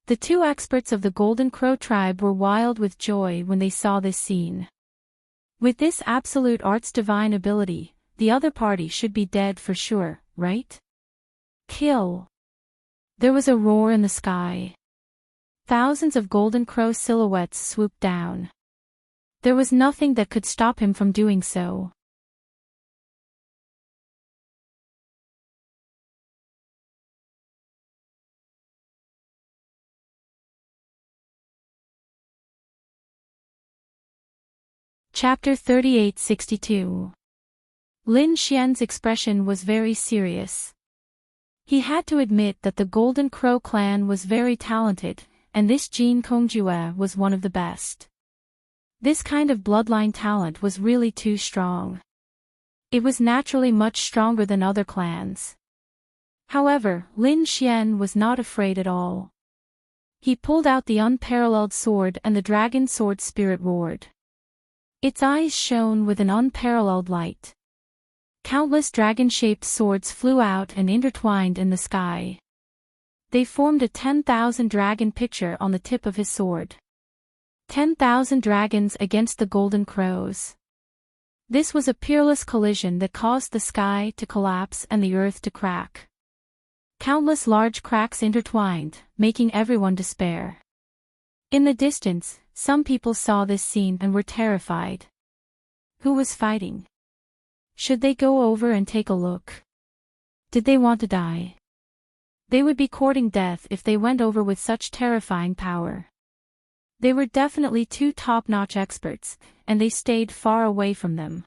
The two experts of the Golden Crow tribe were wild with joy when they saw this scene. With this absolute art's divine ability, the other party should be dead for sure, right? Kill! There was a roar in the sky. Thousands of Golden Crow silhouettes swooped down. There was nothing that could stop him from doing so. Chapter 3862. Lin Xian's expression was very serious. He had to admit that the Golden Crow clan was very talented, and this Jin Kongjue was one of the best. This kind of bloodline talent was really too strong. It was naturally much stronger than other clans. However, Lin Xian was not afraid at all. He pulled out the unparalleled sword and the dragon sword spirit roared. Its eyes shone with an unparalleled light. Countless dragon-shaped swords flew out and intertwined in the sky. They formed a 10,000 dragon picture on the tip of his sword. 10,000 dragons against the Golden Crows. This was a peerless collision that caused the sky to collapse and the earth to crack. Countless large cracks intertwined, making everyone despair. In the distance, some people saw this scene and were terrified. Who was fighting? Should they go over and take a look? Did they want to die? They would be courting death if they went over with such terrifying power. They were definitely two top-notch experts, and they stayed far away from them.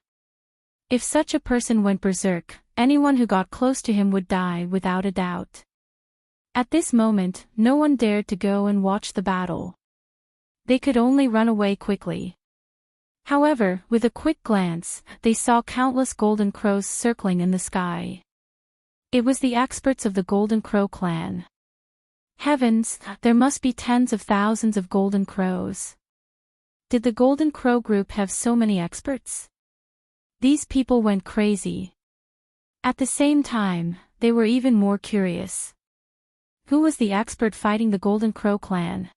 If such a person went berserk, anyone who got close to him would die without a doubt. At this moment, no one dared to go and watch the battle. They could only run away quickly. However, with a quick glance, they saw countless golden crows circling in the sky. It was the experts of the Golden Crow clan. Heavens, there must be tens of thousands of golden crows. Did the Golden Crow group have so many experts? These people went crazy. At the same time, they were even more curious. Who was the expert fighting the Golden Crow clan?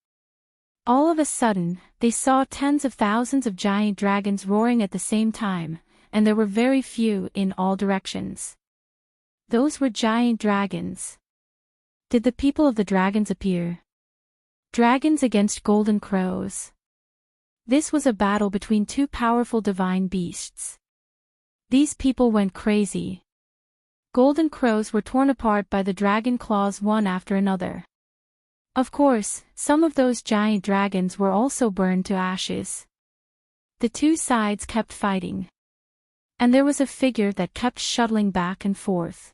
All of a sudden, they saw tens of thousands of giant dragons roaring at the same time, and there were very few in all directions. Those were giant dragons. Did the people of the dragons appear? Dragons against golden crows. This was a battle between two powerful divine beasts. These people went crazy. Golden crows were torn apart by the dragon claws one after another. Of course, some of those giant dragons were also burned to ashes. The two sides kept fighting. And there was a figure that kept shuttling back and forth.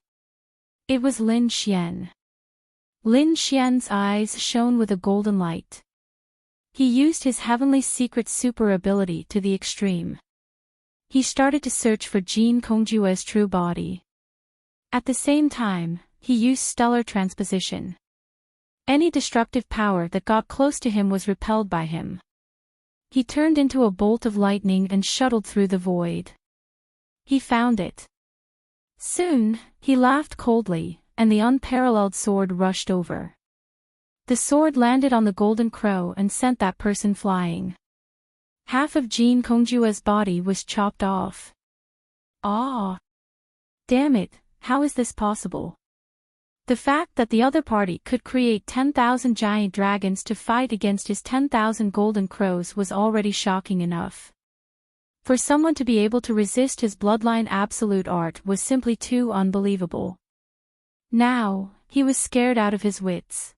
It was Lin Xian. Lin Xian's eyes shone with a golden light. He used his heavenly secret super ability to the extreme. He started to search for Jin Kongjue's true body. At the same time, he used stellar transposition. Any destructive power that got close to him was repelled by him. He turned into a bolt of lightning and shuttled through the void. He found it. Soon, he laughed coldly, and the unparalleled sword rushed over. The sword landed on the golden crow and sent that person flying. Half of Jin Kongjue's body was chopped off. Ah! Damn it, how is this possible? The fact that the other party could create 10,000 giant dragons to fight against his 10,000 golden crows was already shocking enough. For someone to be able to resist his bloodline absolute art was simply too unbelievable. Now, he was scared out of his wits.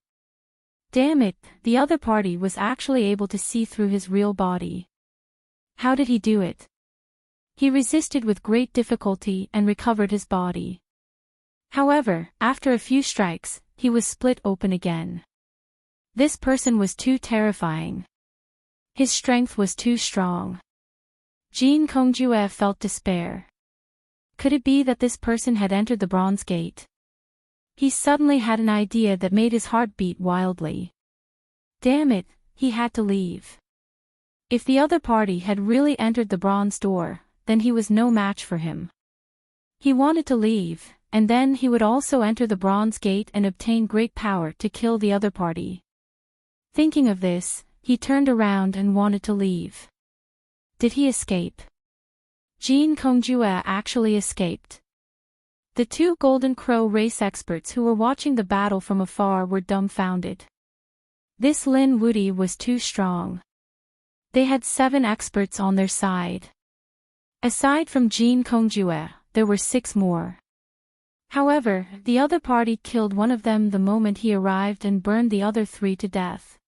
Damn it, the other party was actually able to see through his real body. How did he do it? He resisted with great difficulty and recovered his body. However, after a few strikes, he was split open again. This person was too terrifying. His strength was too strong. Jin Kongjue felt despair. Could it be that this person had entered the Bronze Gate? He suddenly had an idea that made his heart beat wildly. Damn it, he had to leave. If the other party had really entered the bronze door, then he was no match for him. He wanted to leave, and then he would also enter the Bronze Gate and obtain great power to kill the other party. Thinking of this, he turned around and wanted to leave. Did he escape? Jin Kongjue actually escaped. The two Golden Crow race experts who were watching the battle from afar were dumbfounded. This Lin Wudi was too strong. They had 7 experts on their side. Aside from Jin Kongjue, there were 6 more. However, the other party killed one of them the moment he arrived and burned the other 3 to death.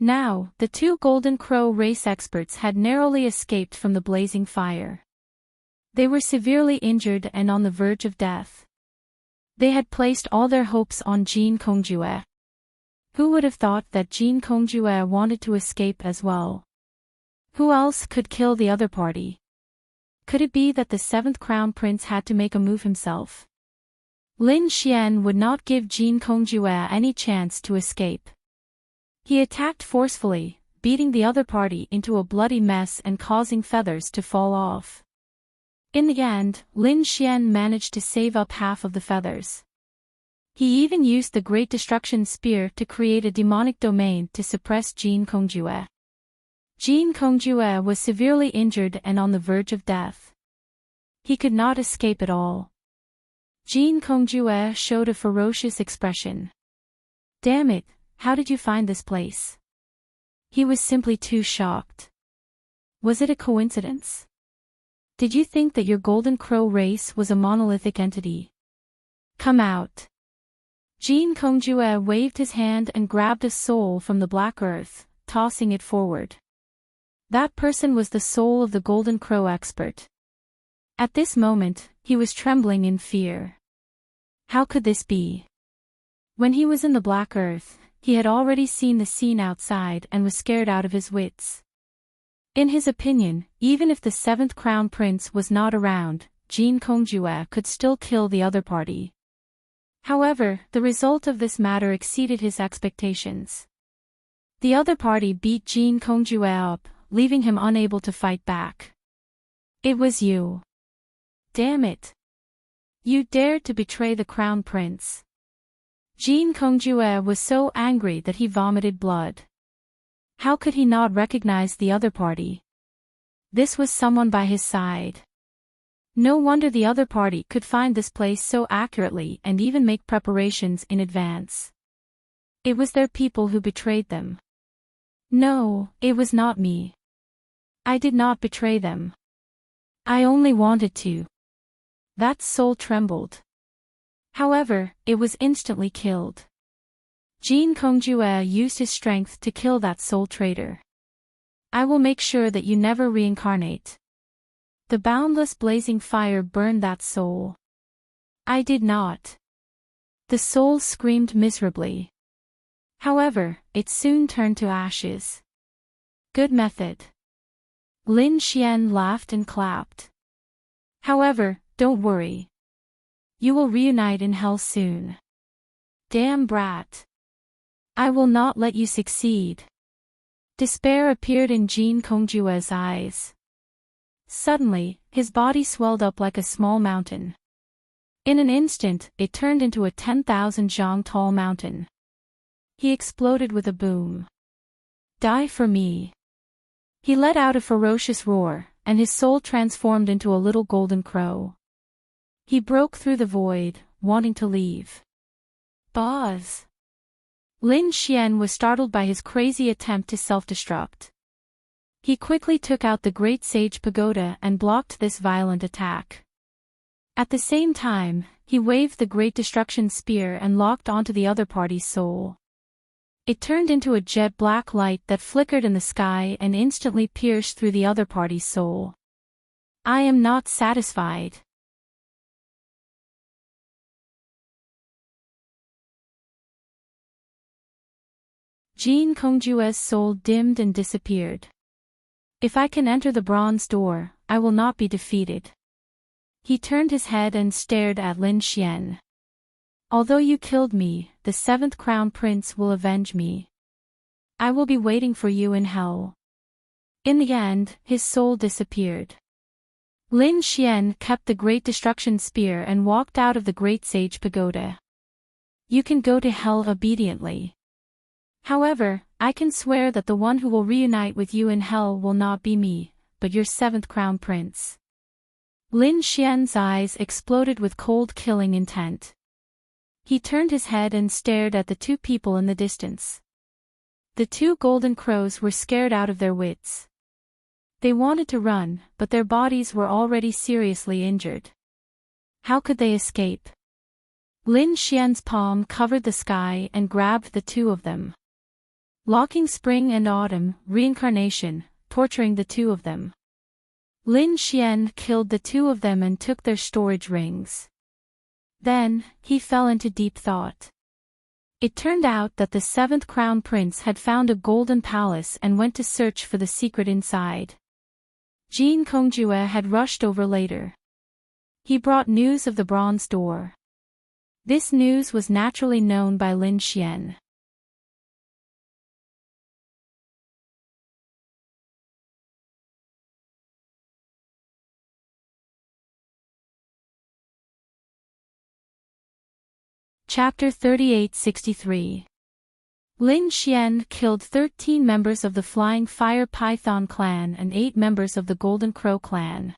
Now, the two Golden Crow race experts had narrowly escaped from the blazing fire. They were severely injured and on the verge of death. They had placed all their hopes on Jin Kongjue. Who would have thought that Jin Kongjue wanted to escape as well? Who else could kill the other party? Could it be that the 7th Crown Prince had to make a move himself? Lin Xian would not give Jin Kongjue any chance to escape. He attacked forcefully, beating the other party into a bloody mess and causing feathers to fall off. In the end, Lin Xian managed to save up half of the feathers. He even used the Great Destruction Spear to create a demonic domain to suppress Jin Kongjue. Jin Kongjue was severely injured and on the verge of death. He could not escape at all. Jin Kongjue showed a ferocious expression. Damn it, how did you find this place? He was simply too shocked. Was it a coincidence? Did you think that your Golden Crow race was a monolithic entity? Come out. Jin Kongjue waved his hand and grabbed a soul from the black earth, tossing it forward. That person was the soul of the Golden Crow expert. At this moment, he was trembling in fear. How could this be? When he was in the black earth, he had already seen the scene outside and was scared out of his wits. In his opinion, even if the 7th Crown Prince was not around, Jin Kongjue could still kill the other party. However, the result of this matter exceeded his expectations. The other party beat Jin Kongjue up, leaving him unable to fight back. It was you. Damn it. You dared to betray the Crown Prince. Jin Kongjue was so angry that he vomited blood. How could he not recognize the other party? This was someone by his side. No wonder the other party could find this place so accurately and even make preparations in advance. It was their people who betrayed them. No, it was not me. I did not betray them. I only wanted to. That soul trembled. However, it was instantly killed. Jin Kongjue used his strength to kill that soul traitor. I will make sure that you never reincarnate. The boundless blazing fire burned that soul. I did not. The soul screamed miserably. However, it soon turned to ashes. Good method. Lin Xian laughed and clapped. However, don't worry. You will reunite in hell soon. Damn brat. I will not let you succeed. Despair appeared in Jin Kongjue's eyes. Suddenly, his body swelled up like a small mountain. In an instant, it turned into a 10,000 zhang tall mountain. He exploded with a boom. Die for me. He let out a ferocious roar, and his soul transformed into a little golden crow. He broke through the void, wanting to leave. Boz. Lin Xian was startled by his crazy attempt to self-destruct. He quickly took out the Great Sage Pagoda and blocked this violent attack. At the same time, he waved the Great Destruction Spear and locked onto the other party's soul. It turned into a jet-black light that flickered in the sky and instantly pierced through the other party's soul. I am not satisfied. Jin Kongjue's soul dimmed and disappeared. If I can enter the bronze door, I will not be defeated. He turned his head and stared at Lin Xian. Although you killed me, the 7th Crown Prince will avenge me. I will be waiting for you in hell. In the end, his soul disappeared. Lin Xian kept the Great Destruction Spear and walked out of the Great Sage Pagoda. You can go to hell obediently. However, I can swear that the one who will reunite with you in hell will not be me, but your 7th Crown Prince. Lin Xian's eyes exploded with cold killing intent. He turned his head and stared at the two people in the distance. The two golden crows were scared out of their wits. They wanted to run, but their bodies were already seriously injured. How could they escape? Lin Xian's palm covered the sky and grabbed the two of them. Locking spring and autumn, reincarnation, torturing the two of them. Lin Xian killed the two of them and took their storage rings. Then, he fell into deep thought. It turned out that the 7th Crown Prince had found a golden palace and went to search for the secret inside. Jin Kongjue had rushed over later. He brought news of the bronze door. This news was naturally known by Lin Xian. Chapter 3863. Lin Xian killed 13 members of the Flying Fire Python clan and 8 members of the Golden Crow clan.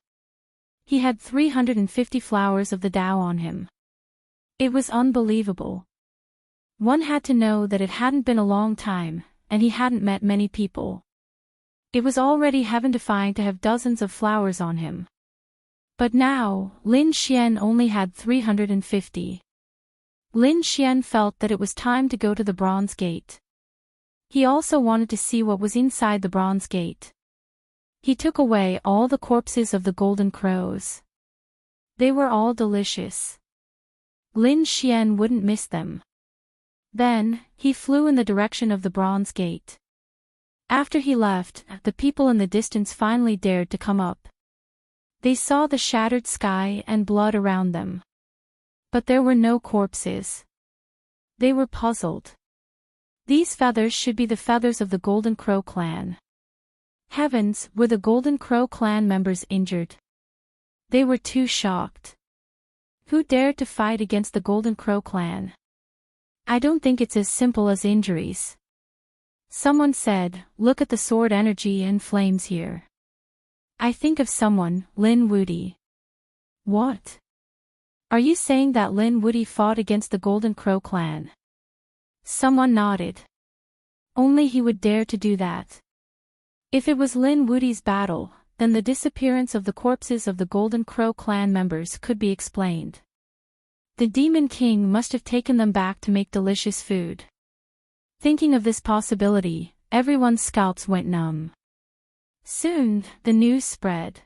He had 350 flowers of the Tao on him. It was unbelievable. One had to know that it hadn't been a long time, and he hadn't met many people. It was already heaven-defying to have dozens of flowers on him. But now, Lin Xian only had 350. Lin Xian felt that it was time to go to the Bronze Gate. He also wanted to see what was inside the Bronze Gate. He took away all the corpses of the golden crows. They were all delicious. Lin Xian wouldn't miss them. Then, he flew in the direction of the Bronze Gate. After he left, the people in the distance finally dared to come up. They saw the shattered sky and blood around them. But there were no corpses. They were puzzled. These feathers should be the feathers of the Golden Crow clan. Heavens, were the Golden Crow clan members injured? They were too shocked. Who dared to fight against the Golden Crow clan? I don't think it's as simple as injuries. Someone said, look at the sword energy and flames here. I think of someone, Lin Wudi. What? Are you saying that Lin Wudi fought against the Golden Crow clan? Someone nodded. Only he would dare to do that. If it was Lin Wudi's battle, then the disappearance of the corpses of the Golden Crow clan members could be explained. The Demon King must have taken them back to make delicious food. Thinking of this possibility, everyone's scalps went numb. Soon, the news spread.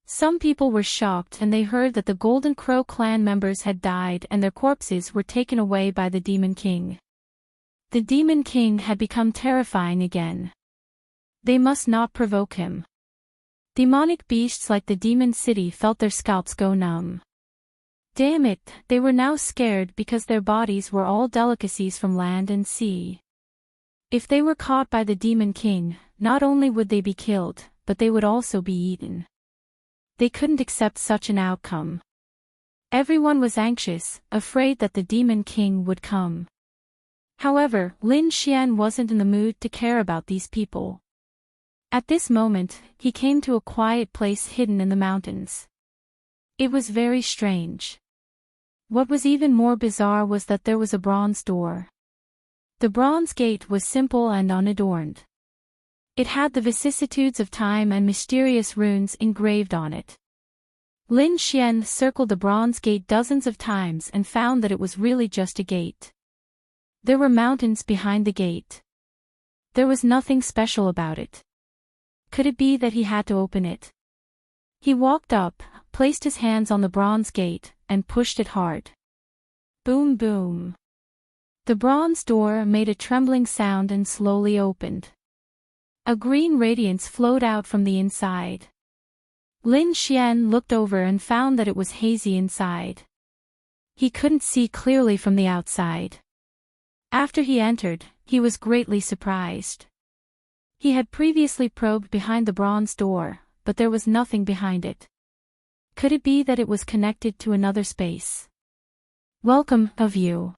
Some people were shocked and they heard that the Golden Crow clan members had died and their corpses were taken away by the Demon King. The Demon King had become terrifying again. They must not provoke him. Demonic beasts like the Demon City felt their scalps go numb. Damn it, they were now scared because their bodies were all delicacies from land and sea. If they were caught by the Demon King, not only would they be killed, but they would also be eaten. They couldn't accept such an outcome. Everyone was anxious, afraid that the Demon King would come. However, Lin Xian wasn't in the mood to care about these people. At this moment, he came to a quiet place hidden in the mountains. It was very strange. What was even more bizarre was that there was a bronze door. The bronze gate was simple and unadorned. It had the vicissitudes of time and mysterious runes engraved on it. Lin Xian circled the bronze gate dozens of times and found that it was really just a gate. There were mountains behind the gate. There was nothing special about it. Could it be that he had to open it? He walked up, placed his hands on the bronze gate, and pushed it hard. Boom boom. The bronze door made a trembling sound and slowly opened. A green radiance flowed out from the inside. Lin Xian looked over and found that it was hazy inside. He couldn't see clearly from the outside. After he entered, he was greatly surprised. He had previously probed behind the bronze door, but there was nothing behind it. Could it be that it was connected to another space? Welcome, of you.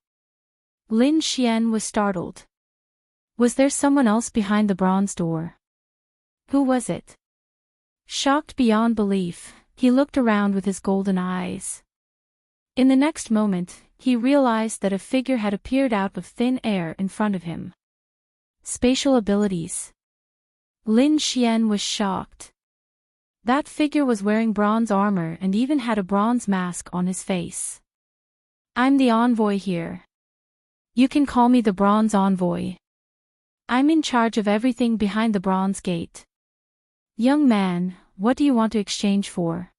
Lin Xian was startled. Was there someone else behind the bronze door? Who was it? Shocked beyond belief, he looked around with his golden eyes. In the next moment, he realized that a figure had appeared out of thin air in front of him. Spatial abilities. Lin Xian was shocked. That figure was wearing bronze armor and even had a bronze mask on his face. I'm the envoy here. You can call me the Bronze Envoy. I'm in charge of everything behind the Bronze Gate. Young man, what do you want to exchange for?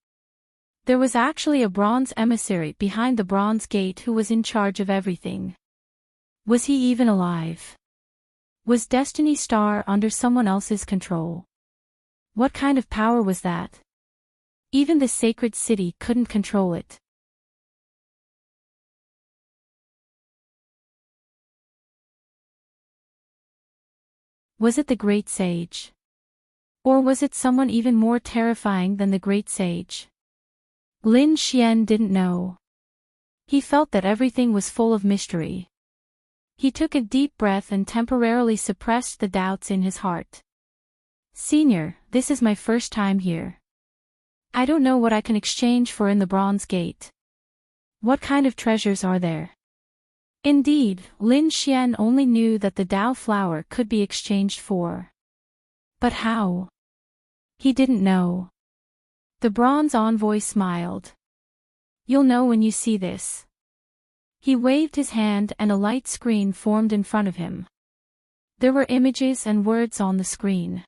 There was actually a bronze emissary behind the Bronze Gate who was in charge of everything. Was he even alive? Was Destiny Star under someone else's control? What kind of power was that? Even the sacred city couldn't control it. Was it the Great Sage? Or was it someone even more terrifying than the Great Sage? Lin Xian didn't know. He felt that everything was full of mystery. He took a deep breath and temporarily suppressed the doubts in his heart. Senior, this is my first time here. I don't know what I can exchange for in the Bronze Gate. What kind of treasures are there? Indeed, Lin Xian only knew that the Dao flower could be exchanged for. But how? He didn't know. The bronze envoy smiled. You'll know when you see this. He waved his hand and a light screen formed in front of him. There were images and words on the screen.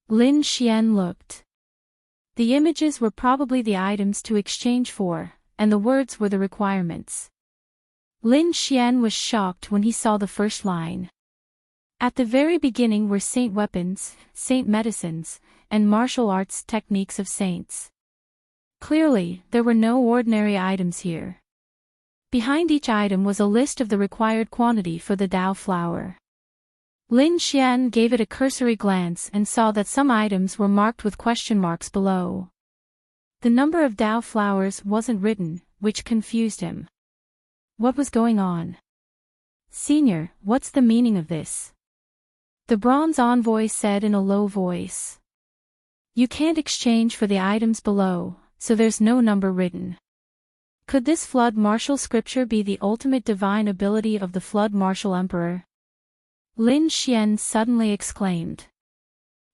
Lin Xian looked. The images were probably the items to exchange for, and the words were the requirements. Lin Xian was shocked when he saw the first line. At the very beginning were saint weapons, saint medicines, and martial arts techniques of saints. Clearly, there were no ordinary items here. Behind each item was a list of the required quantity for the Dao flower. Lin Xian gave it a cursory glance and saw that some items were marked with question marks below. The number of Dao flowers wasn't written, which confused him. What was going on? Senior, what's the meaning of this? The bronze envoy said in a low voice. You can't exchange for the items below, so there's no number written. Could this flood martial scripture be the ultimate divine ability of the flood martial emperor? Lin Xian suddenly exclaimed.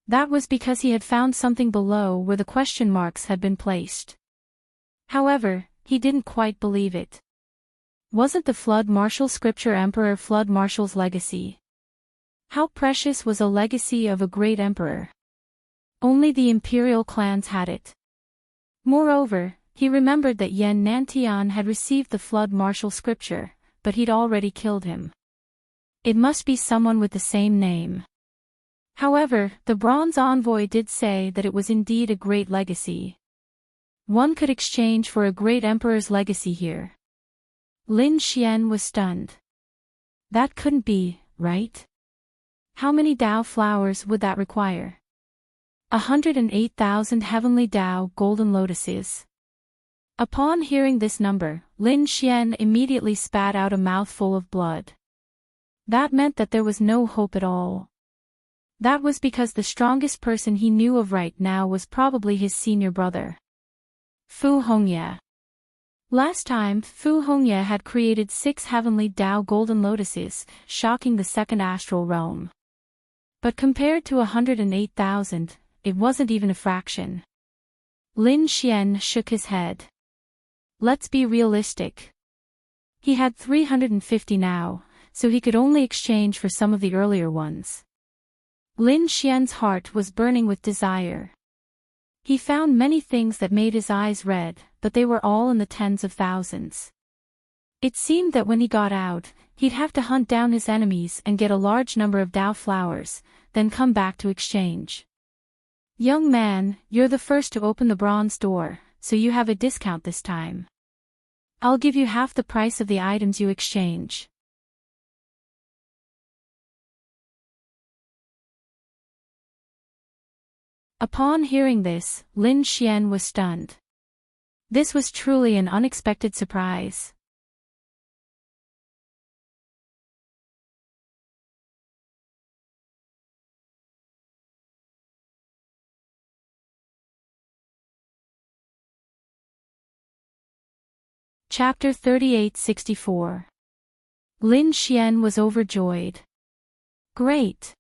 That was because he had found something below where the question marks had been placed. However, he didn't quite believe it. Wasn't the flood martial scripture Emperor Flood Martial's legacy? How precious was a legacy of a great emperor? Only the imperial clans had it. Moreover, he remembered that Yan Nantian had received the flood martial scripture, but he'd already killed him. It must be someone with the same name. However, the bronze envoy did say that it was indeed a great legacy. One could exchange for a great emperor's legacy here. Lin Xian was stunned. That couldn't be, right? How many Dao flowers would that require? 108,000 heavenly Dao golden lotuses. Upon hearing this number, Lin Xian immediately spat out a mouthful of blood. That meant that there was no hope at all. That was because the strongest person he knew of right now was probably his senior brother, Fu Hongye. Last time, Fu Hongye had created 6 heavenly Dao golden lotuses, shocking the second astral realm. But compared to 108,000, it wasn't even a fraction. Lin Xian shook his head. Let's be realistic. He had 350 now, so he could only exchange for some of the earlier ones. Lin Xian's heart was burning with desire. He found many things that made his eyes red, but they were all in the tens of thousands. It seemed that when he got out, he'd have to hunt down his enemies and get a large number of Dao flowers, then come back to exchange. Young man, you're the first to open the bronze door, so you have a discount this time. I'll give you half the price of the items you exchange. Upon hearing this, Lin Xian was stunned. This was truly an unexpected surprise. Chapter 3864. Lin Xian was overjoyed. Great!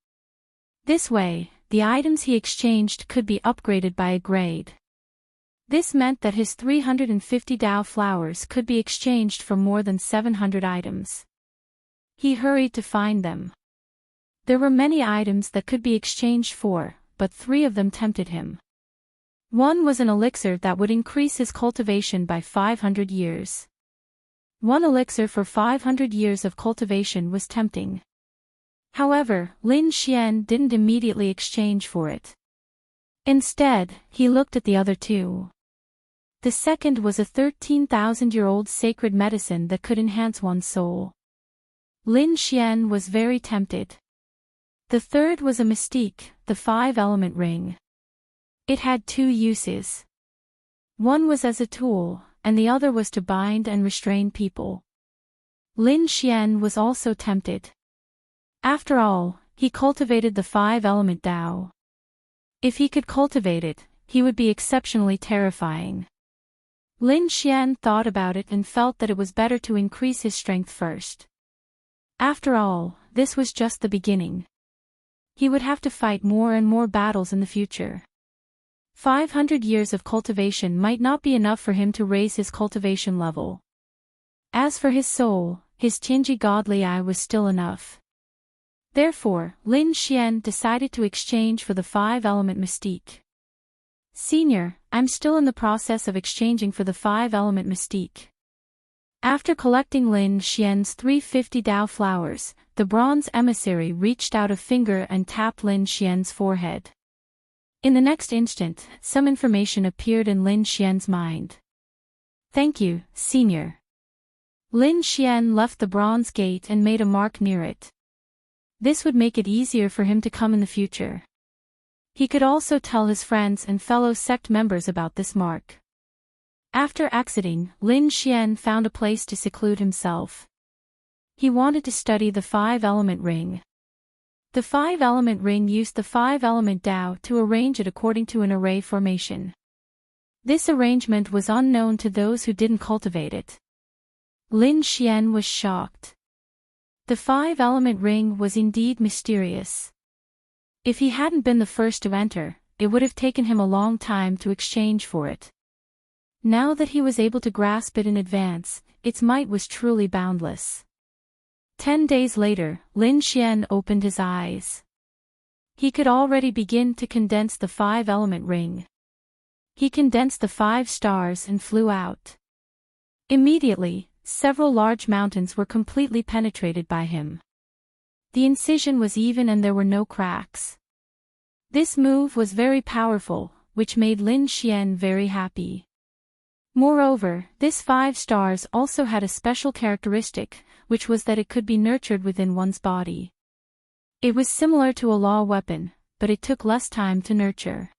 This way, the items he exchanged could be upgraded by a grade. This meant that his 350 Dao flowers could be exchanged for more than 700 items. He hurried to find them. There were many items that could be exchanged for, but 3 of them tempted him. One was an elixir that would increase his cultivation by 500 years. One elixir for 500 years of cultivation was tempting. However, Lin Xian didn't immediately exchange for it. Instead, he looked at the other 2. The second was a 13,000-year-old sacred medicine that could enhance one's soul. Lin Xian was very tempted. The third was a mystique, the 5-element ring. It had 2 uses. One was as a tool, and the other was to bind and restrain people. Lin Xian was also tempted. After all, he cultivated the 5-element Dao. If he could cultivate it, he would be exceptionally terrifying. Lin Xian thought about it and felt that it was better to increase his strength first. After all, this was just the beginning. He would have to fight more and more battles in the future. 500 years of cultivation might not be enough for him to raise his cultivation level. As for his soul, his tingy godly eye was still enough. Therefore, Lin Xian decided to exchange for the 5-element mystique. Senior, I'm still in the process of exchanging for the 5-element mystique. After collecting Lin Xian's 350 Dao flowers, the bronze emissary reached out a finger and tapped Lin Xian's forehead. In the next instant, some information appeared in Lin Xian's mind. Thank you, Senior. Lin Xian left the bronze gate and made a mark near it. This would make it easier for him to come in the future. He could also tell his friends and fellow sect members about this mark. After exiting, Lin Xian found a place to seclude himself. He wanted to study the 5-element ring. The 5-element ring used the 5-element Dao to arrange it according to an array formation. This arrangement was unknown to those who didn't cultivate it. Lin Xian was shocked. The 5-element ring was indeed mysterious. If he hadn't been the first to enter, it would have taken him a long time to exchange for it. Now that he was able to grasp it in advance, its might was truly boundless. 10 days later, Lin Xian opened his eyes. He could already begin to condense the 5-element ring. He condensed the 5 stars and flew out. Immediately, several large mountains were completely penetrated by him. The incision was even and there were no cracks. This move was very powerful, which made Lin Xian very happy. Moreover, this 5 stars also had a special characteristic, which was that it could be nurtured within one's body. It was similar to a law weapon, but it took less time to nurture.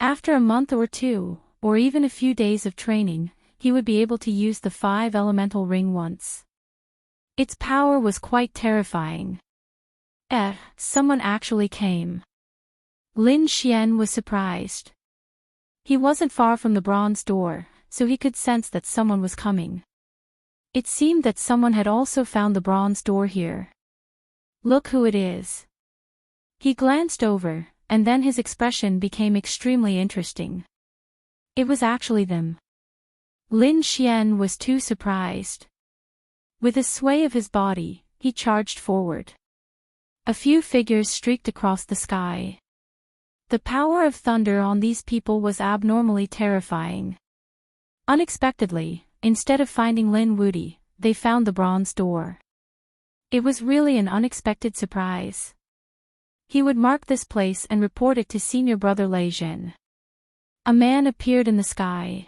After a month or 2, or even a few days of training, he would be able to use the 5-elemental ring once. Its power was quite terrifying. Someone actually came. Lin Xian was surprised. He wasn't far from the bronze door, so he could sense that someone was coming. It seemed that someone had also found the bronze door here. Look who it is. He glanced over, and then his expression became extremely interesting. It was actually them. Lin Xian was too surprised. With a sway of his body, he charged forward. A few figures streaked across the sky. The power of thunder on these people was abnormally terrifying. Unexpectedly, instead of finding Lin Wudi, they found the bronze door. It was really an unexpected surprise. He would mark this place and report it to senior brother Lei Zhen. A man appeared in the sky.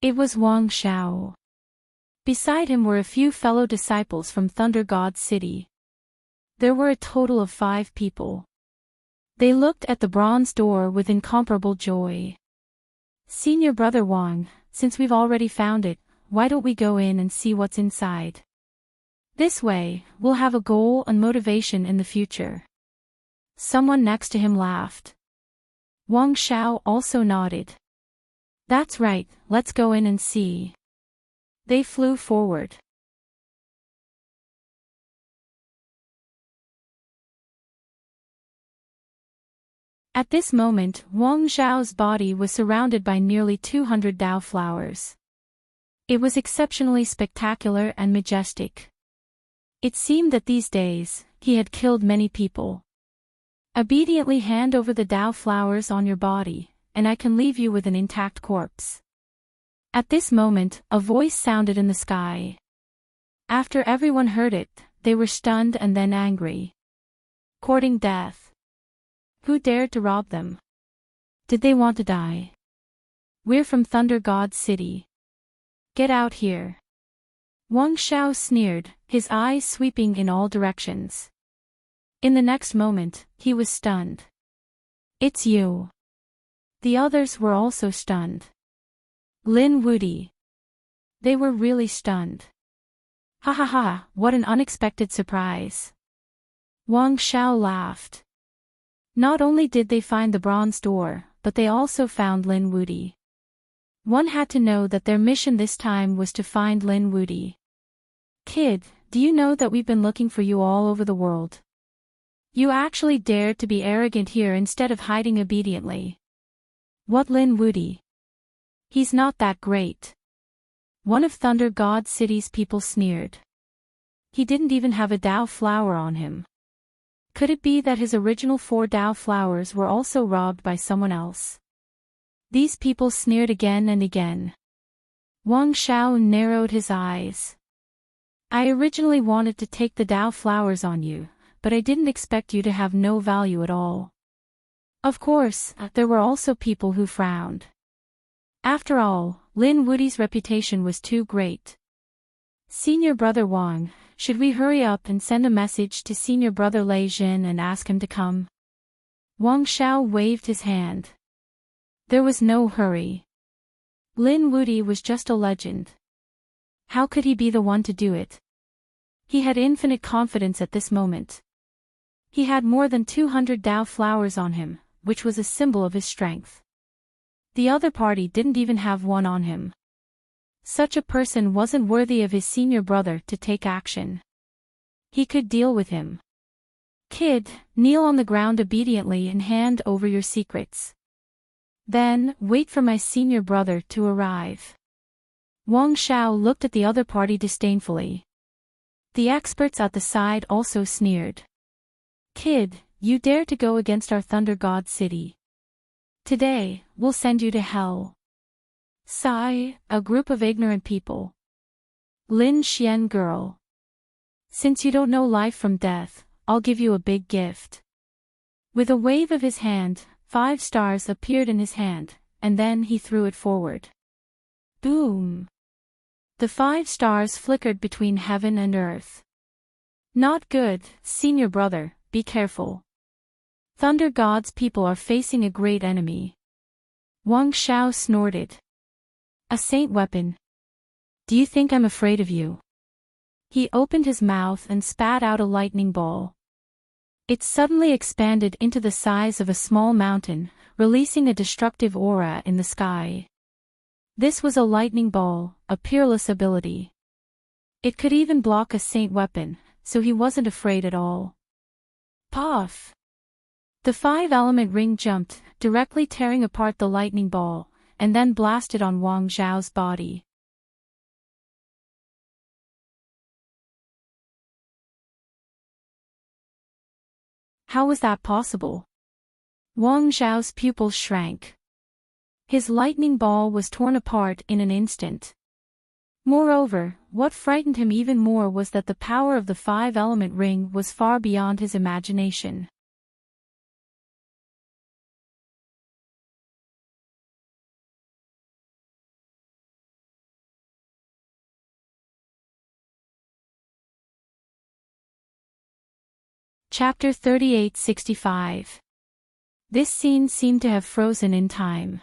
It was Wang Xiao. Beside him were a few fellow disciples from Thunder God City. There were a total of 5 people. They looked at the bronze door with incomparable joy. Senior brother Wang, since we've already found it, why don't we go in and see what's inside? This way, we'll have a goal and motivation in the future. Someone next to him laughed. Wang Xiao also nodded. That's right, let's go in and see. They flew forward. At this moment, Wang Xiao's body was surrounded by nearly 200 Dao flowers. It was exceptionally spectacular and majestic. It seemed that these days, he had killed many people. Obediently hand over the Dao flowers on your body, and I can leave you with an intact corpse. At this moment, a voice sounded in the sky. After everyone heard it, they were stunned and then angry. Courting death. Who dared to rob them? Did they want to die? We're from Thunder God City. Get out here. Wang Xiao sneered, his eyes sweeping in all directions. In the next moment, he was stunned. It's you. The others were also stunned. Lin Wudi. They were really stunned. Ha ha ha, what an unexpected surprise. Wang Xiao laughed. Not only did they find the bronze door, but they also found Lin Wudi. One had to know that their mission this time was to find Lin Wudi. Kid, do you know that we've been looking for you all over the world? You actually dared to be arrogant here instead of hiding obediently. What Lin Wudi? He's not that great. One of Thunder God City's people sneered. He didn't even have a Dao flower on him. Could it be that his original 4 Dao flowers were also robbed by someone else? These people sneered again and again. Wang Shao narrowed his eyes. I originally wanted to take the Dao flowers on you, but I didn't expect you to have no value at all. Of course, there were also people who frowned. After all, Lin Wudi's reputation was too great. Senior Brother Wang, should we hurry up and send a message to Senior Brother Lei Jin and ask him to come? Wang Shao waved his hand. There was no hurry. Lin Wudi was just a legend. How could he be the one to do it? He had infinite confidence at this moment. He had more than 200 Dao flowers on him, which was a symbol of his strength. The other party didn't even have one on him. Such a person wasn't worthy of his senior brother to take action. He could deal with him. Kid, kneel on the ground obediently and hand over your secrets. Then, wait for my senior brother to arrive. Wang Shao looked at the other party disdainfully. The experts at the side also sneered. Kid, you dare to go against our Thunder God City. Today, we'll send you to hell. Sigh, a group of ignorant people. Lin Xian girl. Since you don't know life from death, I'll give you a big gift. With a wave of his hand, 5 stars appeared in his hand, and then he threw it forward. Boom! The 5 stars flickered between heaven and earth. Not good, senior brother, be careful. Thunder God's people are facing a great enemy. Wang Shao snorted. A saint weapon. Do you think I'm afraid of you? He opened his mouth and spat out a lightning ball. It suddenly expanded into the size of a small mountain, releasing a destructive aura in the sky. This was a lightning ball, a peerless ability. It could even block a saint weapon, so he wasn't afraid at all. Puff! The 5-element ring jumped, directly tearing apart the lightning ball, and then blasted on Wang Zhao's body. How was that possible? Wang Zhao's pupils shrank. His lightning ball was torn apart in an instant. Moreover, what frightened him even more was that the power of the 5-element ring was far beyond his imagination. Chapter 38-65. This scene seemed to have frozen in time.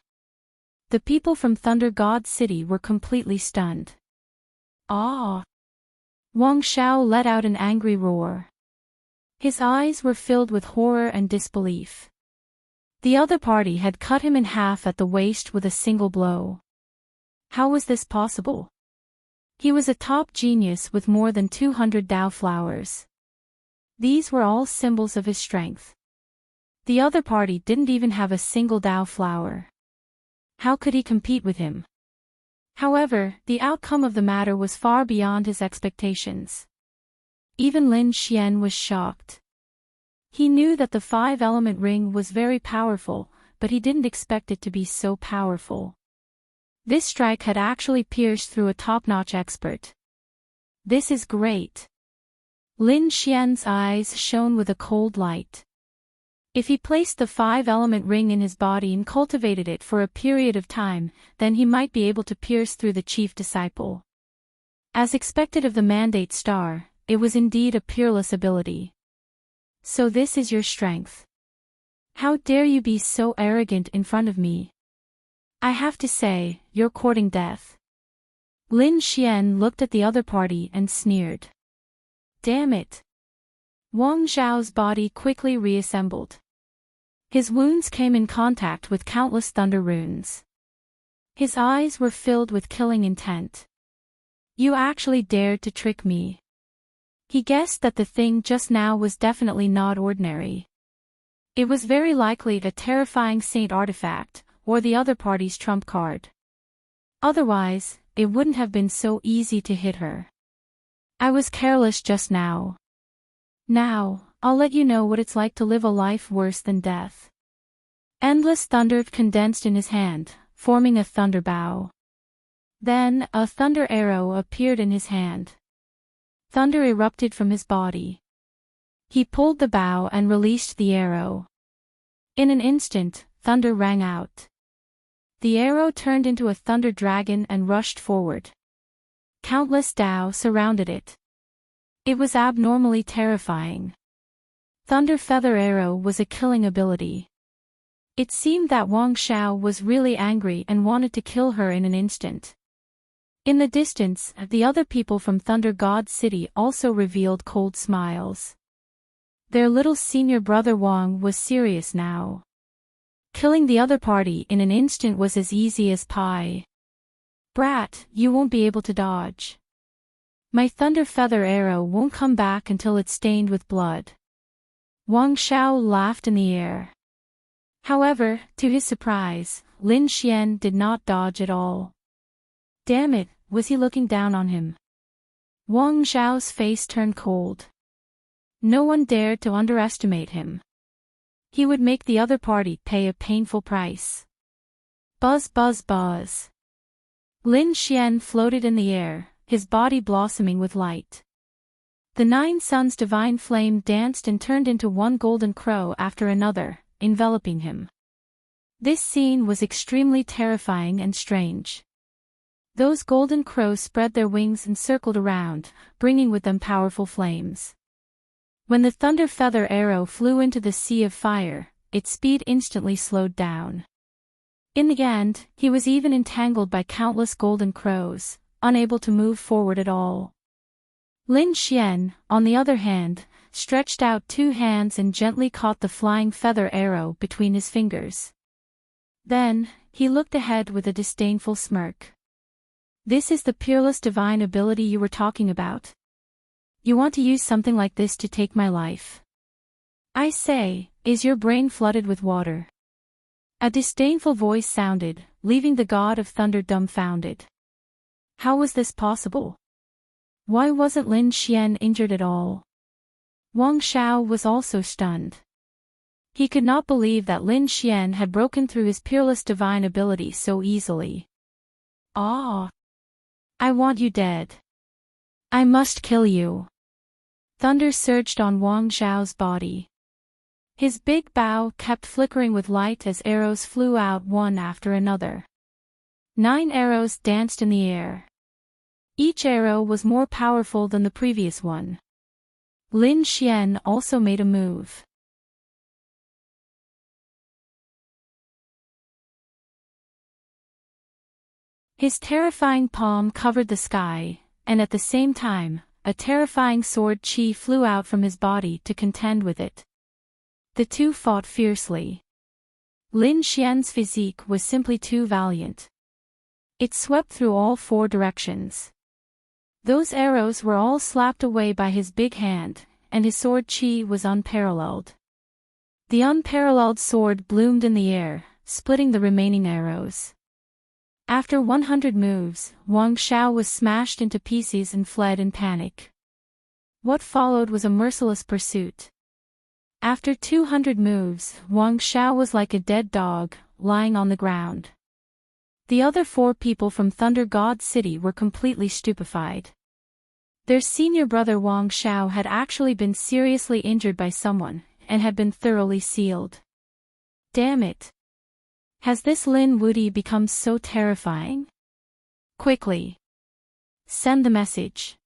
The people from Thunder God City were completely stunned. Ah! Wang Shao let out an angry roar. His eyes were filled with horror and disbelief. The other party had cut him in half at the waist with a single blow. How was this possible? He was a top genius with more than 200 Dao flowers. These were all symbols of his strength. The other party didn't even have a single Dao flower. How could he compete with him? However, the outcome of the matter was far beyond his expectations. Even Lin Xian was shocked. He knew that the 5-element ring was very powerful, but he didn't expect it to be so powerful. This strike had actually pierced through a top-notch expert. This is great. Lin Xian's eyes shone with a cold light. If he placed the 5-element ring in his body and cultivated it for a period of time, then he might be able to pierce through the chief disciple. As expected of the Mandate Star, it was indeed a peerless ability. So this is your strength. How dare you be so arrogant in front of me? I have to say, you're courting death. Lin Xian looked at the other party and sneered. Damn it! Wang Zhao's body quickly reassembled. His wounds came in contact with countless thunder runes. His eyes were filled with killing intent. You actually dared to trick me. He guessed that the thing just now was definitely not ordinary. It was very likely a terrifying saint artifact, or the other party's trump card. Otherwise, it wouldn't have been so easy to hit her. I was careless just now. Now, I'll let you know what it's like to live a life worse than death. Endless thunder condensed in his hand, forming a thunder bow. Then, a thunder arrow appeared in his hand. Thunder erupted from his body. He pulled the bow and released the arrow. In an instant, thunder rang out. The arrow turned into a thunder dragon and rushed forward. Countless Dao surrounded it. It was abnormally terrifying. Thunder Feather Arrow was a killing ability. It seemed that Wang Xiao was really angry and wanted to kill her in an instant. In the distance, the other people from Thunder God City also revealed cold smiles. Their little senior brother Wang was serious now. Killing the other party in an instant was as easy as pie. Brat, you won't be able to dodge. My Thunder Feather Arrow won't come back until it's stained with blood. Wang Xiao laughed in the air. However, to his surprise, Lin Xian did not dodge at all. Damn it, was he looking down on him? Wang Xiao's face turned cold. No one dared to underestimate him. He would make the other party pay a painful price. Buzz buzz buzz. Lin Xian floated in the air, his body blossoming with light. The 9 suns' divine flame danced and turned into one golden crow after another, enveloping him. This scene was extremely terrifying and strange. Those golden crows spread their wings and circled around, bringing with them powerful flames. When the Thunder Feather Arrow flew into the sea of fire, its speed instantly slowed down. In the end, he was even entangled by countless golden crows, unable to move forward at all. Lin Xian, on the other hand, stretched out 2 hands and gently caught the flying feather arrow between his fingers. Then, he looked ahead with a disdainful smirk. This is the peerless divine ability you were talking about? You want to use something like this to take my life? I say, is your brain flooded with water? A disdainful voice sounded, leaving the god of thunder dumbfounded. How was this possible? Why wasn't Lin Xian injured at all? Wang Xiao was also stunned. He could not believe that Lin Xian had broken through his peerless divine ability so easily. Ah! I want you dead. I must kill you. Thunder surged on Wang Xiao's body. His big bow kept flickering with light as arrows flew out one after another. 9 arrows danced in the air. Each arrow was more powerful than the previous one. Lin Xian also made a move. His terrifying palm covered the sky, and at the same time, a terrifying sword chi flew out from his body to contend with it. The two fought fiercely. Lin Xian's physique was simply too valiant. It swept through all 4 directions. Those arrows were all slapped away by his big hand, and his sword chi was unparalleled. The unparalleled sword bloomed in the air, splitting the remaining arrows. After 100 moves, Wang Xiao was smashed into pieces and fled in panic. What followed was a merciless pursuit. After 200 moves, Wang Xiao was like a dead dog, lying on the ground. The other 4 people from Thunder God City were completely stupefied. Their senior brother Wang Xiao had actually been seriously injured by someone, and had been thoroughly sealed. Damn it! Has this Lin Wudi become so terrifying? Quickly! Send the message.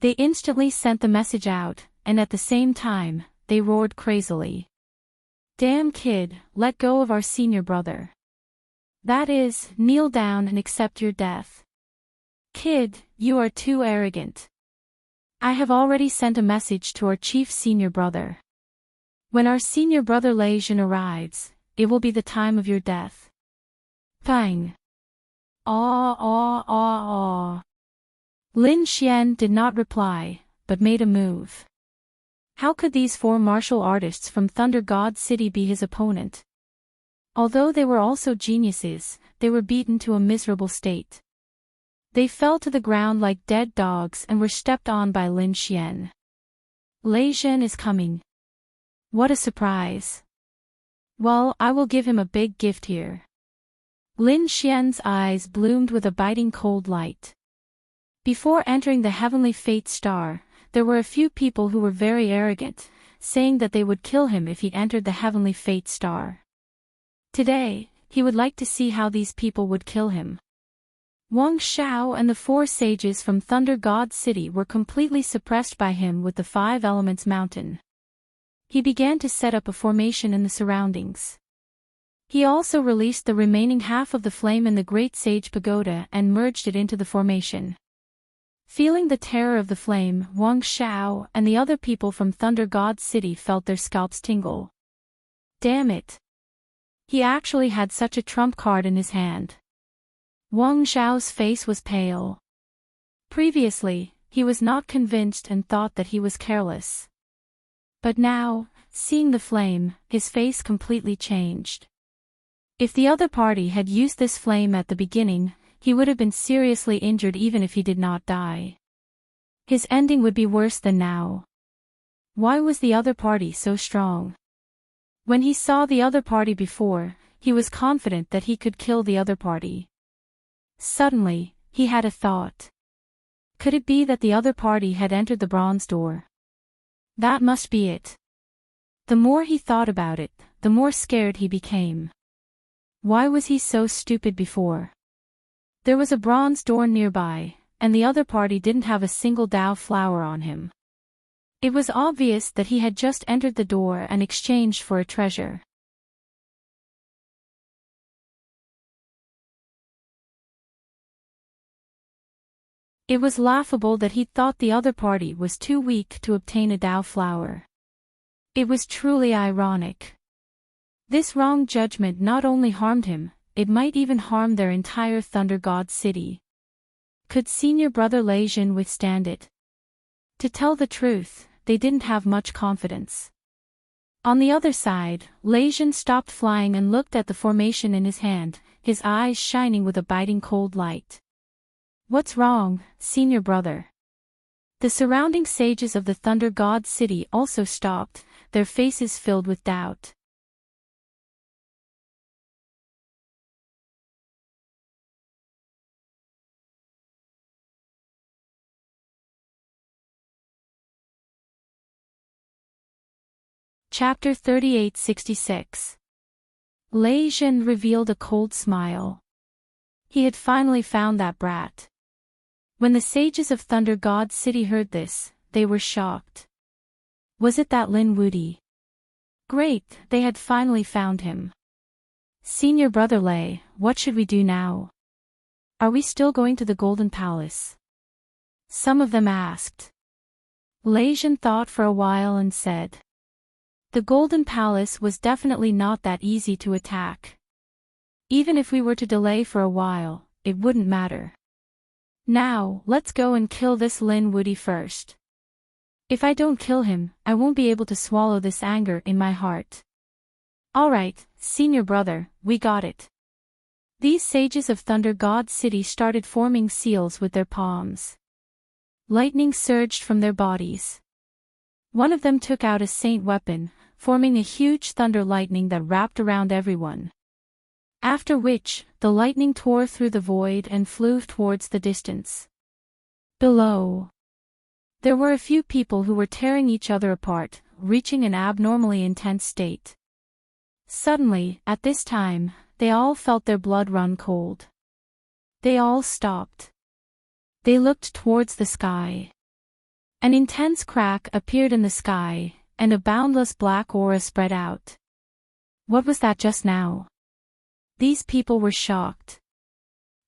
They instantly sent the message out, and at the same time, they roared crazily. Damn kid, let go of our senior brother. That is, kneel down and accept your death. Kid, you are too arrogant. I have already sent a message to our chief senior brother. When our senior brother Lei Jun arrives, it will be the time of your death. Pang. Ah ah ah ah. Lin Xian did not reply, but made a move. How could these 4 martial artists from Thunder God City be his opponent? Although they were also geniuses, they were beaten to a miserable state. They fell to the ground like dead dogs and were stepped on by Lin Xian. Lei Zhen is coming. What a surprise. Well, I will give him a big gift here. Lin Xian's eyes bloomed with a biting cold light. Before entering the heavenly fate star, there were a few people who were very arrogant, saying that they would kill him if he entered the heavenly fate star. Today, he would like to see how these people would kill him. Wang Xiao and the 4 sages from Thunder God City were completely suppressed by him with the 5 Elements Mountain. He began to set up a formation in the surroundings. He also released the remaining half of the flame in the Great Sage Pagoda and merged it into the formation. Feeling the terror of the flame, Wang Xiao and the other people from Thunder God City felt their scalps tingle. Damn it! He actually had such a trump card in his hand. Wang Xiao's face was pale. Previously, he was not convinced and thought that he was careless. But now, seeing the flame, his face completely changed. If the other party had used this flame at the beginning, he would have been seriously injured even if he did not die. His ending would be worse than now. Why was the other party so strong? When he saw the other party before, he was confident that he could kill the other party. Suddenly, he had a thought. Could it be that the other party had entered the bronze door? That must be it. The more he thought about it, the more scared he became. Why was he so stupid before? There was a bronze door nearby, and the other party didn't have a single Dao flower on him. It was obvious that he had just entered the door and exchanged for a treasure. It was laughable that he thought the other party was too weak to obtain a Dao flower. It was truly ironic. This wrong judgment not only harmed him, it might even harm their entire Thunder God City. Could senior brother Lei Zhen withstand it? To tell the truth, they didn't have much confidence. On the other side, Lei Zhen stopped flying and looked at the formation in his hand, his eyes shining with a biting cold light. What's wrong, senior brother? The surrounding sages of the Thunder God City also stopped, their faces filled with doubt. Chapter 3866. Lei Zhen revealed a cold smile. He had finally found that brat. When the sages of Thunder God City heard this, they were shocked. Was it that Lin Wudi? Great, they had finally found him. Senior brother Lei, what should we do now? Are we still going to the Golden Palace? Some of them asked. Lei Zhen thought for a while and said. The Golden Palace was definitely not that easy to attack. Even if we were to delay for a while, it wouldn't matter. Now, let's go and kill this Lin Wudi first. If I don't kill him, I won't be able to swallow this anger in my heart. Alright, senior brother, we got it. These sages of Thunder God City started forming seals with their palms. Lightning surged from their bodies. One of them took out a saint weapon, forming a huge thunder lightning that wrapped around everyone. After which, the lightning tore through the void and flew towards the distance. Below, there were a few people who were tearing each other apart, reaching an abnormally intense state. Suddenly, at this time, they all felt their blood run cold. They all stopped. They looked towards the sky. An intense crack appeared in the sky, and a boundless black aura spread out. What was that just now? These people were shocked.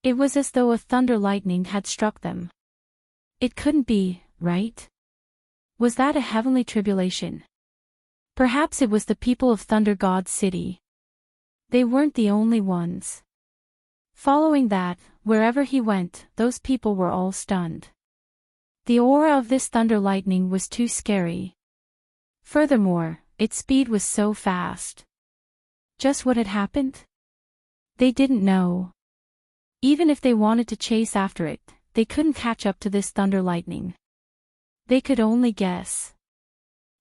It was as though a thunder lightning had struck them. It couldn't be, right? Was that a heavenly tribulation? Perhaps it was the people of Thunder God City. They weren't the only ones. Following that, wherever he went, those people were all stunned. The aura of this thunder lightning was too scary. Furthermore, its speed was so fast. Just what had happened? They didn't know. Even if they wanted to chase after it, they couldn't catch up to this thunder lightning. They could only guess.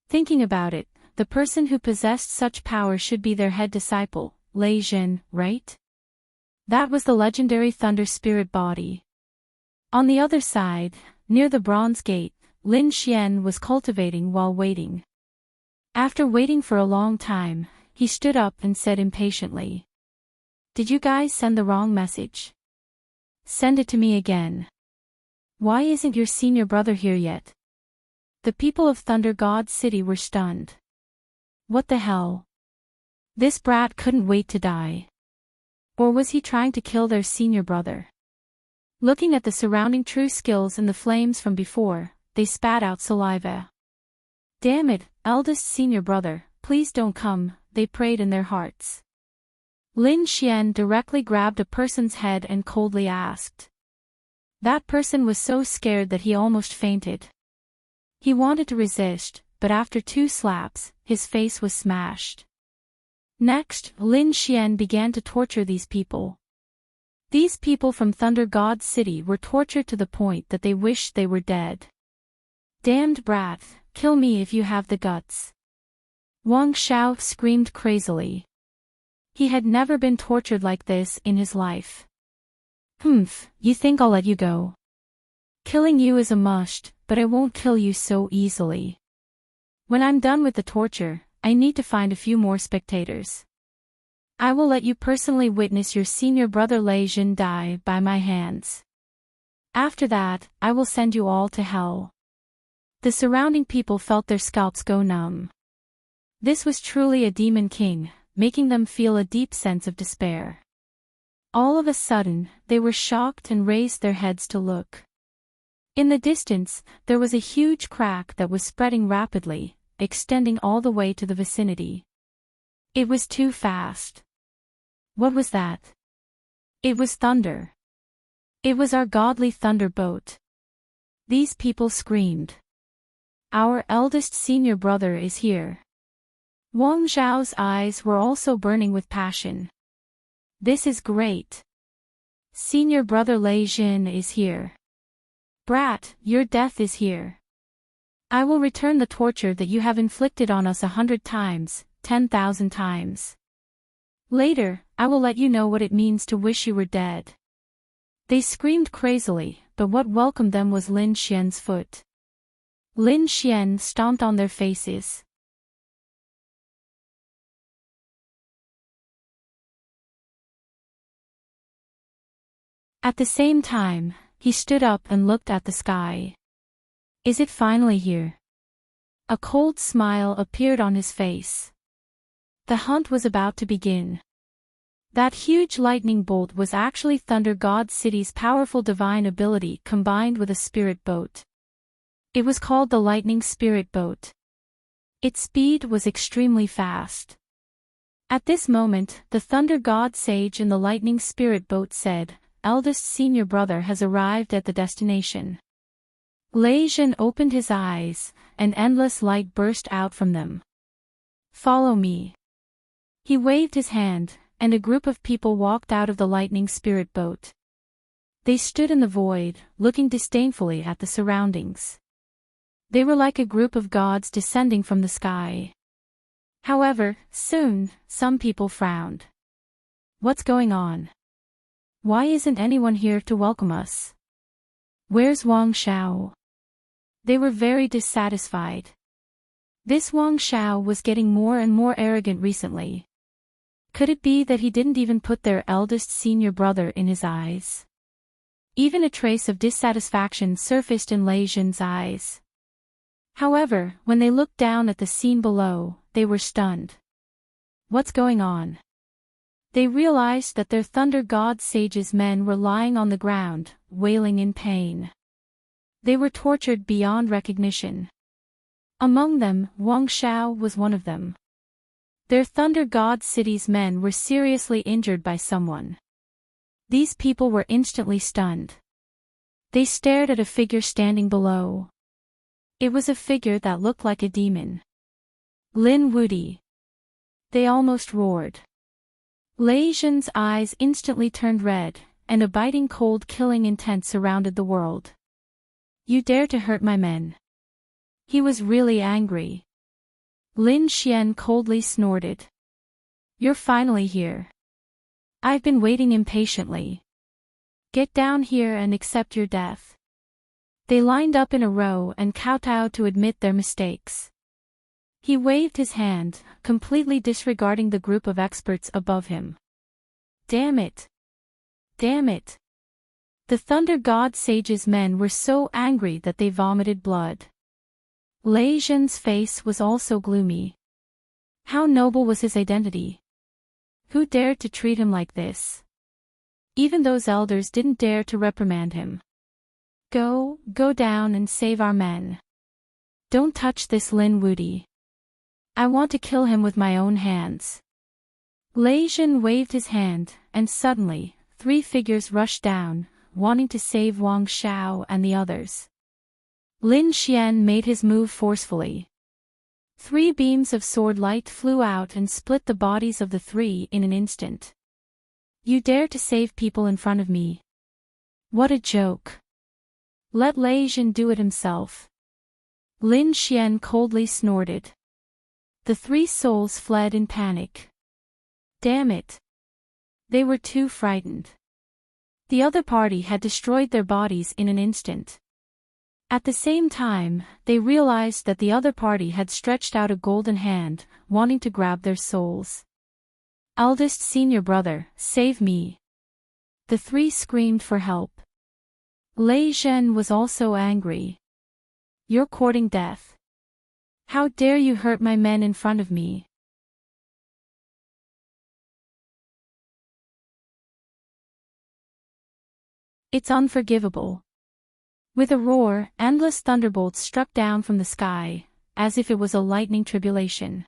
Thinking about it, the person who possessed such power should be their head disciple, Lei Jin, right? That was the legendary thunder spirit body. On the other side, near the bronze gate, Lin Xian was cultivating while waiting. After waiting for a long time, he stood up and said impatiently, "Did you guys send the wrong message? Send it to me again. Why isn't your senior brother here yet?" The people of Thunder God City were stunned. What the hell? This brat couldn't wait to die. Or was he trying to kill their senior brother? Looking at the surrounding true skills and the flames from before, they spat out saliva. "Damn it, eldest senior brother, please don't come," they prayed in their hearts. Lin Xian directly grabbed a person's head and coldly asked. That person was so scared that he almost fainted. He wanted to resist, but after 2 slaps, his face was smashed. Next, Lin Xian began to torture these people. These people from Thunder God City were tortured to the point that they wished they were dead. "Damned brat, kill me if you have the guts." Wang Xiao screamed crazily. He had never been tortured like this in his life. "Humph, you think I'll let you go? Killing you is a must, but I won't kill you so easily. When I'm done with the torture, I need to find a few more spectators. I will let you personally witness your senior brother Lei Jin die by my hands. After that, I will send you all to hell." The surrounding people felt their scalps go numb. This was truly a demon king, making them feel a deep sense of despair. All of a sudden, they were shocked and raised their heads to look. In the distance, there was a huge crack that was spreading rapidly, extending all the way to the vicinity. It was too fast. What was that? It was thunder. It was our godly thunderbolt. These people screamed. "Our eldest senior brother is here." Wang Zhao's eyes were also burning with passion. "This is great. Senior brother Lei Jin is here. Brat, your death is here. I will return the torture that you have inflicted on us 100 times, 10,000 times. Later, I will let you know what it means to wish you were dead." They screamed crazily, but what welcomed them was Lin Xian's foot. Lin Xian stomped on their faces. At the same time, he stood up and looked at the sky. Is it finally here? A cold smile appeared on his face. The hunt was about to begin. That huge lightning bolt was actually Thunder God City's powerful divine ability combined with a spirit boat. It was called the Lightning Spirit Boat. Its speed was extremely fast. At this moment, the Thunder God Sage in the Lightning Spirit Boat said, "Eldest senior brother has arrived at the destination." Lei Jin opened his eyes, and endless light burst out from them. "Follow me." He waved his hand, and a group of people walked out of the Lightning Spirit Boat. They stood in the void, looking disdainfully at the surroundings. They were like a group of gods descending from the sky. However, soon, some people frowned. What's going on? Why isn't anyone here to welcome us? Where's Wang Xiao? They were very dissatisfied. This Wang Xiao was getting more and more arrogant recently. Could it be that he didn't even put their eldest senior brother in his eyes? Even a trace of dissatisfaction surfaced in Lei Jin's eyes. However, when they looked down at the scene below, they were stunned. What's going on? They realized that their Thunder God Sage's men were lying on the ground, wailing in pain. They were tortured beyond recognition. Among them, Wang Xiao was one of them. Their Thunder God City's men were seriously injured by someone. These people were instantly stunned. They stared at a figure standing below. It was a figure that looked like a demon. Lin Wudi. They almost roared. Lei Jin's eyes instantly turned red, and a biting cold killing intent surrounded the world. You dare to hurt my men. He was really angry. Lin Xian coldly snorted. You're finally here. I've been waiting impatiently. Get down here and accept your death. They lined up in a row and kowtowed to admit their mistakes. He waved his hand, completely disregarding the group of experts above him. Damn it! Damn it! The Thunder God Sage's men were so angry that they vomited blood. Lei Zhen's face was also gloomy. How noble was his identity? Who dared to treat him like this? Even those elders didn't dare to reprimand him. Go down and save our men. Don't touch this Lin Wudy. I want to kill him with my own hands. Lei Zhen waved his hand, and suddenly, 3 figures rushed down, wanting to save Wang Xiao and the others. Lin Xian made his move forcefully. 3 beams of sword light flew out and split the bodies of the 3 in an instant. You dare to save people in front of me? What a joke. Let Lei Zhen do it himself. Lin Xian coldly snorted. The 3 souls fled in panic. Damn it. They were too frightened. The other party had destroyed their bodies in an instant. At the same time, they realized that the other party had stretched out a golden hand, wanting to grab their souls. Eldest senior brother, save me. The 3 screamed for help. Lei Zhen was also angry. You're courting death. How dare you hurt my men in front of me? It's unforgivable. With a roar, endless thunderbolts struck down from the sky, as if it was a lightning tribulation.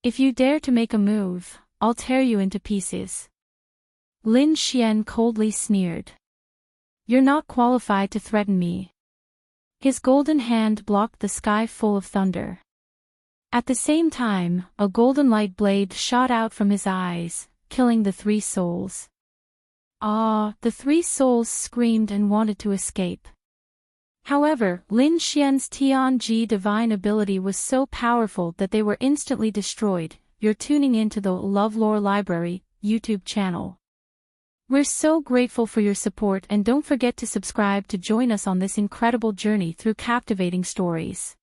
If you dare to make a move, I'll tear you into pieces. Lin Xian coldly sneered. You're not qualified to threaten me. His golden hand blocked the sky full of thunder. At the same time, a golden light blade shot out from his eyes, killing the 3 souls. The 3 souls screamed and wanted to escape. However, Lin Xian's Tianji divine ability was so powerful that they were instantly destroyed. You're tuning into the LoveLore Library YouTube channel. We're so grateful for your support, and don't forget to subscribe to join us on this incredible journey through captivating stories.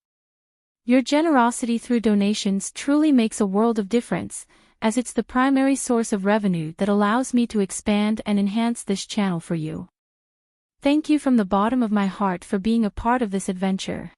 Your generosity through donations truly makes a world of difference, as it's the primary source of revenue that allows me to expand and enhance this channel for you. Thank you from the bottom of my heart for being a part of this adventure.